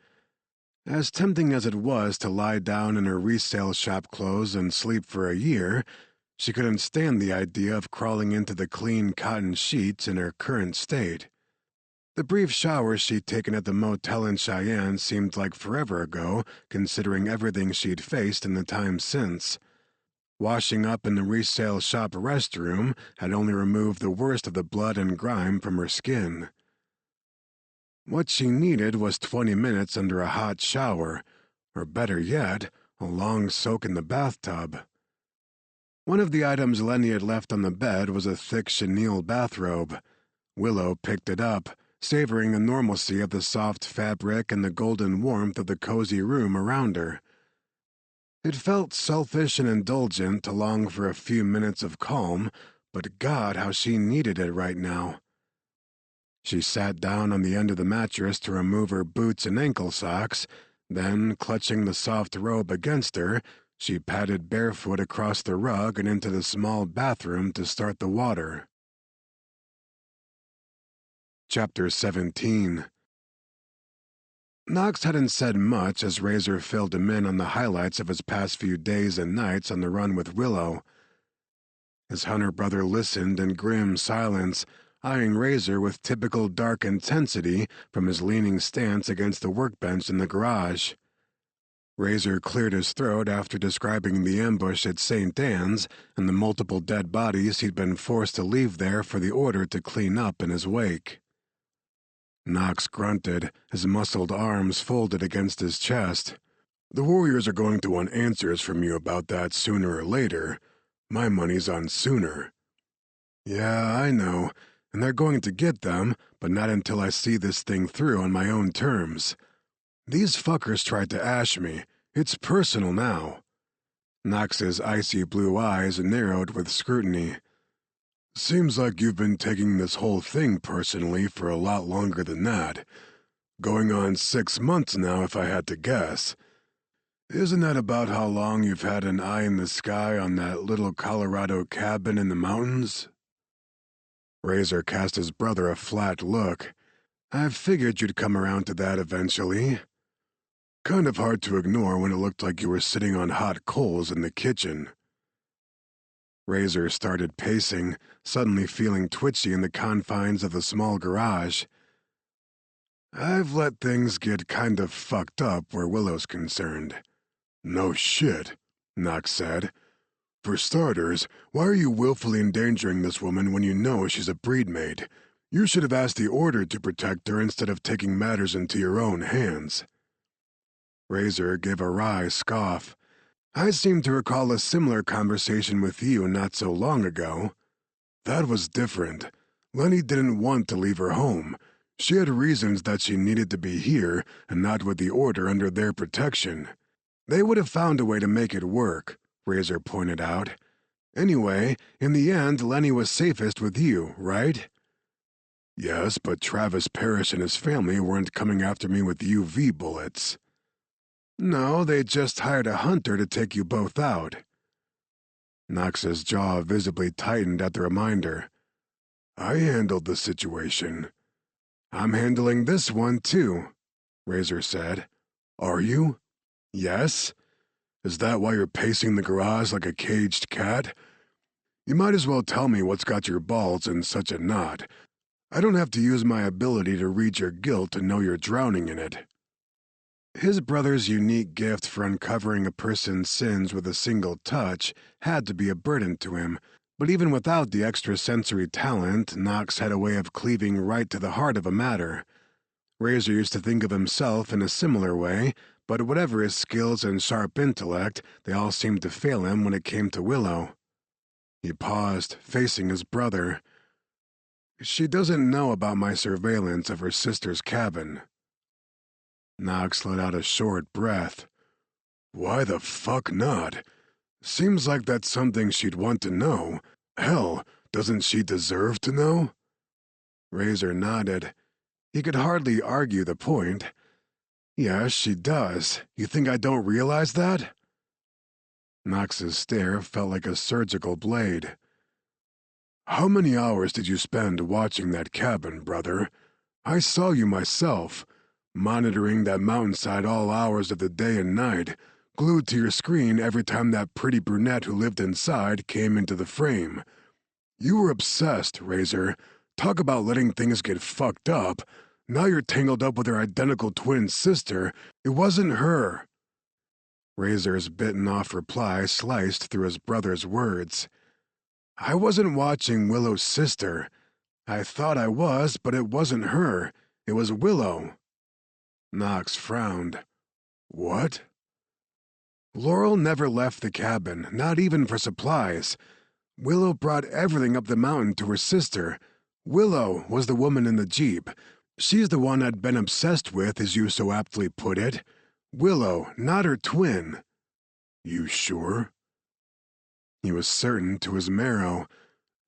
As tempting as it was to lie down in her resale shop clothes and sleep for a year, she couldn't stand the idea of crawling into the clean cotton sheets in her current state. The brief shower she'd taken at the motel in Cheyenne seemed like forever ago, considering everything she'd faced in the time since. Washing up in the resale shop restroom had only removed the worst of the blood and grime from her skin. What she needed was 20 minutes under a hot shower, or better yet, a long soak in the bathtub. One of the items Lenny had left on the bed was a thick chenille bathrobe. Willow picked it up, savoring the normalcy of the soft fabric and the golden warmth of the cozy room around her. It felt selfish and indulgent to long for a few minutes of calm, but God, how she needed it right now. She sat down on the end of the mattress to remove her boots and ankle socks, then, clutching the soft robe against her, she padded barefoot across the rug and into the small bathroom to start the water. Chapter 17. Knox hadn't said much as Razor filled him in on the highlights of his past few days and nights on the run with Willow. His hunter brother listened in grim silence, eyeing Razor with typical dark intensity from his leaning stance against the workbench in the garage. Razor cleared his throat after describing the ambush at St. Anne's and the multiple dead bodies he'd been forced to leave there for the order to clean up in his wake. Knox grunted, his muscled arms folded against his chest. The Warriors are going to want answers from you about that sooner or later. My money's on sooner. Yeah, I know, and they're going to get them, but not until I see this thing through on my own terms. These fuckers tried to ash me. It's personal now. Knox's icy blue eyes narrowed with scrutiny. Seems like you've been taking this whole thing personally for a lot longer than that. Going on 6 months now, if I had to guess. Isn't that about how long you've had an eye in the sky on that little Colorado cabin in the mountains? Razor cast his brother a flat look. I figured you'd come around to that eventually. Kind of hard to ignore when it looked like you were sitting on hot coals in the kitchen. Razor started pacing, suddenly feeling twitchy in the confines of the small garage. I've let things get kind of fucked up where Willow's concerned. No shit, Knox said. For starters, why are you willfully endangering this woman when you know she's a breedmate? You should have asked the Order to protect her instead of taking matters into your own hands. Razor gave a wry scoff. I seem to recall a similar conversation with you not so long ago. That was different. Lenny didn't want to leave her home. She had reasons that she needed to be here and not with the Order under their protection. They would have found a way to make it work, Razor pointed out. Anyway, in the end, Lenny was safest with you, right? Yes, but Travis Parrish and his family weren't coming after me with UV bullets. No, they just hired a hunter to take you both out. Knox's jaw visibly tightened at the reminder. I handled the situation. I'm handling this one, too, Razor said. Are you? Yes? Is that why you're pacing the garage like a caged cat? You might as well tell me what's got your balls in such a knot. I don't have to use my ability to read your guilt to know you're drowning in it. His brother's unique gift for uncovering a person's sins with a single touch had to be a burden to him, but even without the extrasensory talent, Knox had a way of cleaving right to the heart of a matter. Razor used to think of himself in a similar way, but whatever his skills and sharp intellect, they all seemed to fail him when it came to Willow. He paused, facing his brother. She doesn't know about my surveillance of her sister's cabin. Knox let out a short breath. Why the fuck not? Seems like that's something she'd want to know. Hell, doesn't she deserve to know? Razor nodded. He could hardly argue the point. Yes, she does. You think I don't realize that? Knox's stare felt like a surgical blade. How many hours did you spend watching that cabin, brother? I saw you myself, monitoring that mountainside all hours of the day and night, glued to your screen every time that pretty brunette who lived inside came into the frame. You were obsessed, Razor. Talk about letting things get fucked up. Now you're tangled up with her identical twin sister. It wasn't her. Razor's bitten-off reply sliced through his brother's words. I wasn't watching Willow's sister. I thought I was, but it wasn't her. It was Willow. Knox frowned. What? Laurel never left the cabin, not even for supplies. Willow brought everything up the mountain to her sister. Willow was the woman in the Jeep. She's the one I'd been obsessed with, as you so aptly put it. Willow, not her twin. You sure? He was certain to his marrow.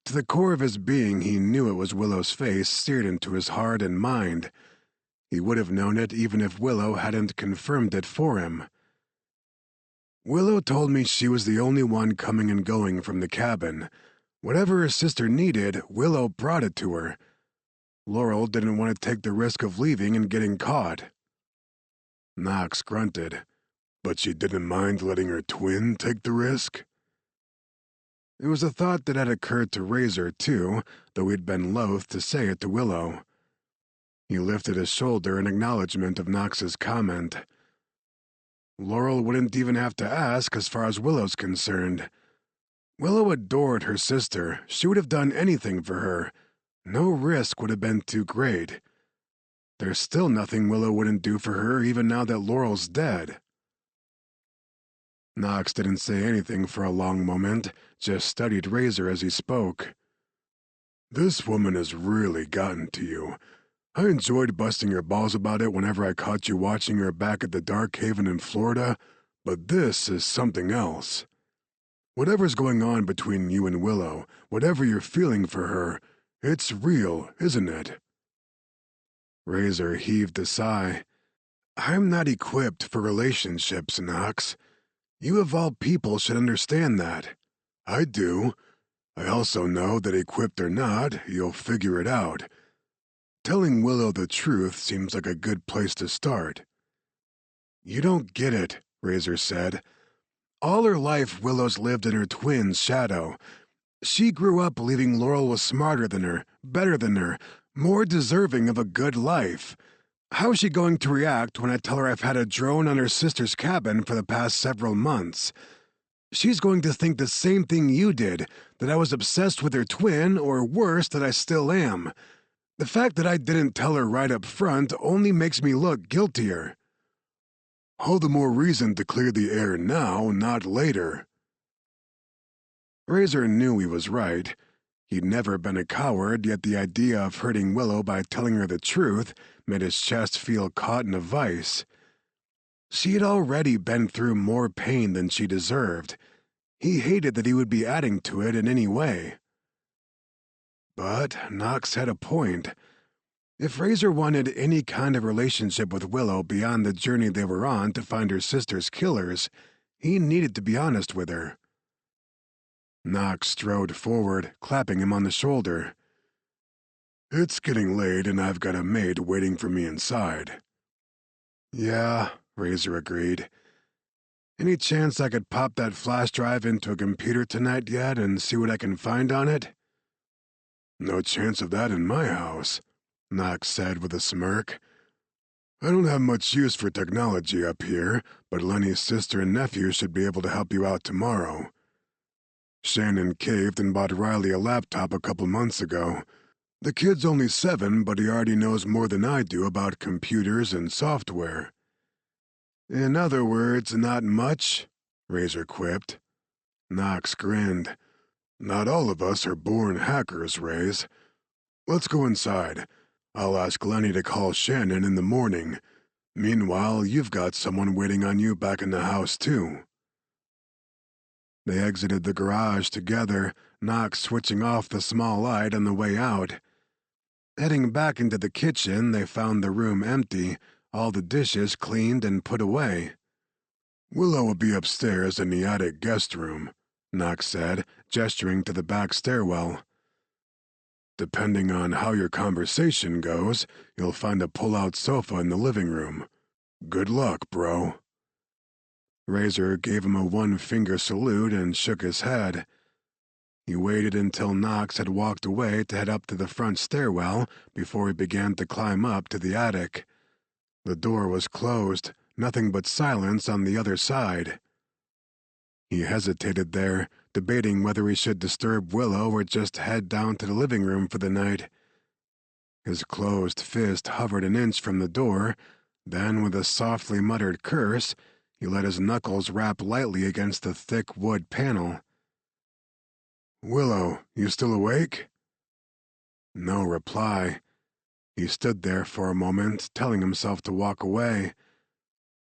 To the core of his being, he knew it was Willow's face seared into his heart and mind. He would have known it even if Willow hadn't confirmed it for him. Willow told me she was the only one coming and going from the cabin. Whatever her sister needed, Willow brought it to her. Laurel didn't want to take the risk of leaving and getting caught. Knox grunted. But she didn't mind letting her twin take the risk? It was a thought that had occurred to Razor, too, though he'd been loath to say it to Willow. He lifted his shoulder in acknowledgement of Knox's comment. Laurel wouldn't even have to ask as far as Willow's concerned. Willow adored her sister. She would have done anything for her. No risk would have been too great. There's still nothing Willow wouldn't do for her even now that Laurel's dead. Knox didn't say anything for a long moment, just studied Razor as he spoke. This woman has really gotten to you. I enjoyed busting your balls about it whenever I caught you watching her back at the Dark Haven in Florida, but this is something else. Whatever's going on between you and Willow, whatever you're feeling for her, it's real, isn't it? Razor heaved a sigh. I'm not equipped for relationships, Knox. You of all people should understand that. I do. I also know that equipped or not, you'll figure it out. Telling Willow the truth seems like a good place to start. You don't get it, Razor said. All her life, Willow's lived in her twin's shadow. She grew up believing Laurel was smarter than her, better than her, more deserving of a good life. How's she going to react when I tell her I've had a drone on her sister's cabin for the past several months? She's going to think the same thing you did, that I was obsessed with her twin, or worse, that I still am. The fact that I didn't tell her right up front only makes me look guiltier. All the more reason to clear the air now, not later. Razor knew he was right. He'd never been a coward, yet the idea of hurting Willow by telling her the truth made his chest feel caught in a vice. She had already been through more pain than she deserved. He hated that he would be adding to it in any way. But Knox had a point. If Razor wanted any kind of relationship with Willow beyond the journey they were on to find her sister's killers, he needed to be honest with her. Knox strode forward, clapping him on the shoulder. It's getting late and I've got a maid waiting for me inside. Yeah, Razor agreed. Any chance I could pop that flash drive into a computer tonight yet and see what I can find on it? No chance of that in my house, Knox said with a smirk. I don't have much use for technology up here, but Lenny's sister and nephew should be able to help you out tomorrow. Shannon caved and bought Riley a laptop a couple months ago. The kid's only 7, but he already knows more than I do about computers and software. In other words, not much, Razor quipped. Knox grinned. Not all of us are born hackers, Raze. Let's go inside. I'll ask Lenny to call Shannon in the morning. Meanwhile, you've got someone waiting on you back in the house, too. They exited the garage together, Knox switching off the small light on the way out. Heading back into the kitchen, they found the room empty, all the dishes cleaned and put away. Willow will be upstairs in the attic guest room, Knox said, gesturing to the back stairwell. Depending on how your conversation goes, you'll find a pull-out sofa in the living room. Good luck, bro. Razor gave him a one-finger salute and shook his head. He waited until Knox had walked away to head up to the front stairwell before he began to climb up to the attic. The door was closed, nothing but silence on the other side. He hesitated there, debating whether he should disturb Willow or just head down to the living room for the night. His closed fist hovered an inch from the door, then, with a softly muttered curse, he let his knuckles rap lightly against the thick wood panel. "Willow, you still awake?" No reply. He stood there for a moment, telling himself to walk away.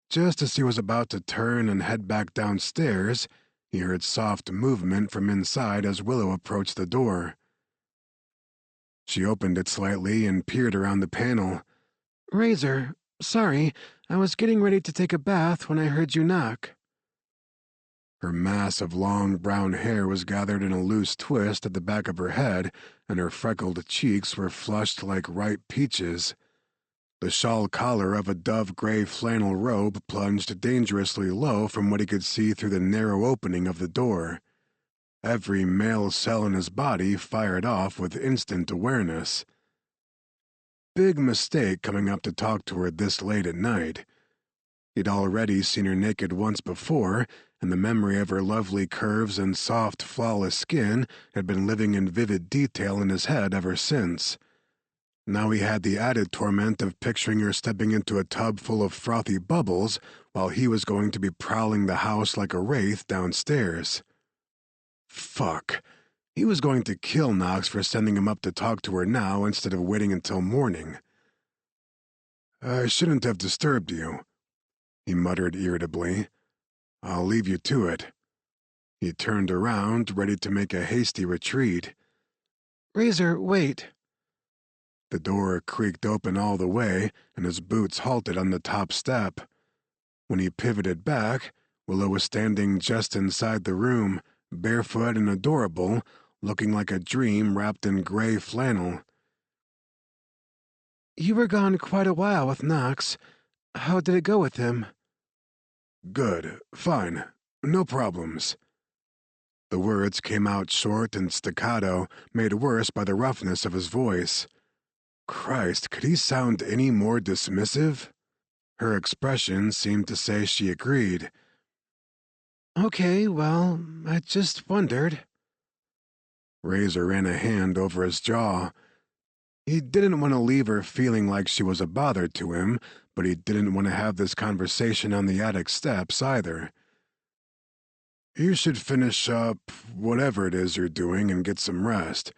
Just as he was about to turn and head back downstairs, he heard soft movement from inside as Willow approached the door. She opened it slightly and peered around the panel. "Razor, sorry, I was getting ready to take a bath when I heard you knock." Her mass of long brown hair was gathered in a loose twist at the back of her head, and her freckled cheeks were flushed like ripe peaches. The shawl collar of a dove-gray flannel robe plunged dangerously low from what he could see through the narrow opening of the door. Every male cell in his body fired off with instant awareness. Big mistake coming up to talk to her this late at night. He'd already seen her naked once before, and the memory of her lovely curves and soft, flawless skin had been living in vivid detail in his head ever since. Now he had the added torment of picturing her stepping into a tub full of frothy bubbles while he was going to be prowling the house like a wraith downstairs. Fuck. He was going to kill Knox for sending him up to talk to her now instead of waiting until morning. "I shouldn't have disturbed you," he muttered irritably. "I'll leave you to it." He turned around, ready to make a hasty retreat. "Razor, wait." The door creaked open all the way, and his boots halted on the top step. When he pivoted back, Willow was standing just inside the room, barefoot and adorable, looking like a dream wrapped in gray flannel. "You were gone quite a while with Knox. How did it go with him?" "Good. Fine. No problems." The words came out short and staccato, made worse by the roughness of his voice. Christ, could he sound any more dismissive? Her expression seemed to say she agreed. "Okay, well, I just wondered." Razor ran a hand over his jaw. He didn't want to leave her feeling like she was a bother to him, but he didn't want to have this conversation on the attic steps either. "You should finish up whatever it is you're doing and get some rest.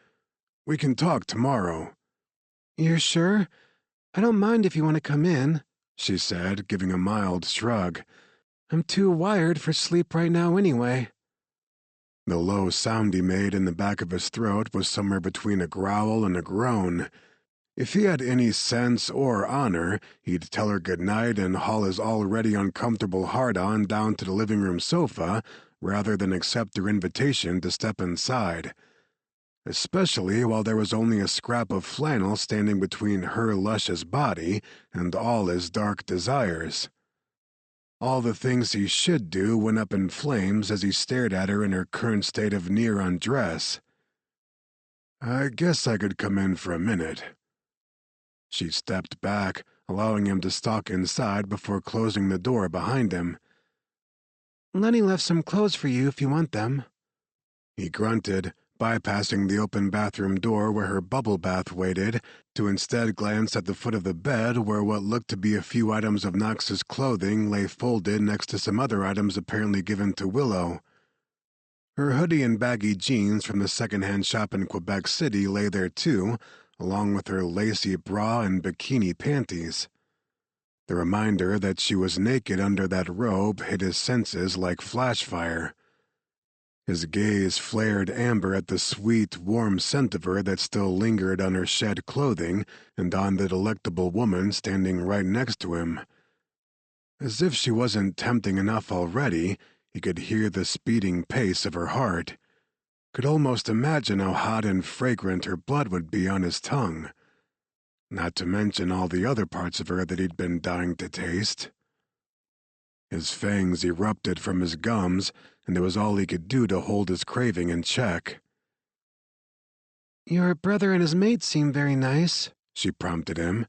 We can talk tomorrow." "You're sure? I don't mind if you want to come in," she said, giving a mild shrug. "I'm too wired for sleep right now anyway." The low sound he made in the back of his throat was somewhere between a growl and a groan. If he had any sense or honor, he'd tell her good night and haul his already uncomfortable hard-on down to the living room sofa, rather than accept her invitation to step inside. Especially while there was only a scrap of flannel standing between her luscious body and all his dark desires. All the things he should do went up in flames as he stared at her in her current state of near undress. "I guess I could come in for a minute." She stepped back, allowing him to stalk inside before closing the door behind him. Lenny left some clothes for you if you want them. He grunted, bypassing the open bathroom door where her bubble bath waited, to instead glance at the foot of the bed where what looked to be a few items of Knox's clothing lay folded next to some other items apparently given to Willow. Her hoodie and baggy jeans from the second-hand shop in Quebec City lay there too, along with her lacy bra and bikini panties. The reminder that she was naked under that robe hit his senses like flashfire. His gaze flared amber at the sweet, warm scent of her that still lingered on her shed clothing and on the delectable woman standing right next to him. As if she wasn't tempting enough already, he could hear the speeding pace of her heart. Could almost imagine how hot and fragrant her blood would be on his tongue. Not to mention all the other parts of her that he'd been dying to taste. His fangs erupted from his gums, and it was all he could do to hold his craving in check. Your brother and his mate seem very nice, she prompted him.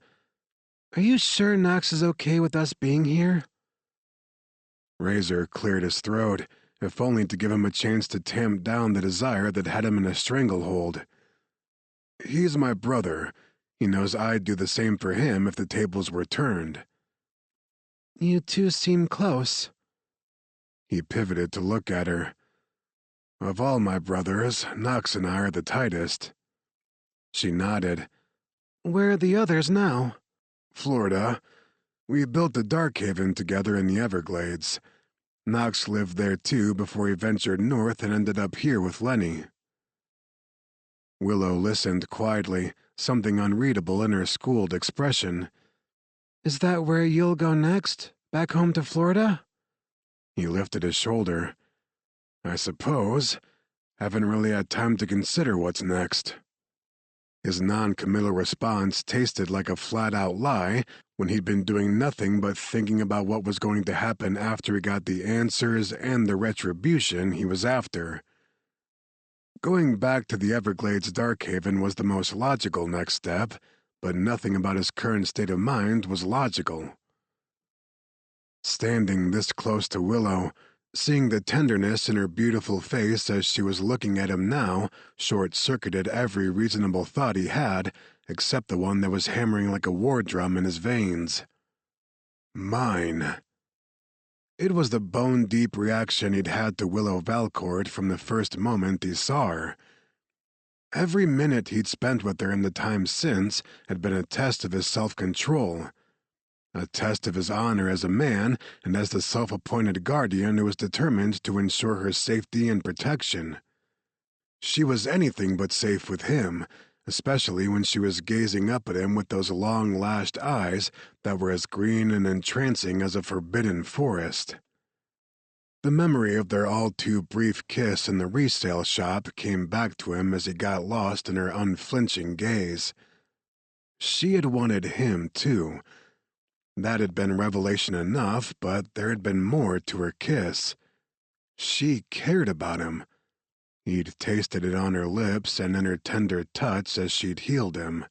Are you sure Knox is okay with us being here? Razor cleared his throat, if only to give him a chance to tamp down the desire that had him in a stranglehold. He's my brother. He knows I'd do the same for him if the tables were turned. You two seem close. He pivoted to look at her. Of all my brothers, Knox and I are the tightest. She nodded. Where are the others now? Florida. We built the Dark Haven together in the Everglades. Knox lived there too before he ventured north and ended up here with Lenny. Willow listened quietly, something unreadable in her schooled expression. Is that where you'll go next? Back home to Florida? He lifted his shoulder. I suppose. Haven't really had time to consider what's next. His non-committal response tasted like a flat-out lie when he'd been doing nothing but thinking about what was going to happen after he got the answers and the retribution he was after. Going back to the Everglades Dark Haven was the most logical next step, but nothing about his current state of mind was logical. Standing this close to Willow, seeing the tenderness in her beautiful face as she was looking at him now short-circuited every reasonable thought he had, except the one that was hammering like a war drum in his veins. Mine. It was the bone-deep reaction he'd had to Willow Valcourt from the first moment he saw her. Every minute he'd spent with her in the time since had been a test of his self-control, a test of his honor as a man and as the self-appointed guardian who was determined to ensure her safety and protection. She was anything but safe with him, especially when she was gazing up at him with those long-lashed eyes that were as green and entrancing as a forbidden forest. The memory of their all-too-brief kiss in the resale shop came back to him as he got lost in her unflinching gaze. She had wanted him, too. That had been revelation enough, but there had been more to her kiss. She cared about him. He'd tasted it on her lips and in her tender touch as she'd healed him.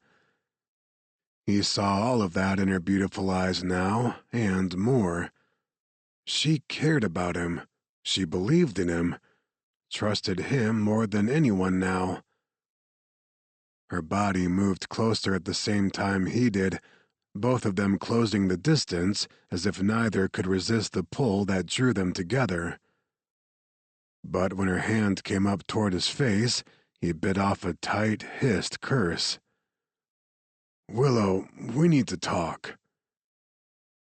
He saw all of that in her beautiful eyes now, and more. She cared about him. She believed in him. Trusted him more than anyone now. Her body moved closer at the same time he did, both of them closing the distance as if neither could resist the pull that drew them together. But when her hand came up toward his face, he bit off a tight, hissed curse. Willow, we need to talk.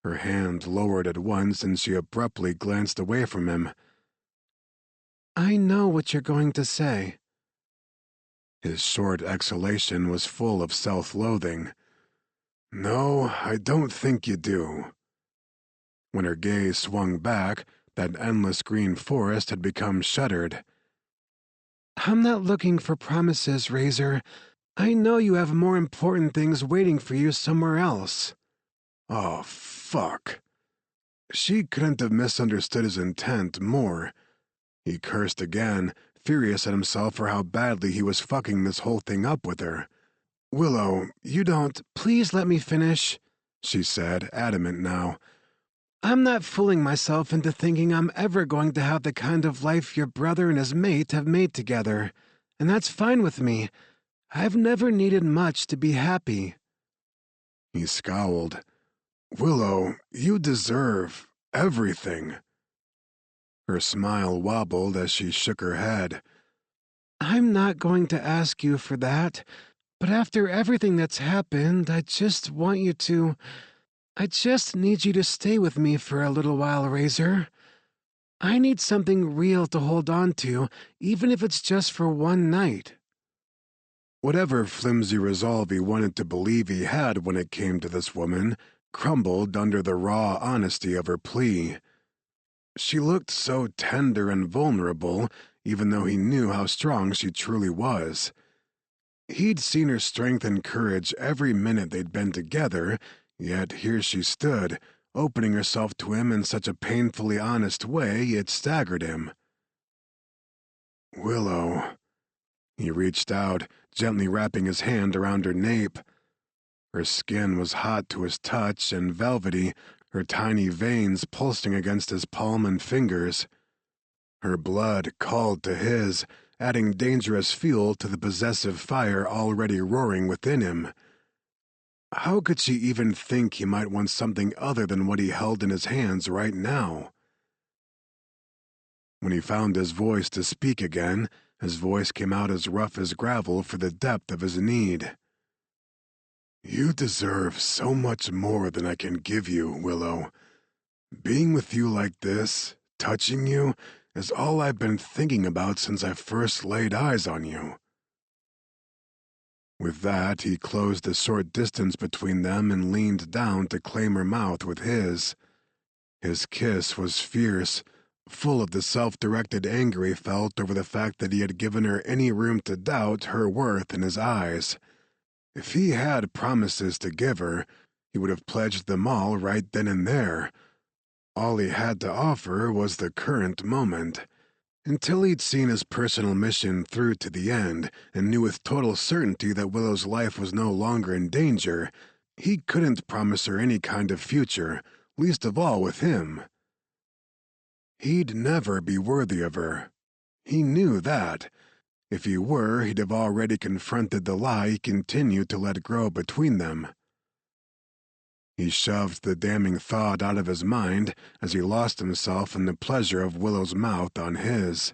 Her hand lowered at once and she abruptly glanced away from him. I know what you're going to say. His short exhalation was full of self-loathing. No, I don't think you do. When her gaze swung back, that endless green forest had become shuttered. I'm not looking for promises, Razor. I know you have more important things waiting for you somewhere else. Oh, fuck. She couldn't have misunderstood his intent more. He cursed again, furious at himself for how badly he was fucking this whole thing up with her. Willow, you don't— Please let me finish. she said, adamant now. I'm not fooling myself into thinking I'm ever going to have the kind of life your brother and his mate have made together, and that's fine with me. I've never needed much to be happy. He scowled. Willow, you deserve everything. Her smile wobbled as she shook her head. I'm not going to ask you for that, but after everything that's happened, I just need you to stay with me for a little while, Razor. I need something real to hold on to, even if it's just for one night. Whatever flimsy resolve he wanted to believe he had when it came to this woman crumbled under the raw honesty of her plea. She looked so tender and vulnerable, even though he knew how strong she truly was. He'd seen her strength and courage every minute they'd been together, yet here she stood, opening herself to him in such a painfully honest way it staggered him. Willow. He reached out, gently wrapping his hand around her nape. Her skin was hot to his touch and velvety, her tiny veins pulsing against his palm and fingers. Her blood called to his, adding dangerous fuel to the possessive fire already roaring within him. How could she even think he might want something other than what he held in his hands right now? When he found his voice to speak again, his voice came out as rough as gravel for the depth of his need. You deserve so much more than I can give you, Willow. Being with you like this, touching you, is all I've been thinking about since I first laid eyes on you. With that, he closed the short distance between them and leaned down to claim her mouth with his. His kiss was fierce, full of the self-directed anger he felt over the fact that he had given her any room to doubt her worth in his eyes. If he had promises to give her, he would have pledged them all right then and there. All he had to offer was the current moment. Until he'd seen his personal mission through to the end and knew with total certainty that Willow's life was no longer in danger, he couldn't promise her any kind of future, least of all with him. He'd never be worthy of her. He knew that. If he were, he'd have already confronted the lie he continued to let grow between them. He shoved the damning thought out of his mind as he lost himself in the pleasure of Willow's mouth on his.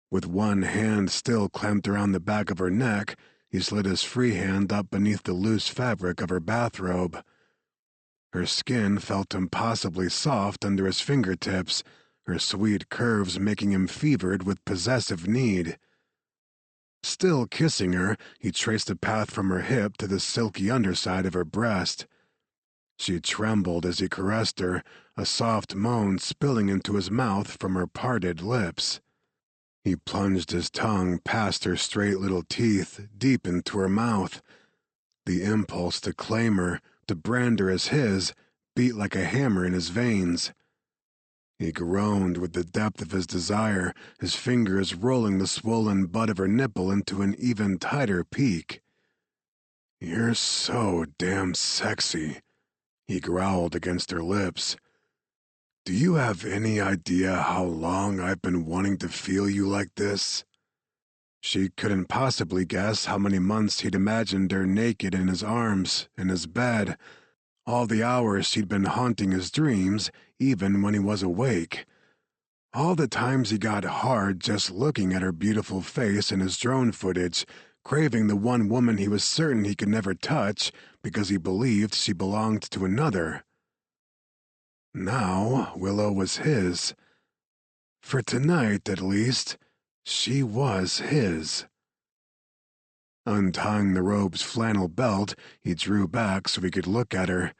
With one hand still clamped around the back of her neck, he slid his free hand up beneath the loose fabric of her bathrobe. Her skin felt impossibly soft under his fingertips, her sweet curves making him fevered with possessive need. Still kissing her, he traced a path from her hip to the silky underside of her breast. She trembled as he caressed her, a soft moan spilling into his mouth from her parted lips. He plunged his tongue past her straight little teeth, deep into her mouth. The impulse to claim her, to brand her as his, beat like a hammer in his veins. He groaned with the depth of his desire, his fingers rolling the swollen butt of her nipple into an even tighter peak. "You're so damn sexy," he growled against her lips. "Do you have any idea how long I've been wanting to feel you like this?" She couldn't possibly guess how many months he'd imagined her naked in his arms, in his bed, all the hours she'd been haunting his dreams, even when he was awake. All the times he got hard just looking at her beautiful face in his drone footage, craving the one woman he was certain he could never touch because he believed she belonged to another. Now Willow was his. For tonight, at least, she was his. Untying the robe's flannel belt, he drew back so he could look at her.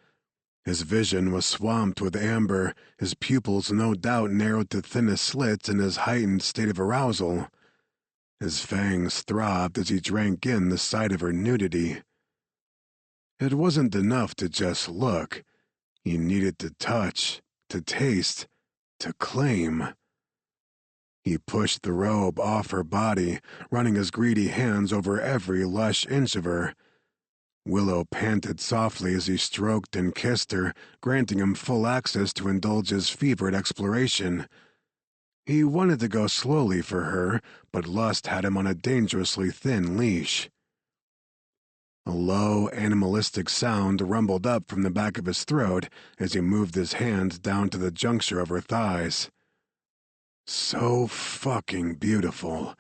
His vision was swamped with amber, his pupils no doubt narrowed to thinnest slits in his heightened state of arousal. His fangs throbbed as he drank in the sight of her nudity. It wasn't enough to just look. He needed to touch, to taste, to claim. He pushed the robe off her body, running his greedy hands over every lush inch of her. Willow panted softly as he stroked and kissed her, granting him full access to indulge his fevered exploration. He wanted to go slowly for her, but lust had him on a dangerously thin leash. A low, animalistic sound rumbled up from the back of his throat as he moved his hand down to the juncture of her thighs. So fucking beautiful.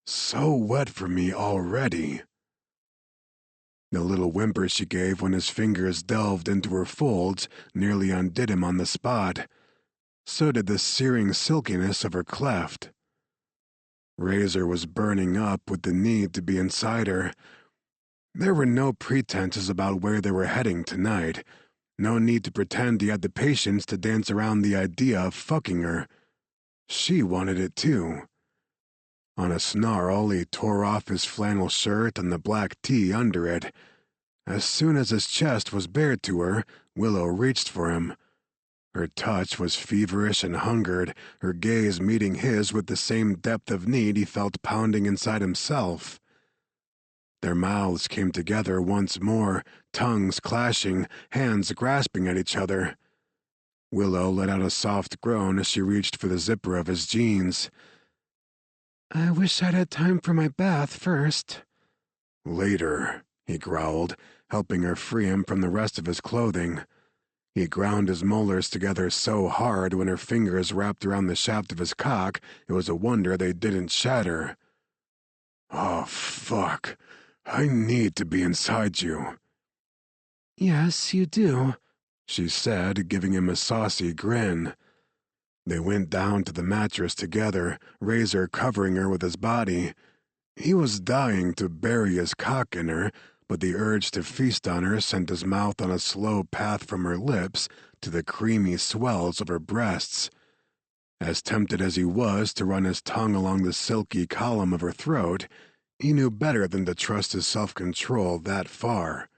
So wet for me already. The little whimper she gave when his fingers delved into her folds nearly undid him on the spot. So did the searing silkiness of her cleft. Razor was burning up with the need to be inside her. There were no pretenses about where they were heading tonight. No need to pretend he had the patience to dance around the idea of fucking her. She wanted it too. On a snarl, he tore off his flannel shirt and the black tee under it. As soon as his chest was bared to her, Willow reached for him. Her touch was feverish and hungered, her gaze meeting his with the same depth of need he felt pounding inside himself. Their mouths came together once more, tongues clashing, hands grasping at each other. Willow let out a soft groan as she reached for the zipper of his jeans. I wish I'd had time for my bath first. Later, he growled, helping her free him from the rest of his clothing. He ground his molars together so hard when her fingers wrapped around the shaft of his cock, it was a wonder they didn't shatter. Oh, fuck. I need to be inside you. Yes, you do, she said, giving him a saucy grin. They went down to the mattress together, Razor covering her with his body. He was dying to bury his cock in her, but the urge to feast on her sent his mouth on a slow path from her lips to the creamy swells of her breasts. As tempted as he was to run his tongue along the silky column of her throat, he knew better than to trust his self-control that far.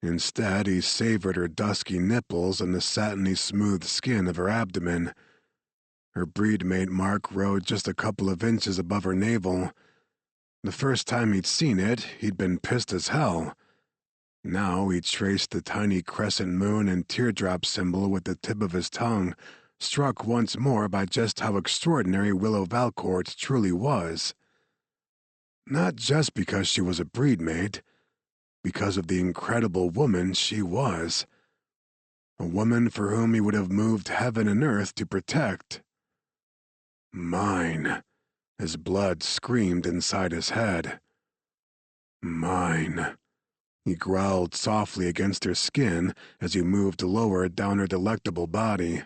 Instead, he savored her dusky nipples and the satiny smooth skin of her abdomen. Her breedmate mark rode just a couple of inches above her navel. The first time he'd seen it, he'd been pissed as hell. Now he traced the tiny crescent moon and teardrop symbol with the tip of his tongue, struck once more by just how extraordinary Willow Valcourt truly was. Not just because she was a breedmate, because of the incredible woman she was. A woman for whom he would have moved heaven and earth to protect. Mine. His blood screamed inside his head. Mine. He growled softly against her skin as he moved lower down her delectable body.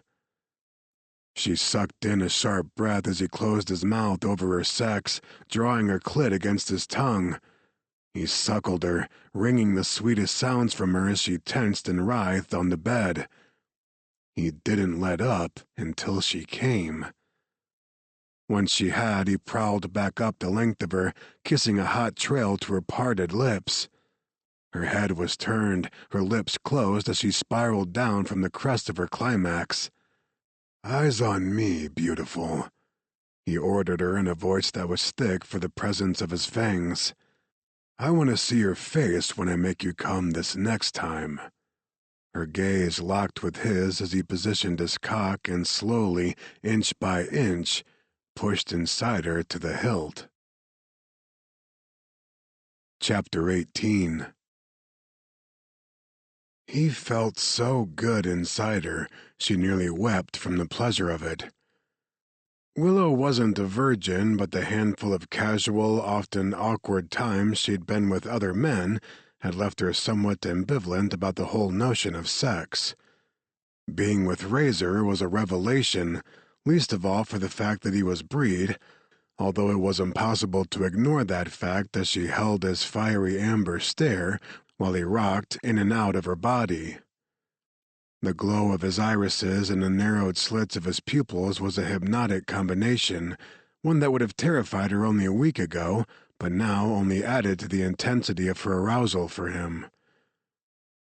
She sucked in a sharp breath as he closed his mouth over her sex, drawing her clit against his tongue. He suckled her, wringing the sweetest sounds from her as she tensed and writhed on the bed. He didn't let up until she came. Once she had, he prowled back up the length of her, kissing a hot trail to her parted lips. Her head was turned, her lips closed as she spiraled down from the crest of her climax. Eyes on me, beautiful, he ordered her in a voice that was thick for the presence of his fangs. I want to see your face when I make you come this next time. Her gaze locked with his as he positioned his cock and slowly, inch by inch, pushed inside her to the hilt. Chapter 18. He felt so good inside her, she nearly wept from the pleasure of it. Willow wasn't a virgin, but the handful of casual, often awkward times she'd been with other men had left her somewhat ambivalent about the whole notion of sex. Being with Razor was a revelation, least of all for the fact that he was breed, although it was impossible to ignore that fact as she held his fiery amber stare while he rocked in and out of her body. The glow of his irises and the narrowed slits of his pupils was a hypnotic combination, one that would have terrified her only a week ago, but now only added to the intensity of her arousal for him.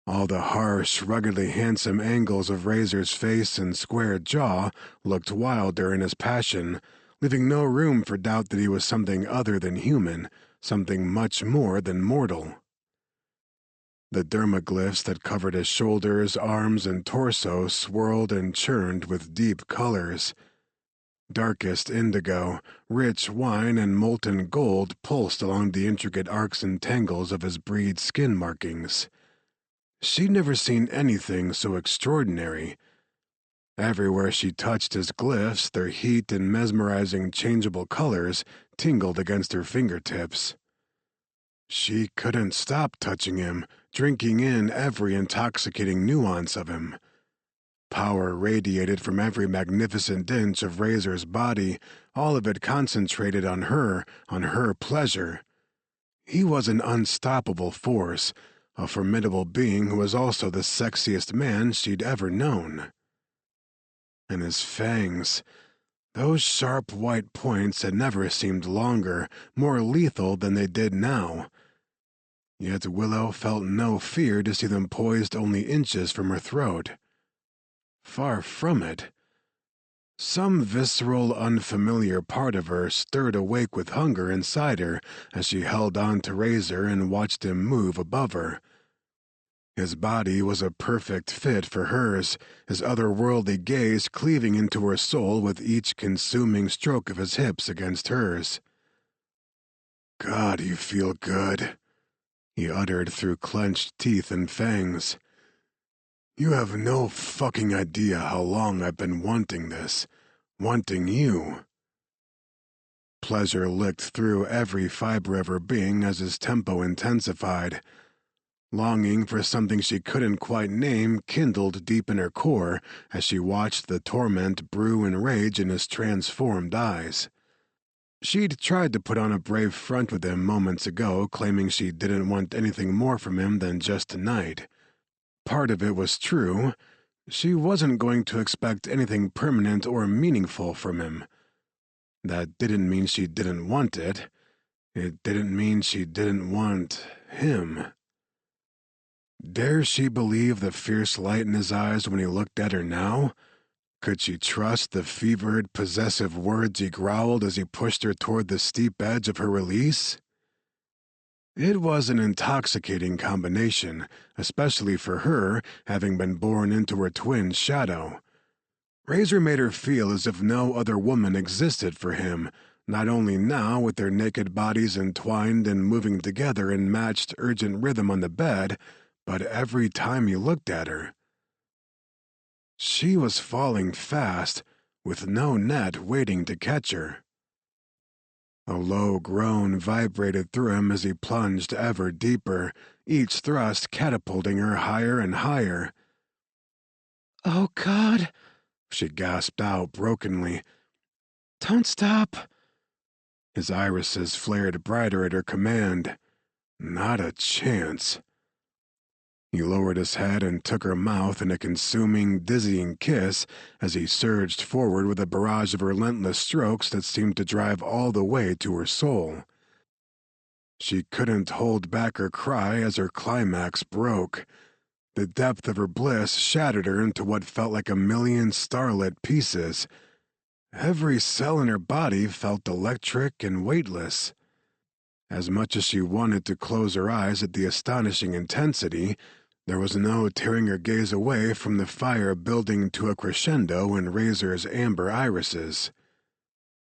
All the harsh, ruggedly handsome angles of Razor's face and square jaw looked wilder in his passion, leaving no room for doubt that he was something other than human, something much more than mortal. The dermaglyphs that covered his shoulders, arms, and torso swirled and churned with deep colors. Darkest indigo, rich wine, and molten gold pulsed along the intricate arcs and tangles of his breed skin markings. She'd never seen anything so extraordinary. Everywhere she touched his glyphs, their heat and mesmerizing changeable colors tingled against her fingertips. She couldn't stop touching him, drinking in every intoxicating nuance of him. Power radiated from every magnificent inch of Razor's body, all of it concentrated on her pleasure. He was an unstoppable force, a formidable being who was also the sexiest man she'd ever known. And his fangs, those sharp white points had never seemed longer, more lethal than they did now. Yet Willow felt no fear to see them poised only inches from her throat. Far from it. Some visceral, unfamiliar part of her stirred awake with hunger inside her as she held on to Razor and watched him move above her. His body was a perfect fit for hers, his otherworldly gaze cleaving into her soul with each consuming stroke of his hips against hers. "God, you feel good," he uttered through clenched teeth and fangs. "You have no fucking idea how long I've been wanting this, wanting you." Pleasure licked through every fiber of her being as his tempo intensified. Longing for something she couldn't quite name kindled deep in her core as she watched the torment brew and rage in his transformed eyes. She'd tried to put on a brave front with him moments ago, claiming she didn't want anything more from him than just tonight. Part of it was true. She wasn't going to expect anything permanent or meaningful from him. That didn't mean she didn't want it. It didn't mean she didn't want him. Dare she believe the fierce light in his eyes when he looked at her now? Could she trust the fevered, possessive words he growled as he pushed her toward the steep edge of her release? It was an intoxicating combination, especially for her, having been born into her twin's shadow. Razor made her feel as if no other woman existed for him, not only now with their naked bodies entwined and moving together in matched, urgent rhythm on the bed, but every time he looked at her. She was falling fast, with no net waiting to catch her. A low groan vibrated through him as he plunged ever deeper, each thrust catapulting her higher and higher. "Oh, God," she gasped out brokenly. "Don't stop." His irises flared brighter at her command. Not a chance. He lowered his head and took her mouth in a consuming, dizzying kiss as he surged forward with a barrage of relentless strokes that seemed to drive all the way to her soul. She couldn't hold back her cry as her climax broke. The depth of her bliss shattered her into what felt like a million starlit pieces. Every cell in her body felt electric and weightless. As much as she wanted to close her eyes at the astonishing intensity, there was no tearing her gaze away from the fire building to a crescendo in Razor's amber irises.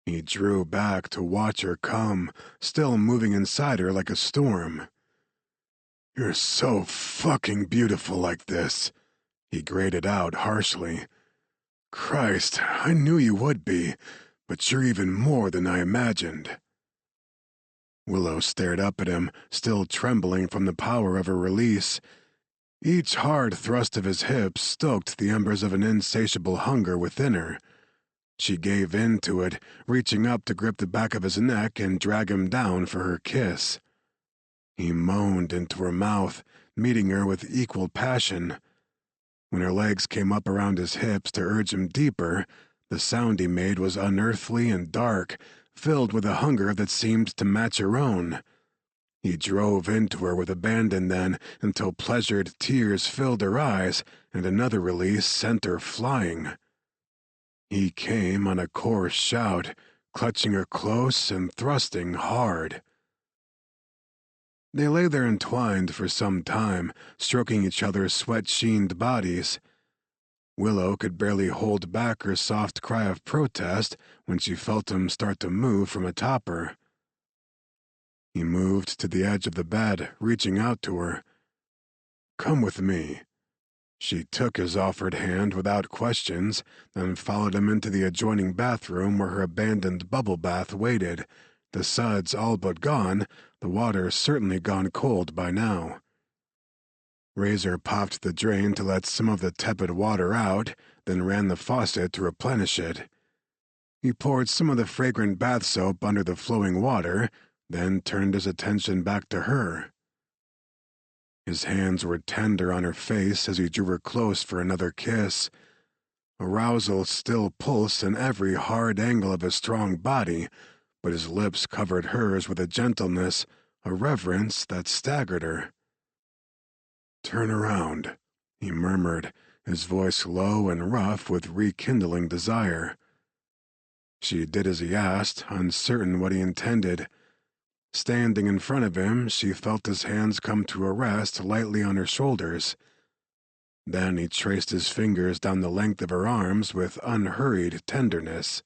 He drew back to watch her come, still moving inside her like a storm. "You're so fucking beautiful like this," he grated out harshly. "Christ, I knew you would be, but you're even more than I imagined." Willow stared up at him, still trembling from the power of her release. Each hard thrust of his hips stoked the embers of an insatiable hunger within her. She gave in to it, reaching up to grip the back of his neck and drag him down for her kiss. He moaned into her mouth, meeting her with equal passion. When her legs came up around his hips to urge him deeper, the sound he made was unearthly and dark, filled with a hunger that seemed to match her own. He drove into her with abandon then, until pleasured tears filled her eyes, and another release sent her flying. He came on a coarse shout, clutching her close and thrusting hard. They lay there entwined for some time, stroking each other's sweat-sheened bodies. Willow could barely hold back her soft cry of protest when she felt him start to move from atop her. He moved to the edge of the bed, reaching out to her. "Come with me." She took his offered hand without questions, then followed him into the adjoining bathroom where her abandoned bubble bath waited, the suds all but gone, the water certainly gone cold by now. Razor popped the drain to let some of the tepid water out, then ran the faucet to replenish it. He poured some of the fragrant bath soap under the flowing water, then turned his attention back to her. His hands were tender on her face as he drew her close for another kiss. Arousal still pulsed in every hard angle of his strong body, but his lips covered hers with a gentleness, a reverence that staggered her. "Turn around," he murmured, his voice low and rough with rekindling desire. She did as he asked, uncertain what he intended. Standing in front of him, she felt his hands come to a rest lightly on her shoulders. Then he traced his fingers down the length of her arms with unhurried tenderness.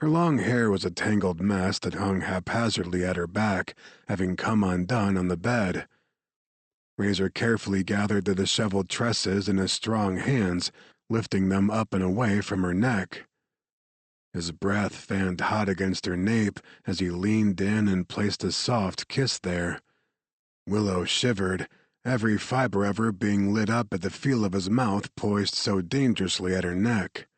Her long hair was a tangled mess that hung haphazardly at her back, having come undone on the bed. Razor carefully gathered the disheveled tresses in his strong hands, lifting them up and away from her neck. His breath fanned hot against her nape as he leaned in and placed a soft kiss there. Willow shivered, every fiber of her being lit up at the feel of his mouth poised so dangerously at her neck.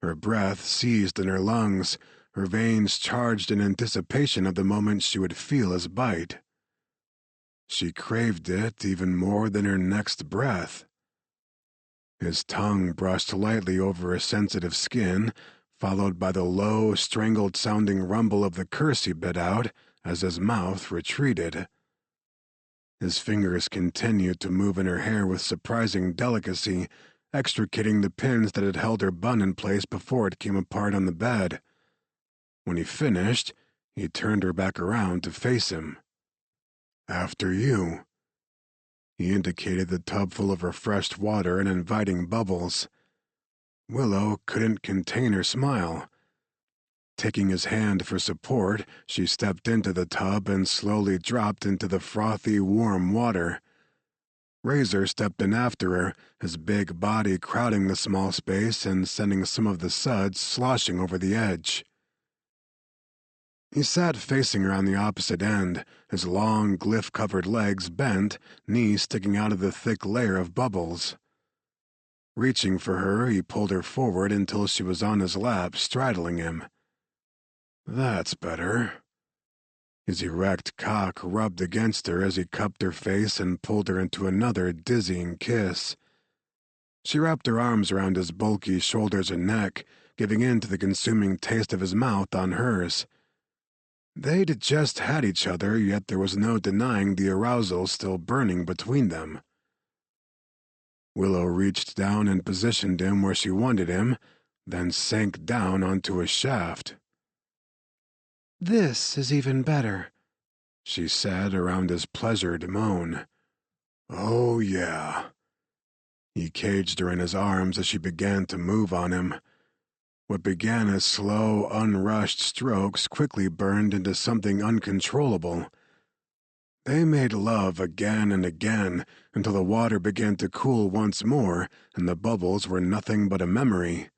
Her breath seized in her lungs, her veins charged in anticipation of the moment she would feel his bite. She craved it even more than her next breath. His tongue brushed lightly over her sensitive skin, followed by the low, strangled-sounding rumble of the curse he bit out as his mouth retreated. His fingers continued to move in her hair with surprising delicacy, extricating the pins that had held her bun in place before it came apart on the bed. When he finished, he turned her back around to face him. "After you." He indicated the tub full of refreshed water and inviting bubbles. Willow couldn't contain her smile. Taking his hand for support, she stepped into the tub and slowly dropped into the frothy, warm water. Razor stepped in after her, his big body crowding the small space and sending some of the suds sloshing over the edge. He sat facing her on the opposite end, his long, glyph-covered legs bent, knees sticking out of the thick layer of bubbles. Reaching for her, he pulled her forward until she was on his lap, straddling him. "That's better." His erect cock rubbed against her as he cupped her face and pulled her into another dizzying kiss. She wrapped her arms around his bulky shoulders and neck, giving in to the consuming taste of his mouth on hers. They'd just had each other, yet there was no denying the arousal still burning between them. Willow reached down and positioned him where she wanted him, then sank down onto his shaft. "This is even better," she said around his pleasured moan. "Oh, yeah." He caged her in his arms as she began to move on him. What began as slow, unrushed strokes quickly burned into something uncontrollable. They made love again and again until the water began to cool once more and the bubbles were nothing but a memory.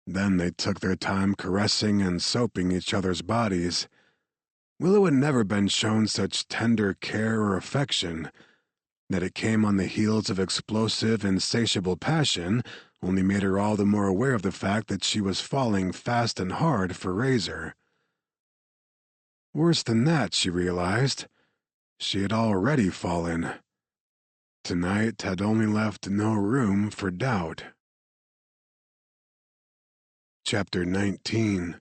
Then they took their time caressing and soaping each other's bodies. Willow had never been shown such tender care or affection. That it came on the heels of explosive, insatiable passion only made her all the more aware of the fact that she was falling fast and hard for Razor. Worse than that, she realized. She had already fallen. Tonight had only left no room for doubt. Chapter 19.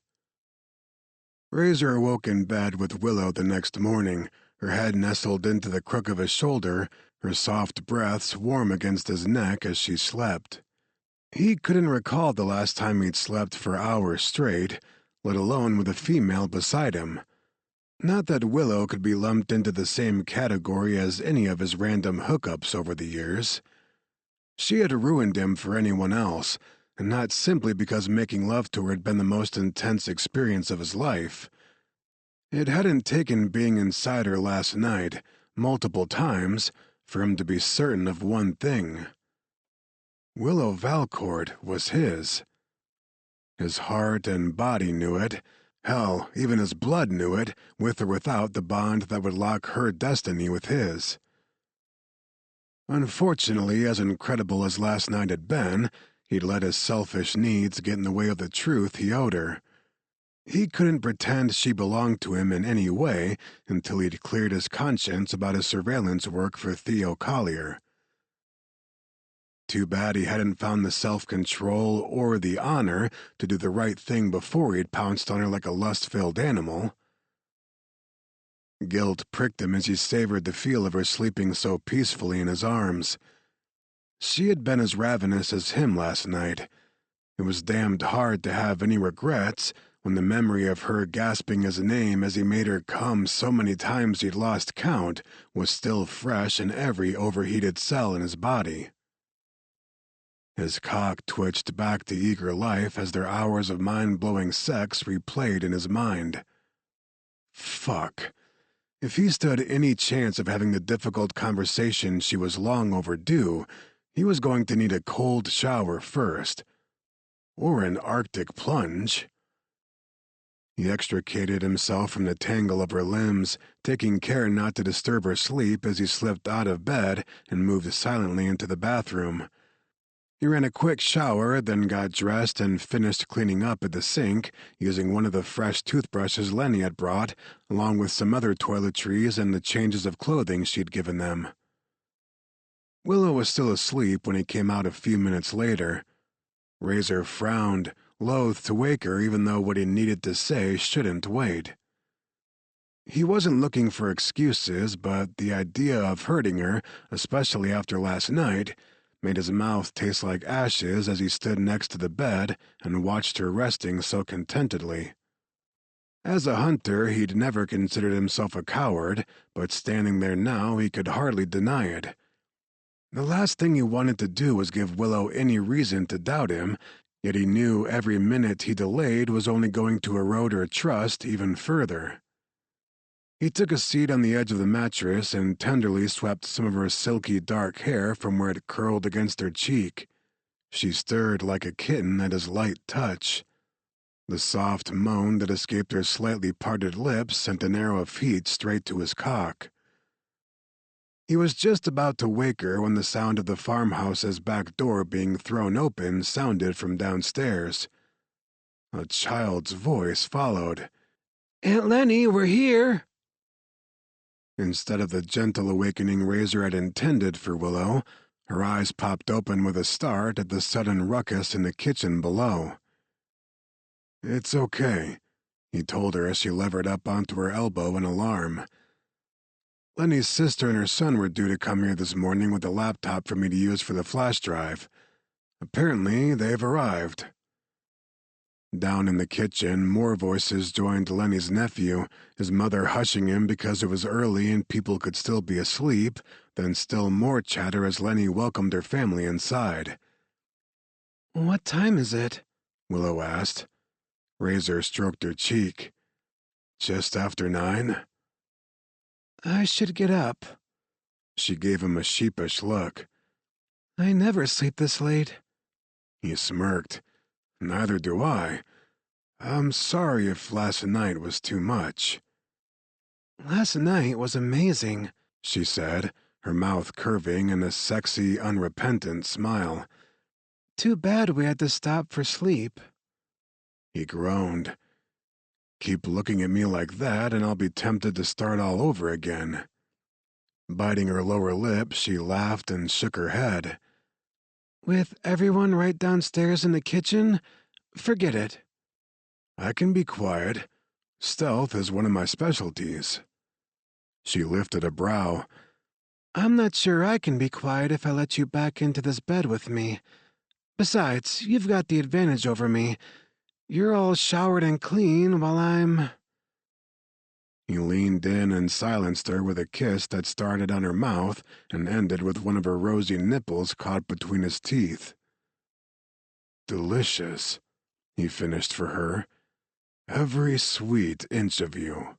Razor awoke in bed with Willow the next morning, her head nestled into the crook of his shoulder, her soft breaths warm against his neck as she slept. He couldn't recall the last time he'd slept for hours straight, let alone with a female beside him. Not that Willow could be lumped into the same category as any of his random hookups over the years. She had ruined him for anyone else, and not simply because making love to her had been the most intense experience of his life. It hadn't taken being inside her last night, multiple times, for him to be certain of one thing. Willow Valcourt was his. His heart and body knew it. Hell, even his blood knew it, with or without the bond that would lock her destiny with his. Unfortunately, as incredible as last night had been, he'd let his selfish needs get in the way of the truth he owed her. He couldn't pretend she belonged to him in any way until he'd cleared his conscience about his surveillance work for Theo Collier. Too bad he hadn't found the self-control or the honor to do the right thing before he'd pounced on her like a lust-filled animal. Guilt pricked him as he savored the feel of her sleeping so peacefully in his arms. She had been as ravenous as him last night. It was damned hard to have any regrets when the memory of her gasping his name as he made her come so many times he'd lost count was still fresh in every overheated cell in his body. His cock twitched back to eager life as their hours of mind-blowing sex replayed in his mind. Fuck. If he stood any chance of having the difficult conversation she was long overdue, he was going to need a cold shower first. Or an Arctic plunge. He extricated himself from the tangle of her limbs, taking care not to disturb her sleep as he slipped out of bed and moved silently into the bathroom. He ran a quick shower, then got dressed and finished cleaning up at the sink, using one of the fresh toothbrushes Lenny had brought, along with some other toiletries and the changes of clothing she'd given them. Willow was still asleep when he came out a few minutes later. Razor frowned, loath to wake her even though what he needed to say shouldn't wait. He wasn't looking for excuses, but the idea of hurting her, especially after last night, made his mouth taste like ashes as he stood next to the bed and watched her resting so contentedly. As a hunter, he'd never considered himself a coward, but standing there now he could hardly deny it. The last thing he wanted to do was give Willow any reason to doubt him, yet he knew every minute he delayed was only going to erode her trust even further. He took a seat on the edge of the mattress and tenderly swept some of her silky dark hair from where it curled against her cheek. She stirred like a kitten at his light touch. The soft moan that escaped her slightly parted lips sent an arrow of heat straight to his cock. He was just about to wake her when the sound of the farmhouse's back door being thrown open sounded from downstairs. A child's voice followed. "Aunt Lenny, we're here!" Instead of the gentle awakening Razor had intended for Willow, her eyes popped open with a start at the sudden ruckus in the kitchen below. "It's okay," he told her as she levered up onto her elbow in alarm. "Lenny's sister and her son were due to come here this morning with a laptop for me to use for the flash drive. Apparently, they've arrived." Down in the kitchen, more voices joined Lenny's nephew, his mother hushing him because it was early and people could still be asleep, then still more chatter as Lenny welcomed her family inside. "What time is it?" Willow asked. Razor stroked her cheek. "Just after 9. "I should get up." She gave him a sheepish look. "I never sleep this late." He smirked. "Neither do I. I'm sorry if last night was too much." "Last night was amazing," she said, her mouth curving in a sexy, unrepentant smile. "Too bad we had to stop for sleep." He groaned. "Keep looking at me like that and I'll be tempted to start all over again." Biting her lower lip, she laughed and shook her head. "With everyone right downstairs in the kitchen? Forget it." "I can be quiet. Stealth is one of my specialties." She lifted a brow. "I'm not sure I can be quiet if I let you back into this bed with me. Besides, you've got the advantage over me. You're all showered and clean while I'm—" He leaned in and silenced her with a kiss that started on her mouth and ended with one of her rosy nipples caught between his teeth. "Delicious," he finished for her. "Every sweet inch of you."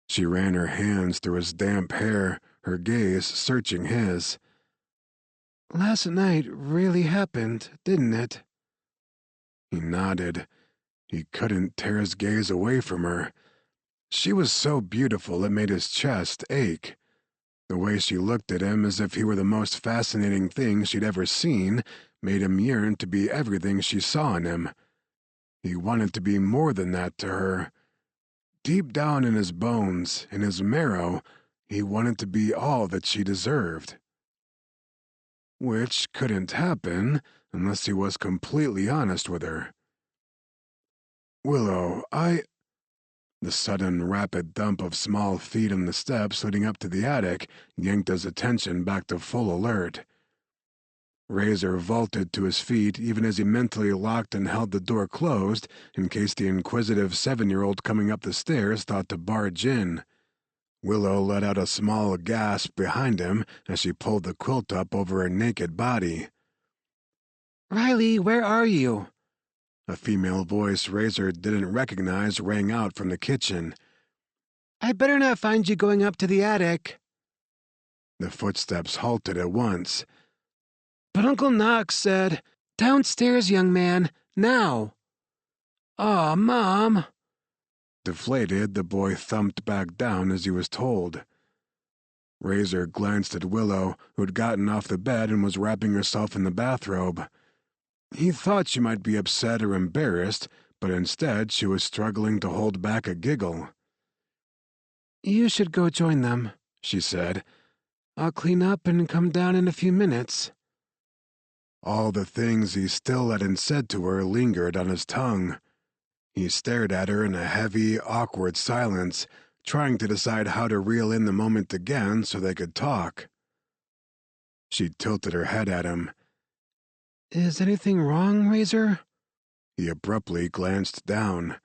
She ran her hands through his damp hair, her gaze searching his. "Last night really happened, didn't it?" He nodded. He couldn't tear his gaze away from her. She was so beautiful it made his chest ache. The way she looked at him as if he were the most fascinating thing she'd ever seen made him yearn to be everything she saw in him. He wanted to be more than that to her. Deep down in his bones, in his marrow, he wanted to be all that she deserved. Which couldn't happen unless he was completely honest with her. "Willow, The sudden, rapid thump of small feet on the steps leading up to the attic yanked his attention back to full alert. Razor vaulted to his feet even as he mentally locked and held the door closed in case the inquisitive 7-year-old coming up the stairs thought to barge in. Willow let out a small gasp behind him as she pulled the quilt up over her naked body. "Riley, where are you?" A female voice Razor didn't recognize rang out from the kitchen. "I better not find you going up to the attic." The footsteps halted at once. "But Uncle Knox said, 'Downstairs, young man, now.'" "Aw, Mom." Deflated, the boy thumped back down as he was told. Razor glanced at Willow, who'd gotten off the bed and was wrapping herself in the bathrobe. He thought she might be upset or embarrassed, but instead she was struggling to hold back a giggle. "You should go join them," she said. "I'll clean up and come down in a few minutes." All the things he still hadn't said to her lingered on his tongue. He stared at her in a heavy, awkward silence, trying to decide how to reel in the moment again so they could talk. She tilted her head at him. "Is anything wrong, Razor?" He abruptly glanced down.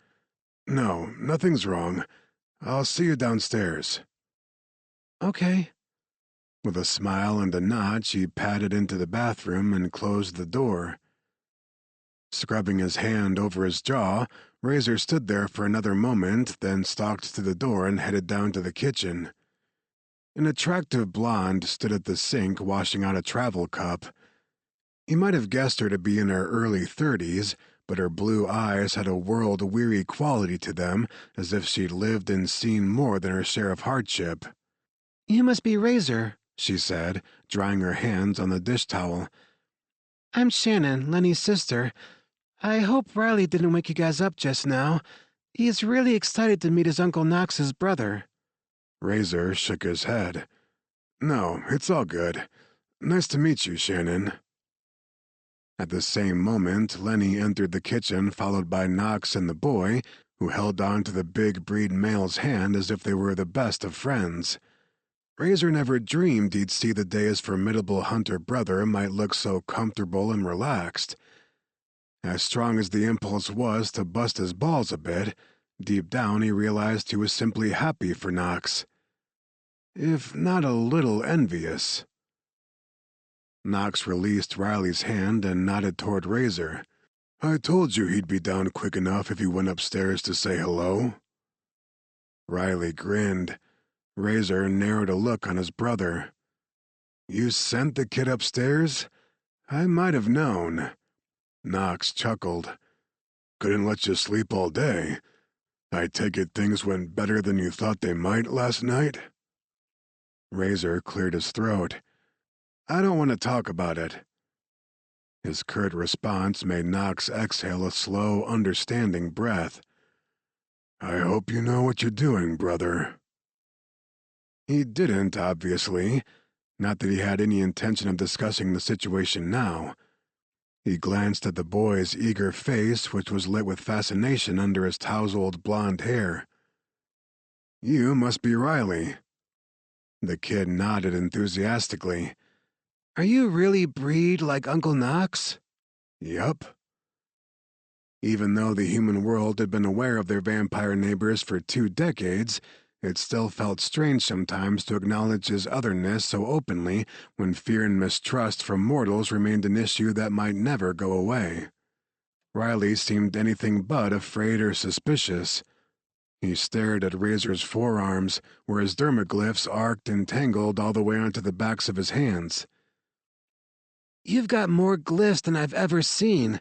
"No, nothing's wrong. I'll see you downstairs." "Okay." With a smile and a nod, she padded into the bathroom and closed the door. Scrubbing his hand over his jaw, Razor stood there for another moment, then stalked to the door and headed down to the kitchen. An attractive blonde stood at the sink washing out a travel cup. He might have guessed her to be in her early 30s, but her blue eyes had a world-weary quality to them, as if she'd lived and seen more than her share of hardship. "You must be Razor," she said, drying her hands on the dish towel. "I'm Shannon, Lenny's sister. I hope Riley didn't wake you guys up just now. He's really excited to meet his Uncle Knox's brother." Razor shook his head. "No, it's all good. Nice to meet you, Shannon." At the same moment, Lenny entered the kitchen, followed by Knox and the boy, who held on to the big breed male's hand as if they were the best of friends. Razor never dreamed he'd see the day his formidable hunter brother might look so comfortable and relaxed. As strong as the impulse was to bust his balls a bit, deep down he realized he was simply happy for Knox. If not a little envious. Knox released Riley's hand and nodded toward Razor. "I told you he'd be down quick enough if he went upstairs to say hello." Riley grinned. Razor narrowed a look on his brother. "You sent the kid upstairs? I might have known." Knox chuckled. "Couldn't let you sleep all day. I take it things went better than you thought they might last night?" Razor cleared his throat. "I don't want to talk about it." His curt response made Knox exhale a slow, understanding breath. "I hope you know what you're doing, brother." He didn't, obviously. Not that he had any intention of discussing the situation now. He glanced at the boy's eager face, which was lit with fascination under his tousled blonde hair. "You must be Riley." The kid nodded enthusiastically. "Are you really breed like Uncle Knox?" "Yup." Even though the human world had been aware of their vampire neighbors for 2 decades, it still felt strange sometimes to acknowledge his otherness so openly when fear and mistrust from mortals remained an issue that might never go away. Riley seemed anything but afraid or suspicious. He stared at Razor's forearms, where his dermaglyphs arced and tangled all the way onto the backs of his hands. "You've got more glyphs than I've ever seen,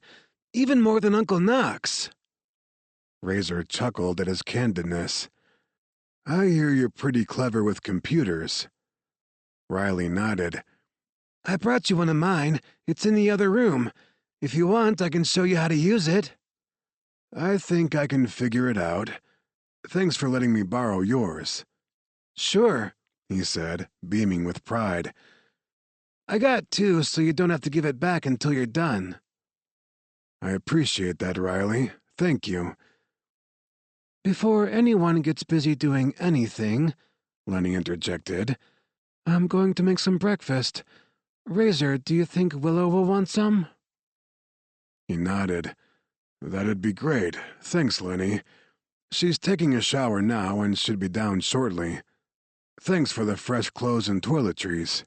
even more than Uncle Knox." Razor chuckled at his candidness. "I hear you're pretty clever with computers." Riley nodded. "I brought you one of mine. It's in the other room. If you want, I can show you how to use it." "I think I can figure it out. Thanks for letting me borrow yours." "Sure," he said, beaming with pride. "I got 2, so you don't have to give it back until you're done." "I appreciate that, Riley. Thank you." "Before anyone gets busy doing anything," Lenny interjected, "I'm going to make some breakfast. Razor, do you think Willow will want some?" He nodded. "That'd be great. Thanks, Lenny. She's taking a shower now and should be down shortly. Thanks for the fresh clothes and toiletries."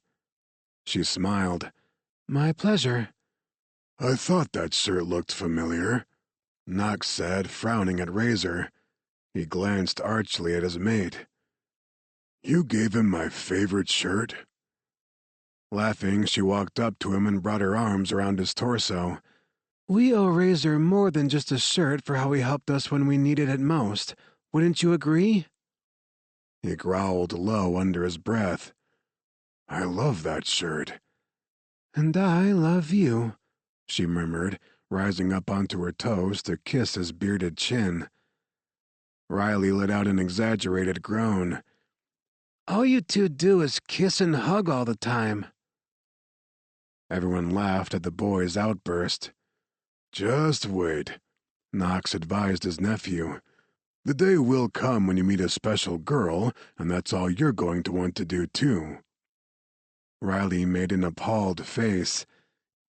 She smiled. "My pleasure." "I thought that shirt looked familiar," Knox said, frowning at Razor. He glanced archly at his mate. "You gave him my favorite shirt?" Laughing, she walked up to him and brought her arms around his torso. "We owe Razor more than just a shirt for how he helped us when we needed it most. Wouldn't you agree?" He growled low under his breath. "I love that shirt." "And I love you," she murmured, rising up onto her toes to kiss his bearded chin. Riley let out an exaggerated groan. "All you 2 do is kiss and hug all the time." Everyone laughed at the boy's outburst. "Just wait," Knox advised his nephew. "The day will come when you meet a special girl, and that's all you're going to want to do, too." Riley made an appalled face.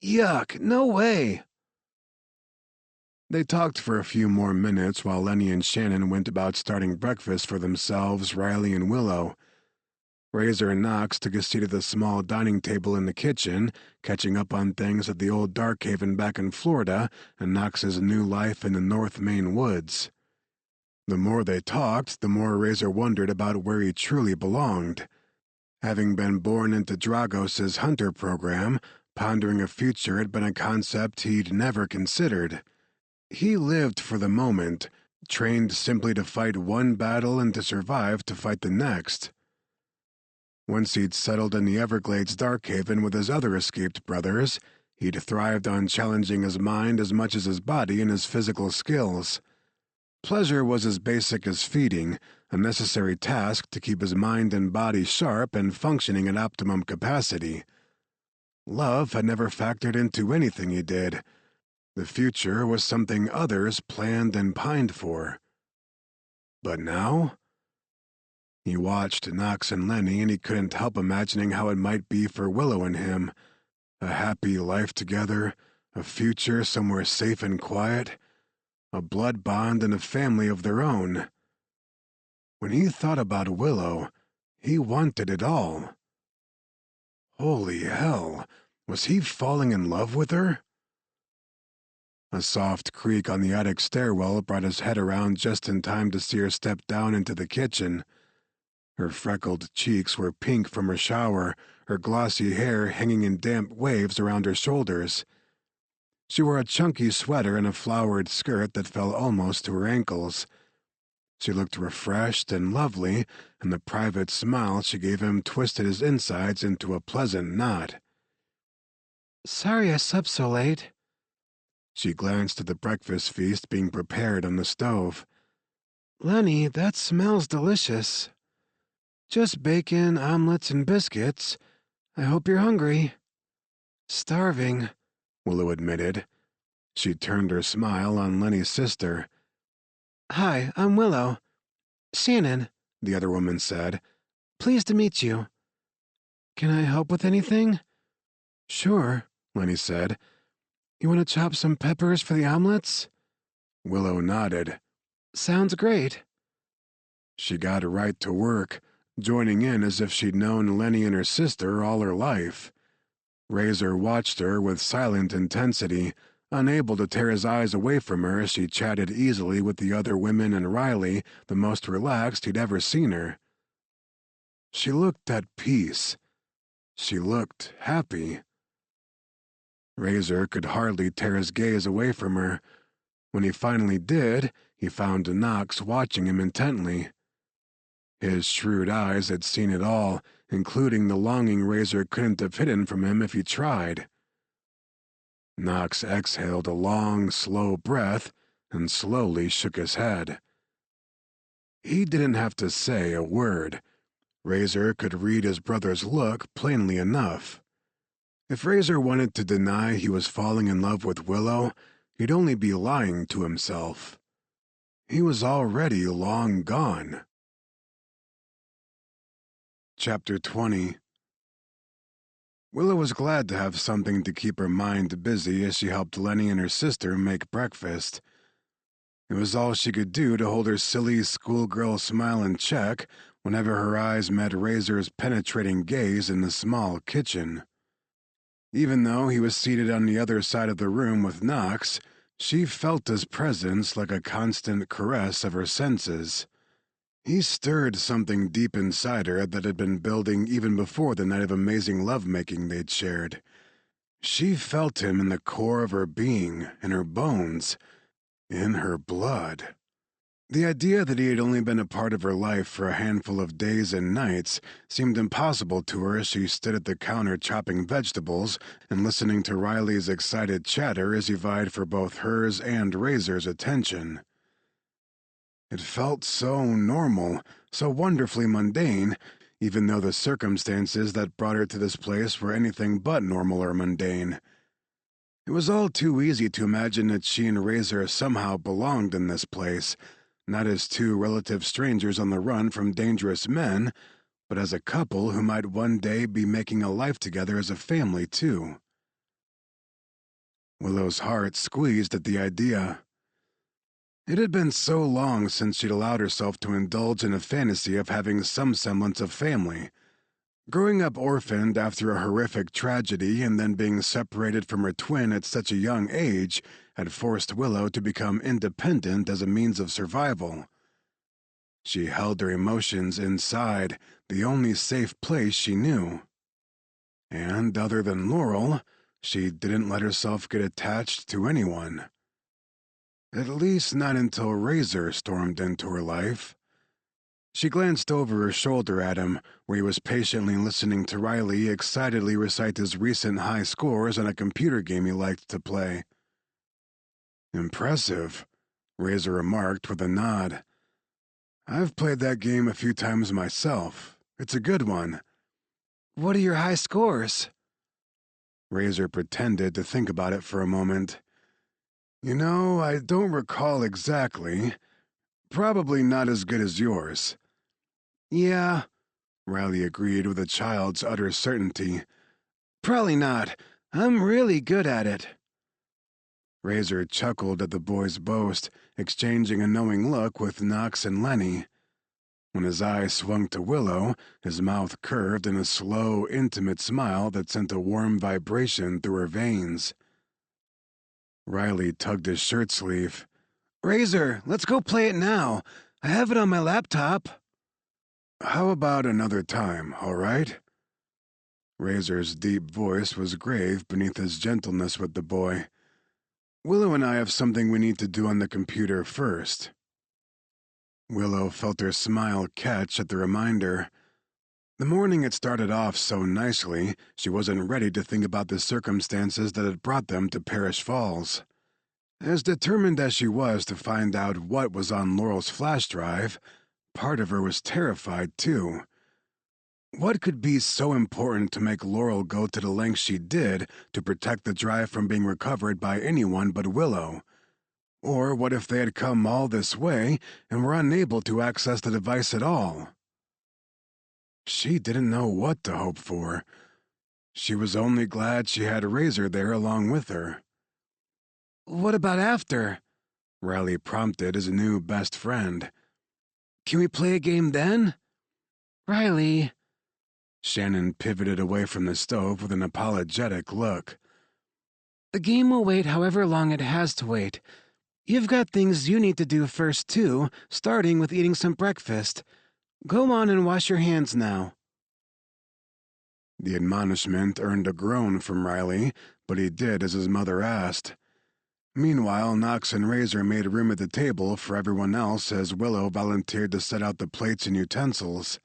"Yuck, no way." They talked for a few more minutes while Lenny and Shannon went about starting breakfast for themselves, Riley and Willow. Razor and Knox took a seat at the small dining table in the kitchen, catching up on things at the old Darkhaven back in Florida and Knox's new life in the North Maine woods. The more they talked, the more Razor wondered about where he truly belonged. Having been born into Dragos's hunter program, pondering a future had been a concept he'd never considered. He lived for the moment, trained simply to fight one battle and to survive to fight the next. Once he'd settled in the Everglades Darkhaven with his other escaped brothers, he'd thrived on challenging his mind as much as his body and his physical skills. Pleasure was as basic as feeding, a necessary task to keep his mind and body sharp and functioning at optimum capacity. Love had never factored into anything he did. The future was something others planned and pined for. But now? He watched Knox and Lenny, and he couldn't help imagining how it might be for Willow and him. A happy life together, a future somewhere safe and quiet, a blood bond and a family of their own. When he thought about Willow, he wanted it all. Holy hell, was he falling in love with her? A soft creak on the attic stairwell brought his head around just in time to see her step down into the kitchen. Her freckled cheeks were pink from her shower, her glossy hair hanging in damp waves around her shoulders. She wore a chunky sweater and a flowered skirt that fell almost to her ankles. She looked refreshed and lovely, and the private smile she gave him twisted his insides into a pleasant knot. "Sorry I slept so late." She glanced at the breakfast feast being prepared on the stove. "Lenny, that smells delicious." "Just bacon, omelets, and biscuits. I hope you're hungry." "Starving," Willow admitted. She turned her smile on Lenny's sister. "Hi, I'm Willow." "Shannon," the other woman said. "Pleased to meet you." "Can I help with anything?" "Sure," Lenny said. "You want to chop some peppers for the omelets?" Willow nodded. Sounds great. She got right to work, joining in as if she'd known Lenny and her sister all her life. Razor watched her with silent intensity, unable to tear his eyes away from her as she chatted easily with the other women and Riley, the most relaxed he'd ever seen her. She looked at peace. She looked happy. Razor could hardly tear his gaze away from her. When he finally did, he found Knox watching him intently. His shrewd eyes had seen it all, including the longing Razor couldn't have hidden from him if he tried. Knox exhaled a long, slow breath and slowly shook his head. He didn't have to say a word. Razor could read his brother's look plainly enough. If Razor wanted to deny he was falling in love with Willow, he'd only be lying to himself. He was already long gone. Chapter 20. Willow was glad to have something to keep her mind busy as she helped Lenny and her sister make breakfast. It was all she could do to hold her silly schoolgirl smile in check whenever her eyes met Razor's penetrating gaze in the small kitchen. Even though he was seated on the other side of the room with Knox, she felt his presence like a constant caress of her senses. He stirred something deep inside her that had been building even before the night of amazing lovemaking they'd shared. She felt him in the core of her being, in her bones, in her blood. The idea that he had only been a part of her life for a handful of days and nights seemed impossible to her as she stood at the counter chopping vegetables and listening to Riley's excited chatter as he vied for both hers and Razor's attention. It felt so normal, so wonderfully mundane, even though the circumstances that brought her to this place were anything but normal or mundane. It was all too easy to imagine that she and Razor somehow belonged in this place, not as two relative strangers on the run from dangerous men, but as a couple who might one day be making a life together as a family, too. Willow's heart squeezed at the idea. It had been so long since she'd allowed herself to indulge in a fantasy of having some semblance of family. Growing up orphaned after a horrific tragedy and then being separated from her twin at such a young age had forced Willow to become independent as a means of survival. She held her emotions inside, the only safe place she knew. And other than Laurel, she didn't let herself get attached to anyone. At least not until Razor stormed into her life. She glanced over her shoulder at him, where he was patiently listening to Riley excitedly recite his recent high scores on a computer game he liked to play. "Impressive," Razor remarked with a nod. "I've played that game a few times myself. It's a good one." What are your high scores? Razor pretended to think about it for a moment. "You know, I don't recall exactly. Probably not as good as yours." Yeah, Riley agreed with a child's utter certainty. probably not. I'm really good at it. Razor chuckled at the boy's boast, exchanging a knowing look with Knox and Lenny. When his eyes swung to Willow, his mouth curved in a slow, intimate smile that sent a warm vibration through her veins. Riley tugged his shirt sleeve. Razor, let's go play it now. I have it on my laptop. "How about another time, all right?" Razor's deep voice was grave beneath his gentleness with the boy. "Willow and I have something we need to do on the computer first." Willow felt her smile catch at the reminder. The morning had started off so nicely, she wasn't ready to think about the circumstances that had brought them to Parish Falls. As determined as she was to find out what was on Laurel's flash drive, part of her was terrified, too. What could be so important to make Laurel go to the lengths she did to protect the drive from being recovered by anyone but Willow? Or what if they had come all this way and were unable to access the device at all? She didn't know what to hope for. She was only glad she had Razor there along with her. What about after? Riley prompted his new best friend. Can we play a game then? Riley. Shannon pivoted away from the stove with an apologetic look. The game will wait however long it has to wait. You've got things you need to do first, too, starting with eating some breakfast. Go on and wash your hands now. The admonishment earned a groan from Riley, but he did as his mother asked. Meanwhile, Knox and Razor made room at the table for everyone else as Willow volunteered to set out the plates and utensils.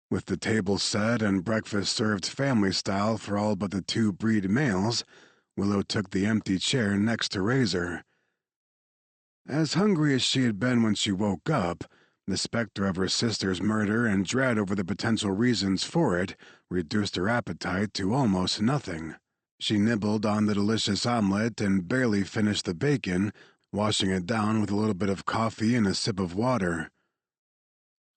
With the table set and breakfast served family-style for all but the two breed males, Willow took the empty chair next to Razor. As hungry as she had been when she woke up, the specter of her sister's murder and dread over the potential reasons for it reduced her appetite to almost nothing. She nibbled on the delicious omelet and barely finished the bacon, washing it down with a little bit of coffee and a sip of water.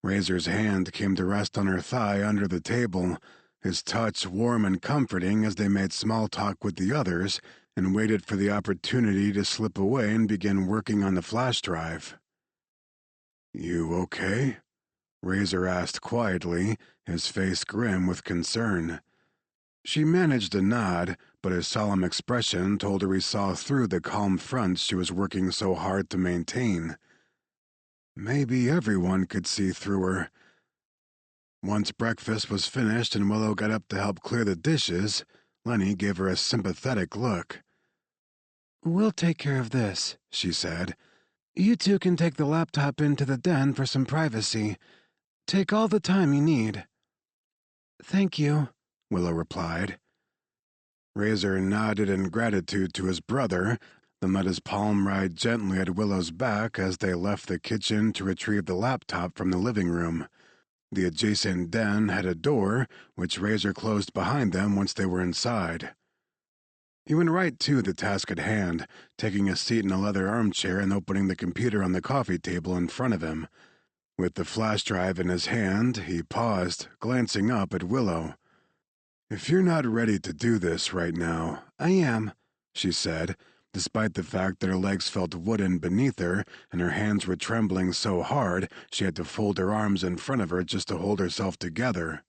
Razor's hand came to rest on her thigh under the table, his touch warm and comforting as they made small talk with the others and waited for the opportunity to slip away and begin working on the flash drive. "You okay?" Razor asked quietly, his face grim with concern. She managed a nod, but his solemn expression told her he saw through the calm front she was working so hard to maintain. Maybe everyone could see through her. Once breakfast was finished and Willow got up to help clear the dishes, Lenny gave her a sympathetic look. We'll take care of this, she said. You two can take the laptop into the den for some privacy. Take all the time you need. Thank you, Willow replied. Razor nodded in gratitude to his brother, then let his palm ride gently at Willow's back as they left the kitchen to retrieve the laptop from the living room. The adjacent den had a door, which Razor closed behind them once they were inside. He went right to the task at hand, taking a seat in a leather armchair and opening the computer on the coffee table in front of him. With the flash drive in his hand, he paused, glancing up at Willow. "If you're not ready to do this right now, I am," she said, despite the fact that her legs felt wooden beneath her and her hands were trembling so hard she had to fold her arms in front of her just to hold herself together.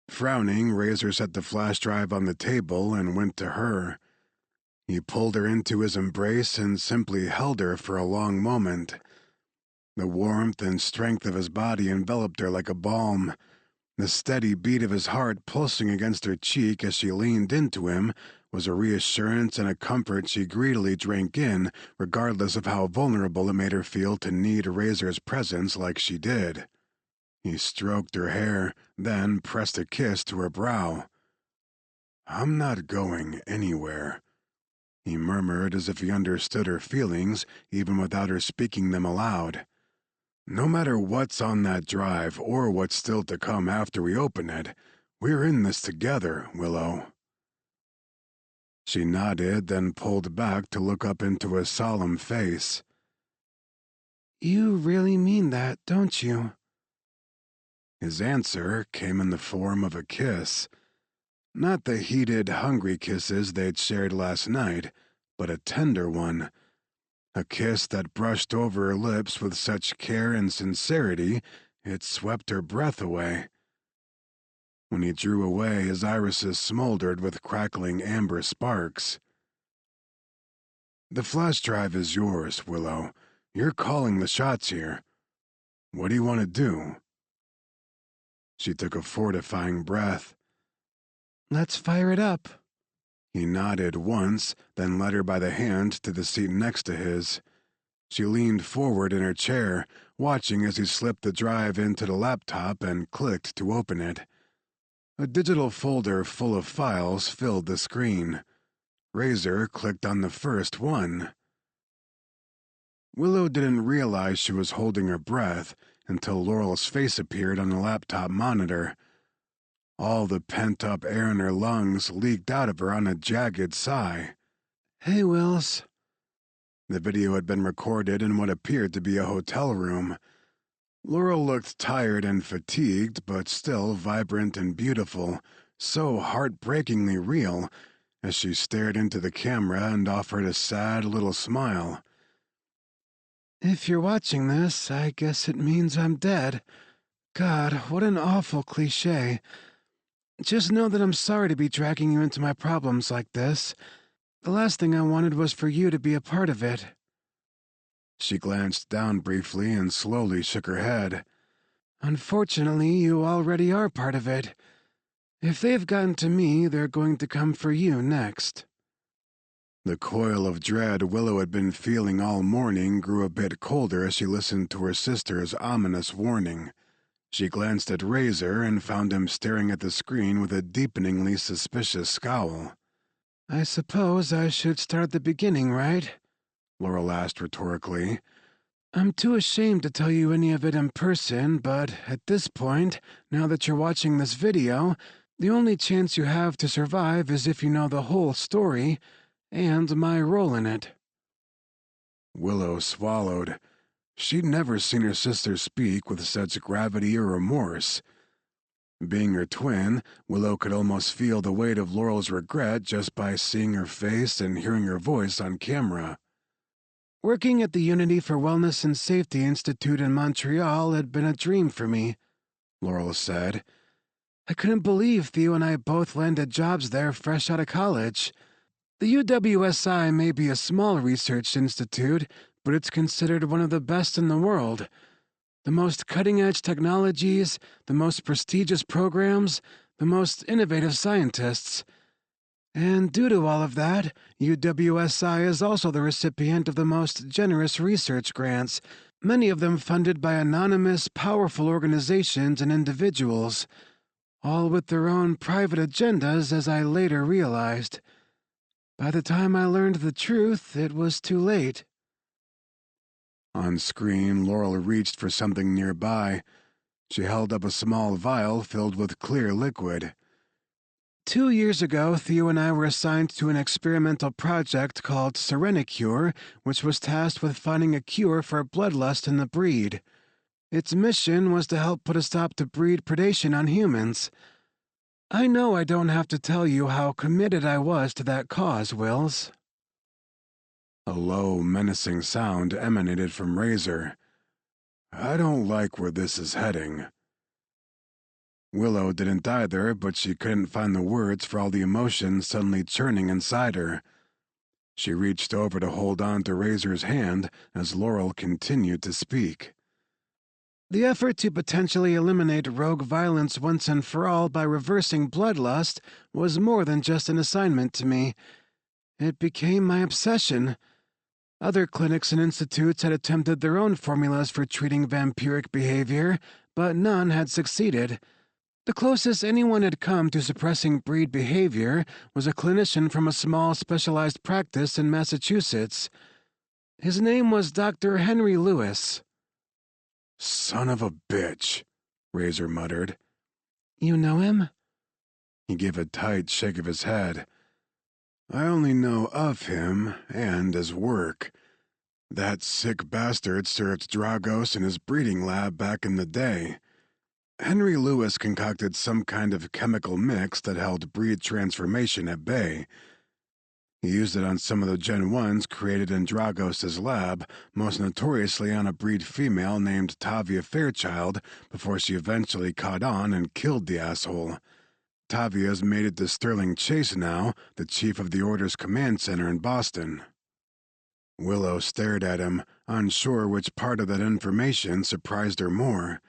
Frowning, Razor set the flash drive on the table and went to her. He pulled her into his embrace and simply held her for a long moment. The warmth and strength of his body enveloped her like a balm. The steady beat of his heart pulsing against her cheek as she leaned into him was a reassurance and a comfort she greedily drank in, regardless of how vulnerable it made her feel to need Razor's presence like she did. He stroked her hair, then pressed a kiss to her brow. "I'm not going anywhere," he murmured as if he understood her feelings, even without her speaking them aloud. "No matter what's on that drive or what's still to come after we open it, we're in this together, Willow." She nodded, then pulled back to look up into his solemn face. You really mean that, don't you? His answer came in the form of a kiss. Not the heated, hungry kisses they'd shared last night, but a tender one. A kiss that brushed over her lips with such care and sincerity it swept her breath away. When he drew away, his irises smoldered with crackling amber sparks. "The flash drive is yours, Willow. You're calling the shots here. What do you want to do?" She took a fortifying breath. Let's fire it up. He nodded once, then led her by the hand to the seat next to his. She leaned forward in her chair, watching as he slipped the drive into the laptop and clicked to open it. A digital folder full of files filled the screen. Razor clicked on the first one. Willow didn't realize she was holding her breath until Laurel's face appeared on the laptop monitor. All the pent-up air in her lungs leaked out of her on a jagged sigh. Hey, Wills. The video had been recorded in what appeared to be a hotel room. Laurel looked tired and fatigued, but still vibrant and beautiful, so heartbreakingly real, as she stared into the camera and offered a sad little smile. If you're watching this, I guess it means I'm dead. God, what an awful cliché. Just know that I'm sorry to be dragging you into my problems like this. The last thing I wanted was for you to be a part of it. She glanced down briefly and slowly shook her head. Unfortunately, you already are part of it. If they've gotten to me, they're going to come for you next. The coil of dread Willow had been feeling all morning grew a bit colder as she listened to her sister's ominous warning. She glanced at Razor and found him staring at the screen with a deepeningly suspicious scowl. I suppose I should start at the beginning, right? Laurel asked rhetorically. I'm too ashamed to tell you any of it in person, but at this point, now that you're watching this video, the only chance you have to survive is if you know the whole story, and my role in it. Willow swallowed. She'd never seen her sister speak with such gravity or remorse. Being her twin, Willow could almost feel the weight of Laurel's regret just by seeing her face and hearing her voice on camera. Working at the Unity for Wellness and Safety Institute in Montreal had been a dream for me, Laurel said. I couldn't believe Theo and I both landed jobs there fresh out of college. The UWSI may be a small research institute, but it's considered one of the best in the world. The most cutting-edge technologies, the most prestigious programs, the most innovative scientists. And due to all of that, UWSI is also the recipient of the most generous research grants, many of them funded by anonymous, powerful organizations and individuals, all with their own private agendas, as I later realized. By the time I learned the truth, it was too late. On screen, Laurel reached for something nearby. She held up a small vial filled with clear liquid. 2 years ago, Theo and I were assigned to an experimental project called Serenicure, which was tasked with finding a cure for bloodlust in the breed. Its mission was to help put a stop to breed predation on humans. I know I don't have to tell you how committed I was to that cause, Wills. A low, menacing sound emanated from Razor. I don't like where this is heading. Willow didn't either, but she couldn't find the words for all the emotions suddenly churning inside her. She reached over to hold on to Razor's hand as Laurel continued to speak. The effort to potentially eliminate rogue violence once and for all by reversing bloodlust was more than just an assignment to me. It became my obsession. Other clinics and institutes had attempted their own formulas for treating vampiric behavior, but none had succeeded. The closest anyone had come to suppressing breed behavior was a clinician from a small specialized practice in Massachusetts. His name was Dr. Henry Lewis. Son of a bitch, Razor muttered. You know him? He gave a tight shake of his head. I only know of him and his work. That sick bastard served Dragos in his breeding lab back in the day. Henry Lewis concocted some kind of chemical mix that held breed transformation at bay. He used it on some of the Gen 1s created in Dragos' lab, most notoriously on a breed female named Tavia Fairchild, before she eventually caught on and killed the asshole. Tavia's made it to Sterling Chase now, the chief of the Order's command center in Boston. Willow stared at him, unsure which part of that information surprised her more.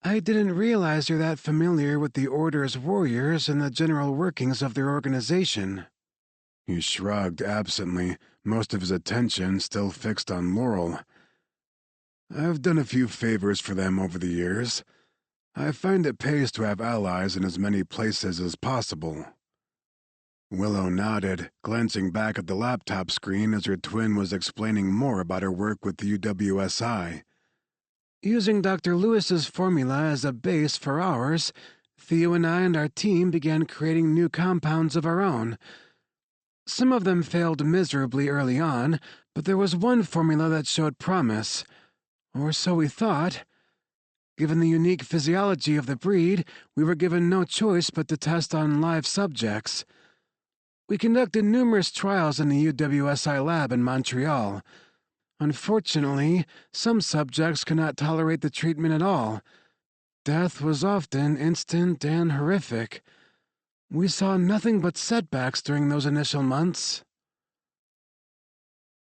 I didn't realize you're that familiar with the Order's warriors and the general workings of their organization. He shrugged absently, most of his attention still fixed on Laurel. I've done a few favors for them over the years. I find it pays to have allies in as many places as possible. Willow nodded, glancing back at the laptop screen as her twin was explaining more about her work with the UWSI. Using Dr. Lewis's formula as a base for ours, Theo and I and our team began creating new compounds of our own. Some of them failed miserably early on, but there was one formula that showed promise. Or so we thought. Given the unique physiology of the breed, we were given no choice but to test on live subjects. We conducted numerous trials in the UWSI lab in Montreal. Unfortunately, some subjects could not tolerate the treatment at all. Death was often instant and horrific. We saw nothing but setbacks during those initial months.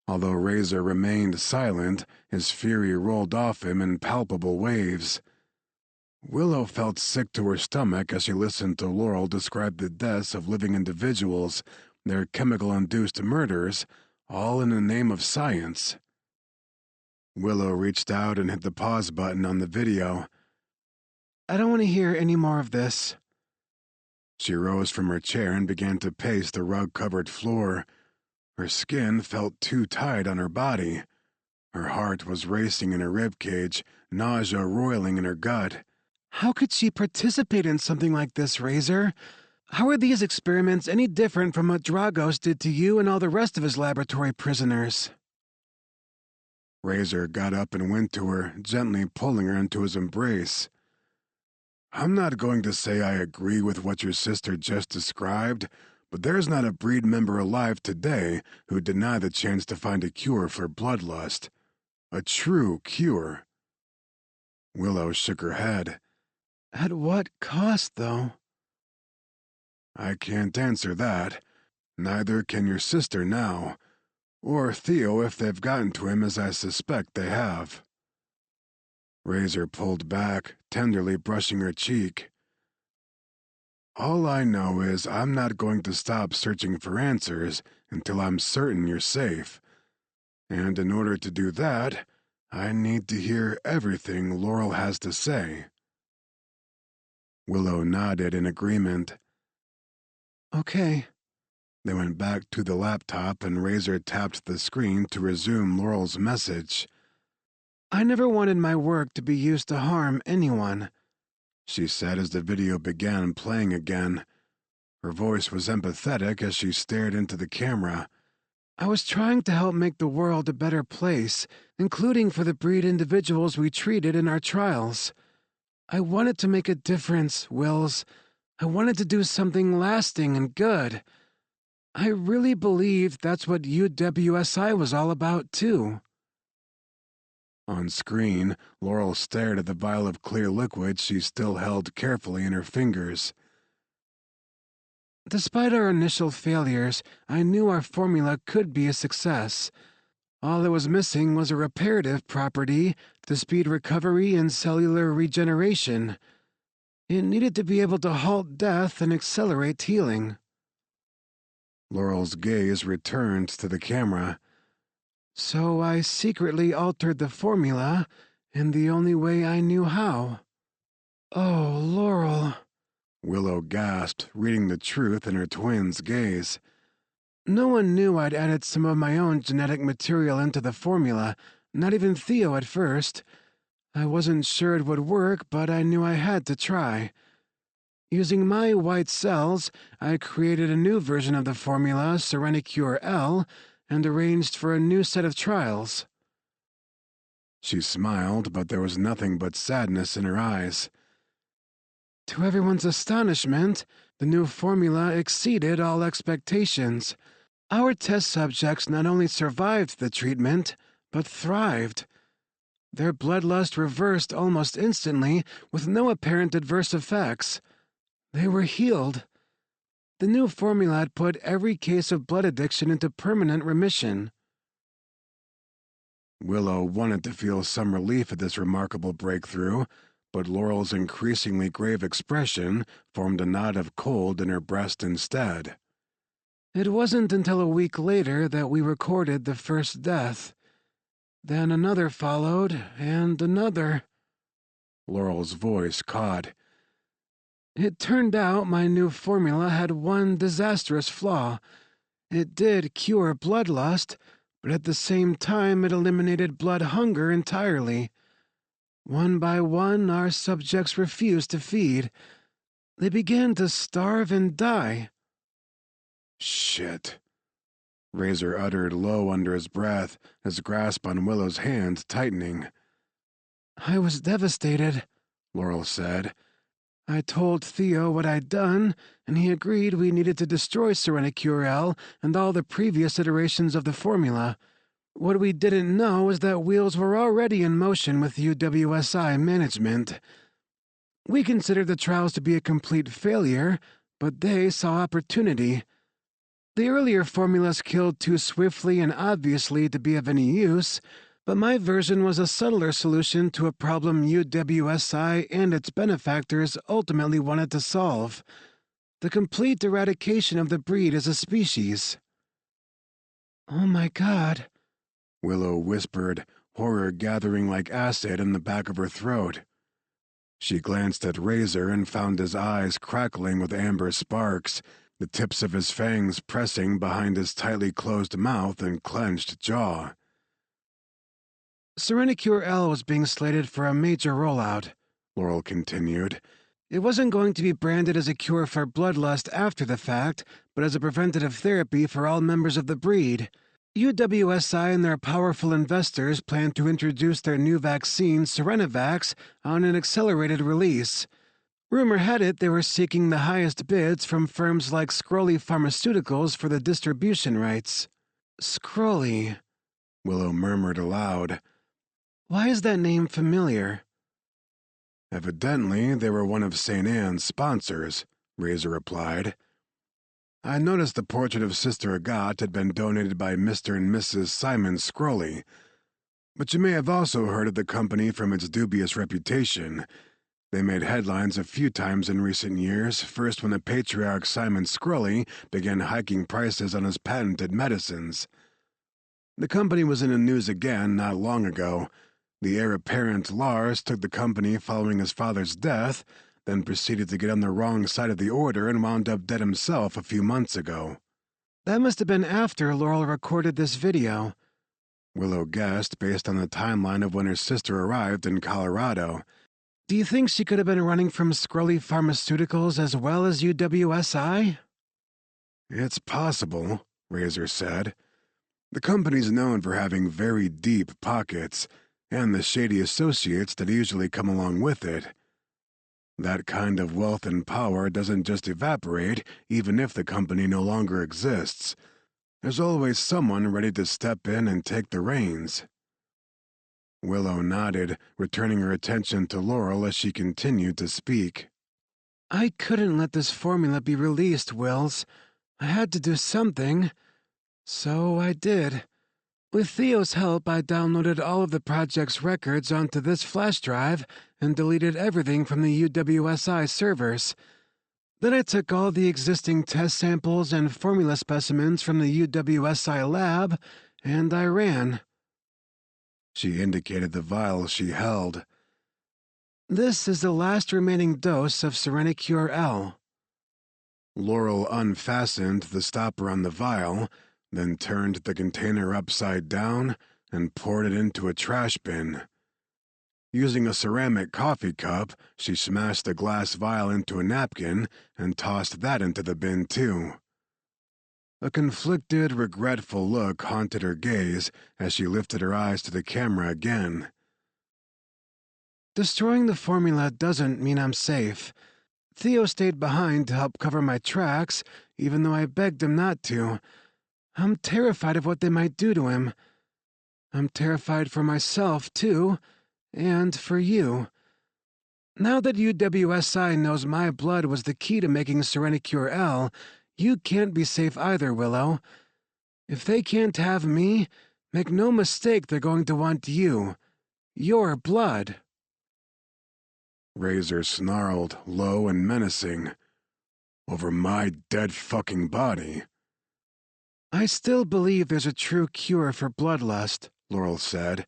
Although Razor remained silent, his fury rolled off him in palpable waves. Willow felt sick to her stomach as she listened to Laurel describe the deaths of living individuals, their chemical-induced murders, all in the name of science. Willow reached out and hit the pause button on the video. I don't want to hear any more of this. She rose from her chair and began to pace the rug-covered floor. Her skin felt too tight on her body. Her heart was racing in her ribcage, nausea roiling in her gut. How could she participate in something like this, Razor? How are these experiments any different from what Dragos did to you and all the rest of his laboratory prisoners? Razor got up and went to her, gently pulling her into his embrace. I'm not going to say I agree with what your sister just described, but there's not a breed member alive today who'd deny the chance to find a cure for bloodlust. A true cure. Willow shook her head. At what cost, though? I can't answer that. Neither can your sister now. Or Theo if they've gotten to him as I suspect they have. Razor pulled back, tenderly brushing her cheek. All I know is I'm not going to stop searching for answers until I'm certain you're safe. And in order to do that, I need to hear everything Laurel has to say. Willow nodded in agreement. Okay. They went back to the laptop and Razor tapped the screen to resume Laurel's message. I never wanted my work to be used to harm anyone, she said as the video began playing again. Her voice was empathetic as she stared into the camera. I was trying to help make the world a better place, including for the breed individuals we treated in our trials. I wanted to make a difference, Wills. I wanted to do something lasting and good. I really believed that's what UWSI was all about, too. On screen, Laurel stared at the vial of clear liquid she still held carefully in her fingers. Despite our initial failures, I knew our formula could be a success. All that was missing was a reparative property to speed recovery and cellular regeneration. It needed to be able to halt death and accelerate healing. Laurel's gaze returned to the camera. So I secretly altered the formula in the only way I knew how. Oh, Laurel, Willow gasped, reading the truth in her twin's gaze. No one knew I'd added some of my own genetic material into the formula, not even Theo at first. I wasn't sure it would work, but I knew I had to try. Using my white cells, I created a new version of the formula, Serenicure L, and arranged for a new set of trials. She smiled, but there was nothing but sadness in her eyes. To everyone's astonishment, the new formula exceeded all expectations. Our test subjects not only survived the treatment, but thrived. Their bloodlust reversed almost instantly, with no apparent adverse effects. They were healed. The new formula had put every case of blood addiction into permanent remission. Willow wanted to feel some relief at this remarkable breakthrough, but Laurel's increasingly grave expression formed a knot of cold in her breast instead. It wasn't until a week later that we recorded the first death. Then another followed, and another. Laurel's voice caught. It turned out my new formula had one disastrous flaw. It did cure bloodlust, but at the same time it eliminated blood hunger entirely. One by one, our subjects refused to feed. They began to starve and die. Shit. Razor uttered low under his breath, his grasp on Willow's hand tightening. I was devastated, Laurel said. I told Theo what I'd done, and he agreed we needed to destroy Serenicure L and all the previous iterations of the formula. What we didn't know was that wheels were already in motion with UWSI management. We considered the trials to be a complete failure, but they saw opportunity. The earlier formulas killed too swiftly and obviously to be of any use, but my version was a subtler solution to a problem UWSI and its benefactors ultimately wanted to solve: the complete eradication of the breed as a species. "Oh my God," Willow whispered, horror gathering like acid in the back of her throat. She glanced at Razor and found his eyes crackling with amber sparks, the tips of his fangs pressing behind his tightly closed mouth and clenched jaw. Serenacure L was being slated for a major rollout, Laurel continued. It wasn't going to be branded as a cure for bloodlust after the fact, but as a preventative therapy for all members of the breed. UWSI and their powerful investors plan to introduce their new vaccine, Serenivax, on an accelerated release. Rumor had it they were seeking the highest bids from firms like Scrolly Pharmaceuticals for the distribution rights. Scrolly, Willow murmured aloud. Why is that name familiar? Evidently, they were one of St. Anne's sponsors, Razor replied. I noticed the portrait of Sister Agathe had been donated by Mr. and Mrs. Simon Scrolly. But you may have also heard of the company from its dubious reputation. They made headlines a few times in recent years, first when the patriarch Simon Scrolly began hiking prices on his patented medicines. The company was in the news again not long ago. The heir apparent Lars took the company following his father's death, then proceeded to get on the wrong side of the order and wound up dead himself a few months ago. That must have been after Laurel recorded this video, Willow guessed based on the timeline of when her sister arrived in Colorado. Do you think she could have been running from Scrolly Pharmaceuticals as well as UWSI? It's possible, Razor said. The company's known for having very deep pockets, and the shady associates that usually come along with it. That kind of wealth and power doesn't just evaporate, even if the company no longer exists. There's always someone ready to step in and take the reins. Willow nodded, returning her attention to Laurel as she continued to speak. I couldn't let this formula be released, Wills. I had to do something. So I did. With Theo's help, I downloaded all of the project's records onto this flash drive and deleted everything from the UWSI servers. Then I took all the existing test samples and formula specimens from the UWSI lab, and I ran. She indicated the vial she held. This is the last remaining dose of Serenacure L. Laurel unfastened the stopper on the vial, then turned the container upside down and poured it into a trash bin. Using a ceramic coffee cup, she smashed the glass vial into a napkin and tossed that into the bin too. A conflicted, regretful look haunted her gaze as she lifted her eyes to the camera again. Destroying the formula doesn't mean I'm safe. Theo stayed behind to help cover my tracks, even though I begged him not to. I'm terrified of what they might do to him. I'm terrified for myself, too, and for you. Now that UWSI knows my blood was the key to making Serenacure L, you can't be safe either, Willow. If they can't have me, make no mistake they're going to want you. Your blood. Razor snarled, low and menacing. Over my dead fucking body. I still believe there's a true cure for bloodlust, Laurel said.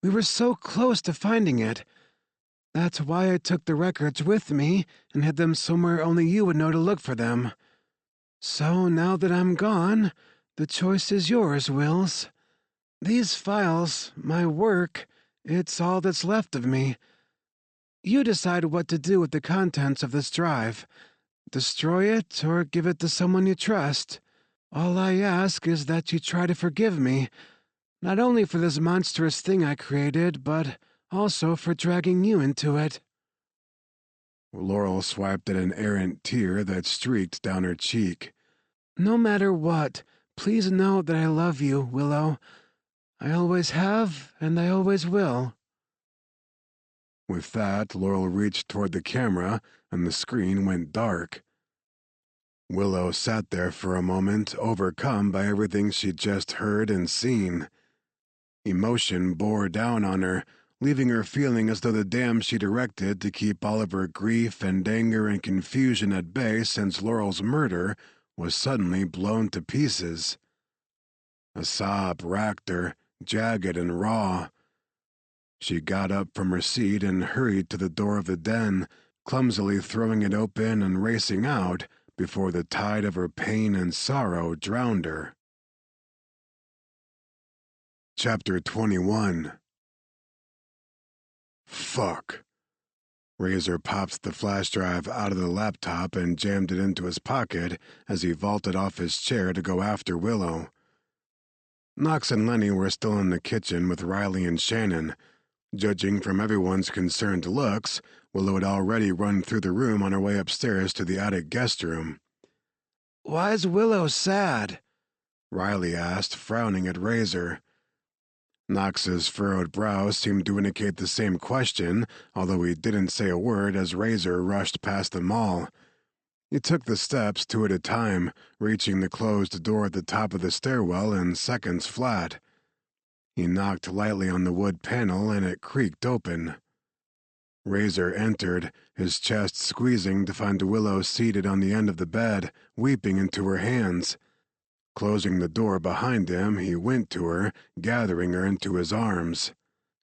We were so close to finding it. That's why I took the records with me and hid them somewhere only you would know to look for them. So now that I'm gone, the choice is yours, Wills. These files, my work, it's all that's left of me. You decide what to do with the contents of this drive. Destroy it or give it to someone you trust. All I ask is that you try to forgive me, not only for this monstrous thing I created, but also for dragging you into it. Laurel swiped at an errant tear that streaked down her cheek. No matter what, please know that I love you, Willow. I always have, and I always will." With that, Laurel reached toward the camera, and the screen went dark. Willow sat there for a moment, overcome by everything she'd just heard and seen. Emotion bore down on her, leaving her feeling as though the dam she'd erected to keep all of her grief and anger and confusion at bay since Laurel's murder was suddenly blown to pieces. A sob racked her, jagged and raw. She got up from her seat and hurried to the door of the den, clumsily throwing it open and racing out before the tide of her pain and sorrow drowned her. Chapter 21. Fuck. Razor popped the flash drive out of the laptop and jammed it into his pocket as he vaulted off his chair to go after Willow. Knox and Lenny were still in the kitchen with Riley and Shannon. Judging from everyone's concerned looks, Willow had already run through the room on her way upstairs to the attic guest room. "Why's Willow sad?" Riley asked, frowning at Razor. Knox's furrowed brow seemed to indicate the same question, although he didn't say a word as Razor rushed past them all. He took the steps two at a time, reaching the closed door at the top of the stairwell in seconds flat. He knocked lightly on the wood panel and it creaked open. Razor entered, his chest squeezing to find Willow seated on the end of the bed, weeping into her hands. Closing the door behind him, he went to her, gathering her into his arms.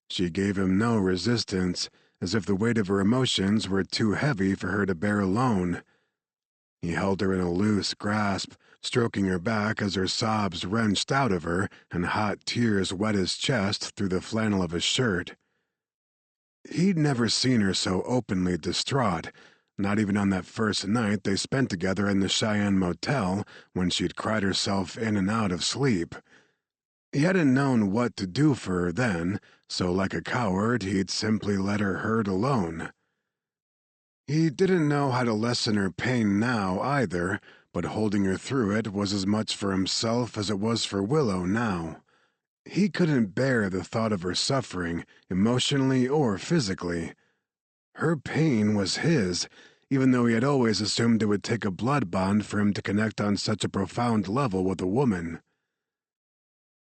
She gave him no resistance, as if the weight of her emotions were too heavy for her to bear alone. He held her in a loose grasp, stroking her back as her sobs wrenched out of her and hot tears wet his chest through the flannel of his shirt. He'd never seen her so openly distraught, not even on that first night they spent together in the Cheyenne Motel when she'd cried herself in and out of sleep. He hadn't known what to do for her then, so like a coward he'd simply let her hurt alone. He didn't know how to lessen her pain now either, but holding her through it was as much for himself as it was for Willow now. He couldn't bear the thought of her suffering, emotionally or physically. Her pain was his, even though he had always assumed it would take a blood bond for him to connect on such a profound level with a woman.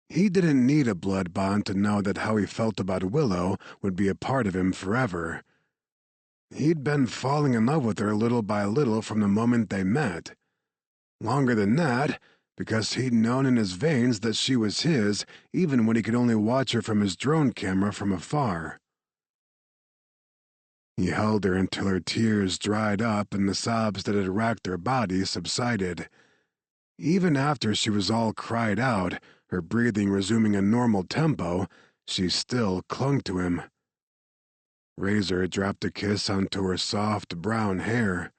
He didn't need a blood bond to know that how he felt about Willow would be a part of him forever. He'd been falling in love with her little by little from the moment they met. Longer than that, because he'd known in his veins that she was his, even when he could only watch her from his drone camera from afar. He held her until her tears dried up and the sobs that had racked her body subsided. Even after she was all cried out, her breathing resuming a normal tempo, she still clung to him. Razor dropped a kiss onto her soft brown hair.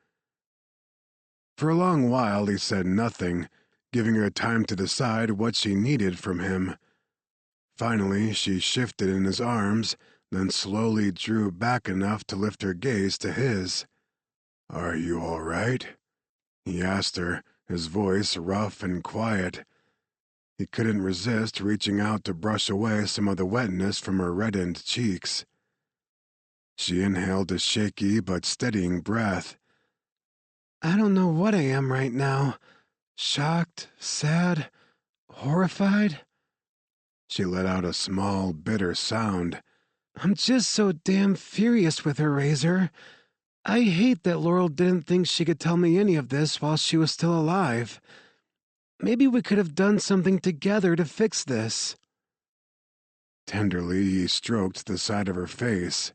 For a long while he said nothing, giving her time to decide what she needed from him. Finally, she shifted in his arms, then slowly drew back enough to lift her gaze to his. "Are you all right?" he asked her, his voice rough and quiet. He couldn't resist reaching out to brush away some of the wetness from her reddened cheeks. She inhaled a shaky but steadying breath. "I don't know what I am right now. Shocked, sad, horrified?" She let out a small, bitter sound. "I'm just so damn furious with her, Razor. I hate that Laurel didn't think she could tell me any of this while she was still alive. Maybe we could have done something together to fix this." Tenderly, he stroked the side of her face.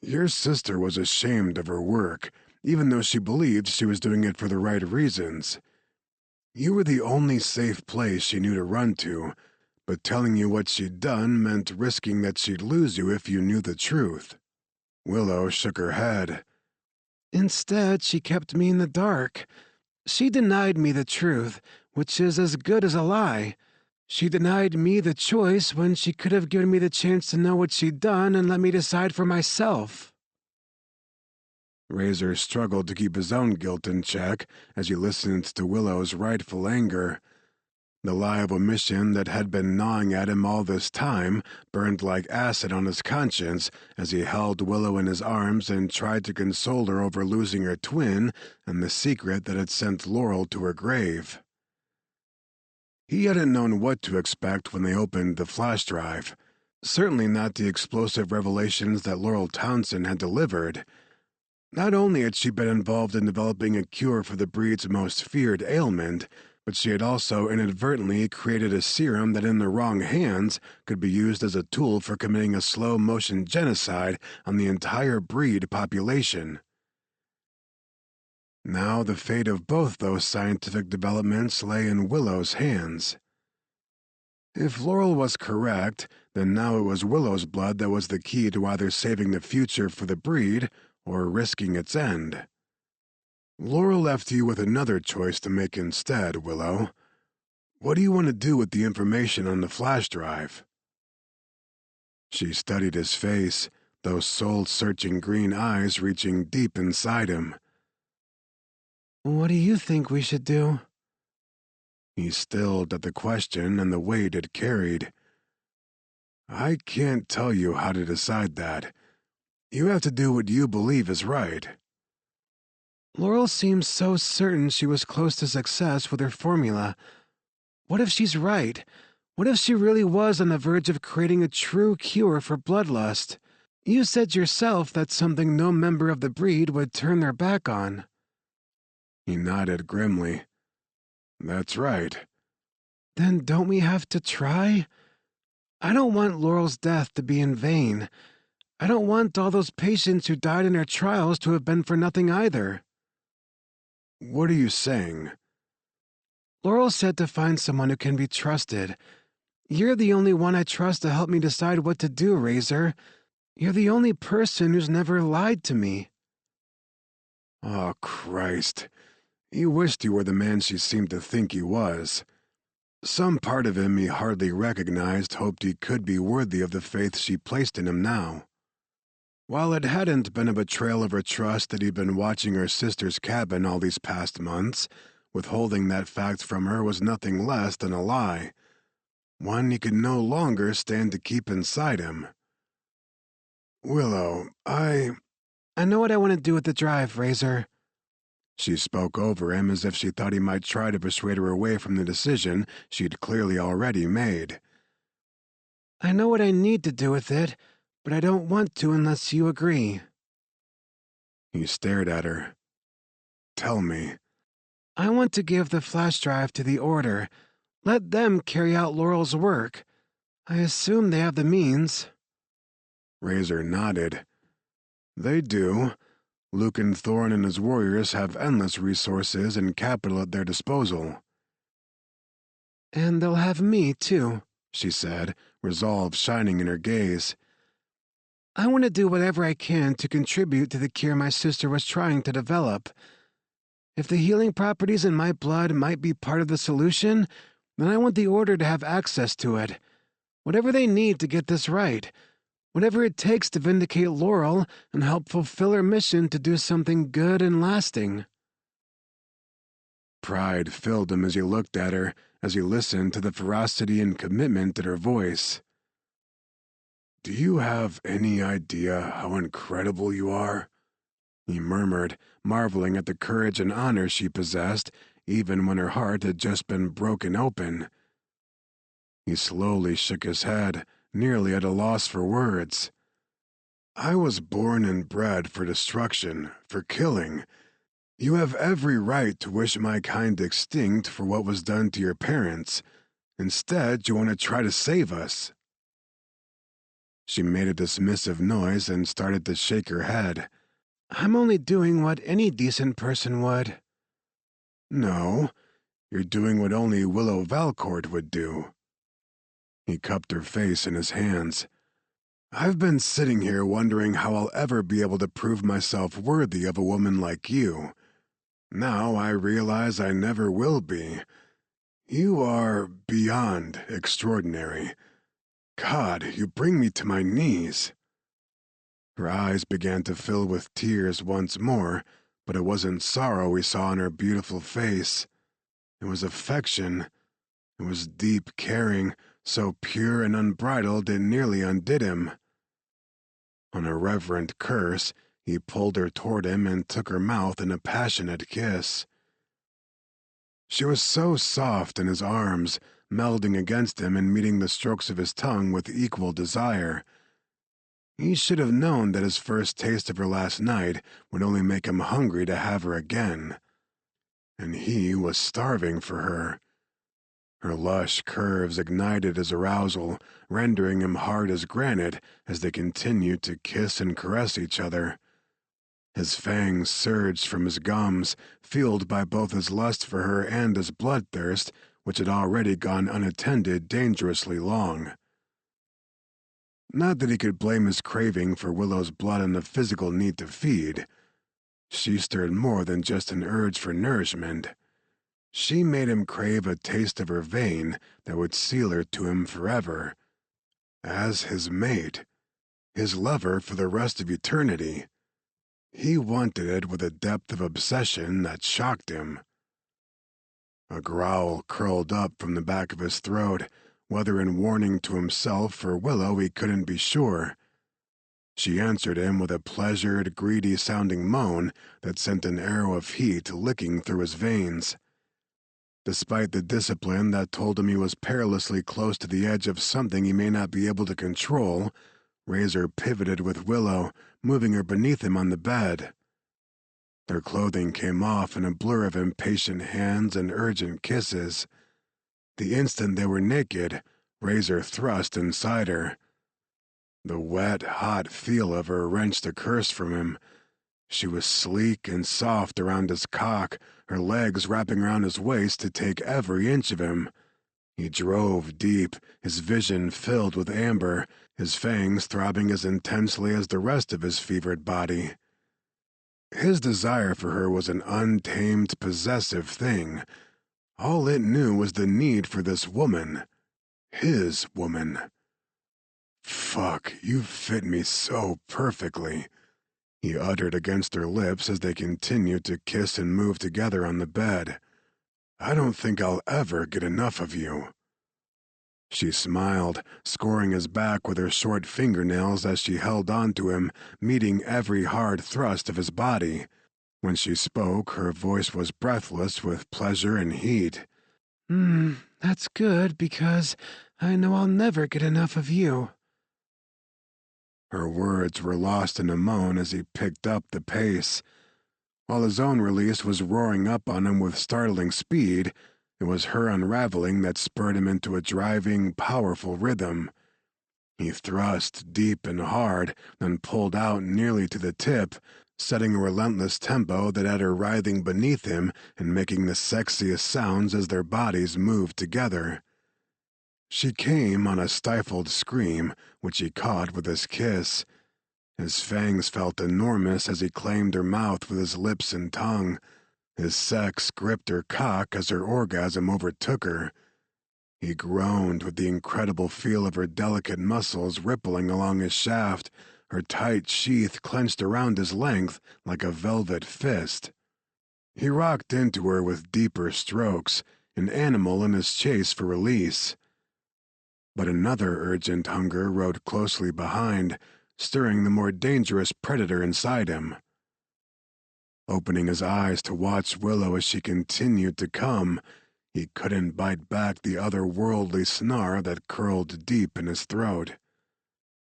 "Your sister was ashamed of her work, even though she believed she was doing it for the right reasons. You were the only safe place she knew to run to, but telling you what she'd done meant risking that she'd lose you if you knew the truth." Willow shook her head. "Instead, she kept me in the dark. She denied me the truth, which is as good as a lie. She denied me the choice when she could have given me the chance to know what she'd done and let me decide for myself." Razor struggled to keep his own guilt in check as he listened to Willow's rightful anger. The lie of omission that had been gnawing at him all this time burned like acid on his conscience as he held Willow in his arms and tried to console her over losing her twin and the secret that had sent Laurel to her grave. He hadn't known what to expect when they opened the flash drive. Certainly not the explosive revelations that Laurel Townsend had delivered. Not only had she been involved in developing a cure for the breed's most feared ailment, but she had also inadvertently created a serum that in the wrong hands could be used as a tool for committing a slow-motion genocide on the entire breed population. Now the fate of both those scientific developments lay in Willow's hands. If Laurel was correct, then now it was Willow's blood that was the key to either saving the future for the breed or risking its end. Laurel left you with another choice to make instead, Willow. What do you want to do with the information on the flash drive? She studied his face, those soul-searching green eyes reaching deep inside him. What do you think we should do? He stilled at the question and the weight it carried. I can't tell you how to decide that. You have to do what you believe is right. Laurel seems so certain she was close to success with her formula. What if she's right? What if she really was on the verge of creating a true cure for bloodlust? You said yourself that's something no member of the breed would turn their back on. He nodded grimly. That's right. Then don't we have to try? I don't want Laurel's death to be in vain. I don't want all those patients who died in her trials to have been for nothing either. What are you saying? Laurel said to find someone who can be trusted. You're the only one I trust to help me decide what to do, Razor. You're the only person who's never lied to me. Oh, Christ. He wished he were the man she seemed to think he was. Some part of him he hardly recognized hoped he could be worthy of the faith she placed in him now. While it hadn't been a betrayal of her trust that he'd been watching her sister's cabin all these past months, withholding that fact from her was nothing less than a lie. One he could no longer stand to keep inside him. Willow, I know what I want to do with the drive, Razor. She spoke over him as if she thought he might try to persuade her away from the decision she'd clearly already made. I know what I need to do with it, but I don't want to unless you agree. He stared at her. Tell me. I want to give the flash drive to the Order. Let them carry out Laurel's work. I assume they have the means. Razor nodded. They do. Lucan Thorne and his warriors have endless resources and capital at their disposal. And they'll have me, too, she said, resolve shining in her gaze. I want to do whatever I can to contribute to the cure my sister was trying to develop. If the healing properties in my blood might be part of the solution, then I want the Order to have access to it. Whatever they need to get this right. Whatever it takes to vindicate Laurel and help fulfill her mission to do something good and lasting. Pride filled him as he looked at her, as he listened to the ferocity and commitment in her voice. Do you have any idea how incredible you are? He murmured, marveling at the courage and honor she possessed, even when her heart had just been broken open. He slowly shook his head, nearly at a loss for words. I was born and bred for destruction, for killing. You have every right to wish my kind extinct for what was done to your parents. Instead, you want to try to save us. She made a dismissive noise and started to shake her head. I'm only doing what any decent person would. No, you're doing what only Willow Valcourt would do. He cupped her face in his hands. I've been sitting here wondering how I'll ever be able to prove myself worthy of a woman like you. Now I realize I never will be. You are beyond extraordinary. God, you bring me to my knees. Her eyes began to fill with tears once more, but it wasn't sorrow we saw on her beautiful face. It was affection. It was deep caring, so pure and unbridled it nearly undid him. On a reverent curse, he pulled her toward him and took her mouth in a passionate kiss. She was so soft in his arms, melding against him and meeting the strokes of his tongue with equal desire. He should have known that his first taste of her last night would only make him hungry to have her again. And he was starving for her. Her lush curves ignited his arousal, rendering him hard as granite as they continued to kiss and caress each other. His fangs surged from his gums, fueled by both his lust for her and his bloodthirst, which had already gone unattended dangerously long. Not that he could blame his craving for Willow's blood on the physical need to feed. She stirred more than just an urge for nourishment. She made him crave a taste of her vein that would seal her to him forever. As his mate, his lover for the rest of eternity. He wanted it with a depth of obsession that shocked him. A growl curled up from the back of his throat, whether in warning to himself or Willow he couldn't be sure. She answered him with a pleasured, greedy-sounding moan that sent an arrow of heat licking through his veins. Despite the discipline that told him he was perilously close to the edge of something he may not be able to control, Razor pivoted with Willow, moving her beneath him on the bed. Their clothing came off in a blur of impatient hands and urgent kisses. The instant they were naked, Razor thrust inside her. The wet, hot feel of her wrenched a curse from him. She was sleek and soft around his cock, her legs wrapping around his waist to take every inch of him. He drove deep, his vision filled with amber, his fangs throbbing as intensely as the rest of his fevered body. His desire for her was an untamed, possessive thing. All it knew was the need for this woman. His woman. "Fuck, you fit me so perfectly," he uttered against her lips as they continued to kiss and move together on the bed. "I don't think I'll ever get enough of you." She smiled, scoring his back with her short fingernails as she held on to him, meeting every hard thrust of his body. When she spoke, her voice was breathless with pleasure and heat. That's good, because I know I'll never get enough of you." Her words were lost in a moan as he picked up the pace. While his own release was roaring up on him with startling speed, it was her unraveling that spurred him into a driving, powerful rhythm. He thrust deep and hard, then pulled out nearly to the tip, setting a relentless tempo that had her writhing beneath him and making the sexiest sounds as their bodies moved together. She came on a stifled scream, which he caught with his kiss. His fangs felt enormous as he claimed her mouth with his lips and tongue. His sex gripped her cock as her orgasm overtook her. He groaned with the incredible feel of her delicate muscles rippling along his shaft, her tight sheath clenched around his length like a velvet fist. He rocked into her with deeper strokes, an animal in his chase for release. But another urgent hunger rode closely behind, stirring the more dangerous predator inside him. Opening his eyes to watch Willow as she continued to come, he couldn't bite back the otherworldly snarl that curled deep in his throat.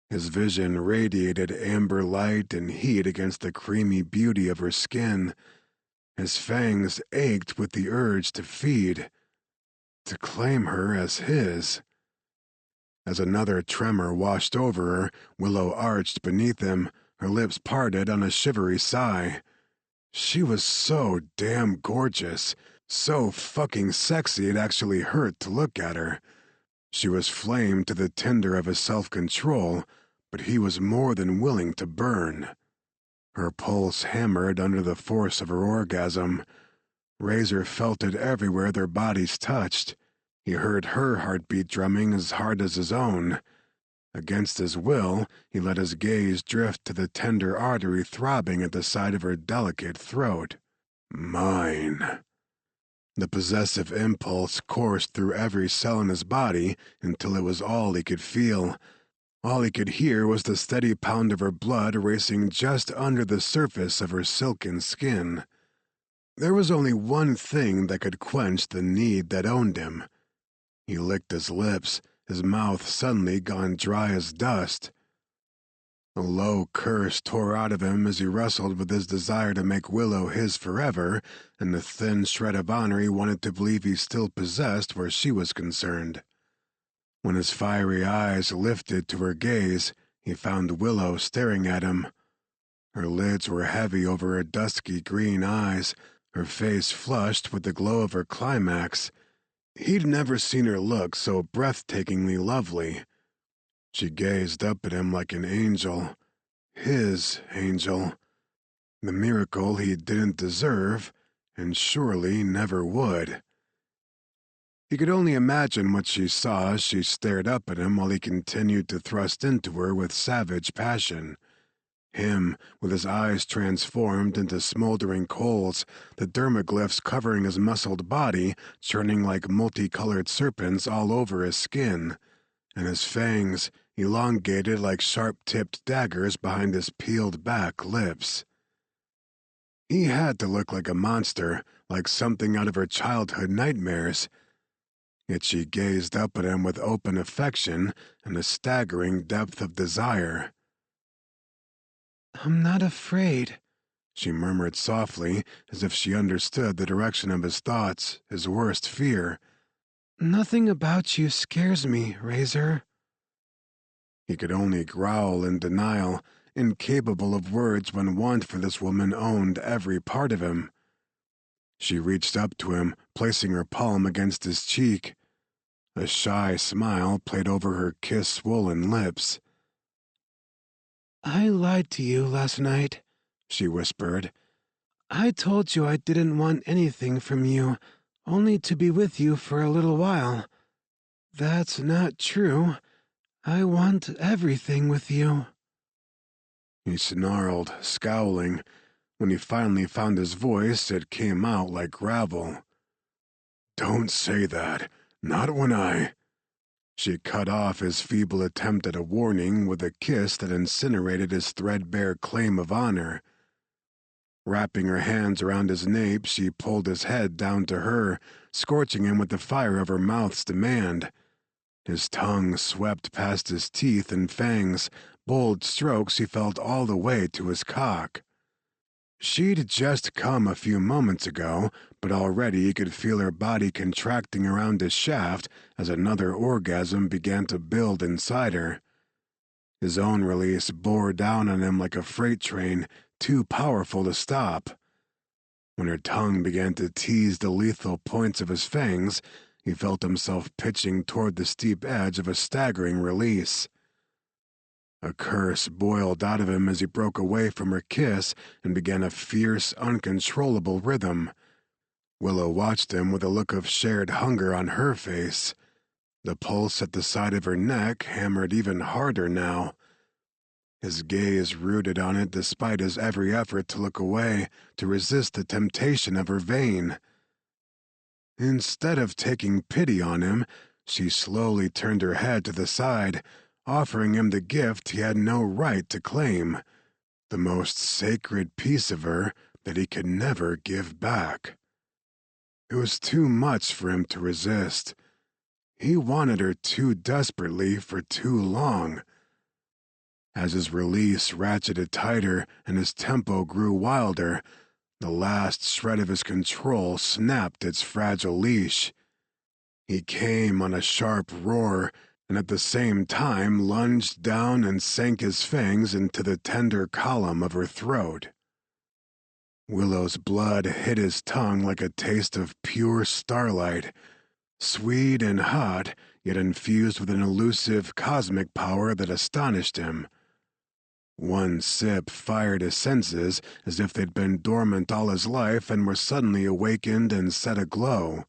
His vision radiated amber light and heat against the creamy beauty of her skin. His fangs ached with the urge to feed, to claim her as his. As another tremor washed over her, Willow arched beneath him, her lips parted on a shivery sigh. She was so damn gorgeous, so fucking sexy it actually hurt to look at her. She was flame to the tinder of his self-control, but he was more than willing to burn. Her pulse hammered under the force of her orgasm. Razor felt it everywhere their bodies touched. He heard her heartbeat drumming as hard as his own. Against his will, he let his gaze drift to the tender artery throbbing at the side of her delicate throat. Mine. The possessive impulse coursed through every cell in his body until it was all he could feel. All he could hear was the steady pound of her blood racing just under the surface of her silken skin. There was only one thing that could quench the need that owned him. He licked his lips, his mouth suddenly gone dry as dust. A low curse tore out of him as he wrestled with his desire to make Willow his forever, and the thin shred of honor he wanted to believe he still possessed where she was concerned. When his fiery eyes lifted to her gaze, he found Willow staring at him. Her lids were heavy over her dusky green eyes, her face flushed with the glow of her climax. He'd never seen her look so breathtakingly lovely. She gazed up at him like an angel. His angel. The miracle he didn't deserve, and surely never would. He could only imagine what she saw as she stared up at him while he continued to thrust into her with savage passion. Him, with his eyes transformed into smoldering coals, the dermaglyphs covering his muscled body, churning like multicolored serpents all over his skin, and his fangs, elongated like sharp-tipped daggers behind his peeled-back lips. He had to look like a monster, like something out of her childhood nightmares. Yet she gazed up at him with open affection and a staggering depth of desire. "I'm not afraid," she murmured softly, as if she understood the direction of his thoughts, his worst fear. "Nothing about you scares me, Razor." He could only growl in denial, incapable of words when want for this woman owned every part of him. She reached up to him, placing her palm against his cheek. A shy smile played over her kiss-swollen lips. "I lied to you last night," she whispered. "I told you I didn't want anything from you, only to be with you for a little while. That's not true. I want everything with you." He snarled, scowling. When he finally found his voice, it came out like gravel. "Don't say that. Not when I—" She cut off his feeble attempt at a warning with a kiss that incinerated his threadbare claim of honor. Wrapping her hands around his nape, she pulled his head down to her, scorching him with the fire of her mouth's demand. His tongue swept past his teeth and fangs, bold strokes he felt all the way to his cock. She'd just come a few moments ago, but already he could feel her body contracting around his shaft as another orgasm began to build inside her. His own release bore down on him like a freight train, too powerful to stop. When her tongue began to tease the lethal points of his fangs, he felt himself pitching toward the steep edge of a staggering release. A curse boiled out of him as he broke away from her kiss and began a fierce, uncontrollable rhythm. Willow watched him with a look of shared hunger on her face. The pulse at the side of her neck hammered even harder now. His gaze rooted on it despite his every effort to look away, to resist the temptation of her vein. Instead of taking pity on him, she slowly turned her head to the side, offering him the gift he had no right to claim, the most sacred piece of her that he could never give back. It was too much for him to resist. He wanted her too desperately for too long. As his release ratcheted tighter and his tempo grew wilder, the last shred of his control snapped its fragile leash. He came on a sharp roar, and at the same time lunged down and sank his fangs into the tender column of her throat. Willow's blood hit his tongue like a taste of pure starlight, sweet and hot, yet infused with an elusive cosmic power that astonished him. One sip fired his senses as if they'd been dormant all his life and were suddenly awakened and set aglow.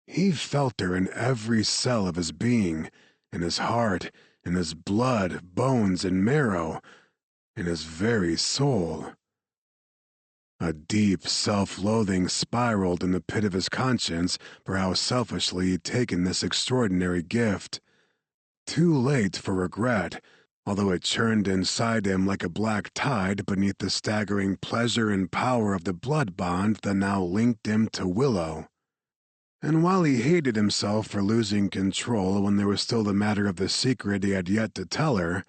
He felt her in every cell of his being, in his heart, in his blood, bones, and marrow, in his very soul. A deep self-loathing spiraled in the pit of his conscience for how selfishly he'd taken this extraordinary gift. Too late for regret, although it churned inside him like a black tide beneath the staggering pleasure and power of the blood bond that now linked him to Willow. And while he hated himself for losing control when there was still the matter of the secret he had yet to tell her,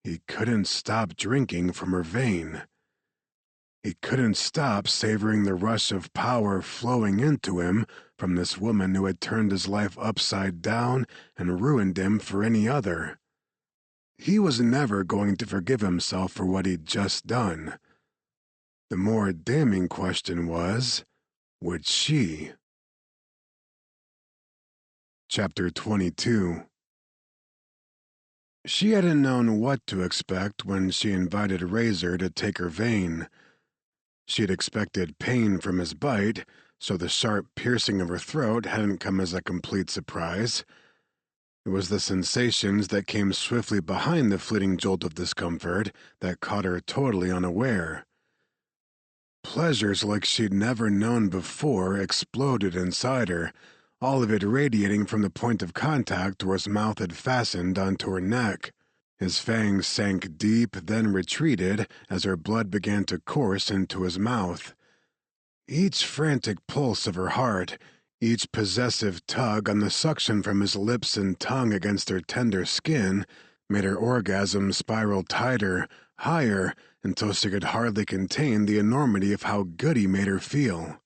he couldn't stop drinking from her vein. He couldn't stop savoring the rush of power flowing into him from this woman who had turned his life upside down and ruined him for any other. He was never going to forgive himself for what he'd just done. The more damning question was, would she? Chapter 22. She hadn't known what to expect when she invited Razor to take her vein. She had expected pain from his bite, so the sharp piercing of her throat hadn't come as a complete surprise. It was the sensations that came swiftly behind the fleeting jolt of discomfort that caught her totally unaware. Pleasures like she'd never known before exploded inside her, all of it radiating from the point of contact where his mouth had fastened onto her neck. His fangs sank deep, then retreated as her blood began to course into his mouth. Each frantic pulse of her heart, each possessive tug on the suction from his lips and tongue against her tender skin, made her orgasm spiral tighter, higher, until she could hardly contain the enormity of how good he made her feel.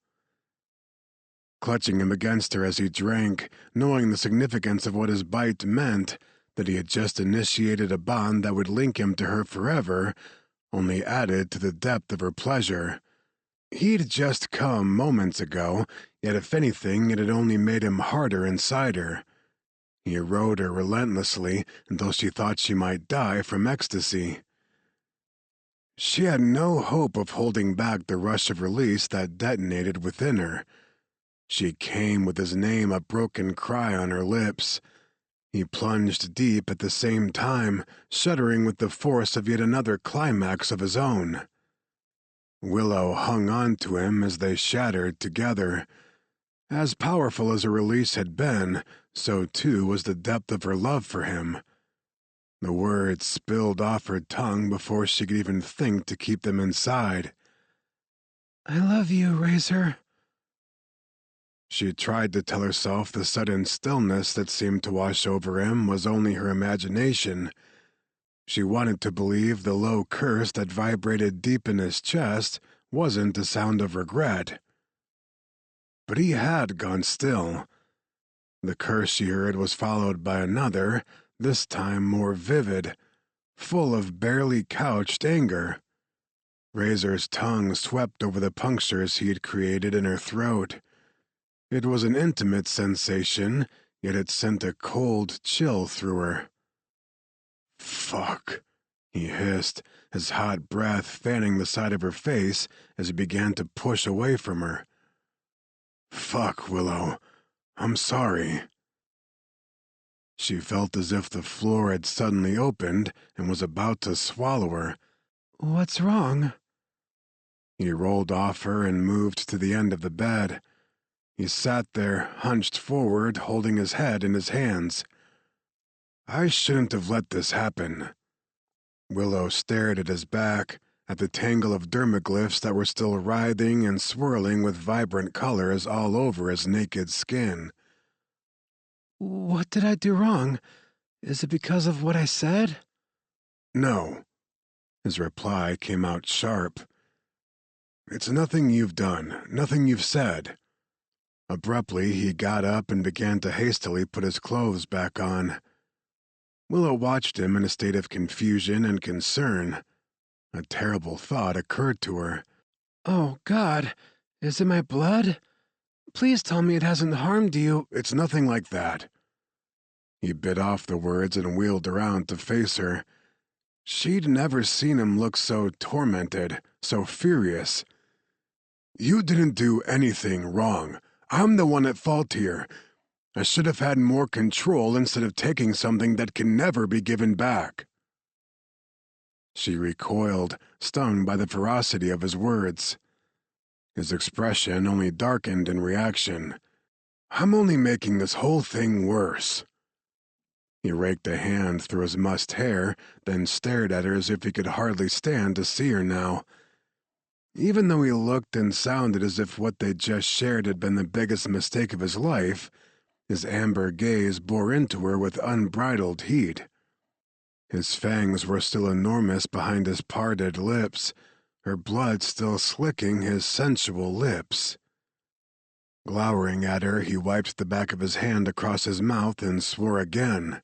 Clutching him against her as he drank, knowing the significance of what his bite meant, that he had just initiated a bond that would link him to her forever, only added to the depth of her pleasure. He'd just come moments ago, yet if anything it had only made him harder inside her. He rode her relentlessly until she thought she might die from ecstasy. She had no hope of holding back the rush of release that detonated within her. She came with his name a broken cry on her lips. He plunged deep at the same time, shuddering with the force of yet another climax of his own. Willow hung on to him as they shattered together. As powerful as her release had been, so too was the depth of her love for him. The words spilled off her tongue before she could even think to keep them inside. "I love you, Razor." She tried to tell herself the sudden stillness that seemed to wash over him was only her imagination. She wanted to believe the low curse that vibrated deep in his chest wasn't a sound of regret. But he had gone still. The curse she heard was followed by another, this time more vivid, full of barely couched anger. Razor's tongue swept over the punctures he had created in her throat. It was an intimate sensation, yet it sent a cold chill through her. "Fuck," he hissed, his hot breath fanning the side of her face as he began to push away from her. "Fuck, Willow. I'm sorry." She felt as if the floor had suddenly opened and was about to swallow her. "What's wrong?" He rolled off her and moved to the end of the bed. He sat there, hunched forward, holding his head in his hands. "I shouldn't have let this happen." Willow stared at his back, at the tangle of dermaglyphs that were still writhing and swirling with vibrant colors all over his naked skin. "What did I do wrong? Is it because of what I said?" "No." His reply came out sharp. "It's nothing you've done, nothing you've said." Abruptly, he got up and began to hastily put his clothes back on. Willow watched him in a state of confusion and concern. A terrible thought occurred to her. "Oh, God, is it my blood? Please tell me it hasn't harmed you." "It's nothing like that." He bit off the words and wheeled around to face her. She'd never seen him look so tormented, so furious. "You didn't do anything wrong. I'm the one at fault here. I should have had more control instead of taking something that can never be given back." She recoiled, stung by the ferocity of his words. His expression only darkened in reaction. "I'm only making this whole thing worse." He raked a hand through his mussed hair, then stared at her as if he could hardly stand to see her now. Even though he looked and sounded as if what they'd just shared had been the biggest mistake of his life, his amber gaze bore into her with unbridled heat. His fangs were still enormous behind his parted lips, her blood still slicking his sensual lips. Glowering at her, he wiped the back of his hand across his mouth and swore again.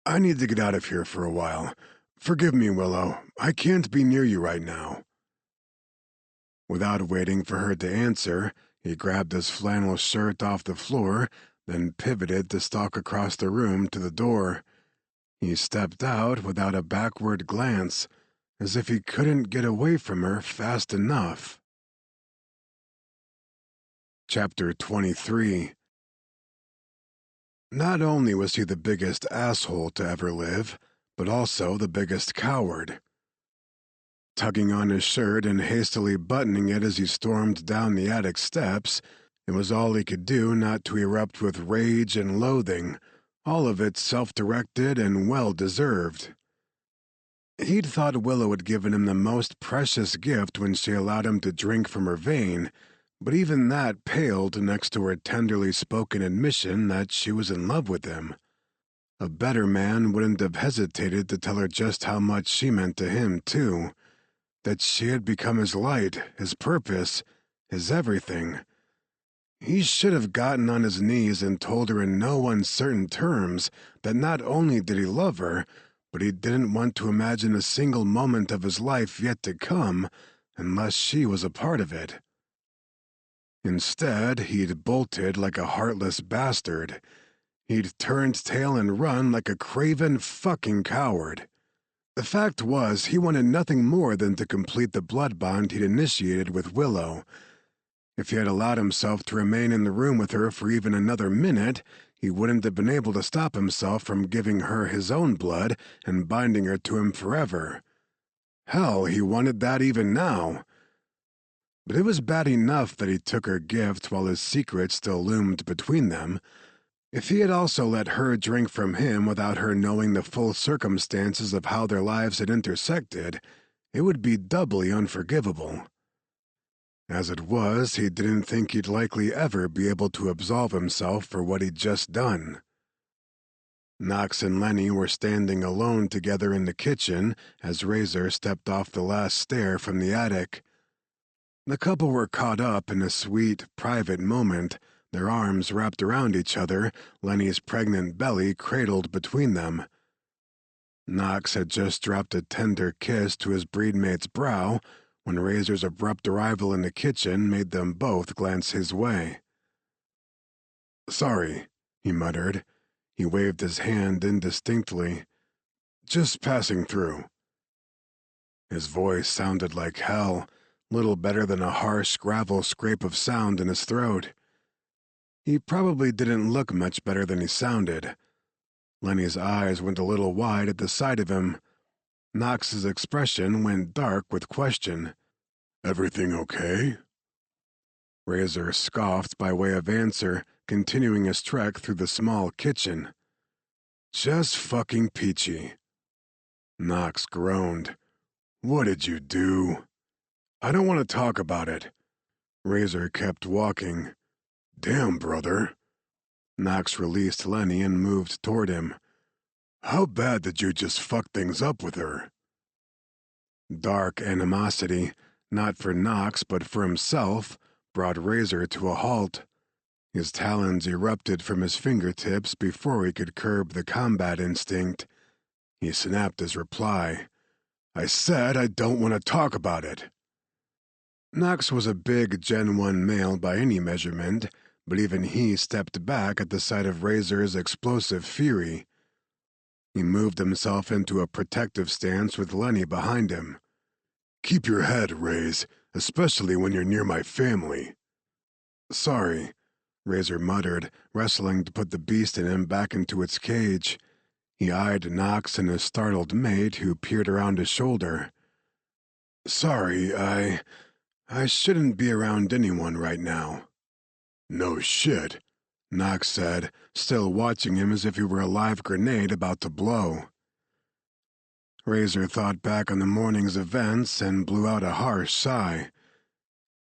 "I need to get out of here for a while. Forgive me, Willow. I can't be near you right now." Without waiting for her to answer, he grabbed his flannel shirt off the floor, then pivoted to stalk across the room to the door. He stepped out without a backward glance, as if he couldn't get away from her fast enough. Chapter 23. Not only was he the biggest asshole to ever live, but also the biggest coward. Tugging on his shirt and hastily buttoning it as he stormed down the attic steps, it was all he could do not to erupt with rage and loathing, all of it self-directed and well-deserved. He'd thought Willow had given him the most precious gift when she allowed him to drink from her vein, but even that paled next to her tenderly spoken admission that she was in love with him. A better man wouldn't have hesitated to tell her just how much she meant to him, too. That she had become his light, his purpose, his everything. He should have gotten on his knees and told her in no uncertain terms that not only did he love her, but he didn't want to imagine a single moment of his life yet to come unless she was a part of it. Instead, he'd bolted like a heartless bastard. He'd turned tail and run like a craven fucking coward. The fact was, he wanted nothing more than to complete the blood bond he'd initiated with Willow. If he had allowed himself to remain in the room with her for even another minute, he wouldn't have been able to stop himself from giving her his own blood and binding her to him forever. Hell, he wanted that even now. But it was bad enough that he took her gift while his secret still loomed between them. If he had also let her drink from him without her knowing the full circumstances of how their lives had intersected, it would be doubly unforgivable. As it was, he didn't think he'd likely ever be able to absolve himself for what he'd just done. Knox and Lenny were standing alone together in the kitchen as Razor stepped off the last stair from the attic. The couple were caught up in a sweet, private moment, their arms wrapped around each other, Lenny's pregnant belly cradled between them. Knox had just dropped a tender kiss to his breedmate's brow when Razor's abrupt arrival in the kitchen made them both glance his way. "Sorry," he muttered. He waved his hand indistinctly. "Just passing through." His voice sounded like hell, little better than a harsh gravel scrape of sound in his throat. He probably didn't look much better than he sounded. Lenny's eyes went a little wide at the sight of him. Knox's expression went dark with question. "Everything okay?" Razor scoffed by way of answer, continuing his trek through the small kitchen. "Just fucking peachy." Knox groaned. "What did you do?" "I don't want to talk about it." Razor kept walking. "Damn, brother." Knox released Lenny and moved toward him. "How bad did you just fuck things up with her?" Dark animosity, not for Knox but for himself, brought Razor to a halt. His talons erupted from his fingertips before he could curb the combat instinct. He snapped his reply. "I said I don't want to talk about it." Knox was a big Gen 1 male by any measurement, but even he stepped back at the sight of Razor's explosive fury. He moved himself into a protective stance with Lenny behind him. "Keep your head, Raze, especially when you're near my family." "Sorry," Razor muttered, wrestling to put the beast in him back into its cage. He eyed Knox and his startled mate, who peered around his shoulder. "Sorry, I shouldn't be around anyone right now. No shit, Knox said, still watching him as if he were a live grenade about to blow. Razor thought back on the morning's events and blew out a harsh sigh.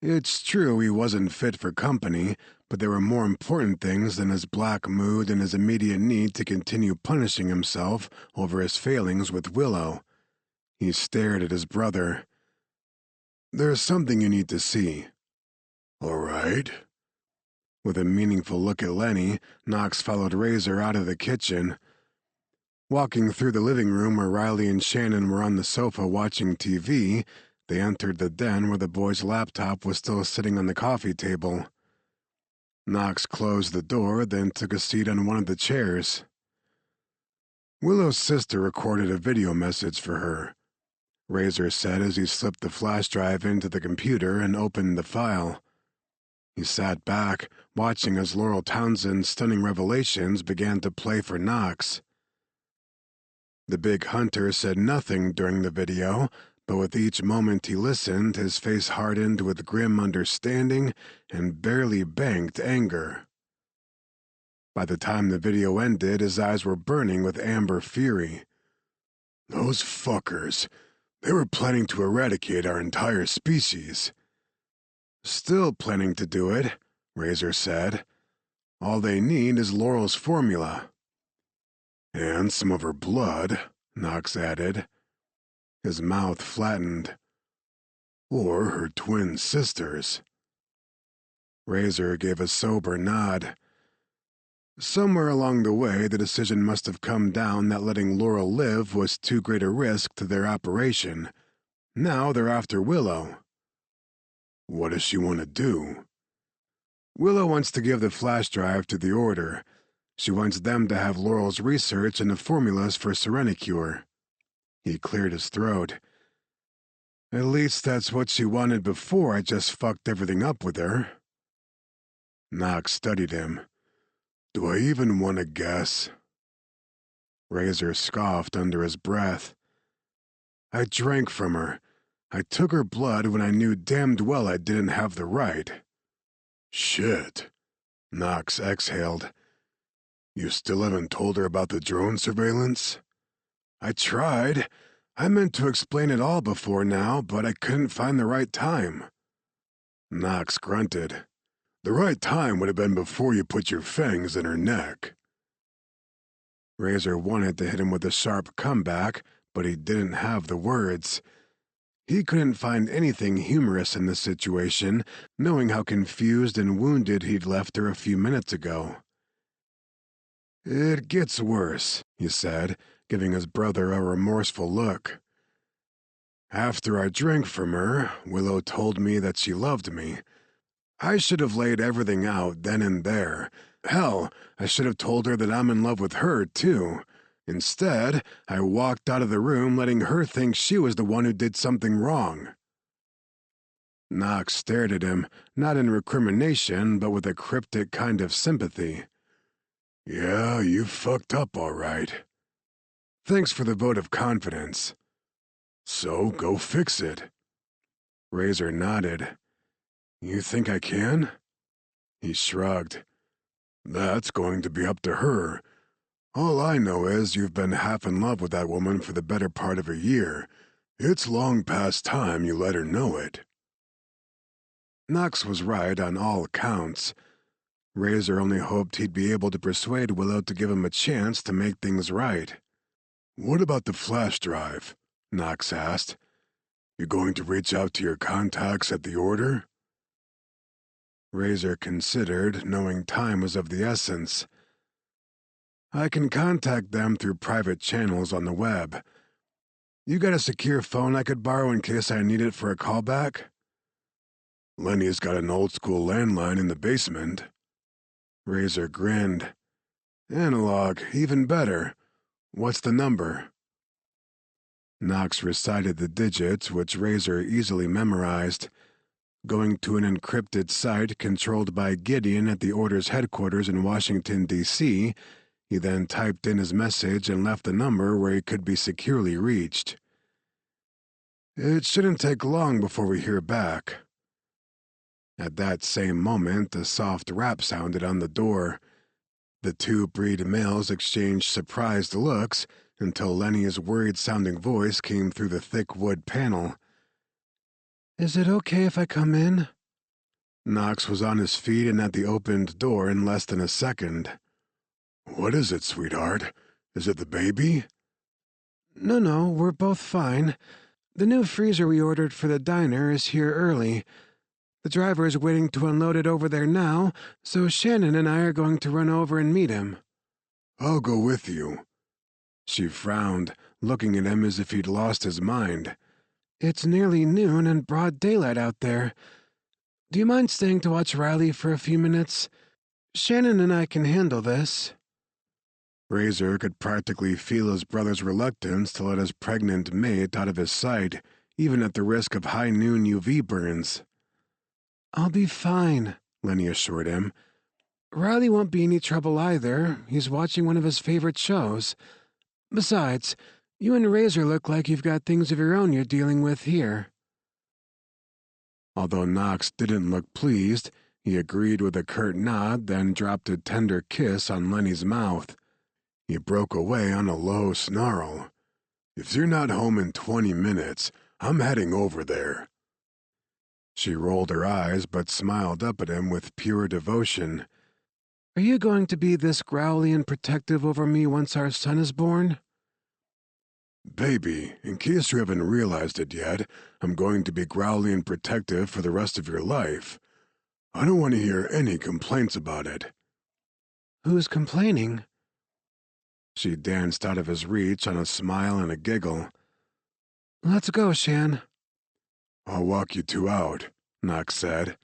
It's true he wasn't fit for company, but there were more important things than his black mood and his immediate need to continue punishing himself over his failings with Willow. He stared at his brother. There's something you need to see. All right. With a meaningful look at Lenny, Knox followed Razor out of the kitchen. Walking through the living room where Riley and Shannon were on the sofa watching TV, they entered the den where the boy's laptop was still sitting on the coffee table. Knox closed the door, then took a seat on one of the chairs. Willow's sister recorded a video message for her, Razor said as he slipped the flash drive into the computer and opened the file. He sat back, watching as Laurel Townsend's stunning revelations began to play for Knox. The big hunter said nothing during the video, but with each moment he listened, his face hardened with grim understanding and barely banked anger. By the time the video ended, his eyes were burning with amber fury. Those fuckers. They were planning to eradicate our entire species. Still planning to do it, Razor said. All they need is Laurel's formula. And some of her blood, Knox added. His mouth flattened. Or her twin sisters. Razor gave a sober nod. Somewhere along the way, the decision must have come down that letting Laurel live was too great a risk to their operation. Now they're after Willow. What does she want to do? Willow wants to give the flash drive to the Order. She wants them to have Laurel's research and the formulas for Serenacure. He cleared his throat. At least that's what she wanted before I just fucked everything up with her. Knox studied him. Do I even want to guess? Razor scoffed under his breath. I drank from her. I took her blood when I knew damned well I didn't have the right. Shit, Knox exhaled. You still haven't told her about the drone surveillance? I tried. I meant to explain it all before now, but I couldn't find the right time. Knox grunted. The right time would have been before you put your fangs in her neck. Razor wanted to hit him with a sharp comeback, but he didn't have the words. He couldn't find anything humorous in the situation, knowing how confused and wounded he'd left her a few minutes ago. It gets worse, he said, giving his brother a remorseful look. After I drank from her, Willow told me that she loved me. I should have laid everything out then and there. Hell, I should have told her that I'm in love with her, too. Instead, I walked out of the room letting her think she was the one who did something wrong. Knox stared at him, not in recrimination, but with a cryptic kind of sympathy. Yeah, you fucked up all right. Thanks for the vote of confidence. So, go fix it. Razor nodded. You think I can? He shrugged. That's going to be up to her. All I know is you've been half in love with that woman for the better part of a year. It's long past time you let her know it. Knox was right on all accounts. Razor only hoped he'd be able to persuade Willow to give him a chance to make things right. What about the flash drive? Knox asked. You going to reach out to your contacts at the Order? Razor considered, knowing time was of the essence. I can contact them through private channels on the web. You got a secure phone I could borrow in case I need it for a callback? Lenny's got an old-school landline in the basement. Razor grinned. Analog, even better. What's the number? Knox recited the digits, which Razor easily memorized. Going to an encrypted site controlled by Gideon at the Order's headquarters in Washington, D.C., he then typed in his message and left the number where he could be securely reached. It shouldn't take long before we hear back. At that same moment, a soft rap sounded on the door. The two breed males exchanged surprised looks until Lenny's worried-sounding voice came through the thick wood panel. "Is it okay if I come in?" Knox was on his feet and at the opened door in less than a second. "What is it, sweetheart? Is it the baby?" No, we're both fine. The new freezer we ordered for the diner is here early. The driver is waiting to unload it over there now, so Shannon and I are going to run over and meet him." "I'll go with you." She frowned, looking at him as if he'd lost his mind. "It's nearly noon and broad daylight out there. Do you mind staying to watch Riley for a few minutes? Shannon and I can handle this." Razor could practically feel his brother's reluctance to let his pregnant mate out of his sight, even at the risk of high noon UV burns. "I'll be fine," Lenny assured him. "Riley won't be any trouble either. He's watching one of his favorite shows. Besides, you and Razor look like you've got things of your own you're dealing with here." Although Knox didn't look pleased, he agreed with a curt nod, then dropped a tender kiss on Lenny's mouth. He broke away on a low snarl. "If you're not home in 20 minutes, I'm heading over there." She rolled her eyes but smiled up at him with pure devotion. "Are you going to be this growly and protective over me once our son is born?" "Baby, in case you haven't realized it yet, I'm going to be growly and protective for the rest of your life. I don't want to hear any complaints about it." "Who's complaining?" She danced out of his reach on a smile and a giggle. "Let's go, Shan." "I'll walk you two out," Knox said.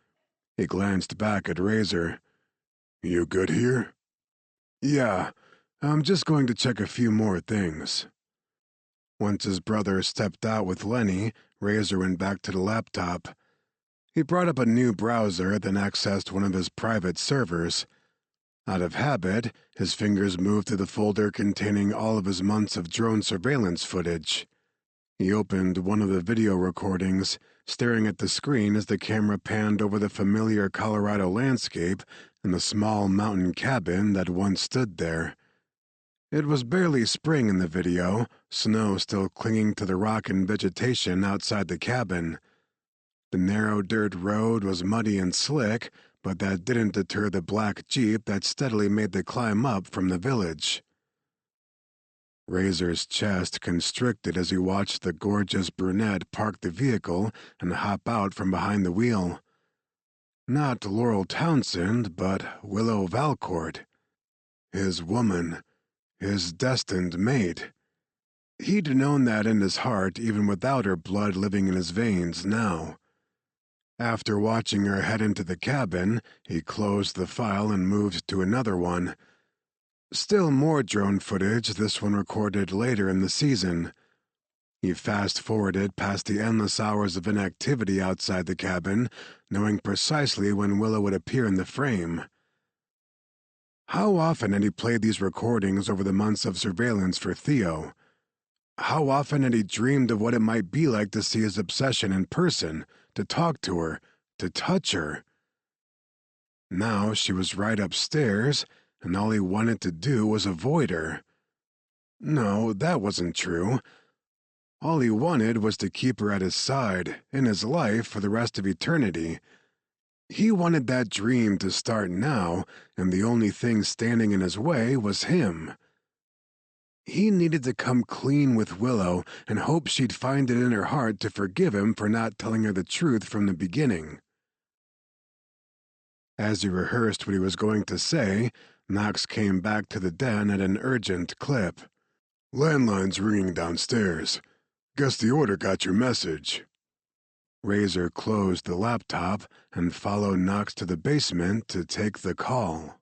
He glanced back at Razor. "You good here?" "Yeah, I'm just going to check a few more things." Once his brother stepped out with Lenny, Razor went back to the laptop. He brought up a new browser, then accessed one of his private servers. Out of habit, his fingers moved to the folder containing all of his months of drone surveillance footage. He opened one of the video recordings, staring at the screen as the camera panned over the familiar Colorado landscape and the small mountain cabin that once stood there. It was barely spring in the video, snow still clinging to the rock and vegetation outside the cabin. The narrow dirt road was muddy and slick, but that didn't deter the black Jeep that steadily made the climb up from the village. Razor's chest constricted as he watched the gorgeous brunette park the vehicle and hop out from behind the wheel. Not Laurel Townsend, but Willow Valcourt. His woman. His destined mate. He'd known that in his heart even without her blood living in his veins now. After watching her head into the cabin, he closed the file and moved to another one. Still more drone footage, this one recorded later in the season. He fast-forwarded past the endless hours of inactivity outside the cabin, knowing precisely when Willow would appear in the frame. How often had he played these recordings over the months of surveillance for Theo? How often had he dreamed of what it might be like to see his obsession in person, to talk to her, to touch her? Now she was right upstairs, and all he wanted to do was avoid her. No, that wasn't true. All he wanted was to keep her at his side, in his life for the rest of eternity. He wanted that dream to start now, and the only thing standing in his way was him. He needed to come clean with Willow and hope she'd find it in her heart to forgive him for not telling her the truth from the beginning. As he rehearsed what he was going to say, Knox came back to the den at an urgent clip. "Landline's ringing downstairs. Guess the order got your message." Razor closed the laptop and followed Knox to the basement to take the call.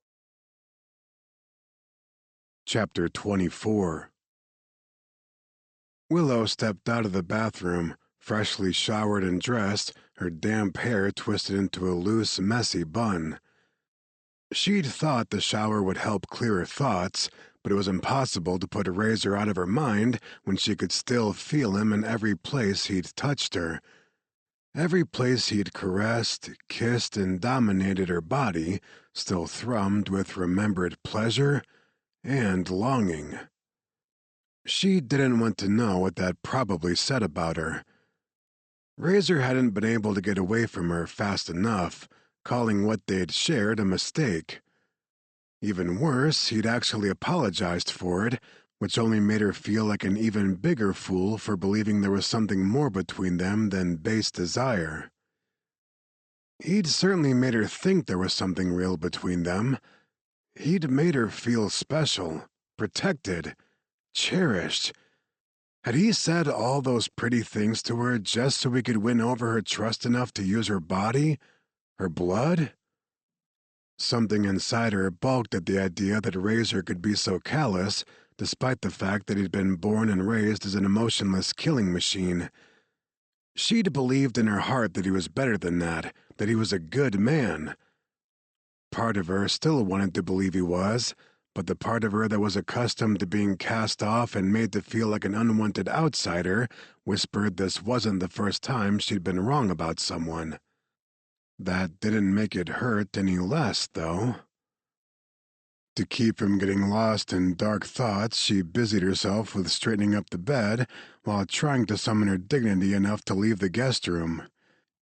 Chapter 24. Willow stepped out of the bathroom, freshly showered and dressed, her damp hair twisted into a loose, messy bun. She'd thought the shower would help clear her thoughts, but it was impossible to put Razor out of her mind when she could still feel him in every place he'd touched her. Every place he'd caressed, kissed, and dominated her body still thrummed with remembered pleasure and longing. She didn't want to know what that probably said about her. Razor hadn't been able to get away from her fast enough, calling what they'd shared a mistake. Even worse, he'd actually apologized for it, which only made her feel like an even bigger fool for believing there was something more between them than base desire. He'd certainly made her think there was something real between them. He'd made her feel special, protected, cherished. Had he said all those pretty things to her just so he could win over her trust enough to use her body, her blood? Something inside her balked at the idea that Razor could be so callous, despite the fact that he'd been born and raised as an emotionless killing machine. She'd believed in her heart that he was better than that he was a good man. Part of her still wanted to believe he was, but the part of her that was accustomed to being cast off and made to feel like an unwanted outsider whispered this wasn't the first time she'd been wrong about someone. That didn't make it hurt any less, though. To keep from getting lost in dark thoughts, she busied herself with straightening up the bed while trying to summon her dignity enough to leave the guest room.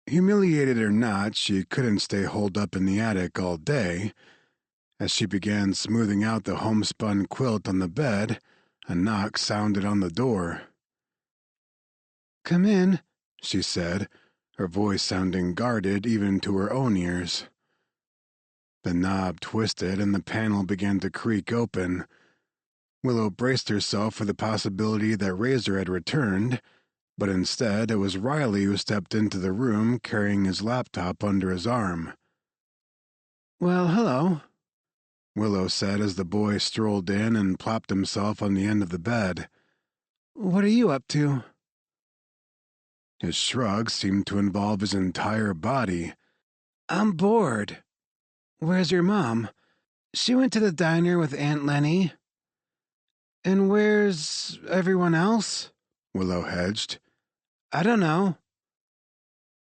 Humiliated or not, she couldn't stay holed up in the attic all day. As she began smoothing out the homespun quilt on the bed, a knock sounded on the door. "Come in," she said, her voice sounding guarded even to her own ears. The knob twisted and the panel began to creak open. Willow braced herself for the possibility that Razor had returned, but instead it was Riley who stepped into the room carrying his laptop under his arm. "Well, hello," Willow said as the boy strolled in and plopped himself on the end of the bed. "What are you up to?" His shrug seemed to involve his entire body. "I'm bored. Where's your mom? She went to the diner with Aunt Lenny." "And where's everyone else?" Willow hedged. "I don't know."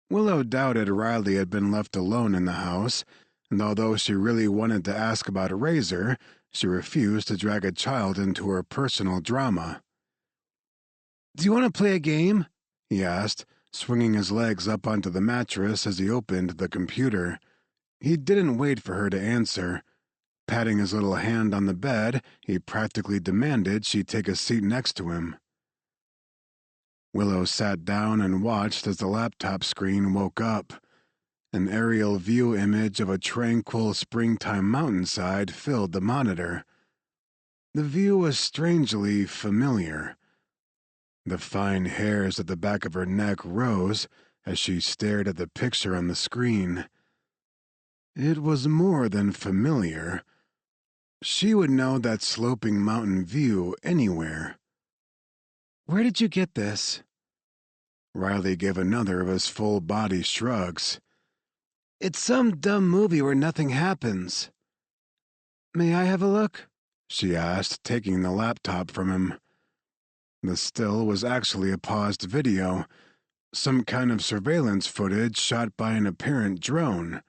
Willow doubted Riley had been left alone in the house, and although she really wanted to ask about Razor, she refused to drag a child into her personal drama. "Do you want to play a game?" he asked, swinging his legs up onto the mattress as he opened the computer. He didn't wait for her to answer. Patting his little hand on the bed, he practically demanded she take a seat next to him. Willow sat down and watched as the laptop screen woke up. An aerial view image of a tranquil springtime mountainside filled the monitor. The view was strangely familiar. The fine hairs at the back of her neck rose as she stared at the picture on the screen. It was more than familiar. She would know that sloping mountain view anywhere. "Where did you get this?" Riley gave another of his full-body shrugs. "It's some dumb movie where nothing happens." "May I have a look?" she asked, taking the laptop from him. The still was actually a paused video, some kind of surveillance footage shot by an apparent drone.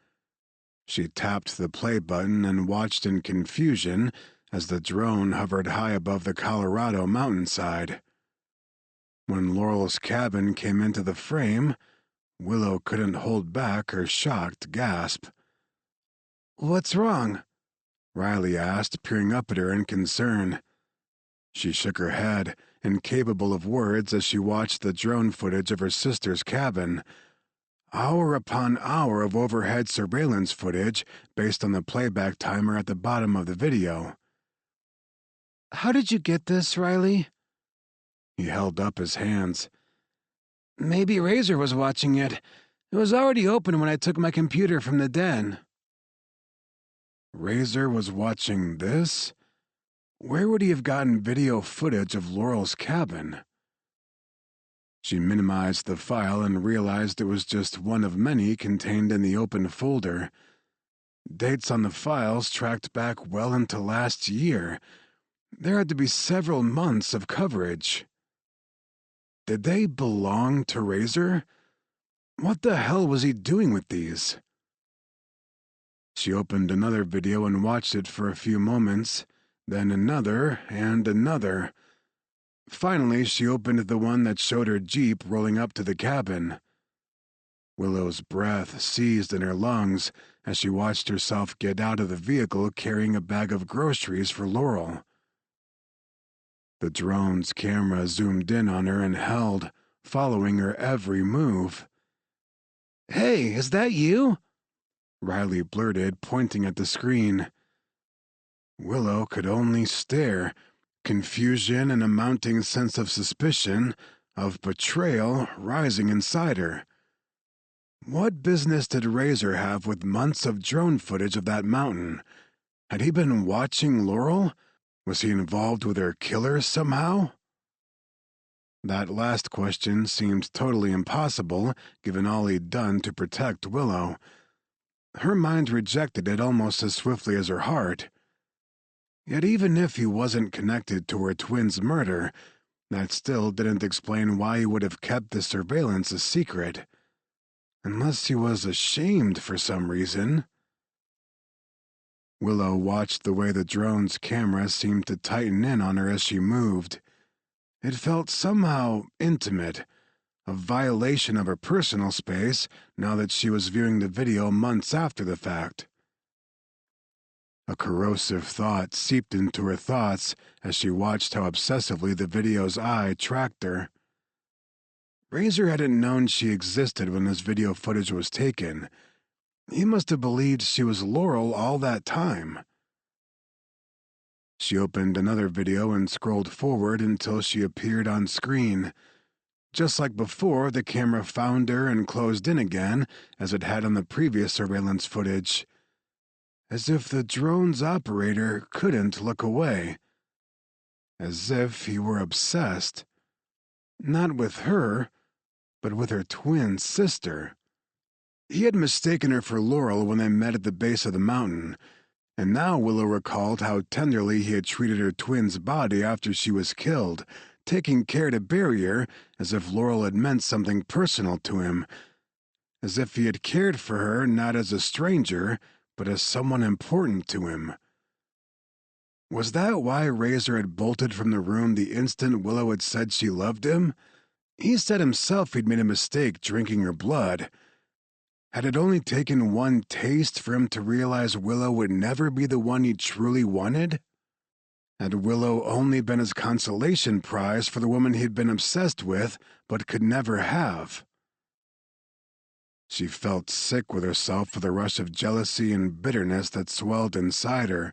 She tapped the play button and watched in confusion as the drone hovered high above the Colorado mountainside. When Laurel's cabin came into the frame, Willow couldn't hold back her shocked gasp. "What's wrong?" Riley asked, peering up at her in concern. She shook her head, incapable of words as she watched the drone footage of her sister's cabin. Hour upon hour of overhead surveillance footage based on the playback timer at the bottom of the video. "How did you get this, Riley?" He held up his hands. "Maybe Razor was watching it. It was already open when I took my computer from the den." Razor was watching this? Where would he have gotten video footage of Laurel's cabin? She minimized the file and realized it was just one of many contained in the open folder. Dates on the files tracked back well into last year. There had to be several months of coverage. Did they belong to Razor? What the hell was he doing with these? She opened another video and watched it for a few moments, then another and another. Finally, she opened the one that showed her Jeep rolling up to the cabin. Willow's breath seized in her lungs as she watched herself get out of the vehicle carrying a bag of groceries for Laurel. The drone's camera zoomed in on her and held, following her every move. "Hey, is that you?" Riley blurted, pointing at the screen. Willow could only stare, confusion and a mounting sense of suspicion, of betrayal, rising inside her. What business did Razor have with months of drone footage of that mountain? Had he been watching Laurel? Was he involved with her killer somehow? That last question seemed totally impossible, given all he'd done to protect Willow. Her mind rejected it almost as swiftly as her heart. Yet even if he wasn't connected to her twin's murder, that still didn't explain why he would have kept the surveillance a secret. Unless he was ashamed for some reason. Willow watched the way the drone's camera seemed to tighten in on her as she moved. It felt somehow intimate, a violation of her personal space now that she was viewing the video months after the fact. A corrosive thought seeped into her thoughts as she watched how obsessively the video's eye tracked her. Razor hadn't known she existed when this video footage was taken. He must have believed she was Laurel all that time. She opened another video and scrolled forward until she appeared on screen. Just like before, the camera found her and closed in again, as it had on the previous surveillance footage. As if the drone's operator couldn't look away. As if he were obsessed. Not with her, but with her twin sister. He had mistaken her for Laurel when they met at the base of the mountain, and now Willow recalled how tenderly he had treated her twin's body after she was killed, taking care to bury her as if Laurel had meant something personal to him, as if he had cared for her not as a stranger, but as someone important to him. Was that why Razor had bolted from the room the instant Willow had said she loved him? He said himself he'd made a mistake drinking her blood. Had it only taken one taste for him to realize Willow would never be the one he truly wanted? Had Willow only been his consolation prize for the woman he'd been obsessed with, but could never have? She felt sick with herself for the rush of jealousy and bitterness that swelled inside her.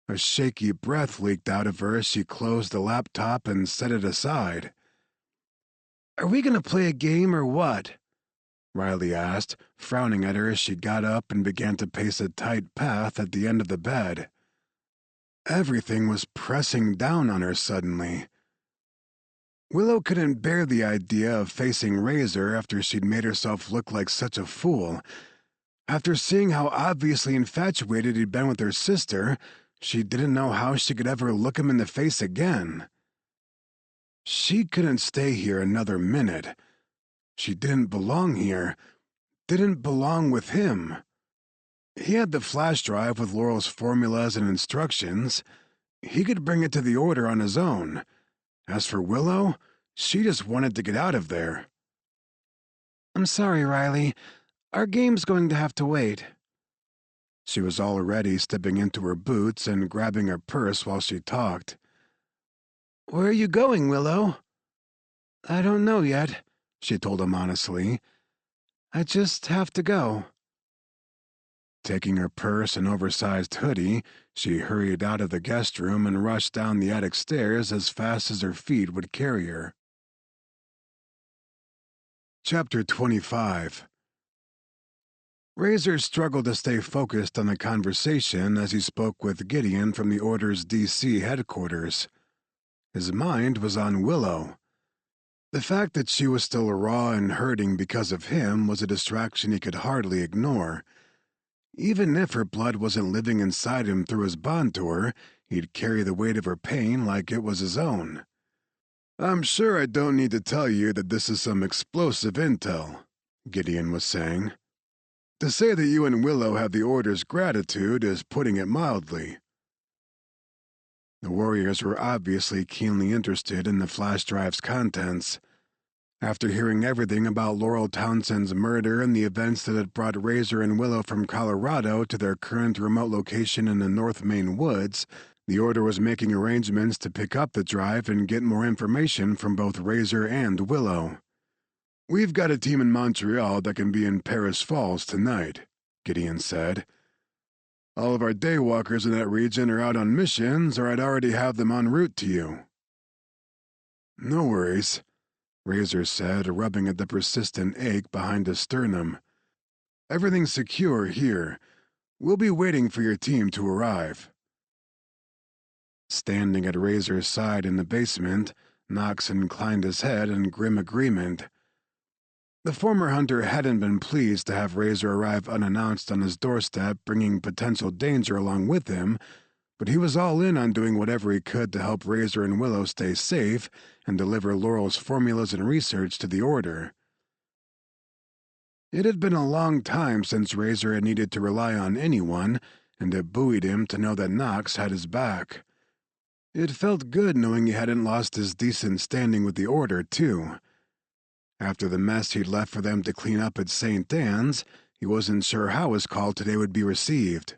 A shaky breath leaked out of her as she closed the laptop and set it aside. "Are we going to play a game or what?" Riley asked, frowning at her as she got up and began to pace a tight path at the end of the bed. Everything was pressing down on her suddenly. Willow couldn't bear the idea of facing Razor after she'd made herself look like such a fool. After seeing how obviously infatuated he'd been with her sister, she didn't know how she could ever look him in the face again. She couldn't stay here another minute. She didn't belong here, didn't belong with him. He had the flash drive with Laurel's formulas and instructions. He could bring it to the order on his own. As for Willow, she just wanted to get out of there. "I'm sorry, Riley. Our game's going to have to wait." She was already stepping into her boots and grabbing her purse while she talked. "Where are you going, Willow?" "I don't know yet," she told him honestly. "I just have to go." Taking her purse and oversized hoodie, she hurried out of the guest room and rushed down the attic stairs as fast as her feet would carry her. Chapter 25. Razor struggled to stay focused on the conversation as he spoke with Gideon from the Order's D.C. headquarters. His mind was on Willow. The fact that she was still raw and hurting because of him was a distraction he could hardly ignore. Even if her blood wasn't living inside him through his bond to her, he'd carry the weight of her pain like it was his own. "I'm sure I don't need to tell you that this is some explosive intel," Gideon was saying. To say that you and Willow have the Order's gratitude is putting it mildly. The warriors were obviously keenly interested in the flash drive's contents. After hearing everything about Laurel Townsend's murder and the events that had brought Razor and Willow from Colorado to their current remote location in the North Maine woods, the Order was making arrangements to pick up the drive and get more information from both Razor and Willow. We've got a team in Montreal that can be in Paris Falls tonight, Gideon said. All of our daywalkers in that region are out on missions, or I'd already have them en route to you. No worries, Razor said, rubbing at the persistent ache behind his sternum. Everything's secure here. We'll be waiting for your team to arrive. Standing at Razor's side in the basement, Knox inclined his head in grim agreement. The former hunter hadn't been pleased to have Razor arrive unannounced on his doorstep, bringing potential danger along with him, but he was all in on doing whatever he could to help Razor and Willow stay safe and deliver Laurel's formulas and research to the Order. It had been a long time since Razor had needed to rely on anyone, and it buoyed him to know that Knox had his back. It felt good knowing he hadn't lost his decent standing with the Order, too. After the mess he'd left for them to clean up at St. Anne's, he wasn't sure how his call today would be received.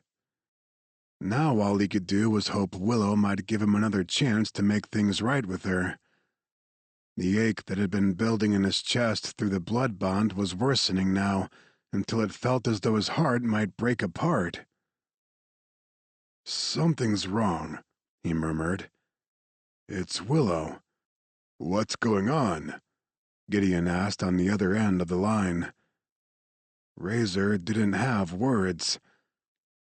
Now all he could do was hope Willow might give him another chance to make things right with her. The ache that had been building in his chest through the blood bond was worsening now, until it felt as though his heart might break apart. Something's wrong, he murmured. It's Willow. What's going on? Gideon asked on the other end of the line. Razor didn't have words.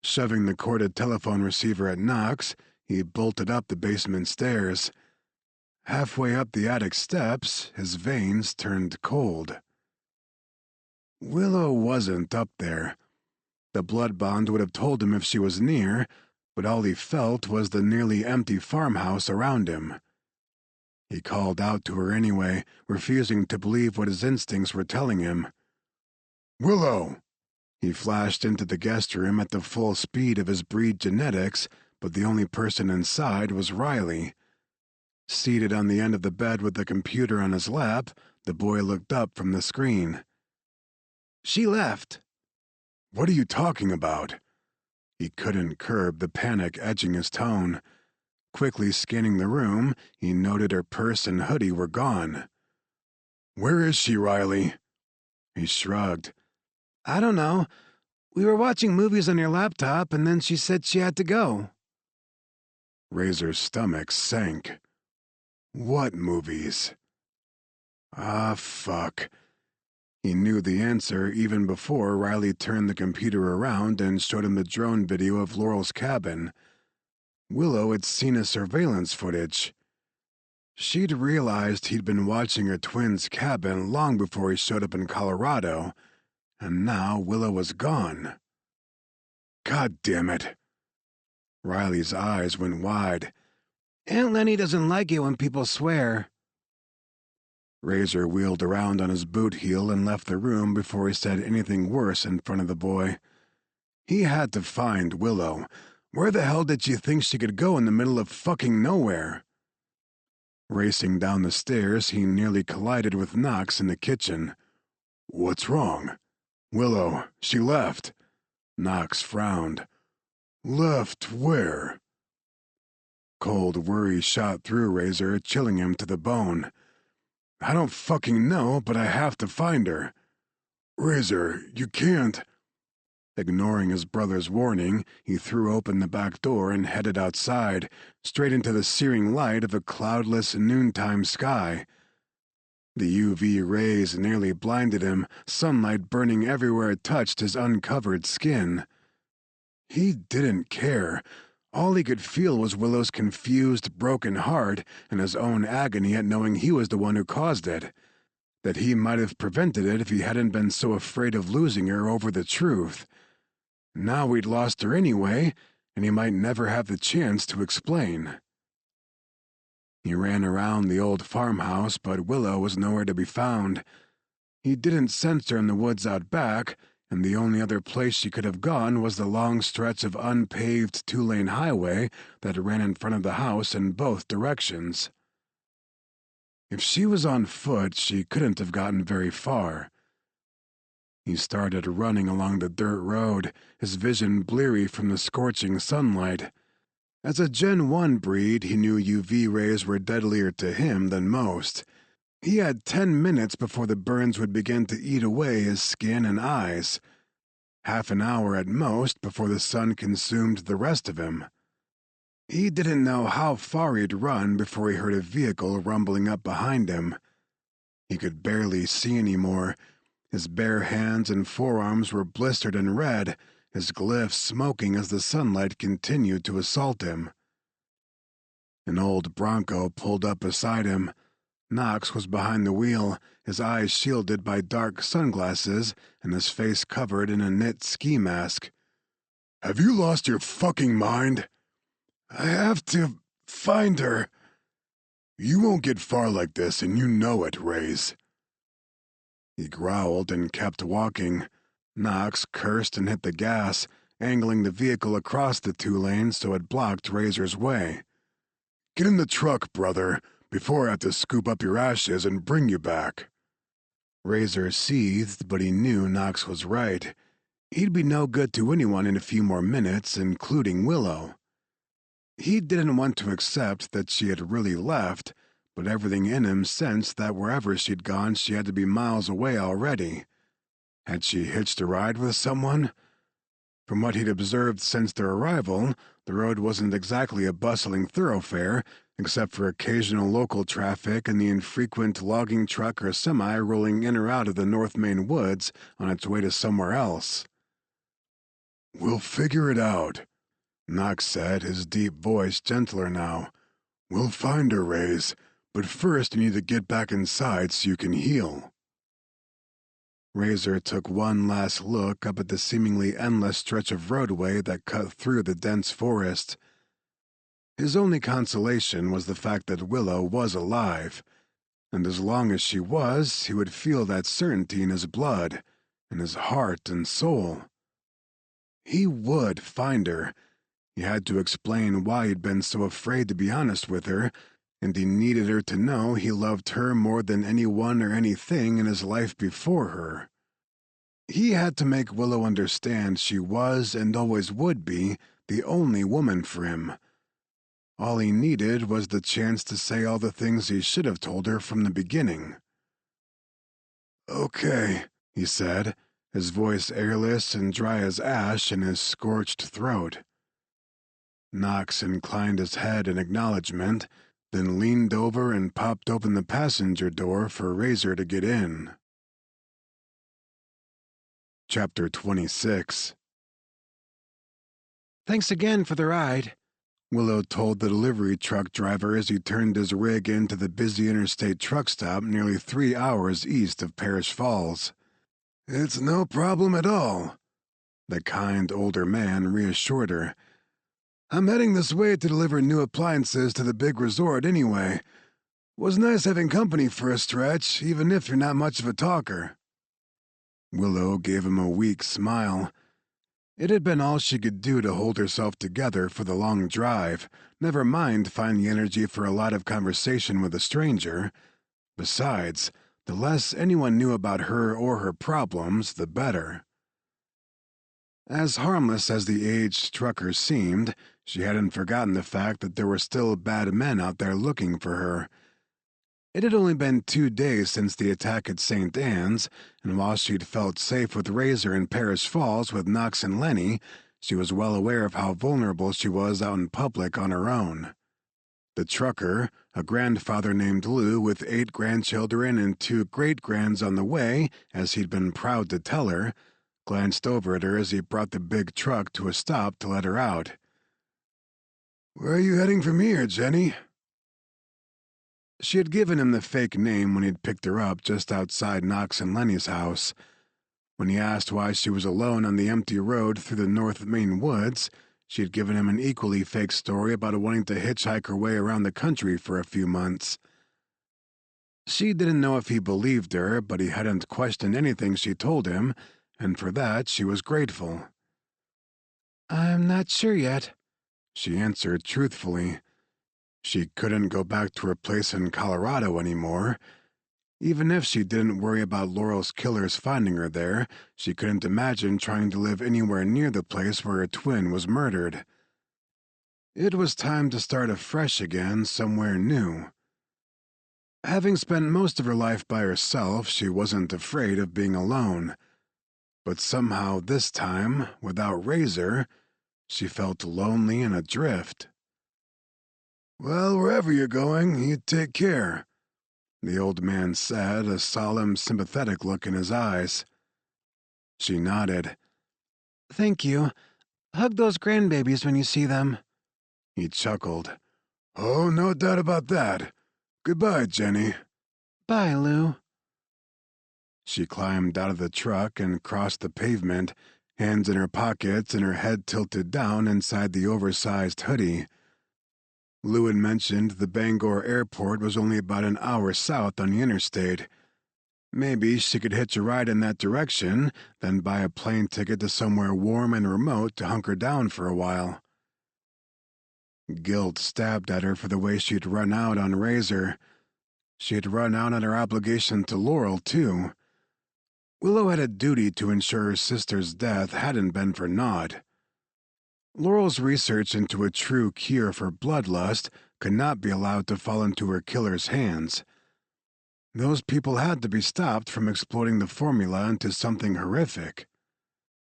Shoving the corded telephone receiver at Knox, he bolted up the basement stairs. Halfway up the attic steps, his veins turned cold. Willow wasn't up there. The blood bond would have told him if she was near, but all he felt was the nearly empty farmhouse around him. He called out to her anyway, refusing to believe what his instincts were telling him. Willow! He flashed into the guest room at the full speed of his breed genetics, but the only person inside was Riley. Seated on the end of the bed with the computer on his lap, the boy looked up from the screen. She left. What are you talking about? He couldn't curb the panic edging his tone. Quickly scanning the room, he noted her purse and hoodie were gone. Where is she, Riley? He shrugged. I don't know. We were watching movies on your laptop, and then she said she had to go. Razor's stomach sank. What movies? Ah, fuck. He knew the answer even before Riley turned the computer around and showed him the drone video of Laurel's cabin. Willow had seen his surveillance footage. She'd realized he'd been watching her twin's cabin long before he showed up in Colorado, and now Willow was gone. God damn it. Riley's eyes went wide. Aunt Lenny doesn't like it when people swear. Razor wheeled around on his boot heel and left the room before he said anything worse in front of the boy. He had to find Willow. Where the hell did she think she could go in the middle of fucking nowhere? Racing down the stairs, he nearly collided with Knox in the kitchen. What's wrong? Willow, she left. Knox frowned. Left where? Cold worry shot through Razor, chilling him to the bone. I don't fucking know, but I have to find her. Razor, you can't. Ignoring his brother's warning, he threw open the back door and headed outside, straight into the searing light of a cloudless noontime sky. The UV rays nearly blinded him, sunlight burning everywhere it touched his uncovered skin. He didn't care. All he could feel was Willow's confused, broken heart and his own agony at knowing he was the one who caused it. That he might have prevented it if he hadn't been so afraid of losing her over the truth. Now he'd lost her anyway, and he might never have the chance to explain. He ran around the old farmhouse, but Willow was nowhere to be found. He didn't sense her in the woods out back, and the only other place she could have gone was the long stretch of unpaved two-lane highway that ran in front of the house in both directions. If she was on foot, she couldn't have gotten very far. He started running along the dirt road, his vision bleary from the scorching sunlight. As a Gen 1 breed, he knew UV rays were deadlier to him than most. He had 10 minutes before the burns would begin to eat away his skin and eyes. Half an hour at most before the sun consumed the rest of him. He didn't know how far he'd run before he heard a vehicle rumbling up behind him. He could barely see anymore. His bare hands and forearms were blistered and red, his glyphs smoking as the sunlight continued to assault him. An old Bronco pulled up beside him. Knox was behind the wheel, his eyes shielded by dark sunglasses and his face covered in a knit ski mask. "Have you lost your fucking mind?" "I have to find her." "You won't get far like this, and you know it, Rays." He growled and kept walking. Knox cursed and hit the gas, angling the vehicle across the two lanes so it blocked Razor's way. "Get in the truck, brother, before I have to scoop up your ashes and bring you back." Razor seethed, but he knew Knox was right. He'd be no good to anyone in a few more minutes, including Willow. He didn't want to accept that she had really left, but everything in him sensed that wherever she'd gone she had to be miles away already. Had she hitched a ride with someone? From what he'd observed since their arrival, the road wasn't exactly a bustling thoroughfare, except for occasional local traffic and the infrequent logging truck or semi rolling in or out of the North Main woods on its way to somewhere else. "We'll figure it out," Knox said, his deep voice gentler now. "We'll find her, Rays, but first you need to get back inside so you can heal." Razor took one last look up at the seemingly endless stretch of roadway that cut through the dense forest. His only consolation was the fact that Willow was alive, and as long as she was, he would feel that certainty in his blood, in his heart and soul. He would find her. He had to explain why he'd been so afraid to be honest with her, and he needed her to know he loved her more than anyone or anything in his life before her. He had to make Willow understand she was and always would be the only woman for him. All he needed was the chance to say all the things he should have told her from the beginning. "Okay," he said, his voice airless and dry as ash in his scorched throat. Knox inclined his head in acknowledgement, then leaned over and popped open the passenger door for Razor to get in. Chapter 26. "Thanks again for the ride," Willow told the delivery truck driver as he turned his rig into the busy interstate truck stop nearly 3 hours east of Parish Falls. "It's no problem at all," the kind older man reassured her. "I'm heading this way to deliver new appliances to the big resort anyway. Was nice having company for a stretch, even if you're not much of a talker." Willow gave him a weak smile. It had been all she could do to hold herself together for the long drive, never mind finding energy for a lot of conversation with a stranger. Besides, the less anyone knew about her or her problems, the better. As harmless as the aged trucker seemed, she hadn't forgotten the fact that there were still bad men out there looking for her. It had only been 2 days since the attack at St. Anne's, and while she'd felt safe with Razor in Parish Falls with Knox and Lenny, she was well aware of how vulnerable she was out in public on her own. The trucker, a grandfather named Lou with 8 grandchildren and 2 great-grands on the way, as he'd been proud to tell her, glanced over at her as he brought the big truck to a stop to let her out. "Where are you heading from here, Jenny?" She had given him the fake name when he'd picked her up just outside Knox and Lenny's house. When he asked why she was alone on the empty road through the North Main woods, she had given him an equally fake story about wanting to hitchhike her way around the country for a few months. She didn't know if he believed her, but he hadn't questioned anything she told him, and for that she was grateful. I'm not sure yet, she answered truthfully. She couldn't go back to her place in Colorado anymore. Even if she didn't worry about Laurel's killers finding her there, she couldn't imagine trying to live anywhere near the place where her twin was murdered. It was time to start afresh again somewhere new. Having spent most of her life by herself, she wasn't afraid of being alone. But somehow this time, without Razor, she felt lonely and adrift. "Well, wherever you're going, you take care," the old man said, a solemn, sympathetic look in his eyes. She nodded. "Thank you. Hug those grandbabies when you see them." He chuckled. "Oh, no doubt about that. Goodbye, Jenny." "Bye, Lou." She climbed out of the truck and crossed the pavement, hands in her pockets and her head tilted down inside the oversized hoodie. Lou had mentioned the Bangor airport was only about an hour south on the interstate. Maybe she could hitch a ride in that direction, then buy a plane ticket to somewhere warm and remote to hunker down for a while. Guilt stabbed at her for the way she'd run out on Razor. She had run out on her obligation to Laurel, too. Willow had a duty to ensure her sister's death hadn't been for naught. Laurel's research into a true cure for bloodlust could not be allowed to fall into her killer's hands. Those people had to be stopped from exploiting the formula into something horrific.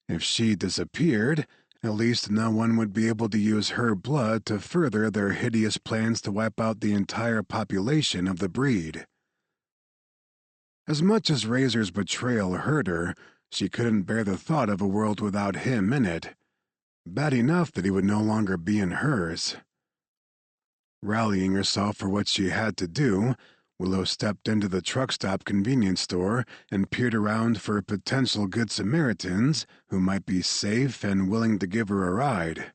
If she disappeared, at least no one would be able to use her blood to further their hideous plans to wipe out the entire population of the breed. As much as Razor's betrayal hurt her, she couldn't bear the thought of a world without him in it. Bad enough that he would no longer be in hers. Rallying herself for what she had to do, Willow stepped into the truck stop convenience store and peered around for potential Good Samaritans who might be safe and willing to give her a ride.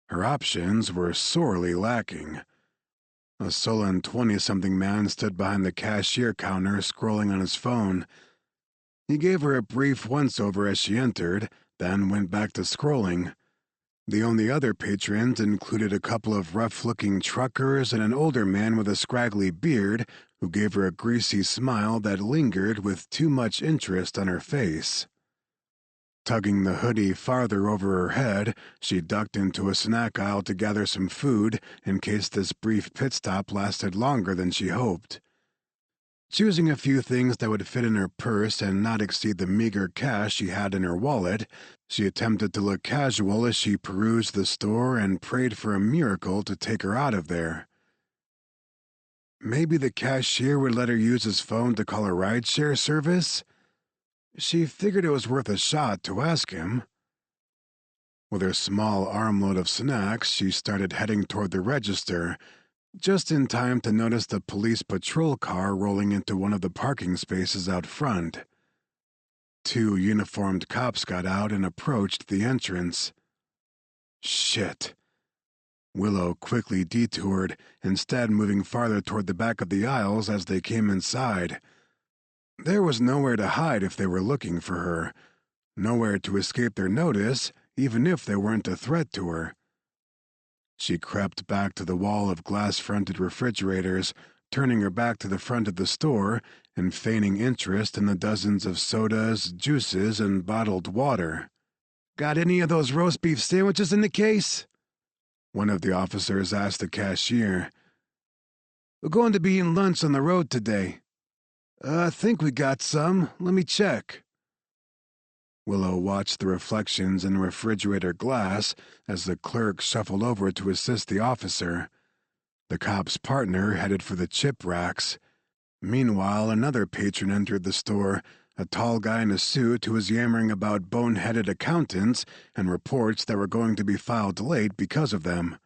Her options were sorely lacking. A sullen 20-something man stood behind the cashier counter scrolling on his phone. He gave her a brief once-over as she entered, then went back to scrolling. The only other patrons included a couple of rough-looking truckers and an older man with a scraggly beard who gave her a greasy smile that lingered with too much interest on her face. Tugging the hoodie farther over her head, she ducked into a snack aisle to gather some food in case this brief pit stop lasted longer than she hoped. Choosing a few things that would fit in her purse and not exceed the meager cash she had in her wallet, she attempted to look casual as she perused the store and prayed for a miracle to take her out of there. Maybe the cashier would let her use his phone to call a rideshare service? She figured it was worth a shot to ask him. With her small armload of snacks, she started heading toward the register, just in time to notice the police patrol car rolling into one of the parking spaces out front. 2 uniformed cops got out and approached the entrance. Shit. Willow quickly detoured, instead moving farther toward the back of the aisles as they came inside. There was nowhere to hide if they were looking for her, nowhere to escape their notice, even if they weren't a threat to her. She crept back to the wall of glass-fronted refrigerators, turning her back to the front of the store and feigning interest in the dozens of sodas, juices, and bottled water. "Got any of those roast beef sandwiches in the case?" one of the officers asked the cashier. "We're going to be eating lunch on the road today." "I think we got some. Let me check." Willow watched the reflections in the refrigerator glass as the clerk shuffled over to assist the officer. The cop's partner headed for the chip racks. Meanwhile, another patron entered the store, a tall guy in a suit who was yammering about boneheaded accountants and reports that were going to be filed late because of them.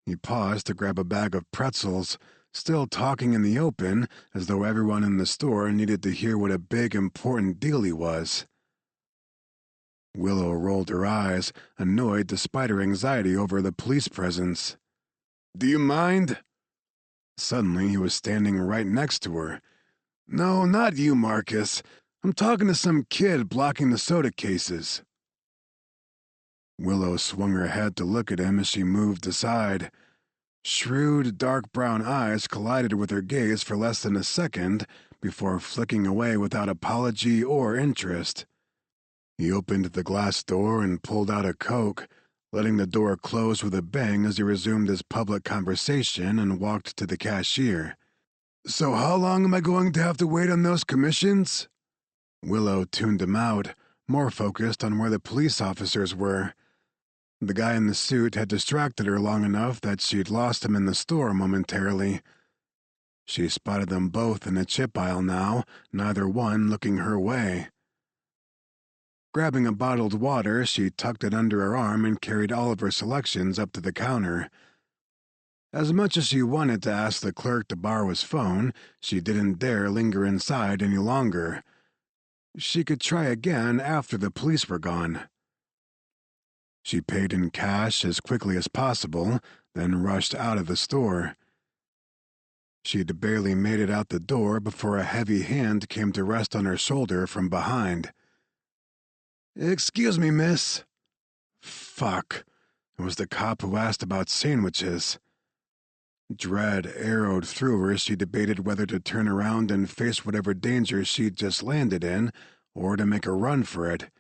He paused to grab a bag of pretzels, still talking in the open as though everyone in the store needed to hear what a big, important deal he was. Willow rolled her eyes, annoyed despite her anxiety over the police presence. "Do you mind?" Suddenly he was standing right next to her. No, not you, Marcus. I'm talking to some kid blocking the soda cases. Willow swung her head to look at him as she moved aside. Shrewd, dark brown eyes collided with her gaze for less than a second before flicking away without apology or interest. He opened the glass door and pulled out a Coke, letting the door close with a bang as he resumed his public conversation and walked to the cashier. So how long am I going to have to wait on those commissions? Willow tuned him out, more focused on where the police officers were. The guy in the suit had distracted her long enough that she'd lost him in the store momentarily. She spotted them both in a chip aisle now, neither one looking her way. Grabbing a bottled water, she tucked it under her arm and carried all of her selections up to the counter. As much as she wanted to ask the clerk to borrow his phone, she didn't dare linger inside any longer. She could try again after the police were gone. She paid in cash as quickly as possible, then rushed out of the store. She'd barely made it out the door before a heavy hand came to rest on her shoulder from behind. "Excuse me, miss." Fuck. It was the cop who asked about sandwiches. Dread arrowed through her as she debated whether to turn around and face whatever danger she'd just landed in, or to make a run for it.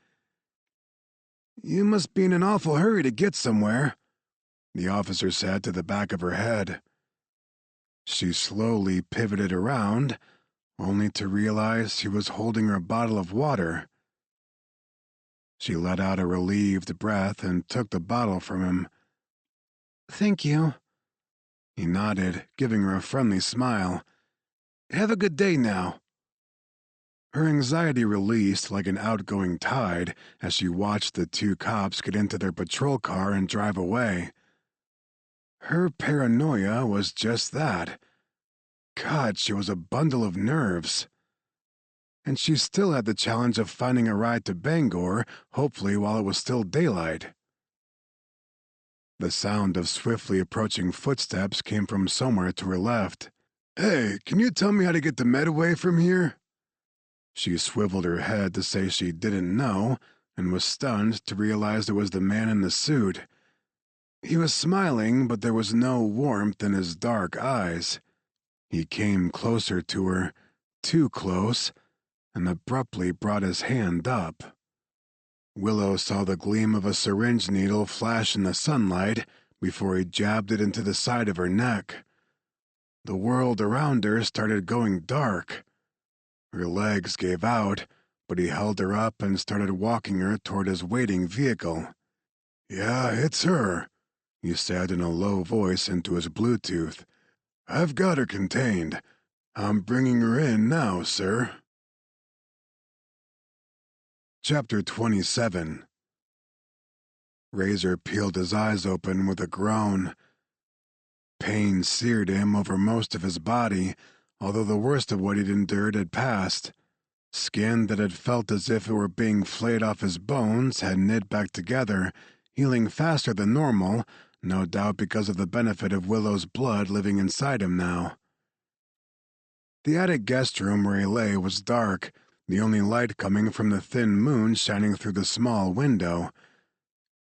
"You must be in an awful hurry to get somewhere," the officer said to the back of her head. She slowly pivoted around, only to realize he was holding her bottle of water. She let out a relieved breath and took the bottle from him. "Thank you." He nodded, giving her a friendly smile. "Have a good day now." Her anxiety released like an outgoing tide as she watched the two cops get into their patrol car and drive away. Her paranoia was just that. God, she was a bundle of nerves. And she still had the challenge of finding a ride to Bangor, hopefully while it was still daylight. The sound of swiftly approaching footsteps came from somewhere to her left. "Hey, can you tell me how to get to Medway from here?" She swiveled her head to say she didn't know, and was stunned to realize it was the man in the suit. He was smiling, but there was no warmth in his dark eyes. He came closer to her, too close, and abruptly brought his hand up. Willow saw the gleam of a syringe needle flash in the sunlight before he jabbed it into the side of her neck. The world around her started going dark. Her legs gave out, but he held her up and started walking her toward his waiting vehicle. "Yeah, it's her," he said in a low voice into his Bluetooth. "I've got her contained. I'm bringing her in now, sir." Chapter 27. Razor peeled his eyes open with a groan. Pain seared him over most of his body, although the worst of what he'd endured had passed. Skin that had felt as if it were being flayed off his bones had knit back together, healing faster than normal, no doubt because of the benefit of Willow's blood living inside him now. The attic guest room where he lay was dark, the only light coming from the thin moon shining through the small window.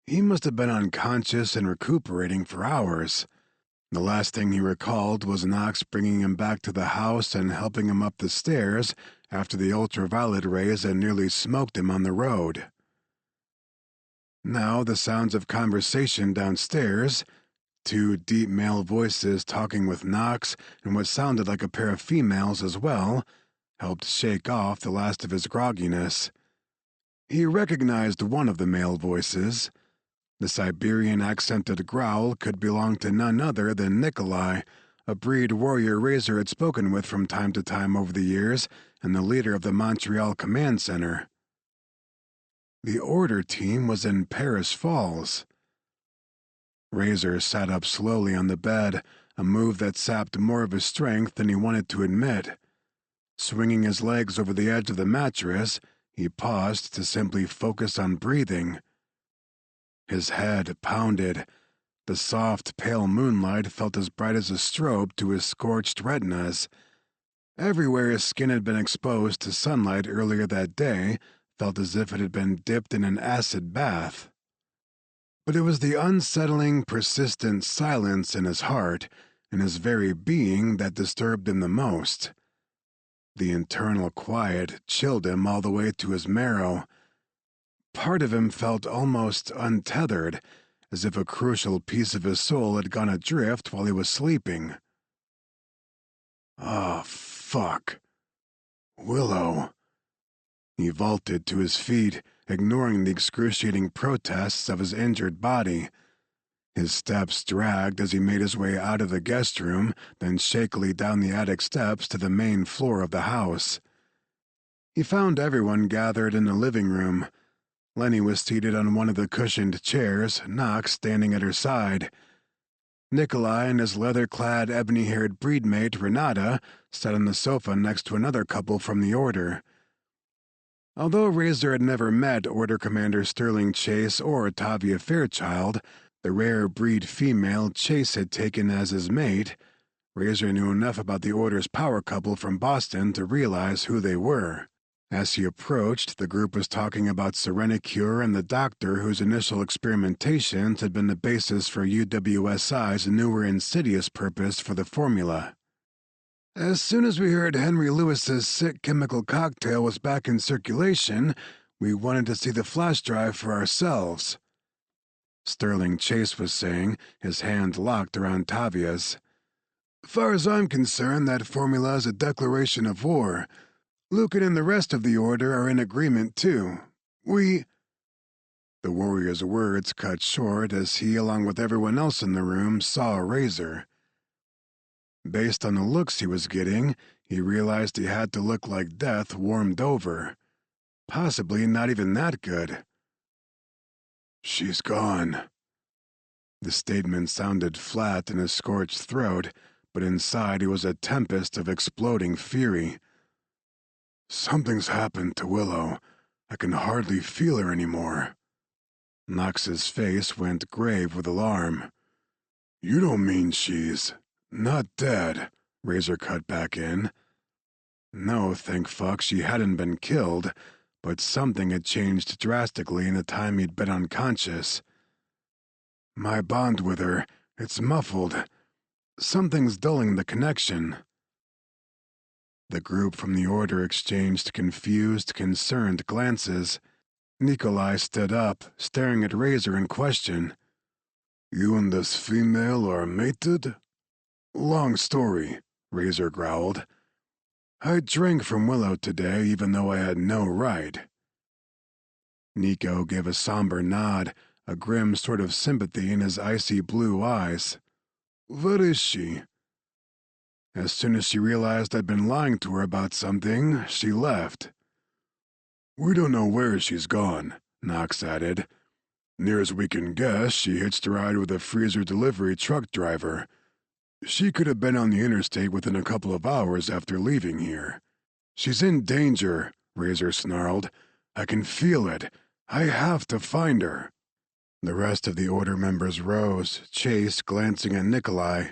He must have been unconscious and recuperating for hours. The last thing he recalled was Knox bringing him back to the house and helping him up the stairs after the ultraviolet rays had nearly smoked him on the road. Now the sounds of conversation downstairs, two deep male voices talking with Knox and what sounded like a pair of females as well, helped shake off the last of his grogginess. He recognized one of the male voices. The Siberian-accented growl could belong to none other than Nikolai, a breed Warrior Razor had spoken with from time to time over the years, and the leader of the Montreal Command Center. The order team was in Paris Falls. Razor sat up slowly on the bed, a move that sapped more of his strength than he wanted to admit. Swinging his legs over the edge of the mattress, he paused to simply focus on breathing. His head pounded. The soft, pale moonlight felt as bright as a strobe to his scorched retinas. Everywhere his skin had been exposed to sunlight earlier that day felt as if it had been dipped in an acid bath. But it was the unsettling, persistent silence in his heart and his very being that disturbed him the most. The internal quiet chilled him all the way to his marrow. Part of him felt almost untethered, as if a crucial piece of his soul had gone adrift while he was sleeping. Oh, fuck. Willow. He vaulted to his feet, ignoring the excruciating protests of his injured body. His steps dragged as he made his way out of the guest room, then shakily down the attic steps to the main floor of the house. He found everyone gathered in the living room. Lenny was seated on one of the cushioned chairs, Knox standing at her side. Nikolai and his leather-clad, ebony-haired breedmate, Renata, sat on the sofa next to another couple from the Order. Although Razor had never met Order Commander Sterling Chase or Tavia Fairchild, the rare breed female Chase had taken as his mate, Razor knew enough about the Order's power couple from Boston to realize who they were. As he approached, the group was talking about Serenacure and the doctor whose initial experimentations had been the basis for UWSI's newer insidious purpose for the formula. As soon as we heard Henry Lewis's sick chemical cocktail was back in circulation, we wanted to see the flash drive for ourselves, Sterling Chase was saying, his hand locked around Tavia's. Far as I'm concerned, that formula is a declaration of war. Lucan and the rest of the Order are in agreement, too. The warrior's words cut short as he, along with everyone else in the room, saw Razor. Based on the looks he was getting, he realized he had to look like death warmed over. Possibly not even that good. She's gone. The statement sounded flat in his scorched throat, but inside it was a tempest of exploding fury. Something's happened to Willow. I can hardly feel her anymore. Knox's face went grave with alarm. You don't mean she's not dead, Razor cut back in. No, thank fuck, she hadn't been killed, but something had changed drastically in the time he'd been unconscious. My bond with her, it's muffled. Something's dulling the connection. The group from the Order exchanged confused, concerned glances. Nikolai stood up, staring at Razor in question. You and this female are mated? Long story, Razor growled. I drank from Willow today even though I had no right. Nico gave a somber nod, a grim sort of sympathy in his icy blue eyes. Where is she? As soon as she realized I'd been lying to her about something, she left. We don't know where she's gone, Knox added. Near as we can guess, she hitched a ride with a freezer delivery truck driver. She could have been on the interstate within a couple of hours after leaving here. She's in danger, Razor snarled. I can feel it. I have to find her. The rest of the Order members rose, Chase glancing at Nikolai.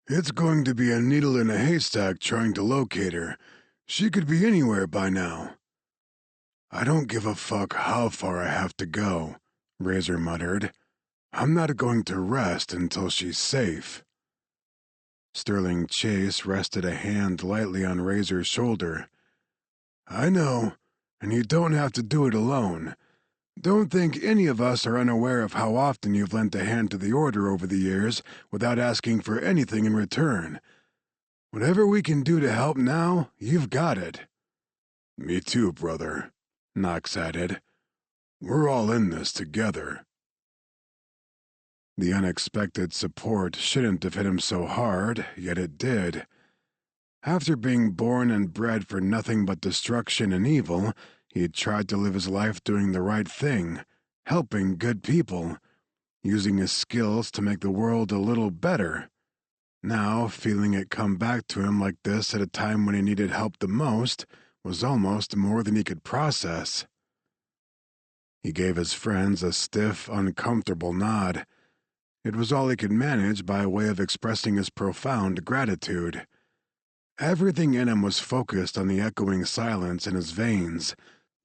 It's going to be a needle in a haystack trying to locate her. She could be anywhere by now. I don't give a fuck how far I have to go, Razor muttered. I'm not going to rest until she's safe. Sterling Chase rested a hand lightly on Razor's shoulder. I know, and you don't have to do it alone. Don't think any of us are unaware of how often you've lent a hand to the Order over the years without asking for anything in return. Whatever we can do to help now, you've got it. Me too, brother, Knox added. We're all in this together. The unexpected support shouldn't have hit him so hard, yet it did. After being born and bred for nothing but destruction and evil, he'd tried to live his life doing the right thing, helping good people, using his skills to make the world a little better. Now, feeling it come back to him like this at a time when he needed help the most was almost more than he could process. He gave his friends a stiff, uncomfortable nod. It was all he could manage by way of expressing his profound gratitude. Everything in him was focused on the echoing silence in his veins,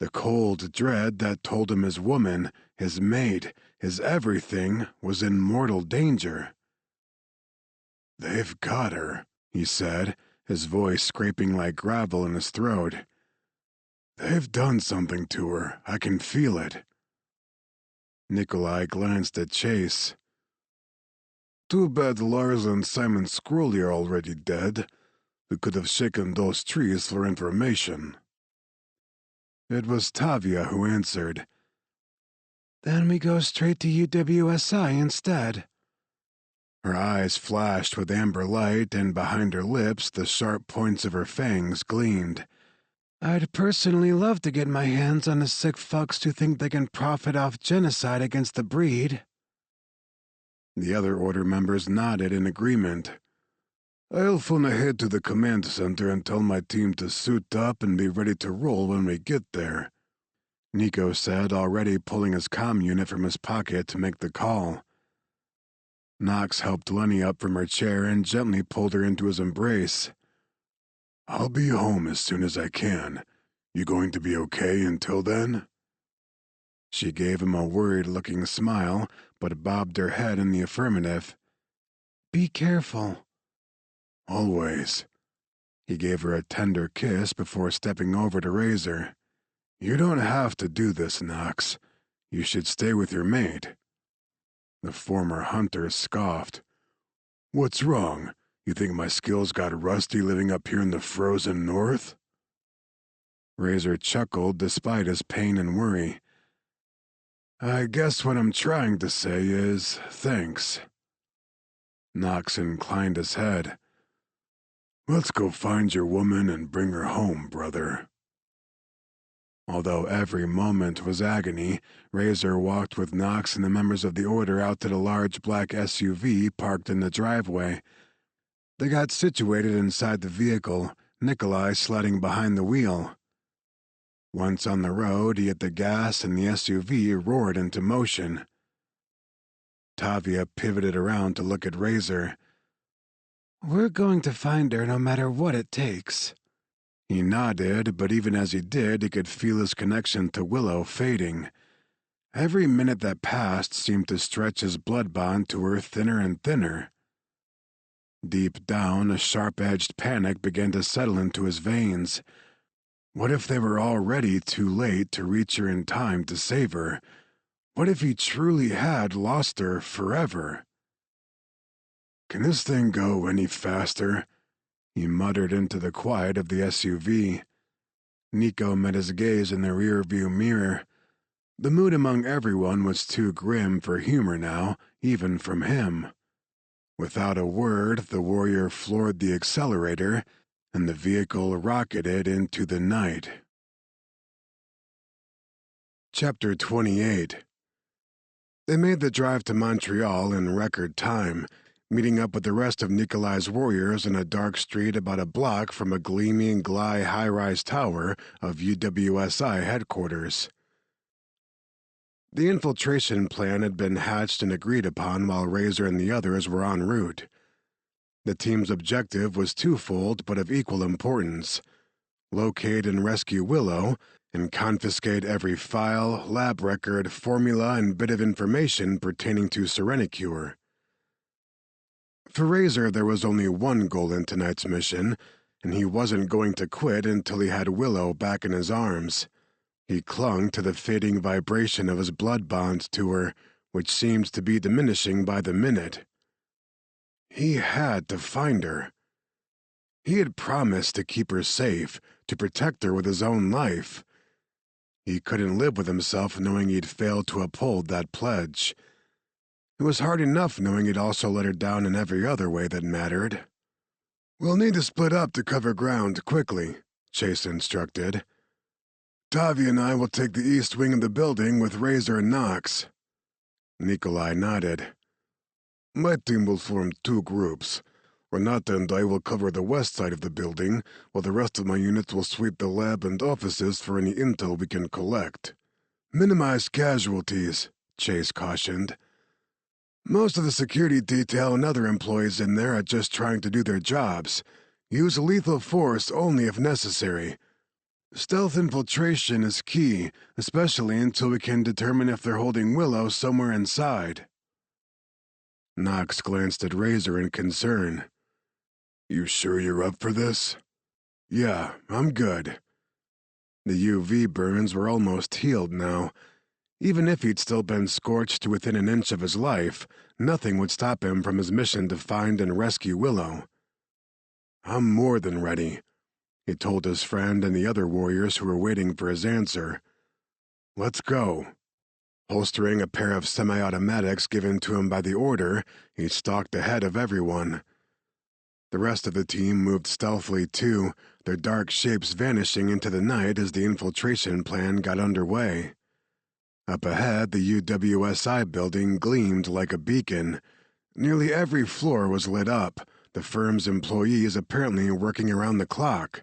the cold dread that told him his woman, his mate, his everything was in mortal danger. "They've got her," he said, his voice scraping like gravel in his throat. "They've done something to her. I can feel it." Nikolai glanced at Chase. "Too bad Lars and Simon Scrolly are already dead. We could have shaken those trees for information." It was Tavia who answered. "Then we go straight to UWSI instead." Her eyes flashed with amber light, and behind her lips the sharp points of her fangs gleamed. "I'd personally love to get my hands on the sick fucks who think they can profit off genocide against the breed." The other Order members nodded in agreement. "I'll phone ahead to the command center and tell my team to suit up and be ready to roll when we get there," Nico said, already pulling his comm unit from his pocket to make the call. Knox helped Lenny up from her chair and gently pulled her into his embrace. "I'll be home as soon as I can. You going to be okay until then?" She gave him a worried-looking smile, but bobbed her head in the affirmative. "Be careful." "Always." He gave her a tender kiss before stepping over to raise her. "You don't have to do this, Knox. You should stay with your mate." The former hunter scoffed. "What's wrong? You think my skills got rusty living up here in the frozen north?" Razor chuckled despite his pain and worry. "I guess what I'm trying to say is thanks." Knox inclined his head. "Let's go find your woman and bring her home, brother." Although every moment was agony, Razor walked with Knox and the members of the Order out to the large black SUV parked in the driveway. They got situated inside the vehicle, Nikolai sliding behind the wheel. Once on the road, he hit the gas and the SUV roared into motion. Tavia pivoted around to look at Razor. "We're going to find her no matter what it takes." He nodded, but even as he did, he could feel his connection to Willow fading. Every minute that passed seemed to stretch his blood bond to her thinner and thinner. Deep down, a sharp-edged panic began to settle into his veins. What if they were already too late to reach her in time to save her? What if he truly had lost her forever? "Can this thing go any faster?" he muttered into the quiet of the SUV. Nico met his gaze in the rear-view mirror. The mood among everyone was too grim for humor now, even from him. Without a word, the warrior floored the accelerator, and the vehicle rocketed into the night. Chapter 28. They made the drive to Montreal in record time, meeting up with the rest of Nikolai's warriors in a dark street about a block from a gleaming Glide high-rise tower of UWSI headquarters. The infiltration plan had been hatched and agreed upon while Razor and the others were en route. The team's objective was twofold but of equal importance: locate and rescue Willow, and confiscate every file, lab record, formula, and bit of information pertaining to Serenicure. For Razor, there was only one goal in tonight's mission, and he wasn't going to quit until he had Willow back in his arms. He clung to the fading vibration of his blood bond to her, which seemed to be diminishing by the minute. He had to find her. He had promised to keep her safe, to protect her with his own life. He couldn't live with himself knowing he'd failed to uphold that pledge. It was hard enough knowing he'd also let her down in every other way that mattered. "We'll need to split up to cover ground quickly," Chase instructed. "Tavia and I will take the east wing of the building with Razor and Knox." Nikolai nodded. "My team will form two groups. Renata and I will cover the west side of the building, while the rest of my units will sweep the lab and offices for any intel we can collect. Minimize casualties," Chase cautioned. "Most of the security detail and other employees in there are just trying to do their jobs. Use lethal force only if necessary. Stealth infiltration is key, especially until we can determine if they're holding Willow somewhere inside." Knox glanced at Razor in concern. "You sure you're up for this?" "Yeah, I'm good." The UV burns were almost healed now. Even if he'd still been scorched to within an inch of his life, nothing would stop him from his mission to find and rescue Willow. "I'm more than ready," he told his friend and the other warriors who were waiting for his answer. "Let's go." Holstering a pair of semi-automatics given to him by the Order, he stalked ahead of everyone. The rest of the team moved stealthily too, their dark shapes vanishing into the night as the infiltration plan got underway. Up ahead, the UWSI building gleamed like a beacon. Nearly every floor was lit up, the firm's employees apparently working around the clock.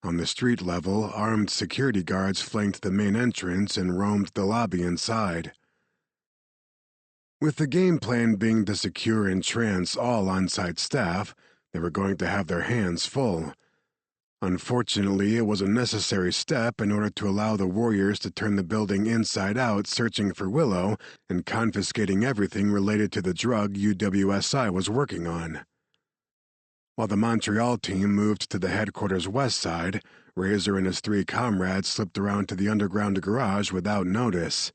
On the street level, armed security guards flanked the main entrance and roamed the lobby inside. With the game plan being to secure and trance all on-site staff, they were going to have their hands full. Unfortunately, it was a necessary step in order to allow the warriors to turn the building inside out searching for Willow and confiscating everything related to the drug UWSI was working on. While the Montreal team moved to the headquarters west side, Razor and his 3 comrades slipped around to the underground garage without notice.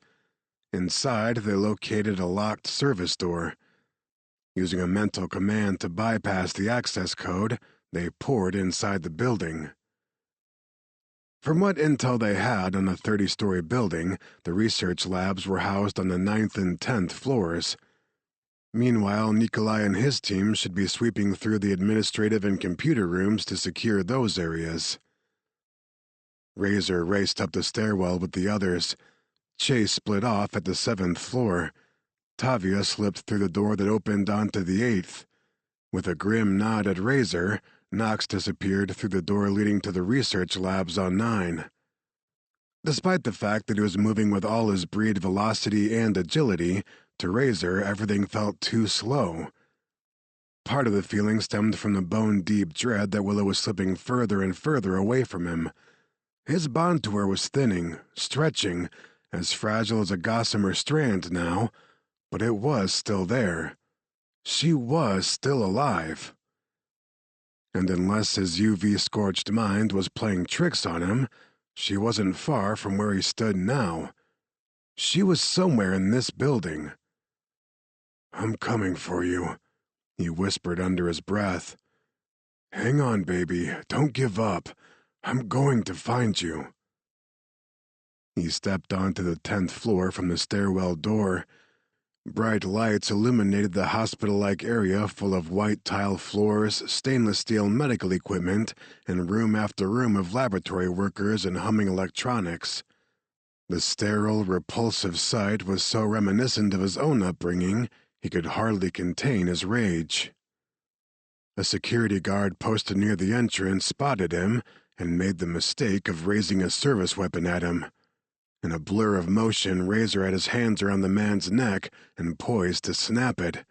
Inside, they located a locked service door. Using a mental command to bypass the access code, they poured inside the building. From what intel they had on a 30-story building, the research labs were housed on the 9th and 10th floors. Meanwhile, Nikolai and his team should be sweeping through the administrative and computer rooms to secure those areas. Razor raced up the stairwell with the others. Chase split off at the 7th floor. Tavia slipped through the door that opened onto the 8th. With a grim nod at Razor, Knox disappeared through the door leading to the research labs on 9. Despite the fact that he was moving with all his breed velocity and agility, to Razor everything felt too slow. Part of the feeling stemmed from the bone-deep dread that Willow was slipping further and further away from him. His bond to her was thinning, stretching, as fragile as a gossamer strand now, but it was still there. She was still alive. And unless his UV-scorched mind was playing tricks on him, she wasn't far from where he stood now. She was somewhere in this building. "I'm coming for you," he whispered under his breath. "Hang on, baby. Don't give up. I'm going to find you." He stepped onto the 10th floor from the stairwell door. Bright lights illuminated the hospital-like area full of white tile floors, stainless steel medical equipment, and room after room of laboratory workers and humming electronics. The sterile, repulsive sight was so reminiscent of his own upbringing, he could hardly contain his rage. A security guard posted near the entrance spotted him and made the mistake of raising a service weapon at him. In a blur of motion, Razor had his hands around the man's neck and poised to snap it.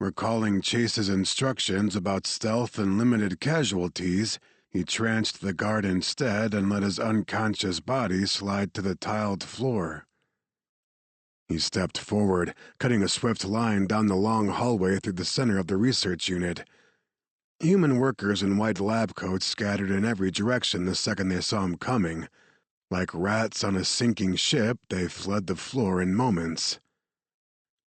Recalling Chase's instructions about stealth and limited casualties, he tranced the guard instead and let his unconscious body slide to the tiled floor. He stepped forward, cutting a swift line down the long hallway through the center of the research unit. Human workers in white lab coats scattered in every direction the second they saw him coming. Like rats on a sinking ship, they fled the floor in moments.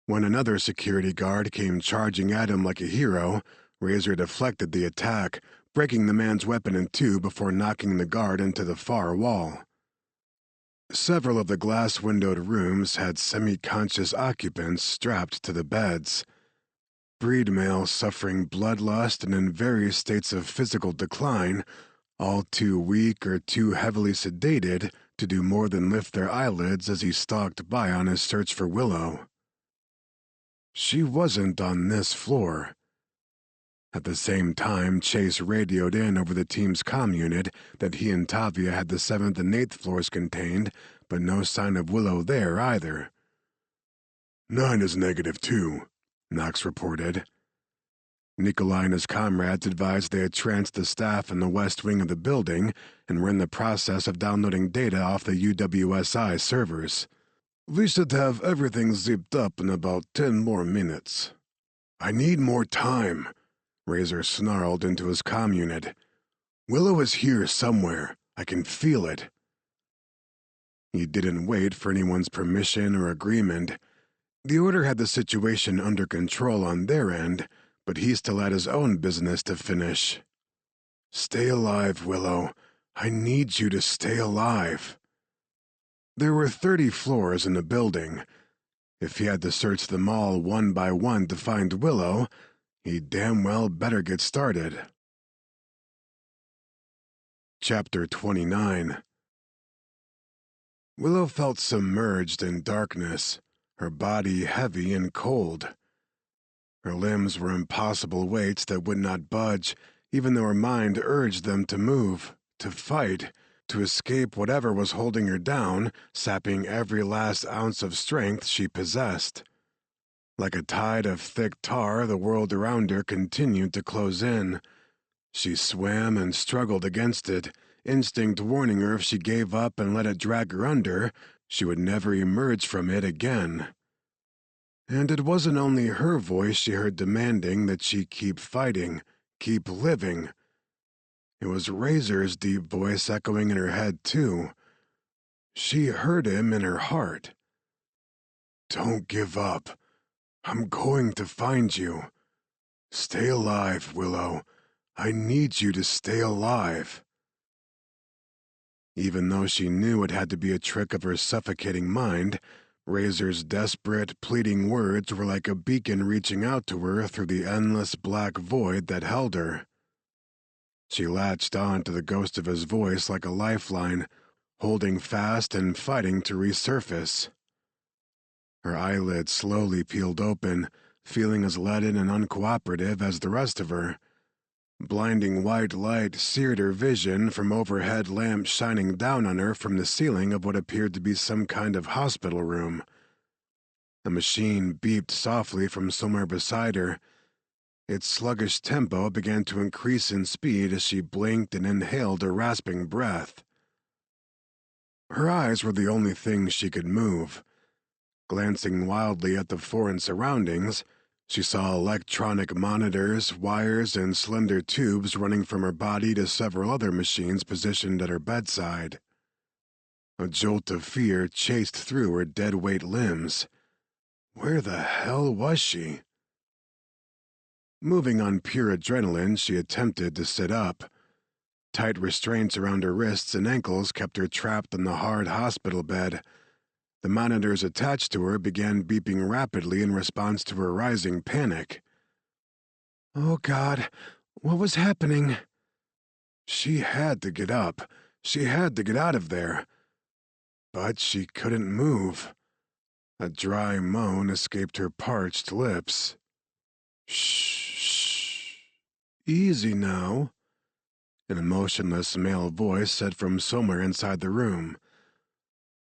When another security guard came charging at him like a hero, Razor deflected the attack, breaking the man's weapon in 2 before knocking the guard into the far wall. Several of the glass-windowed rooms had semi-conscious occupants strapped to the beds. Breed males suffering bloodlust and in various states of physical decline, all too weak or too heavily sedated to do more than lift their eyelids as he stalked by on his search for Willow. She wasn't on this floor. At the same time, Chase radioed in over the team's comm unit that he and Tavia had the 7th and 8th floors contained, but no sign of Willow there either. 9 is negative too, Knox reported. Nikolai and his comrades advised they had tranced the staff in the west wing of the building and were in the process of downloading data off the UWSI servers. We should have everything zipped up in about 10 more minutes. I need more time, Razor snarled into his comm unit. Willow is here somewhere. I can feel it. He didn't wait for anyone's permission or agreement. The Order had the situation under control on their end, but he still had his own business to finish. Stay alive, Willow. I need you to stay alive. There were 30 floors in the building. If he had to search them all one by one to find Willow, he damn well better get started. Chapter 29. Willow felt submerged in darkness, her body heavy and cold. Her limbs were impossible weights that would not budge, even though her mind urged them to move, to fight, to escape whatever was holding her down, sapping every last ounce of strength she possessed. Like a tide of thick tar, the world around her continued to close in. She swam and struggled against it, instinct warning her if she gave up and let it drag her under, she would never emerge from it again. And it wasn't only her voice she heard demanding that she keep fighting, keep living. It was Razor's deep voice echoing in her head, too. She heard him in her heart. Don't give up. I'm going to find you. Stay alive, Willow. I need you to stay alive. Even though she knew it had to be a trick of her suffocating mind, Razor's desperate, pleading words were like a beacon reaching out to her through the endless black void that held her. She latched on to the ghost of his voice like a lifeline, holding fast and fighting to resurface. Her eyelids slowly peeled open, feeling as leaden and uncooperative as the rest of her. Blinding white light seared her vision from overhead lamps shining down on her from the ceiling of what appeared to be some kind of hospital room. A machine beeped softly from somewhere beside her. Its sluggish tempo began to increase in speed as she blinked and inhaled a rasping breath. Her eyes were the only things she could move. Glancing wildly at the foreign surroundings, she saw electronic monitors, wires, and slender tubes running from her body to several other machines positioned at her bedside. A jolt of fear chased through her dead-weight limbs. Where the hell was she? Moving on pure adrenaline, she attempted to sit up. Tight restraints around her wrists and ankles kept her trapped on the hard hospital bed. The monitors attached to her began beeping rapidly in response to her rising panic. Oh, God, what was happening? She had to get up. She had to get out of there. But she couldn't move. A dry moan escaped her parched lips. Shh. Easy now, an emotionless male voice said from somewhere inside the room.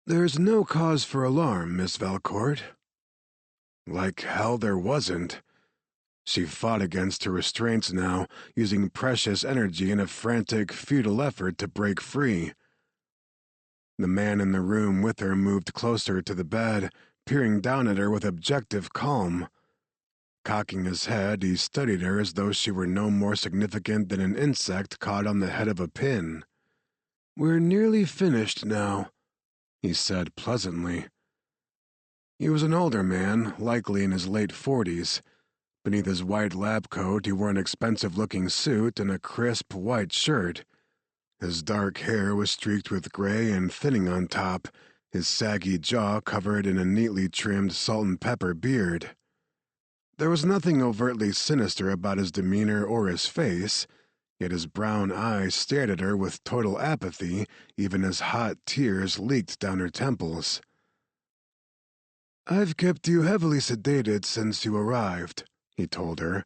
There's no cause for alarm, Miss Valcourt. Like hell there wasn't. She fought against her restraints now, using precious energy in a frantic, futile effort to break free. The man in the room with her moved closer to the bed, peering down at her with objective calm. Cocking his head, he studied her as though she were no more significant than an insect caught on the head of a pin. We're nearly finished now, he said pleasantly. He was an older man, likely in his late 40s. Beneath his white lab coat, he wore an expensive-looking suit and a crisp white shirt. His dark hair was streaked with gray and thinning on top, his saggy jaw covered in a neatly trimmed salt and pepper beard. There was nothing overtly sinister about his demeanor or his face, yet his brown eyes stared at her with total apathy, even as hot tears leaked down her temples. I've kept you heavily sedated since you arrived, he told her.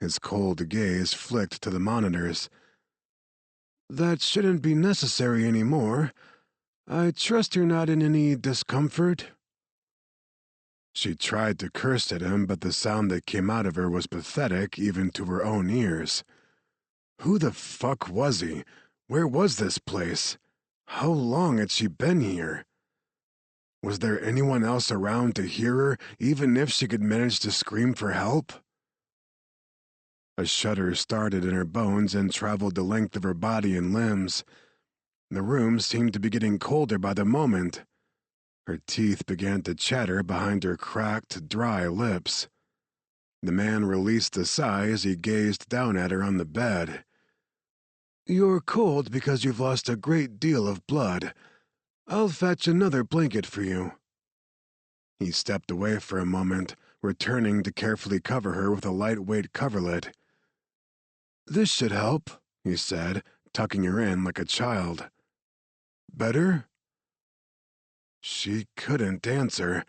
His cold gaze flicked to the monitors. That shouldn't be necessary anymore. I trust you're not in any discomfort? She tried to curse at him, but the sound that came out of her was pathetic even to her own ears. Who the fuck was he? Where was this place? How long had she been here? Was there anyone else around to hear her, even if she could manage to scream for help? A shudder started in her bones and traveled the length of her body and limbs. The room seemed to be getting colder by the moment. Her teeth began to chatter behind her cracked, dry lips. The man released a sigh as he gazed down at her on the bed. "You're cold because you've lost a great deal of blood. I'll fetch another blanket for you." He stepped away for a moment, returning to carefully cover her with a lightweight coverlet. "This should help," he said, tucking her in like a child. "Better?" She couldn't answer,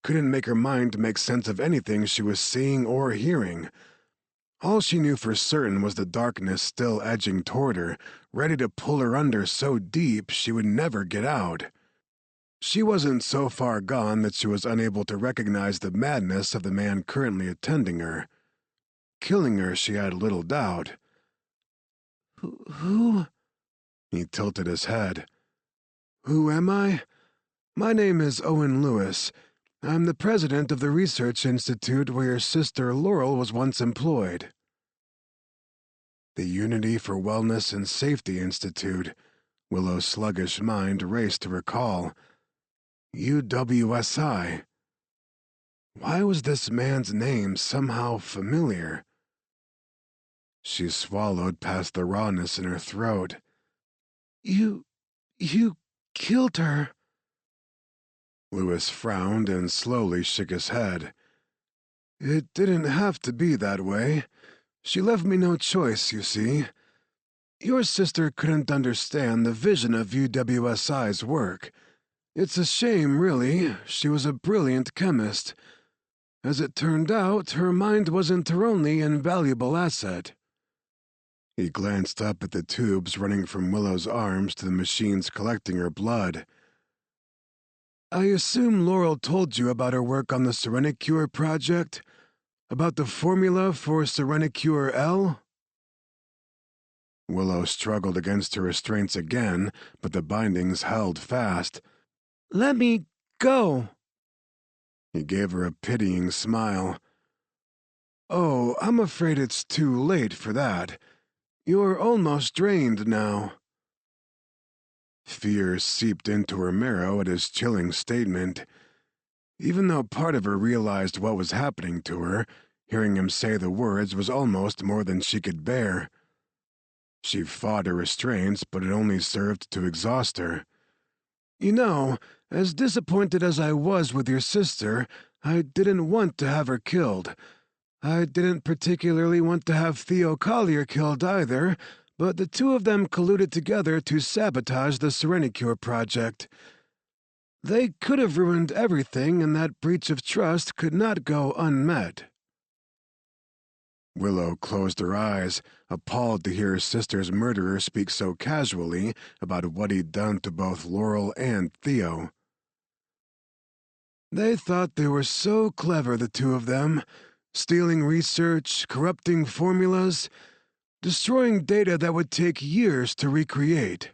couldn't make her mind make sense of anything she was seeing or hearing. All she knew for certain was the darkness still edging toward her, ready to pull her under so deep she would never get out. She wasn't so far gone that she was unable to recognize the madness of the man currently attending her. Killing her, she had little doubt. Who? He tilted his head. "Who am I? My name is Owen Lewis. I'm the president of the research institute where your sister Laurel was once employed." The Unity for Wellness and Safety Institute. Willow's sluggish mind raced to recall. UWSI. Why was this man's name somehow familiar? She swallowed past the rawness in her throat. You killed her." Lewis frowned and slowly shook his head. "It didn't have to be that way. She left me no choice, you see. Your sister couldn't understand the vision of UWSI's work. It's a shame, really. She was a brilliant chemist. As it turned out, her mind wasn't her only invaluable asset." He glanced up at the tubes running from Willow's arms to the machines collecting her blood. "I assume Laurel told you about her work on the Serenacure project? About the formula for Serenacure L?" Willow struggled against her restraints again, but the bindings held fast. "Let me go." He gave her a pitying smile. "Oh, I'm afraid it's too late for that. You're almost drained now." Fear seeped into her marrow at his chilling statement. Even though part of her realized what was happening to her, hearing him say the words was almost more than she could bear. She fought her restraints, but it only served to exhaust her. "You know, as disappointed as I was with your sister, I didn't want to have her killed. I didn't particularly want to have Theo Collier killed either, but the two of them colluded together to sabotage the Serenacure project. They could have ruined everything, and that breach of trust could not go unmet." Willow closed her eyes, appalled to hear her sister's murderer speak so casually about what he'd done to both Laurel and Theo. "They thought they were so clever, the two of them, stealing research, corrupting formulas, destroying data that would take years to recreate."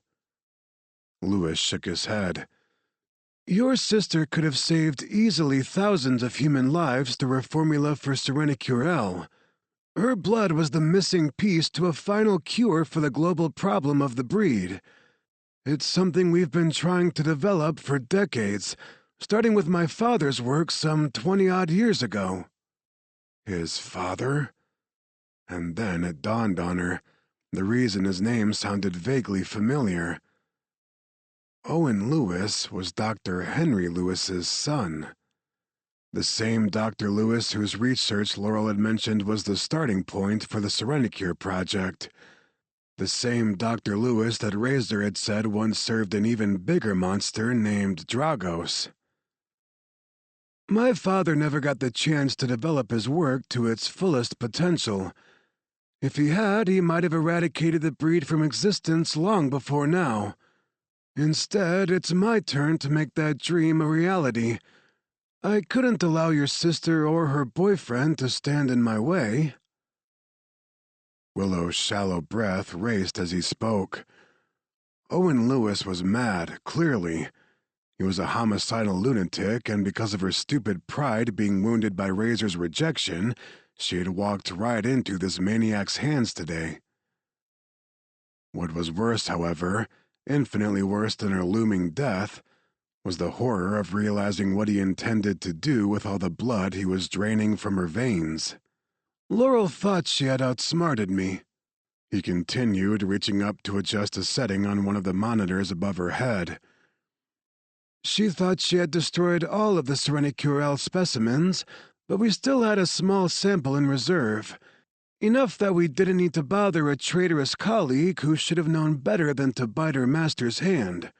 Lewis shook his head. "Your sister could have saved easily thousands of human lives through her formula for Serenacure L. Her blood was the missing piece to a final cure for the global problem of the breed. It's something we've been trying to develop for decades, starting with my father's work some 20-odd years ago." His father? And then it dawned on her, the reason his name sounded vaguely familiar. Owen Lewis was Dr. Henry Lewis's son. The same Dr. Lewis whose research Laurel had mentioned was the starting point for the Serenacure project. The same Dr. Lewis that Razor had said once served an even bigger monster named Dragos. "My father never got the chance to develop his work to its fullest potential. If he had, he might have eradicated the breed from existence long before now. Instead, it's my turn to make that dream a reality. I couldn't allow your sister or her boyfriend to stand in my way." Willow's shallow breath raced as he spoke. Owen Lewis was mad, clearly. He was a homicidal lunatic, and because of her stupid pride being wounded by Razor's rejection, she had walked right into this maniac's hands today. What was worse, however, infinitely worse than her looming death, was the horror of realizing what he intended to do with all the blood he was draining from her veins. "Laurel thought she had outsmarted me," he continued, reaching up to adjust a setting on one of the monitors above her head. "She thought she had destroyed all of the Serenicurel specimens, but we still had a small sample in reserve. Enough that we didn't need to bother a traitorous colleague who should have known better than to bite her master's hand.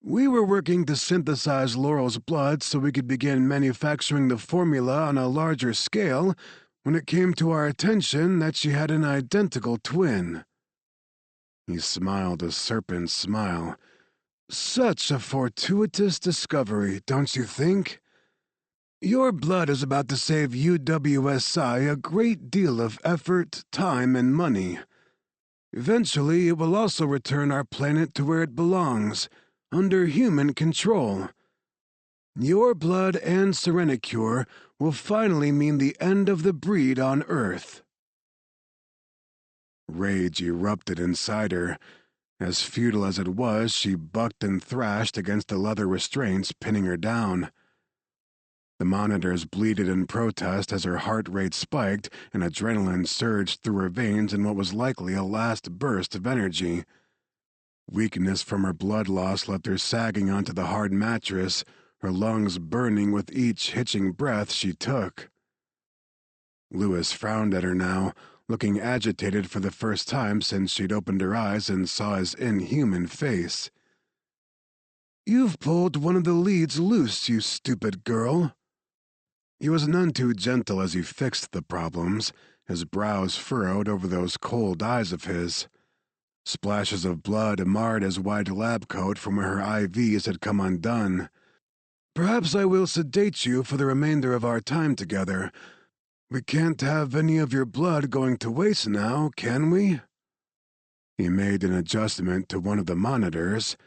We were working to synthesize Laurel's blood so we could begin manufacturing the formula on a larger scale when it came to our attention that she had an identical twin." He smiled a serpent smile. "Such a fortuitous discovery, don't you think? Your blood is about to save UWSI a great deal of effort, time, and money. Eventually, it will also return our planet to where it belongs, under human control. Your blood and Serenicure will finally mean the end of the breed on Earth." Rage erupted inside her. As futile as it was, she bucked and thrashed against the leather restraints pinning her down. The monitors bleated in protest as her heart rate spiked and adrenaline surged through her veins in what was likely a last burst of energy. Weakness from her blood loss left her sagging onto the hard mattress, her lungs burning with each hitching breath she took. Lewis frowned at her now, looking agitated for the first time since she'd opened her eyes and saw his inhuman face. "You've pulled one of the leads loose, you stupid girl." He was none too gentle as he fixed the problems, his brows furrowed over those cold eyes of his. Splashes of blood marred his wide lab coat from where her IVs had come undone. "Perhaps I will sedate you for the remainder of our time together. We can't have any of your blood going to waste now, can we?" He made an adjustment to one of the monitors,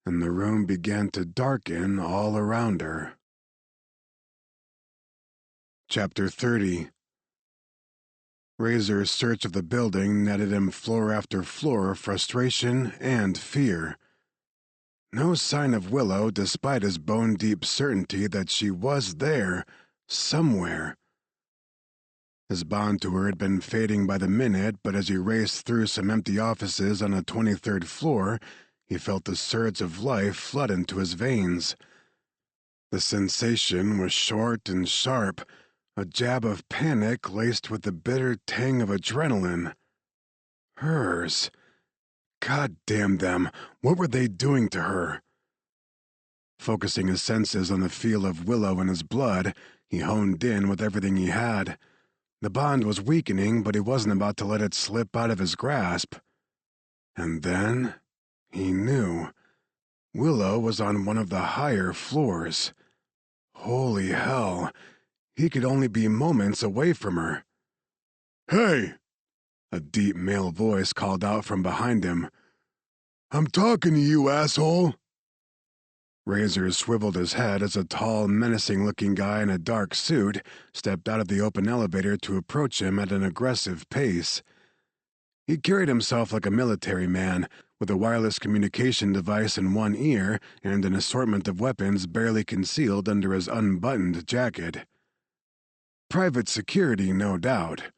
and the room began to darken all around her. Chapter 30. Razor's search of the building netted him floor after floor of frustration and fear. No sign of Willow, despite his bone-deep certainty that she was there, somewhere. His bond to her had been fading by the minute, but as he raced through some empty offices on a 23rd floor, he felt the surge of life flood into his veins. The sensation was short and sharp, a jab of panic laced with the bitter tang of adrenaline. Hers. God damn them, what were they doing to her? Focusing his senses on the feel of Willow in his blood, he honed in with everything he had. The bond was weakening, but he wasn't about to let it slip out of his grasp. And then, he knew. Willow was on one of the higher floors. Holy hell, he could only be moments away from her. "Hey!" A deep male voice called out from behind him. "I'm talking to you, asshole!" Razor swiveled his head as a tall, menacing-looking guy in a dark suit stepped out of the open elevator to approach him at an aggressive pace. He carried himself like a military man, with a wireless communication device in one ear and an assortment of weapons barely concealed under his unbuttoned jacket. Private security, no doubt.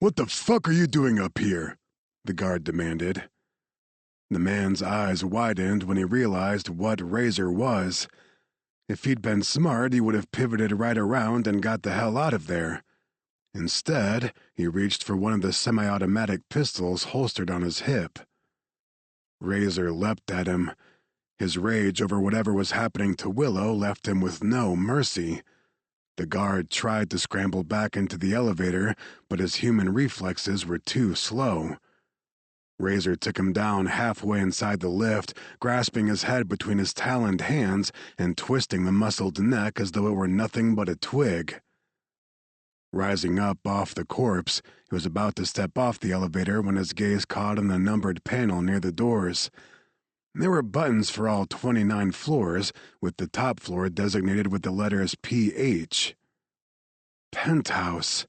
"What the fuck are you doing up here?" the guard demanded. The man's eyes widened when he realized what Razor was. If he'd been smart, he would have pivoted right around and got the hell out of there. Instead, he reached for one of the semi-automatic pistols holstered on his hip. Razor leapt at him. His rage over whatever was happening to Willow left him with no mercy. The guard tried to scramble back into the elevator, but his human reflexes were too slow. Razor took him down halfway inside the lift, grasping his head between his taloned hands and twisting the muscled neck as though it were nothing but a twig. Rising up off the corpse, he was about to step off the elevator when his gaze caught on the numbered panel near the doors. There were buttons for all 29 floors, with the top floor designated with the letters PH. Penthouse.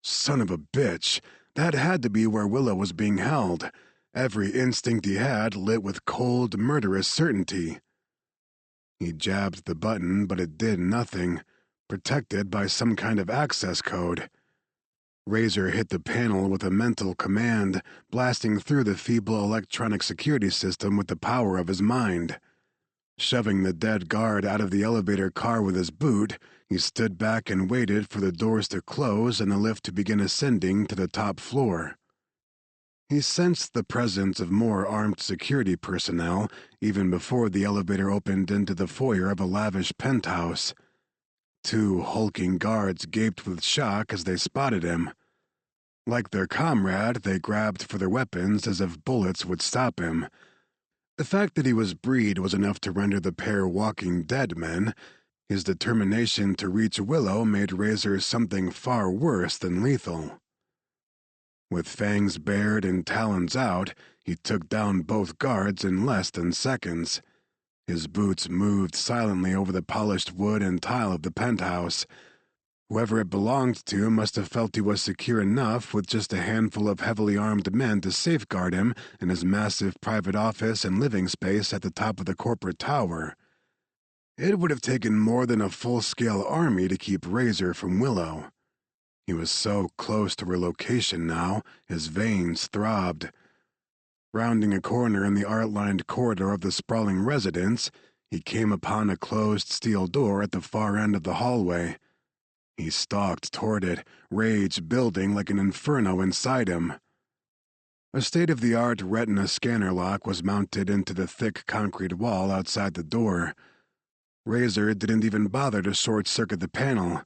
Son of a bitch. That had to be where Willow was being held. Every instinct he had lit with cold, murderous certainty. He jabbed the button, but it did nothing, protected by some kind of access code. Razor hit the panel with a mental command, blasting through the feeble electronic security system with the power of his mind. Shoving the dead guard out of the elevator car with his boot, he stood back and waited for the doors to close and the lift to begin ascending to the top floor. He sensed the presence of more armed security personnel even before the elevator opened into the foyer of a lavish penthouse. 2 hulking guards gaped with shock as they spotted him. Like their comrade, they grabbed for their weapons as if bullets would stop him. The fact that he was breed was enough to render the pair walking dead men. His determination to reach Willow made Razor something far worse than lethal. With fangs bared and talons out, he took down both guards in less than seconds. His boots moved silently over the polished wood and tile of the penthouse. Whoever it belonged to must have felt he was secure enough with just a handful of heavily armed men to safeguard him in his massive private office and living space at the top of the corporate tower. It would have taken more than a full-scale army to keep Razor from Willow. He was so close to her location now, his veins throbbed. Rounding a corner in the art-lined corridor of the sprawling residence, he came upon a closed steel door at the far end of the hallway. He stalked toward it, rage building like an inferno inside him. A state-of-the-art retina scanner lock was mounted into the thick concrete wall outside the door. Razor didn't even bother to short-circuit the panel.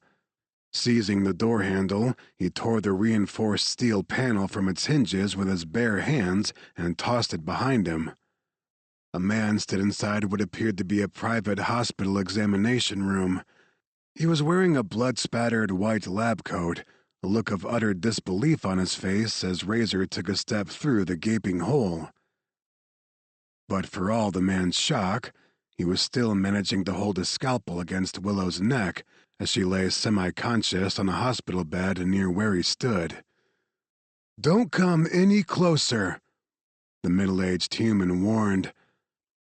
Seizing the door handle, he tore the reinforced steel panel from its hinges with his bare hands and tossed it behind him. A man stood inside what appeared to be a private hospital examination room. He was wearing a blood-spattered white lab coat, a look of utter disbelief on his face as Razor took a step through the gaping hole. But for all the man's shock, he was still managing to hold a scalpel against Willow's neck as she lay semi-conscious on a hospital bed near where he stood. "Don't come any closer," the middle-aged human warned.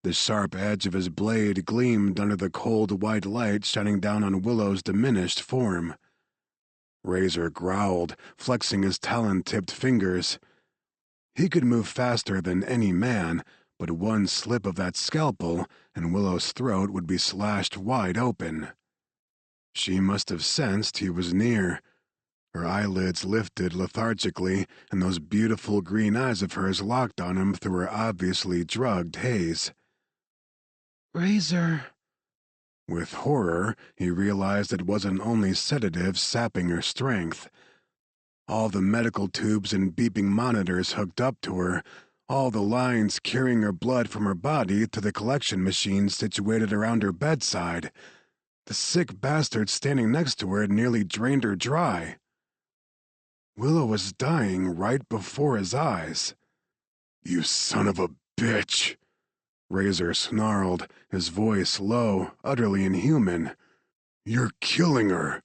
The sharp edge of his blade gleamed under the cold white light shining down on Willow's diminished form. Razor growled, flexing his talon-tipped fingers. He could move faster than any man, but one slip of that scalpel and Willow's throat would be slashed wide open. She must have sensed he was near. Her eyelids lifted lethargically, and those beautiful green eyes of hers locked on him through her obviously drugged haze. "Razor." With horror, he realized it wasn't only sedatives sapping her strength. All the medical tubes and beeping monitors hooked up to her, all the lines carrying her blood from her body to the collection machines situated around her bedside. The sick bastard standing next to her had nearly drained her dry. Willow was dying right before his eyes. "You son of a bitch!" Razor snarled, his voice low, utterly inhuman. "You're killing her!"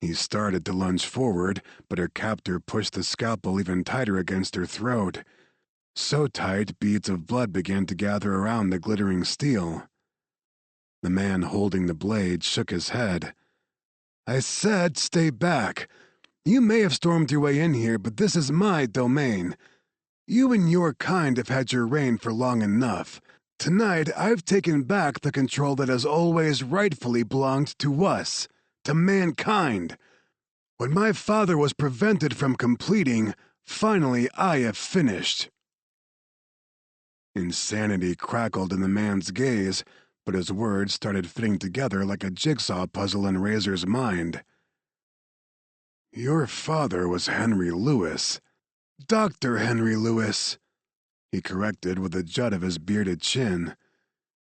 He started to lunge forward, but her captor pushed the scalpel even tighter against her throat. So tight, beads of blood began to gather around the glittering steel. The man holding the blade shook his head. "I said stay back. You may have stormed your way in here, but this is my domain. You and your kind have had your reign for long enough. Tonight, I've taken back the control that has always rightfully belonged to us, to mankind. What my father was prevented from completing, finally I have finished." Insanity crackled in the man's gaze, but his words started fitting together like a jigsaw puzzle in Razor's mind. "Your father was Henry Lewis. Dr. Henry Lewis, he corrected with a jut of his bearded chin.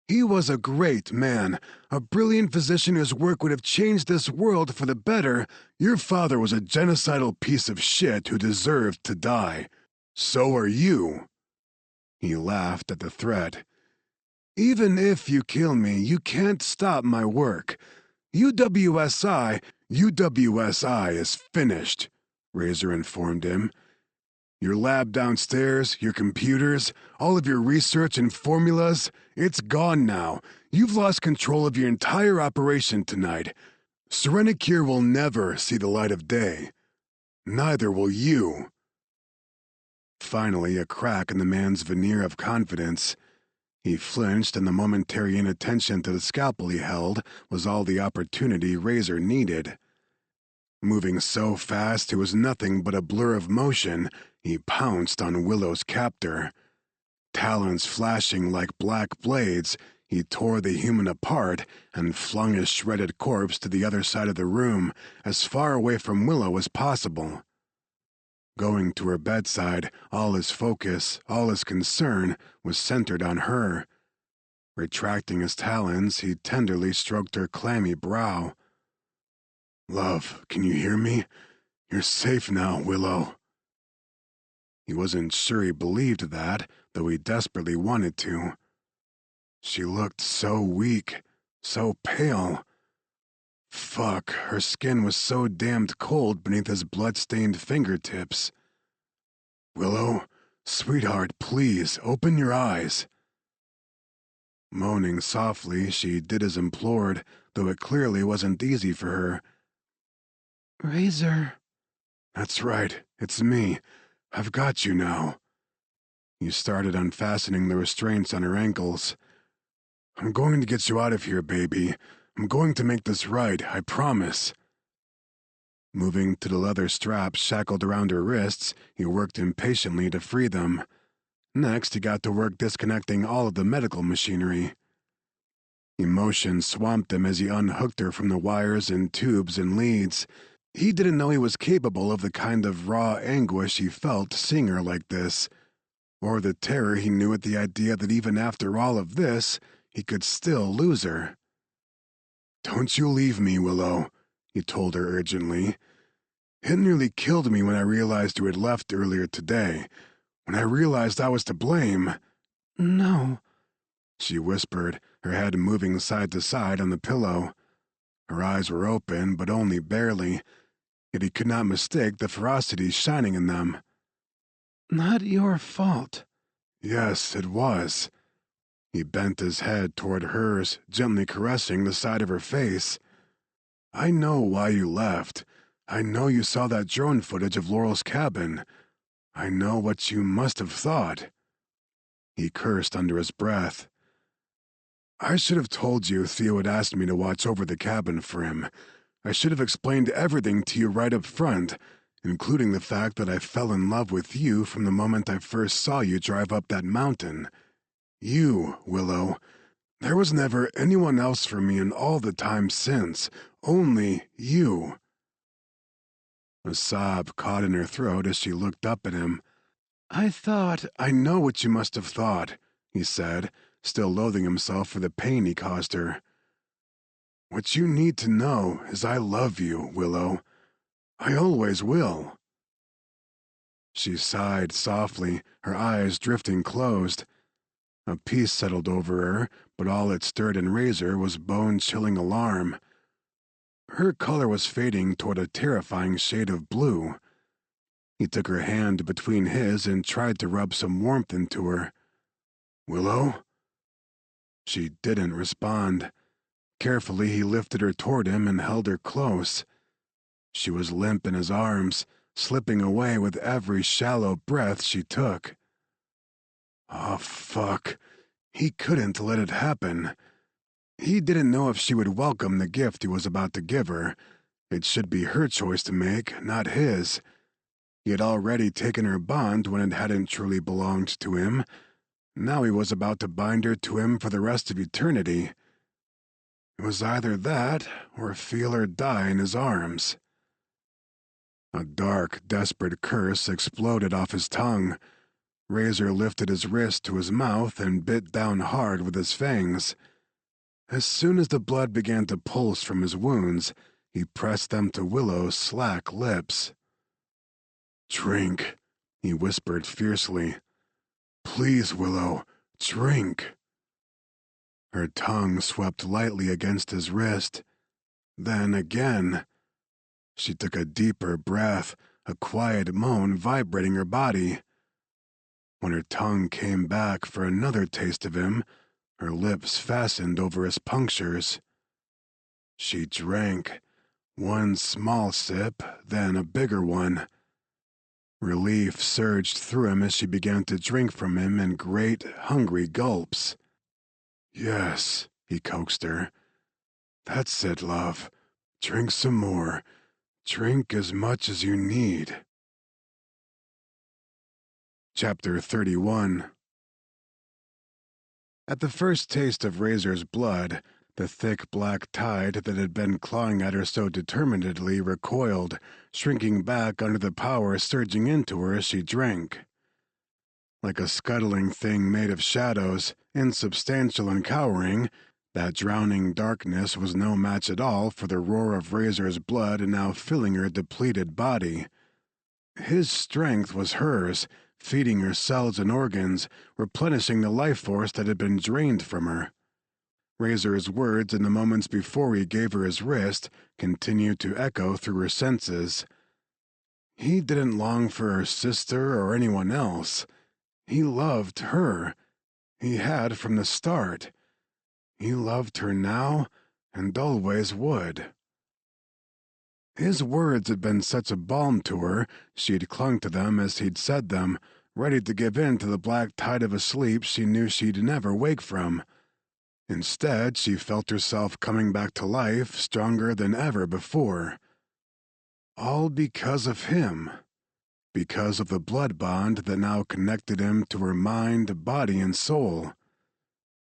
He was a great man, a brilliant physician whose work would have changed this world for the better. Your father was a genocidal piece of shit who deserved to die. So are you. He laughed at the threat. Even if you kill me, you can't stop my work. UWSI is finished, Razor informed him. Your lab downstairs, your computers, all of your research and formulas, it's gone now. You've lost control of your entire operation tonight. Serenacure will never see the light of day. Neither will you. Finally, a crack in the man's veneer of confidence. He flinched, and the momentary inattention to the scalpel he held was all the opportunity Razor needed. Moving so fast it was nothing but a blur of motion, he pounced on Willow's captor. Talons flashing like black blades, he tore the human apart and flung his shredded corpse to the other side of the room, as far away from Willow as possible. Going to her bedside, all his focus, all his concern, was centered on her. Retracting his talons, he tenderly stroked her clammy brow. "Love, can you hear me? You're safe now, Willow." He wasn't sure he believed that, though he desperately wanted to. She looked so weak, so pale. Fuck, her skin was so damned cold beneath his blood-stained fingertips. "Willow, sweetheart, please, open your eyes." Moaning softly, she did as implored, though it clearly wasn't easy for her. Razor. "That's right, it's me. I've got you now." He started unfastening the restraints on her ankles. "I'm going to get you out of here, baby. I'm going to make this right, I promise." Moving to the leather straps shackled around her wrists, he worked impatiently to free them. Next, he got to work disconnecting all of the medical machinery. Emotion swamped him as he unhooked her from the wires and tubes and leads. He didn't know he was capable of the kind of raw anguish he felt seeing her like this, or the terror he knew at the idea that even after all of this, he could still lose her. "Don't you leave me, Willow," he told her urgently. "It nearly killed me when I realized you had left earlier today. When I realized I was to blame." No, she whispered, her head moving side to side on the pillow. Her eyes were open, but only barely, yet he could not mistake the ferocity shining in them. not your fault. Yes, it was. He bent his head toward hers, gently caressing the side of her face. "I know why you left. I know you saw that drone footage of Laurel's cabin. I know what you must have thought." He cursed under his breath. "I should have told you Theo had asked me to watch over the cabin for him. I should have explained everything to you right up front, including the fact that I fell in love with you from the moment I first saw you drive up that mountain. You, Willow. There was never anyone else for me in all the time since. Only you." A sob caught in her throat as she looked up at him. "I know what you must have thought," he said, still loathing himself for the pain he caused her. "What you need to know is I love you, Willow. I always will." She sighed softly, her eyes drifting closed. A peace settled over her, but all it stirred in Razor was bone-chilling alarm. Her color was fading toward a terrifying shade of blue. He took her hand between his and tried to rub some warmth into her. "Willow?" She didn't respond. Carefully, he lifted her toward him and held her close. She was limp in his arms, slipping away with every shallow breath she took. Oh, fuck. He couldn't let it happen. He didn't know if she would welcome the gift he was about to give her. It should be her choice to make, not his. He had already taken her bond when it hadn't truly belonged to him. Now he was about to bind her to him for the rest of eternity. It was either that, or feel her die in his arms. A dark, desperate curse exploded off his tongue. Razor lifted his wrist to his mouth and bit down hard with his fangs. As soon as the blood began to pulse from his wounds, he pressed them to Willow's slack lips. "Drink," he whispered fiercely. "Please, Willow, drink." Her tongue swept lightly against his wrist. Then again. She took a deeper breath, a quiet moan vibrating her body. When her tongue came back for another taste of him, her lips fastened over his punctures. She drank, one small sip, then a bigger one. Relief surged through him as she began to drink from him in great, hungry gulps. "Yes," he coaxed her. "That's it, love. Drink some more. Drink as much as you need." Chapter 31. At the first taste of Razor's blood, the thick black tide that had been clawing at her so determinedly recoiled, shrinking back under the power surging into her as she drank. Like a scuttling thing made of shadows, insubstantial and cowering, that drowning darkness was no match at all for the roar of Razor's blood now filling her depleted body. His strength was hers, feeding her cells and organs, replenishing the life force that had been drained from her. Razor's words in the moments before he gave her his wrist continued to echo through her senses. He didn't long for her sister or anyone else. He loved her. He had from the start. He loved her now and always would. His words had been such a balm to her, she'd clung to them as he'd said them, ready to give in to the black tide of a sleep she knew she'd never wake from. Instead, she felt herself coming back to life stronger than ever before. All because of him. Because of the blood bond that now connected him to her mind, body, and soul.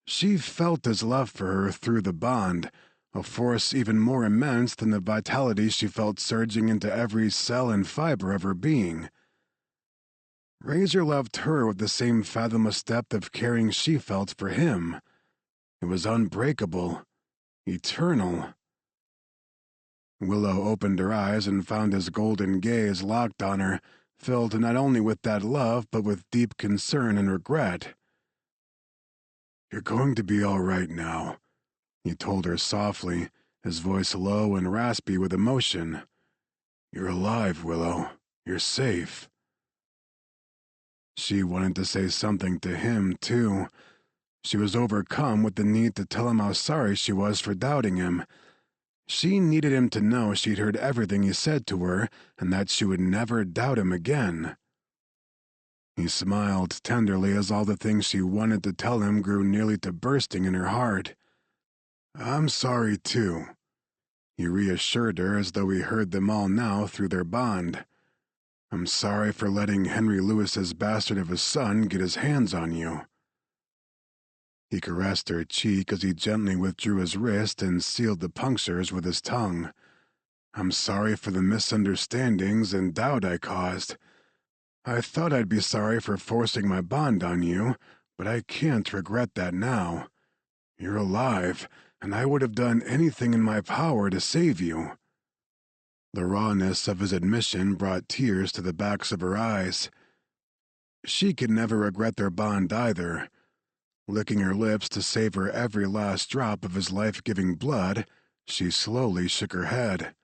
She felt his love for her through the bond, a force even more immense than the vitality she felt surging into every cell and fiber of her being. Razor loved her with the same fathomless depth of caring she felt for him. It was unbreakable, eternal. Willow opened her eyes and found his golden gaze locked on her, filled not only with that love but with deep concern and regret. "You're going to be all right now," he told her softly, his voice low and raspy with emotion. "You're alive, Willow. You're safe." She wanted to say something to him, too. She was overcome with the need to tell him how sorry she was for doubting him. She needed him to know she'd heard everything he said to her and that she would never doubt him again. He smiled tenderly as all the things she wanted to tell him grew nearly to bursting in her heart. "I'm sorry, too," he reassured her as though he heard them all now through their bond. "I'm sorry for letting Henry Lewis's bastard of a son get his hands on you." He caressed her cheek as he gently withdrew his wrist and sealed the punctures with his tongue. "I'm sorry for the misunderstandings and doubt I caused. I thought I'd be sorry for forcing my bond on you, but I can't regret that now. You're alive, and I would have done anything in my power to save you." The rawness of his admission brought tears to the backs of her eyes. She could never regret their bond either. Licking her lips to savor every last drop of his life-giving blood, she slowly shook her head.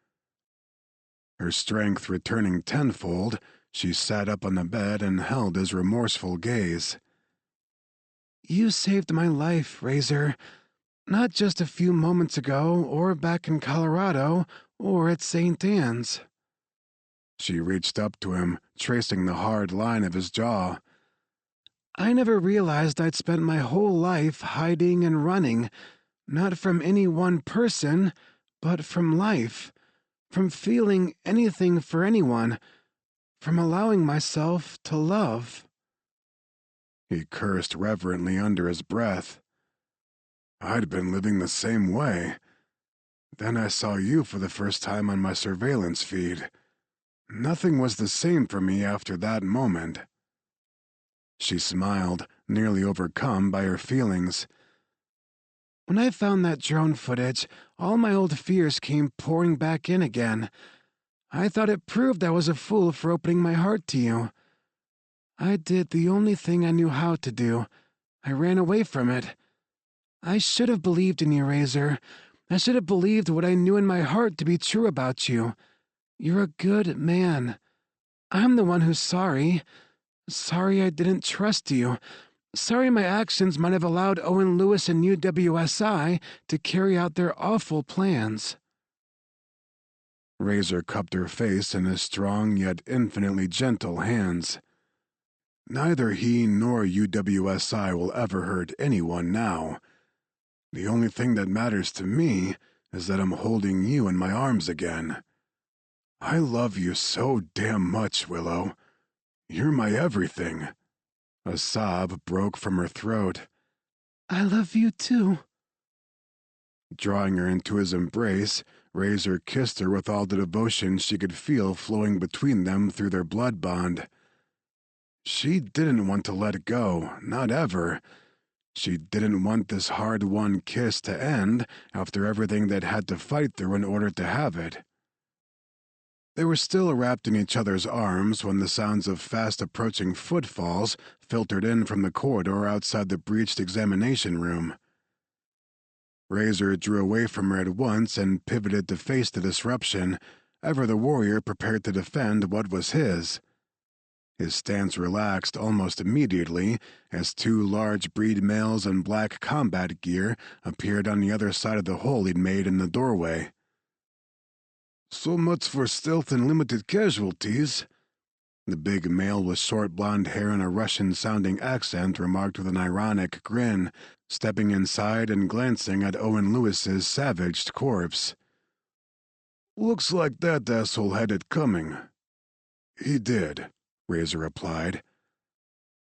Her strength returning tenfold, she sat up on the bed and held his remorseful gaze. "You saved my life, Razor. Not just a few moments ago, or back in Colorado, or at St. Anne's." She reached up to him, tracing the hard line of his jaw. "I never realized I'd spent my whole life hiding and running, not from any one person, but from life, from feeling anything for anyone, from allowing myself to love." He cursed reverently under his breath. "I'd been living the same way. Then I saw you for the first time on my surveillance feed. Nothing was the same for me after that moment. She smiled, nearly overcome by her feelings. When I found that drone footage, all my old fears came pouring back in again. I thought it proved I was a fool for opening my heart to you. I did the only thing I knew how to do. I ran away from it. I should have believed in you, Razor. I should have believed what I knew in my heart to be true about you. You're a good man. I'm the one who's sorry. Sorry I didn't trust you. Sorry my actions might have allowed Owen Lewis and UWSI to carry out their awful plans. Razor cupped her face in his strong yet infinitely gentle hands. Neither he nor UWSI will ever hurt anyone now. The only thing that matters to me is that I'm holding you in my arms again. I love you so damn much, Willow. You're my everything. A sob broke from her throat. I love you too. Drawing her into his embrace, Razor kissed her with all the devotion she could feel flowing between them through their blood bond. She didn't want to let go, not ever. She didn't want this hard-won kiss to end after everything they'd had to fight through in order to have it. They were still wrapped in each other's arms when the sounds of fast-approaching footfalls filtered in from the corridor outside the breached examination room. Razor drew away from her at once and pivoted to face the disruption, ever the warrior prepared to defend what was his. His stance relaxed almost immediately as two large breed males in black combat gear appeared on the other side of the hole he'd made in the doorway. So much for stealth and limited casualties. The big male with short blonde hair and a Russian-sounding accent remarked with an ironic grin, stepping inside and glancing at Owen Lewis's savaged corpse. Looks like that asshole had it coming. He did, Razor replied.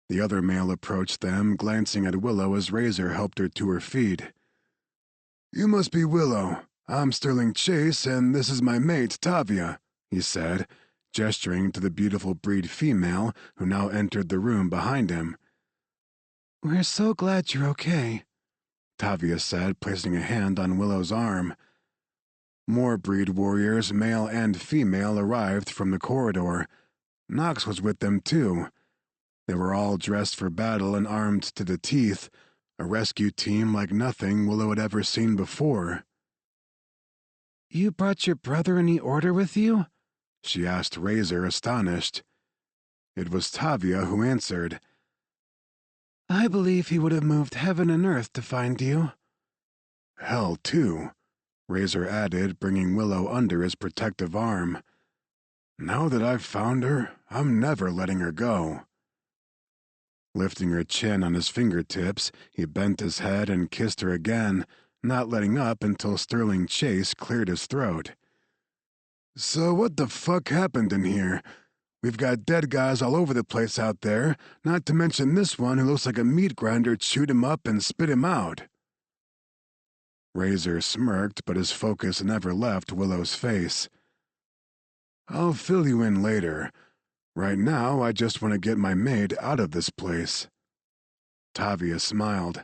The other male approached them, glancing at Willow as Razor helped her to her feet. You must be Willow. I'm Sterling Chase, and this is my mate, Tavia, he said, gesturing to the beautiful breed female who now entered the room behind him. We're so glad you're okay, Tavia said, placing a hand on Willow's arm. More breed warriors, male and female, arrived from the corridor. Knox was with them, too. They were all dressed for battle and armed to the teeth, a rescue team like nothing Willow had ever seen before. You brought your brother any order with you? She asked Razor, astonished. It was Tavia who answered. I believe he would have moved heaven and earth to find you. Hell, too, Razor added, bringing Willow under his protective arm. Now that I've found her, I'm never letting her go. Lifting her chin on his fingertips, he bent his head and kissed her again, not letting up until Sterling Chase cleared his throat. So what the fuck happened in here? We've got dead guys all over the place out there, not to mention this one who looks like a meat grinder chewed him up and spit him out. Razor smirked, but his focus never left Willow's face. I'll fill you in later. Right now, I just want to get my maid out of this place. Tavia smiled.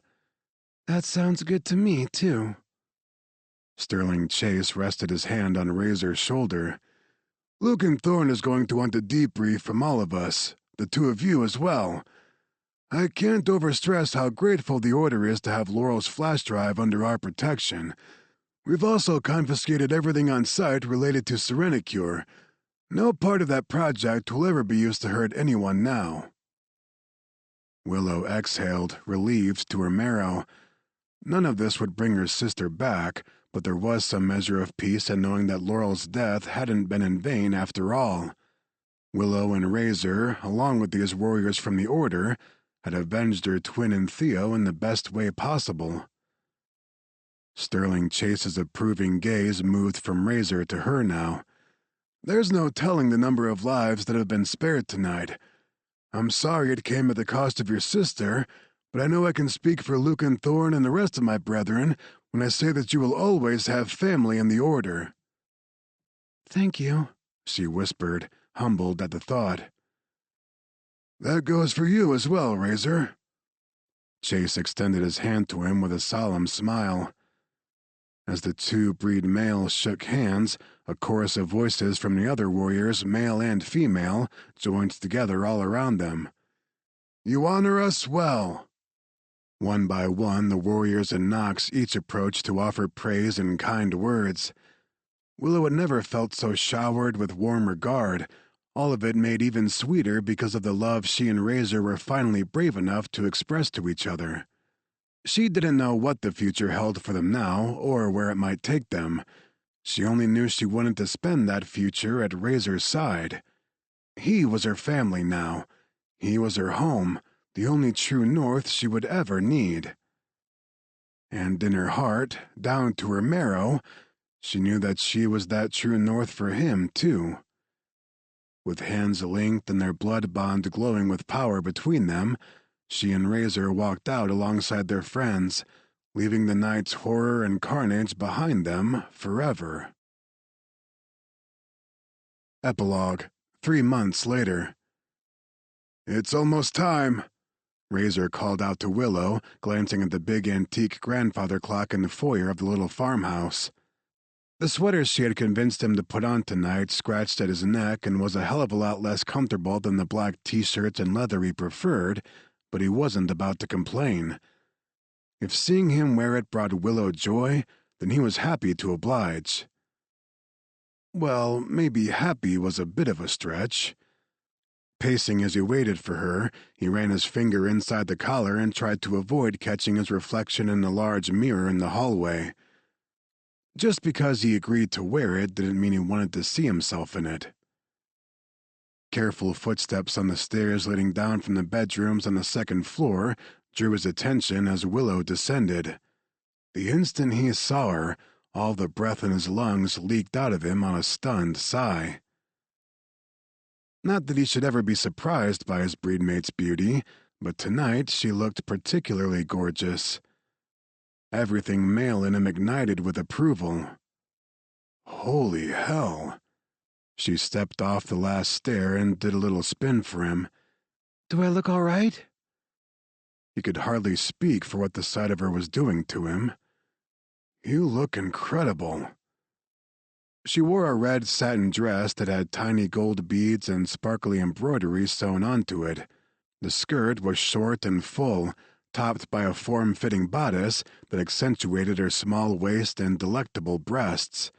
That sounds good to me, too. Sterling Chase rested his hand on Razor's shoulder. Luke and Thorne is going to want a debrief from all of us, the two of you as well. I can't overstress how grateful the Order is to have Laurel's flash drive under our protection. We've also confiscated everything on site related to Serenacure. No part of that project will ever be used to hurt anyone now. Willow exhaled, relieved to her marrow. None of this would bring her sister back, but there was some measure of peace in knowing that Laurel's death hadn't been in vain after all. Willow and Razor, along with these warriors from the Order, had avenged her twin and Theo in the best way possible. Sterling Chase's approving gaze moved from Razor to her now. There's no telling the number of lives that have been spared tonight. I'm sorry it came at the cost of your sister, but I know I can speak for Luke and Thorne and the rest of my brethren when I say that you will always have family in the Order. Thank you, she whispered, humbled at the thought. "That goes for you as well, Razor." Chase extended his hand to him with a solemn smile. As the two breed males shook hands, a chorus of voices from the other warriors, male and female, joined together all around them. "You honor us well." One by one, the warriors and Nox each approached to offer praise and kind words. Willow had never felt so showered with warm regard, all of it made even sweeter because of the love she and Razor were finally brave enough to express to each other. She didn't know what the future held for them now, or where it might take them. She only knew she wanted to spend that future at Razor's side. He was her family now. He was her home, the only true north she would ever need. And in her heart, down to her marrow, she knew that she was that true north for him, too. With hands linked and their blood bond glowing with power between them, she and Razor walked out alongside their friends, leaving the night's horror and carnage behind them forever. Epilogue, 3 months later. "It's almost time," Razor called out to Willow, glancing at the big antique grandfather clock in the foyer of the little farmhouse. The sweater she had convinced him to put on tonight scratched at his neck and was a hell of a lot less comfortable than the black t-shirts and leather he preferred, but he wasn't about to complain. If seeing him wear it brought Willow joy, then he was happy to oblige. Well, maybe happy was a bit of a stretch. Pacing as he waited for her, he ran his finger inside the collar and tried to avoid catching his reflection in the large mirror in the hallway. Just because he agreed to wear it didn't mean he wanted to see himself in it. Careful footsteps on the stairs leading down from the bedrooms on the second floor drew his attention as Willow descended. The instant he saw her, all the breath in his lungs leaked out of him on a stunned sigh. Not that he should ever be surprised by his breedmate's beauty, but tonight she looked particularly gorgeous. Everything male in him ignited with approval. Holy hell! She stepped off the last stair and did a little spin for him. "Do I look all right?" He could hardly speak for what the sight of her was doing to him. "You look incredible." She wore a red satin dress that had tiny gold beads and sparkly embroidery sewn onto it. The skirt was short and full, topped by a form-fitting bodice that accentuated her small waist and delectable breasts.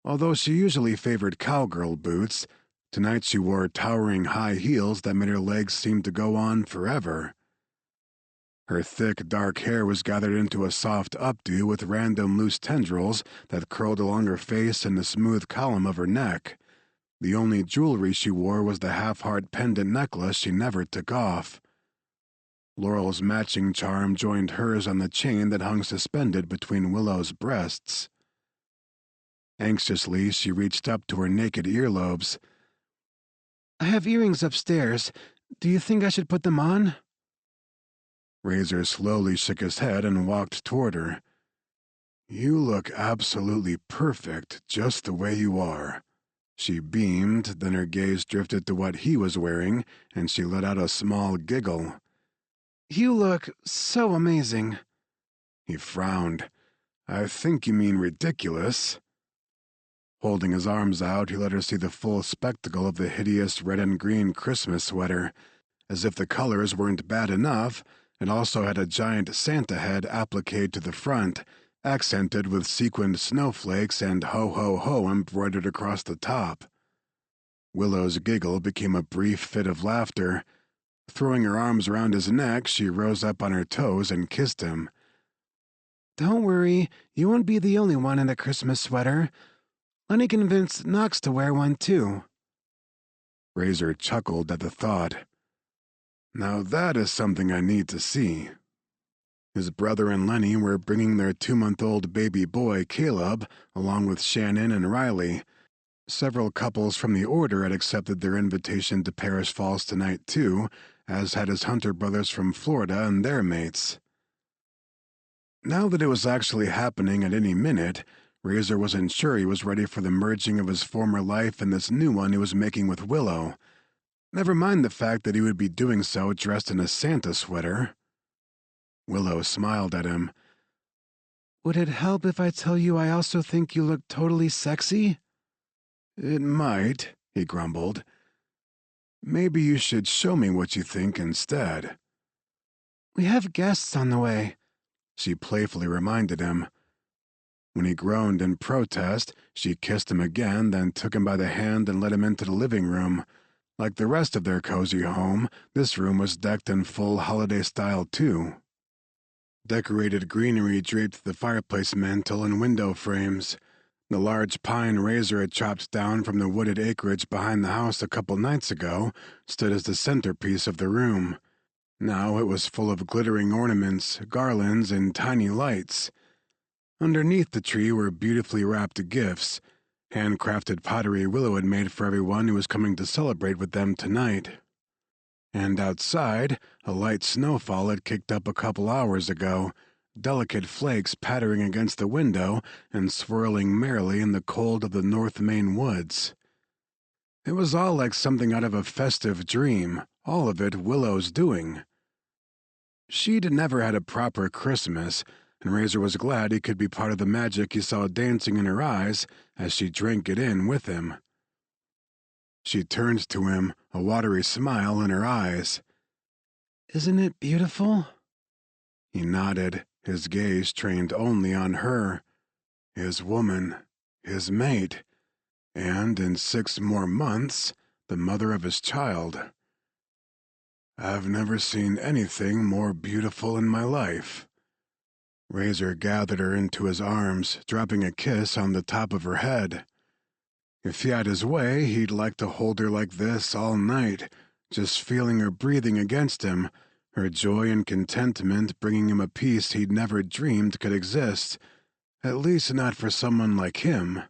Although she usually favored cowgirl boots, tonight she wore towering high heels that made her legs seem to go on forever. Her thick, dark hair was gathered into a soft updo with random loose tendrils that curled along her face and the smooth column of her neck. The only jewelry she wore was the half-heart pendant necklace she never took off. Laurel's matching charm joined hers on the chain that hung suspended between Willow's breasts. Anxiously, she reached up to her naked earlobes. "I have earrings upstairs. Do you think I should put them on?" Razor slowly shook his head and walked toward her. "You look absolutely perfect just the way you are." She beamed, then her gaze drifted to what he was wearing, and she let out a small giggle. "You look so amazing." He frowned. "I think you mean ridiculous." Holding his arms out, he let her see the full spectacle of the hideous red and green Christmas sweater. As if the colors weren't bad enough, it also had a giant Santa head appliqued to the front, accented with sequined snowflakes and ho-ho-ho embroidered across the top. Willow's giggle became a brief fit of laughter. Throwing her arms around his neck, she rose up on her toes and kissed him. "Don't worry, you won't be the only one in a Christmas sweater. Lenny convinced Knox to wear one, too." Razor chuckled at the thought. "Now that is something I need to see." His brother and Lenny were bringing their 2-month-old baby boy, Caleb, along with Shannon and Riley. Several couples from the Order had accepted their invitation to Parish Falls tonight, too, as had his Hunter brothers from Florida and their mates. Now that it was actually happening at any minute, Razor wasn't sure he was ready for the merging of his former life and this new one he was making with Willow. Never mind the fact that he would be doing so dressed in a Santa sweater. Willow smiled at him. Would it help if I tell you I also think you look totally sexy? It might, he grumbled. Maybe you should show me what you think instead. We have guests on the way, she playfully reminded him. When he groaned in protest, she kissed him again, then took him by the hand and led him into the living room. Like the rest of their cozy home, this room was decked in full holiday style too. Decorated greenery draped the fireplace mantel and window frames. The large pine Razor had chopped down from the wooded acreage behind the house a couple nights ago stood as the centerpiece of the room. Now it was full of glittering ornaments, garlands, and tiny lights. Underneath the tree were beautifully wrapped gifts, handcrafted pottery Willow had made for everyone who was coming to celebrate with them tonight. And outside, a light snowfall had kicked up a couple hours ago, delicate flakes pattering against the window and swirling merrily in the cold of the North Maine woods. It was all like something out of a festive dream, all of it Willow's doing. She'd never had a proper Christmas, and Razor was glad he could be part of the magic he saw dancing in her eyes as she drank it in with him. She turned to him, a watery smile in her eyes. Isn't it beautiful? He nodded, his gaze trained only on her, his woman, his mate, and in 6 more months, the mother of his child. I've never seen anything more beautiful in my life. Razor gathered her into his arms, dropping a kiss on the top of her head. If he had his way, he'd like to hold her like this all night, just feeling her breathing against him, her joy and contentment bringing him a peace he'd never dreamed could exist, at least not for someone like him.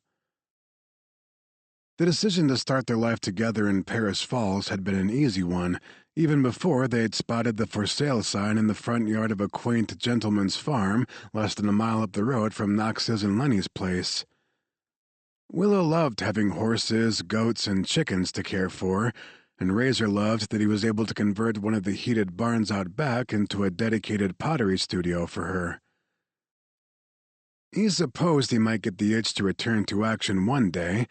The decision to start their life together in Paris Falls had been an easy one, even before they had spotted the for sale sign in the front yard of a quaint gentleman's farm less than a mile up the road from Knox's and Lenny's place. Willow loved having horses, goats, and chickens to care for, and Razor loved that he was able to convert one of the heated barns out back into a dedicated pottery studio for her. He supposed he might get the itch to return to action one day,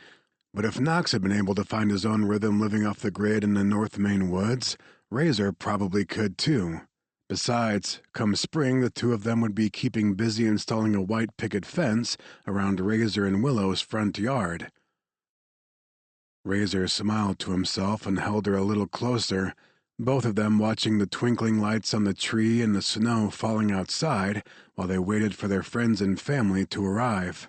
but if Knox had been able to find his own rhythm living off the grid in the North Maine woods, Razor probably could too. Besides, come spring, the two of them would be keeping busy installing a white picket fence around Razor and Willow's front yard. Razor smiled to himself and held her a little closer, both of them watching the twinkling lights on the tree and the snow falling outside while they waited for their friends and family to arrive.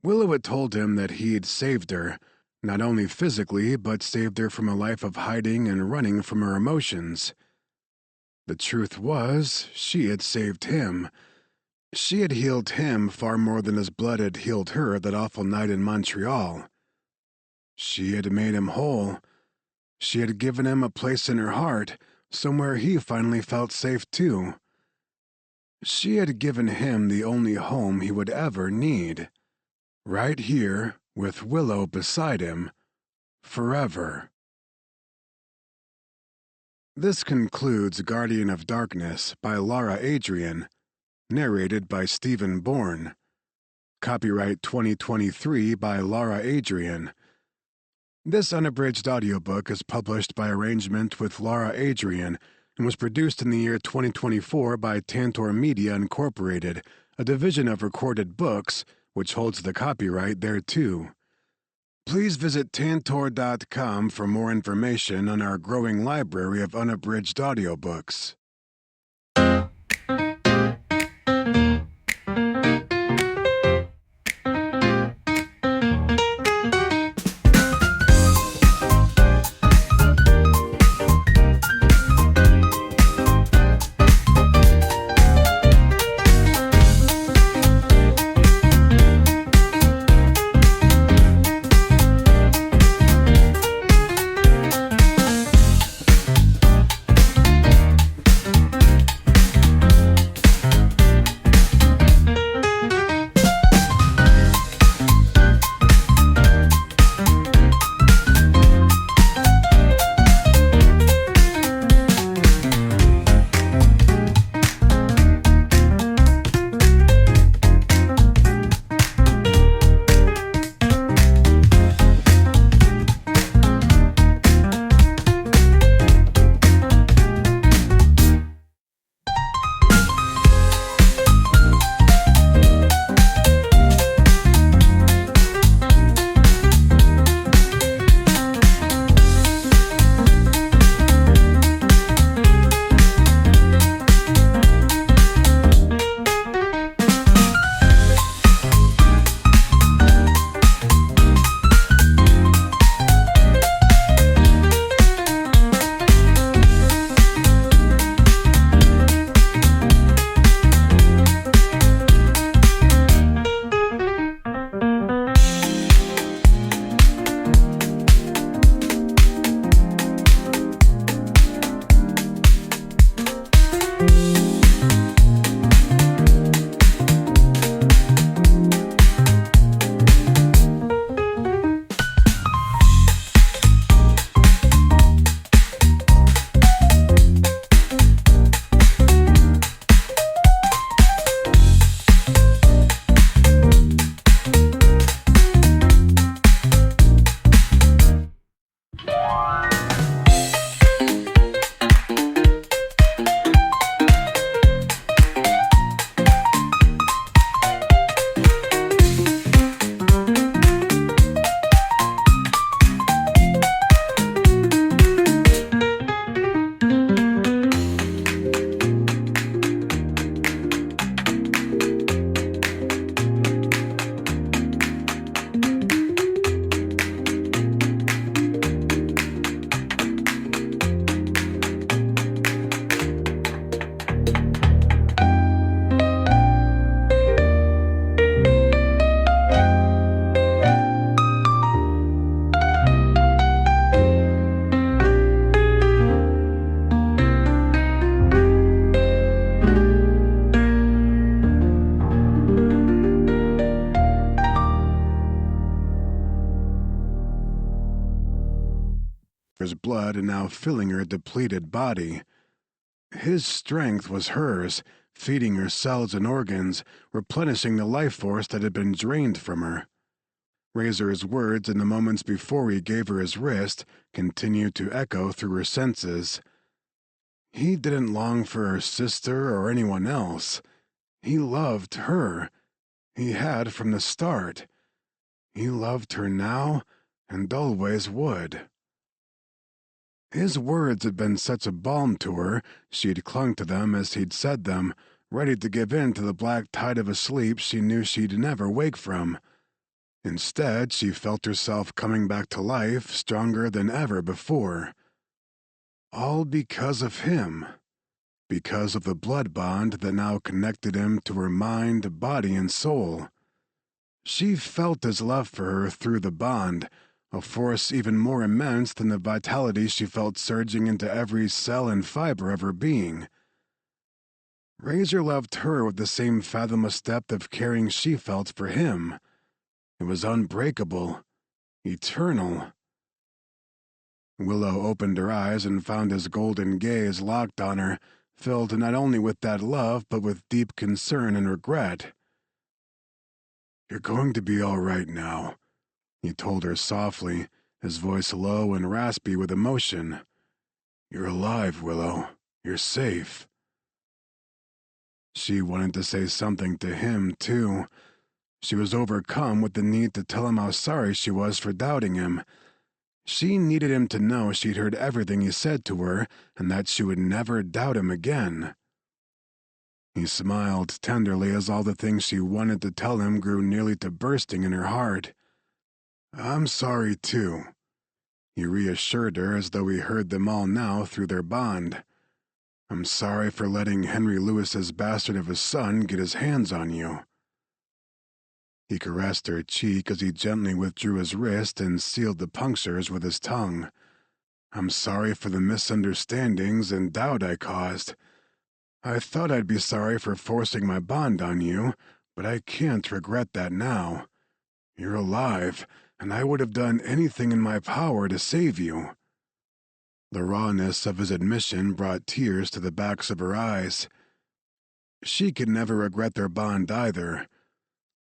Willow had told him that he'd saved her, not only physically, but saved her from a life of hiding and running from her emotions. The truth was, she had saved him. She had healed him far more than his blood had healed her that awful night in Montreal. She had made him whole. She had given him a place in her heart, somewhere he finally felt safe too. She had given him the only home he would ever need. Right here, with Willow beside him, forever. This concludes Guardian of Darkness by Lara Adrian, narrated by Stephen Bourne. Copyright 2023 by Lara Adrian. This unabridged audiobook is published by arrangement with Lara Adrian and was produced in the year 2024 by Tantor Media Incorporated, a division of Recorded Books, which holds the copyright thereto. Please visit tantor.com for more information on our growing library of unabridged audiobooks. His blood and now filling her depleted body. His strength was hers, feeding her cells and organs, replenishing the life force that had been drained from her. Razor's words in the moments before he gave her his wrist continued to echo through her senses. He didn't long for her sister or anyone else. He loved her. He had from the start. He loved her now and always would. His words had been such a balm to her, she'd clung to them as he'd said them, ready to give in to the black tide of a sleep she knew she'd never wake from. Instead, she felt herself coming back to life stronger than ever before. All because of him. Because of the blood bond that now connected him to her mind, body, and soul. She felt his love for her through the bond, a force even more immense than the vitality she felt surging into every cell and fiber of her being. Razor loved her with the same fathomless depth of caring she felt for him. It was unbreakable, eternal. Willow opened her eyes and found his golden gaze locked on her, filled not only with that love but with deep concern and regret. "You're going to be all right now," he told her softly, his voice low and raspy with emotion. "You're alive, Willow. You're safe." She wanted to say something to him, too. She was overcome with the need to tell him how sorry she was for doubting him. She needed him to know she'd heard everything he said to her and that she would never doubt him again. He smiled tenderly as all the things she wanted to tell him grew nearly to bursting in her heart. "I'm sorry, too," he reassured her as though he heard them all now through their bond. "I'm sorry for letting Henry Lewis's bastard of a son get his hands on you." He caressed her cheek as he gently withdrew his wrist and sealed the punctures with his tongue. "I'm sorry for the misunderstandings and doubt I caused. I thought I'd be sorry for forcing my bond on you, but I can't regret that now. You're alive, and I would have done anything in my power to save you." The rawness of his admission brought tears to the backs of her eyes. She could never regret their bond either.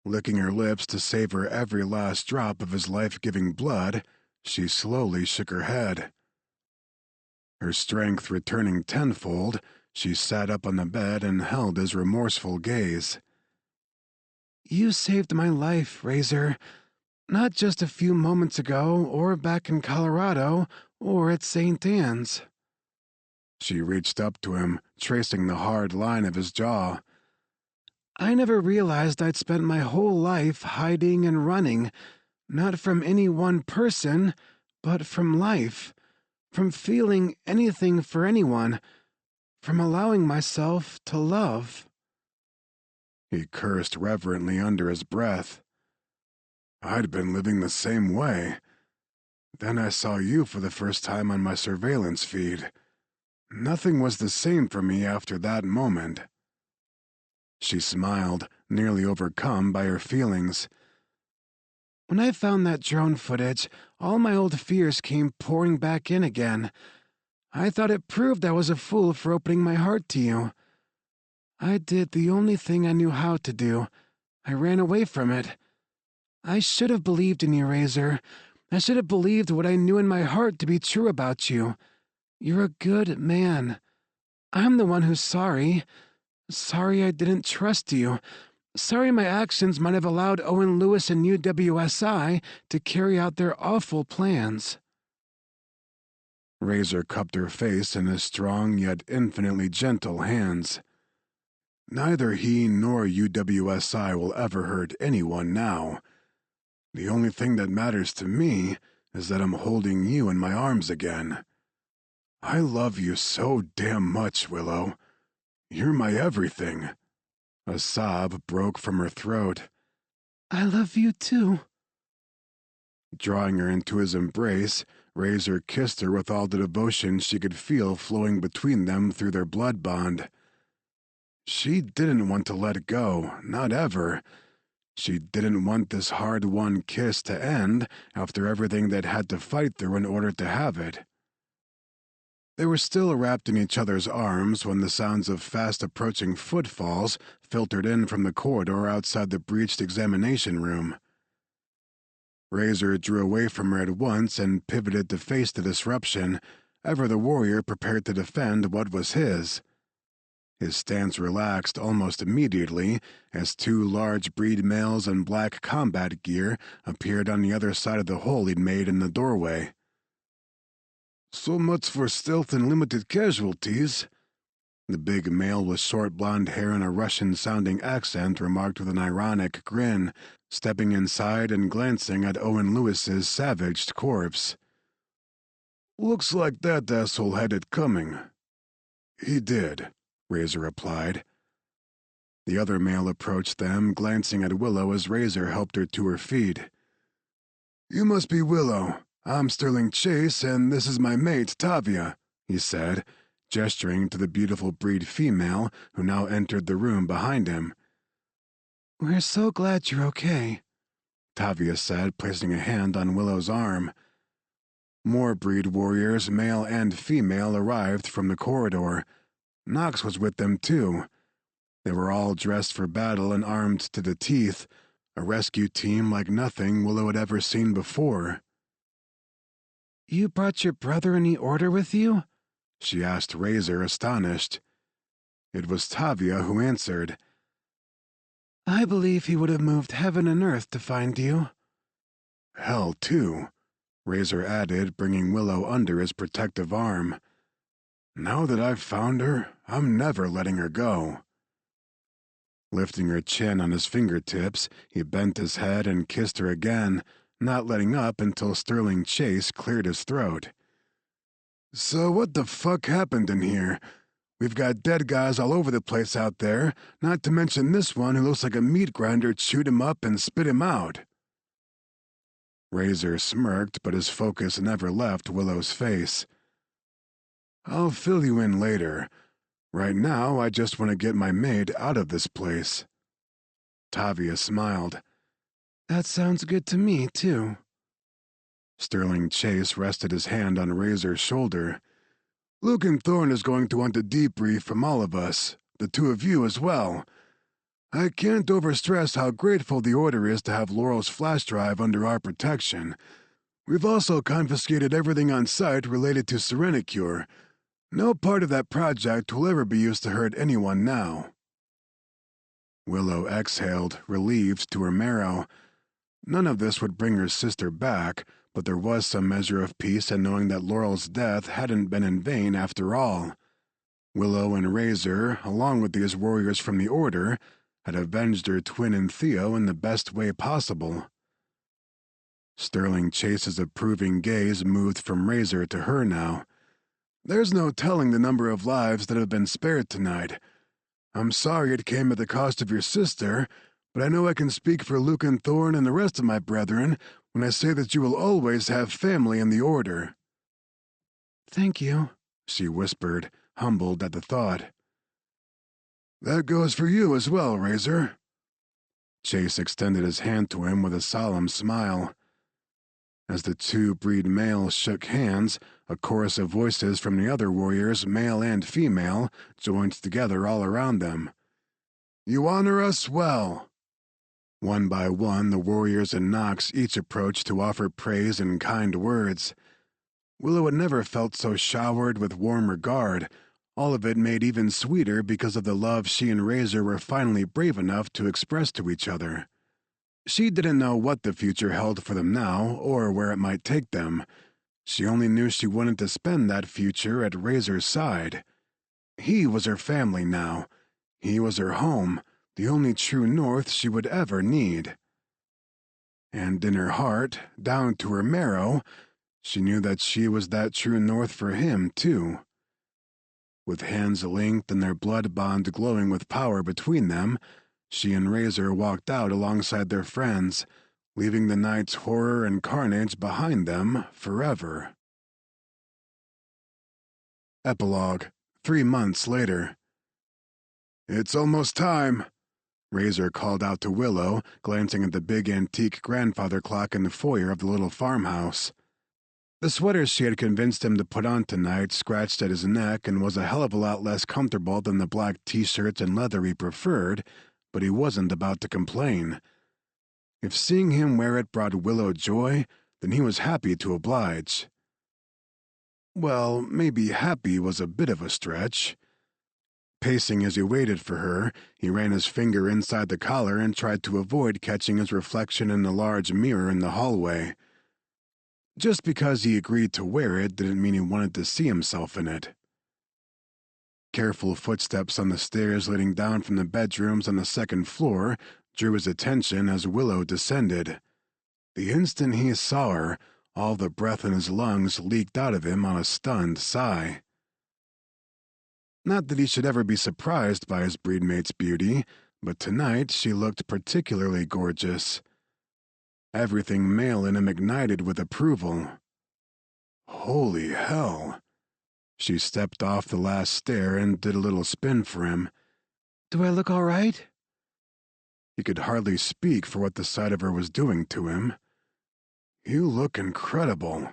Licking her lips to savor every last drop of his life-giving blood, she slowly shook her head. Her strength returning tenfold, she sat up on the bed and held his remorseful gaze. "You saved my life, Razor. Not just a few moments ago, or back in Colorado, or at St. Anne's." She reached up to him, tracing the hard line of his jaw. "I never realized I'd spent my whole life hiding and running, not from any one person, but from life, from feeling anything for anyone, from allowing myself to love." He cursed reverently under his breath. "I'd been living the same way. Then I saw you for the first time on my surveillance feed. Nothing was the same for me after that moment." She smiled, nearly overcome by her feelings. "When I found that drone footage, all my old fears came pouring back in again. I thought it proved I was a fool for opening my heart to you. I did the only thing I knew how to do. I ran away from it. I should have believed in you, Razor. I should have believed what I knew in my heart to be true about you. You're a good man. I'm the one who's sorry. Sorry I didn't trust you. Sorry my actions might have allowed Owen Lewis and UWSI to carry out their awful plans." Razor cupped her face in his strong yet infinitely gentle hands. "Neither he nor UWSI will ever hurt anyone now. The only thing that matters to me is that I'm holding you in my arms again. I love you so damn much, Willow. You're my everything." A sob broke from her throat. "I love you too." Drawing her into his embrace, Razor kissed her with all the devotion she could feel flowing between them through their blood bond. She didn't want to let go, not ever. She didn't want this hard-won kiss to end after everything they'd had to fight through in order to have it. They were still wrapped in each other's arms when the sounds of fast-approaching footfalls filtered in from the corridor outside the breached examination room. Razor drew away from her at once and pivoted to face the disruption, ever the warrior prepared to defend what was his. His stance relaxed almost immediately as two large breed males in black combat gear appeared on the other side of the hole he'd made in the doorway. "So much for stealth and limited casualties," the big male with short blonde hair and a Russian-sounding accent remarked with an ironic grin, stepping inside and glancing at Owen Lewis's savaged corpse. "Looks like that asshole had it coming." "He did," Razor replied. The other male approached them, glancing at Willow as Razor helped her to her feet. "You must be Willow. I'm Sterling Chase, and this is my mate, Tavia," he said, gesturing to the beautiful breed female who now entered the room behind him. "We're so glad you're okay," Tavia said, placing a hand on Willow's arm. More breed warriors, male and female, arrived from the corridor. Knox was with them, too. They were all dressed for battle and armed to the teeth, a rescue team like nothing Willow had ever seen before. "You brought your brother in the order with you?" she asked Razor, astonished. It was Tavia who answered. "I believe he would have moved heaven and earth to find you." "Hell, too," Razor added, bringing Willow under his protective arm. "Now that I've found her, I'm never letting her go." Lifting her chin on his fingertips, he bent his head and kissed her again, not letting up until Sterling Chase cleared his throat. "So what the fuck happened in here? We've got dead guys all over the place out there, not to mention this one who looks like a meat grinder chewed him up and spit him out." Razor smirked, but his focus never left Willow's face. "I'll fill you in later. Right now, I just want to get my maid out of this place." Tavia smiled. "That sounds good to me, too." Sterling Chase rested his hand on Razor's shoulder. "Luke and Thorne is going to want a debrief from all of us, the two of you as well. I can't overstress how grateful the Order is to have Laurel's flash drive under our protection. We've also confiscated everything on site related to Serenacure. No part of that project will ever be used to hurt anyone now." Willow exhaled, relieved to her marrow. None of this would bring her sister back, but there was some measure of peace in knowing that Laurel's death hadn't been in vain after all. Willow and Razor, along with these warriors from the Order, had avenged her twin and Theo in the best way possible. Sterling Chase's approving gaze moved from Razor to her now. "There's no telling the number of lives that have been spared tonight. I'm sorry it came at the cost of your sister, but I know I can speak for Luke and Thorne and the rest of my brethren when I say that you will always have family in the Order." "Thank you," she whispered, humbled at the thought. "That goes for you as well, Razor." Chase extended his hand to him with a solemn smile. As the two breed males shook hands, a chorus of voices from the other warriors, male and female, joined together all around them. "You honor us well." One by one, the warriors and Knox each approached to offer praise and kind words. Willow had never felt so showered with warm regard, all of it made even sweeter because of the love she and Razor were finally brave enough to express to each other. She didn't know what the future held for them now, or where it might take them. She only knew she wanted to spend that future at Razor's side. He was her family now. He was her home, the only true north she would ever need. And in her heart, down to her marrow, she knew that she was that true north for him, too. With hands linked and their blood bond glowing with power between them, she and Razor walked out alongside their friends, leaving the night's horror and carnage behind them forever. Epilogue, 3 months later. "It's almost time," Razor called out to Willow, glancing at the big antique grandfather clock in the foyer of the little farmhouse. The sweater she had convinced him to put on tonight scratched at his neck and was a hell of a lot less comfortable than the black t-shirts and leather he preferred, but he wasn't about to complain. If seeing him wear it brought Willow joy, then he was happy to oblige. Well, maybe happy was a bit of a stretch. Pacing as he waited for her, he ran his finger inside the collar and tried to avoid catching his reflection in the large mirror in the hallway. Just because he agreed to wear it didn't mean he wanted to see himself in it. Careful footsteps on the stairs leading down from the bedrooms on the second floor drew his attention as Willow descended. The instant he saw her, all the breath in his lungs leaked out of him on a stunned sigh. Not that he should ever be surprised by his breedmate's beauty, but tonight she looked particularly gorgeous. Everything male in him ignited with approval. Holy hell! She stepped off the last stair and did a little spin for him. Do I look all right? He could hardly speak for what the sight of her was doing to him. You look incredible.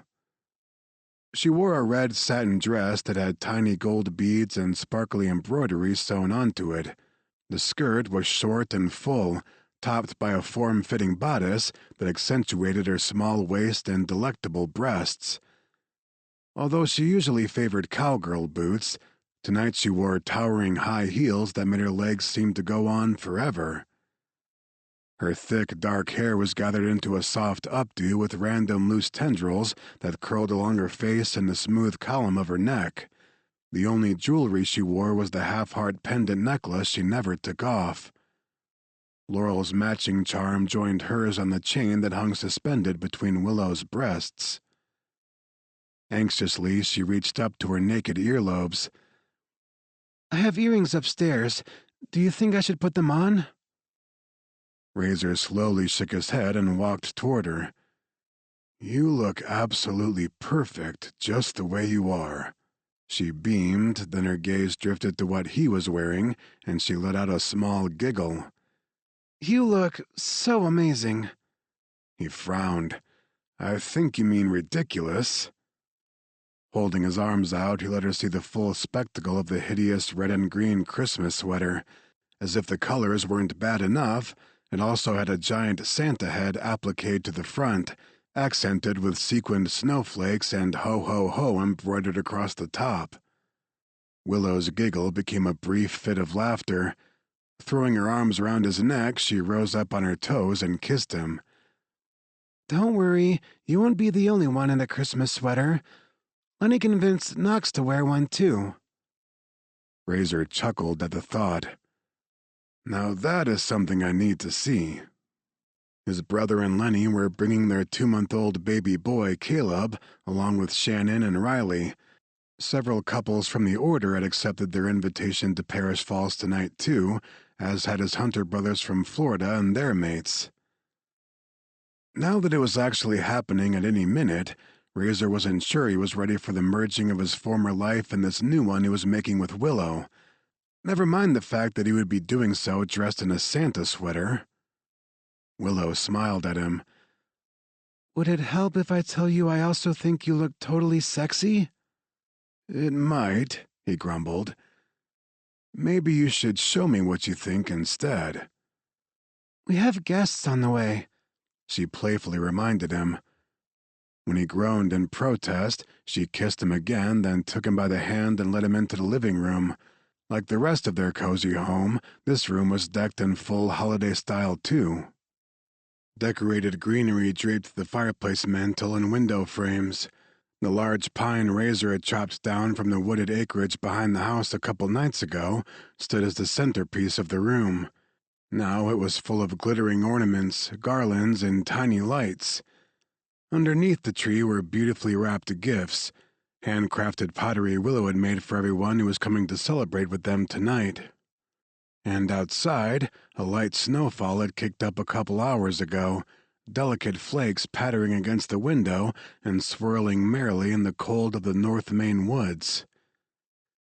She wore a red satin dress that had tiny gold beads and sparkly embroidery sewn onto it. The skirt was short and full, topped by a form-fitting bodice that accentuated her small waist and delectable breasts. Although she usually favored cowgirl boots, tonight she wore towering high heels that made her legs seem to go on forever. Her thick, dark hair was gathered into a soft updo with random loose tendrils that curled along her face and the smooth column of her neck. The only jewelry she wore was the half-heart pendant necklace she never took off. Laurel's matching charm joined hers on the chain that hung suspended between Willow's breasts. Anxiously, she reached up to her naked earlobes. I have earrings upstairs. Do you think I should put them on? Razor slowly shook his head and walked toward her. You look absolutely perfect just the way you are. She beamed, then her gaze drifted to what he was wearing, and she let out a small giggle. You look so amazing. He frowned. I think you mean ridiculous. Holding his arms out, he let her see the full spectacle of the hideous red and green Christmas sweater. As if the colors weren't bad enough, it also had a giant Santa head appliqued to the front, accented with sequined snowflakes and ho-ho-ho embroidered across the top. Willow's giggle became a brief fit of laughter. Throwing her arms around his neck, she rose up on her toes and kissed him. Don't worry, you won't be the only one in a Christmas sweater. Lenny convinced Knox to wear one, too. Razor chuckled at the thought. Now that is something I need to see. His brother and Lenny were bringing their 2-month-old baby boy, Caleb, along with Shannon and Riley. Several couples from the order had accepted their invitation to Parish Falls tonight, too, as had his Hunter brothers from Florida and their mates. Now that it was actually happening at any minute, Razor wasn't sure he was ready for the merging of his former life and this new one he was making with Willow. Never mind the fact that he would be doing so dressed in a Santa sweater. Willow smiled at him. Would it help if I tell you I also think you look totally sexy? It might, he grumbled. Maybe you should show me what you think instead. We have guests on the way, she playfully reminded him. When he groaned in protest, she kissed him again, then took him by the hand and led him into the living room. Like the rest of their cozy home, this room was decked in full holiday style, too. Decorated greenery draped the fireplace mantel and window frames. The large pine Razor had chopped down from the wooded acreage behind the house a couple nights ago stood as the centerpiece of the room. Now it was full of glittering ornaments, garlands, and tiny lights. Underneath the tree were beautifully wrapped gifts, handcrafted pottery Willow had made for everyone who was coming to celebrate with them tonight. And outside, a light snowfall had kicked up a couple hours ago, delicate flakes pattering against the window and swirling merrily in the cold of the North Maine woods.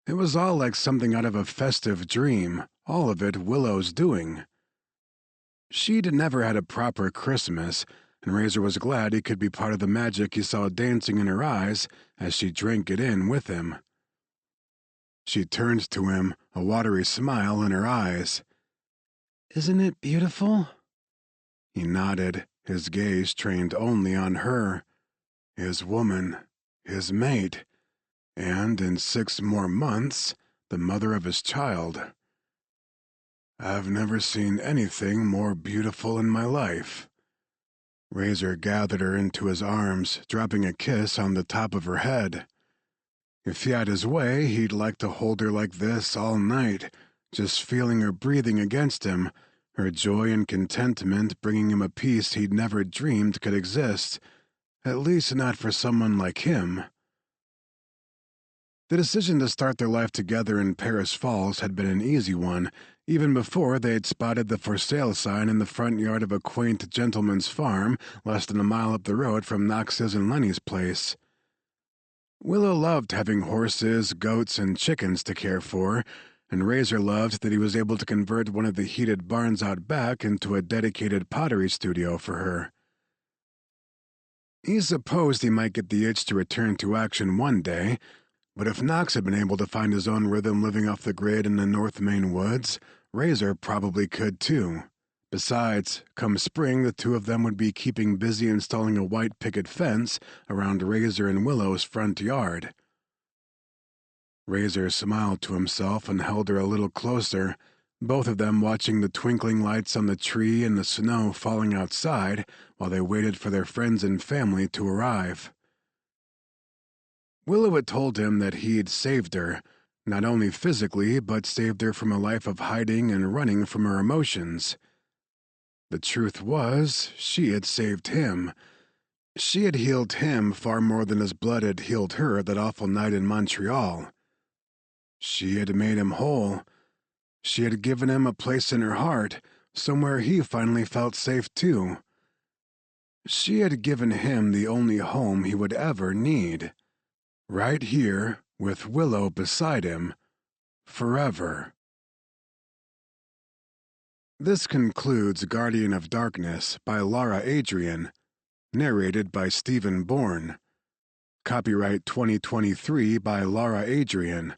It was all like something out of a festive dream, all of it Willow's doing. She'd never had a proper Christmas, and Razor was glad he could be part of the magic he saw dancing in her eyes as she drank it in with him. She turned to him, a watery smile in her eyes. "Isn't it beautiful?" He nodded, his gaze trained only on her, his woman, his mate, and in 6 more months, the mother of his child. "I've never seen anything more beautiful in my life." Razor gathered her into his arms, dropping a kiss on the top of her head. If he had his way, he'd like to hold her like this all night, just feeling her breathing against him, her joy and contentment bringing him a peace he'd never dreamed could exist, at least not for someone like him. The decision to start their life together in Paris Falls had been an easy one, even before they had spotted the for sale sign in the front yard of a quaint gentleman's farm less than a mile up the road from Knox's and Lenny's place. Willow loved having horses, goats, and chickens to care for, and Razor loved that he was able to convert one of the heated barns out back into a dedicated pottery studio for her. He supposed he might get the itch to return to action one day, but if Knox had been able to find his own rhythm living off the grid in the North Maine woods, Razor probably could too. Besides, come spring, the two of them would be keeping busy installing a white picket fence around Razor and Willow's front yard. Razor smiled to himself and held her a little closer, both of them watching the twinkling lights on the tree and the snow falling outside while they waited for their friends and family to arrive. Willow had told him that he'd saved her, not only physically, but saved her from a life of hiding and running from her emotions. The truth was, she had saved him. She had healed him far more than his blood had healed her that awful night in Montreal. She had made him whole. She had given him a place in her heart, somewhere he finally felt safe too. She had given him the only home he would ever need. Right here, with Willow beside him, forever. This concludes Guardian of Darkness by Lara Adrian, narrated by Stephen Bourne. Copyright 2023 by Lara Adrian.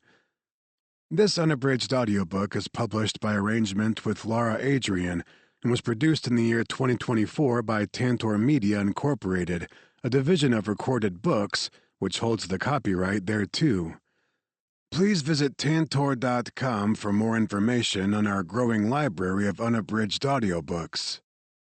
This unabridged audiobook is published by arrangement with Lara Adrian and was produced in the year 2024 by Tantor Media Incorporated, a division of Recorded Books, which holds the copyright thereto. Please visit Tantor.com for more information on our growing library of unabridged audiobooks.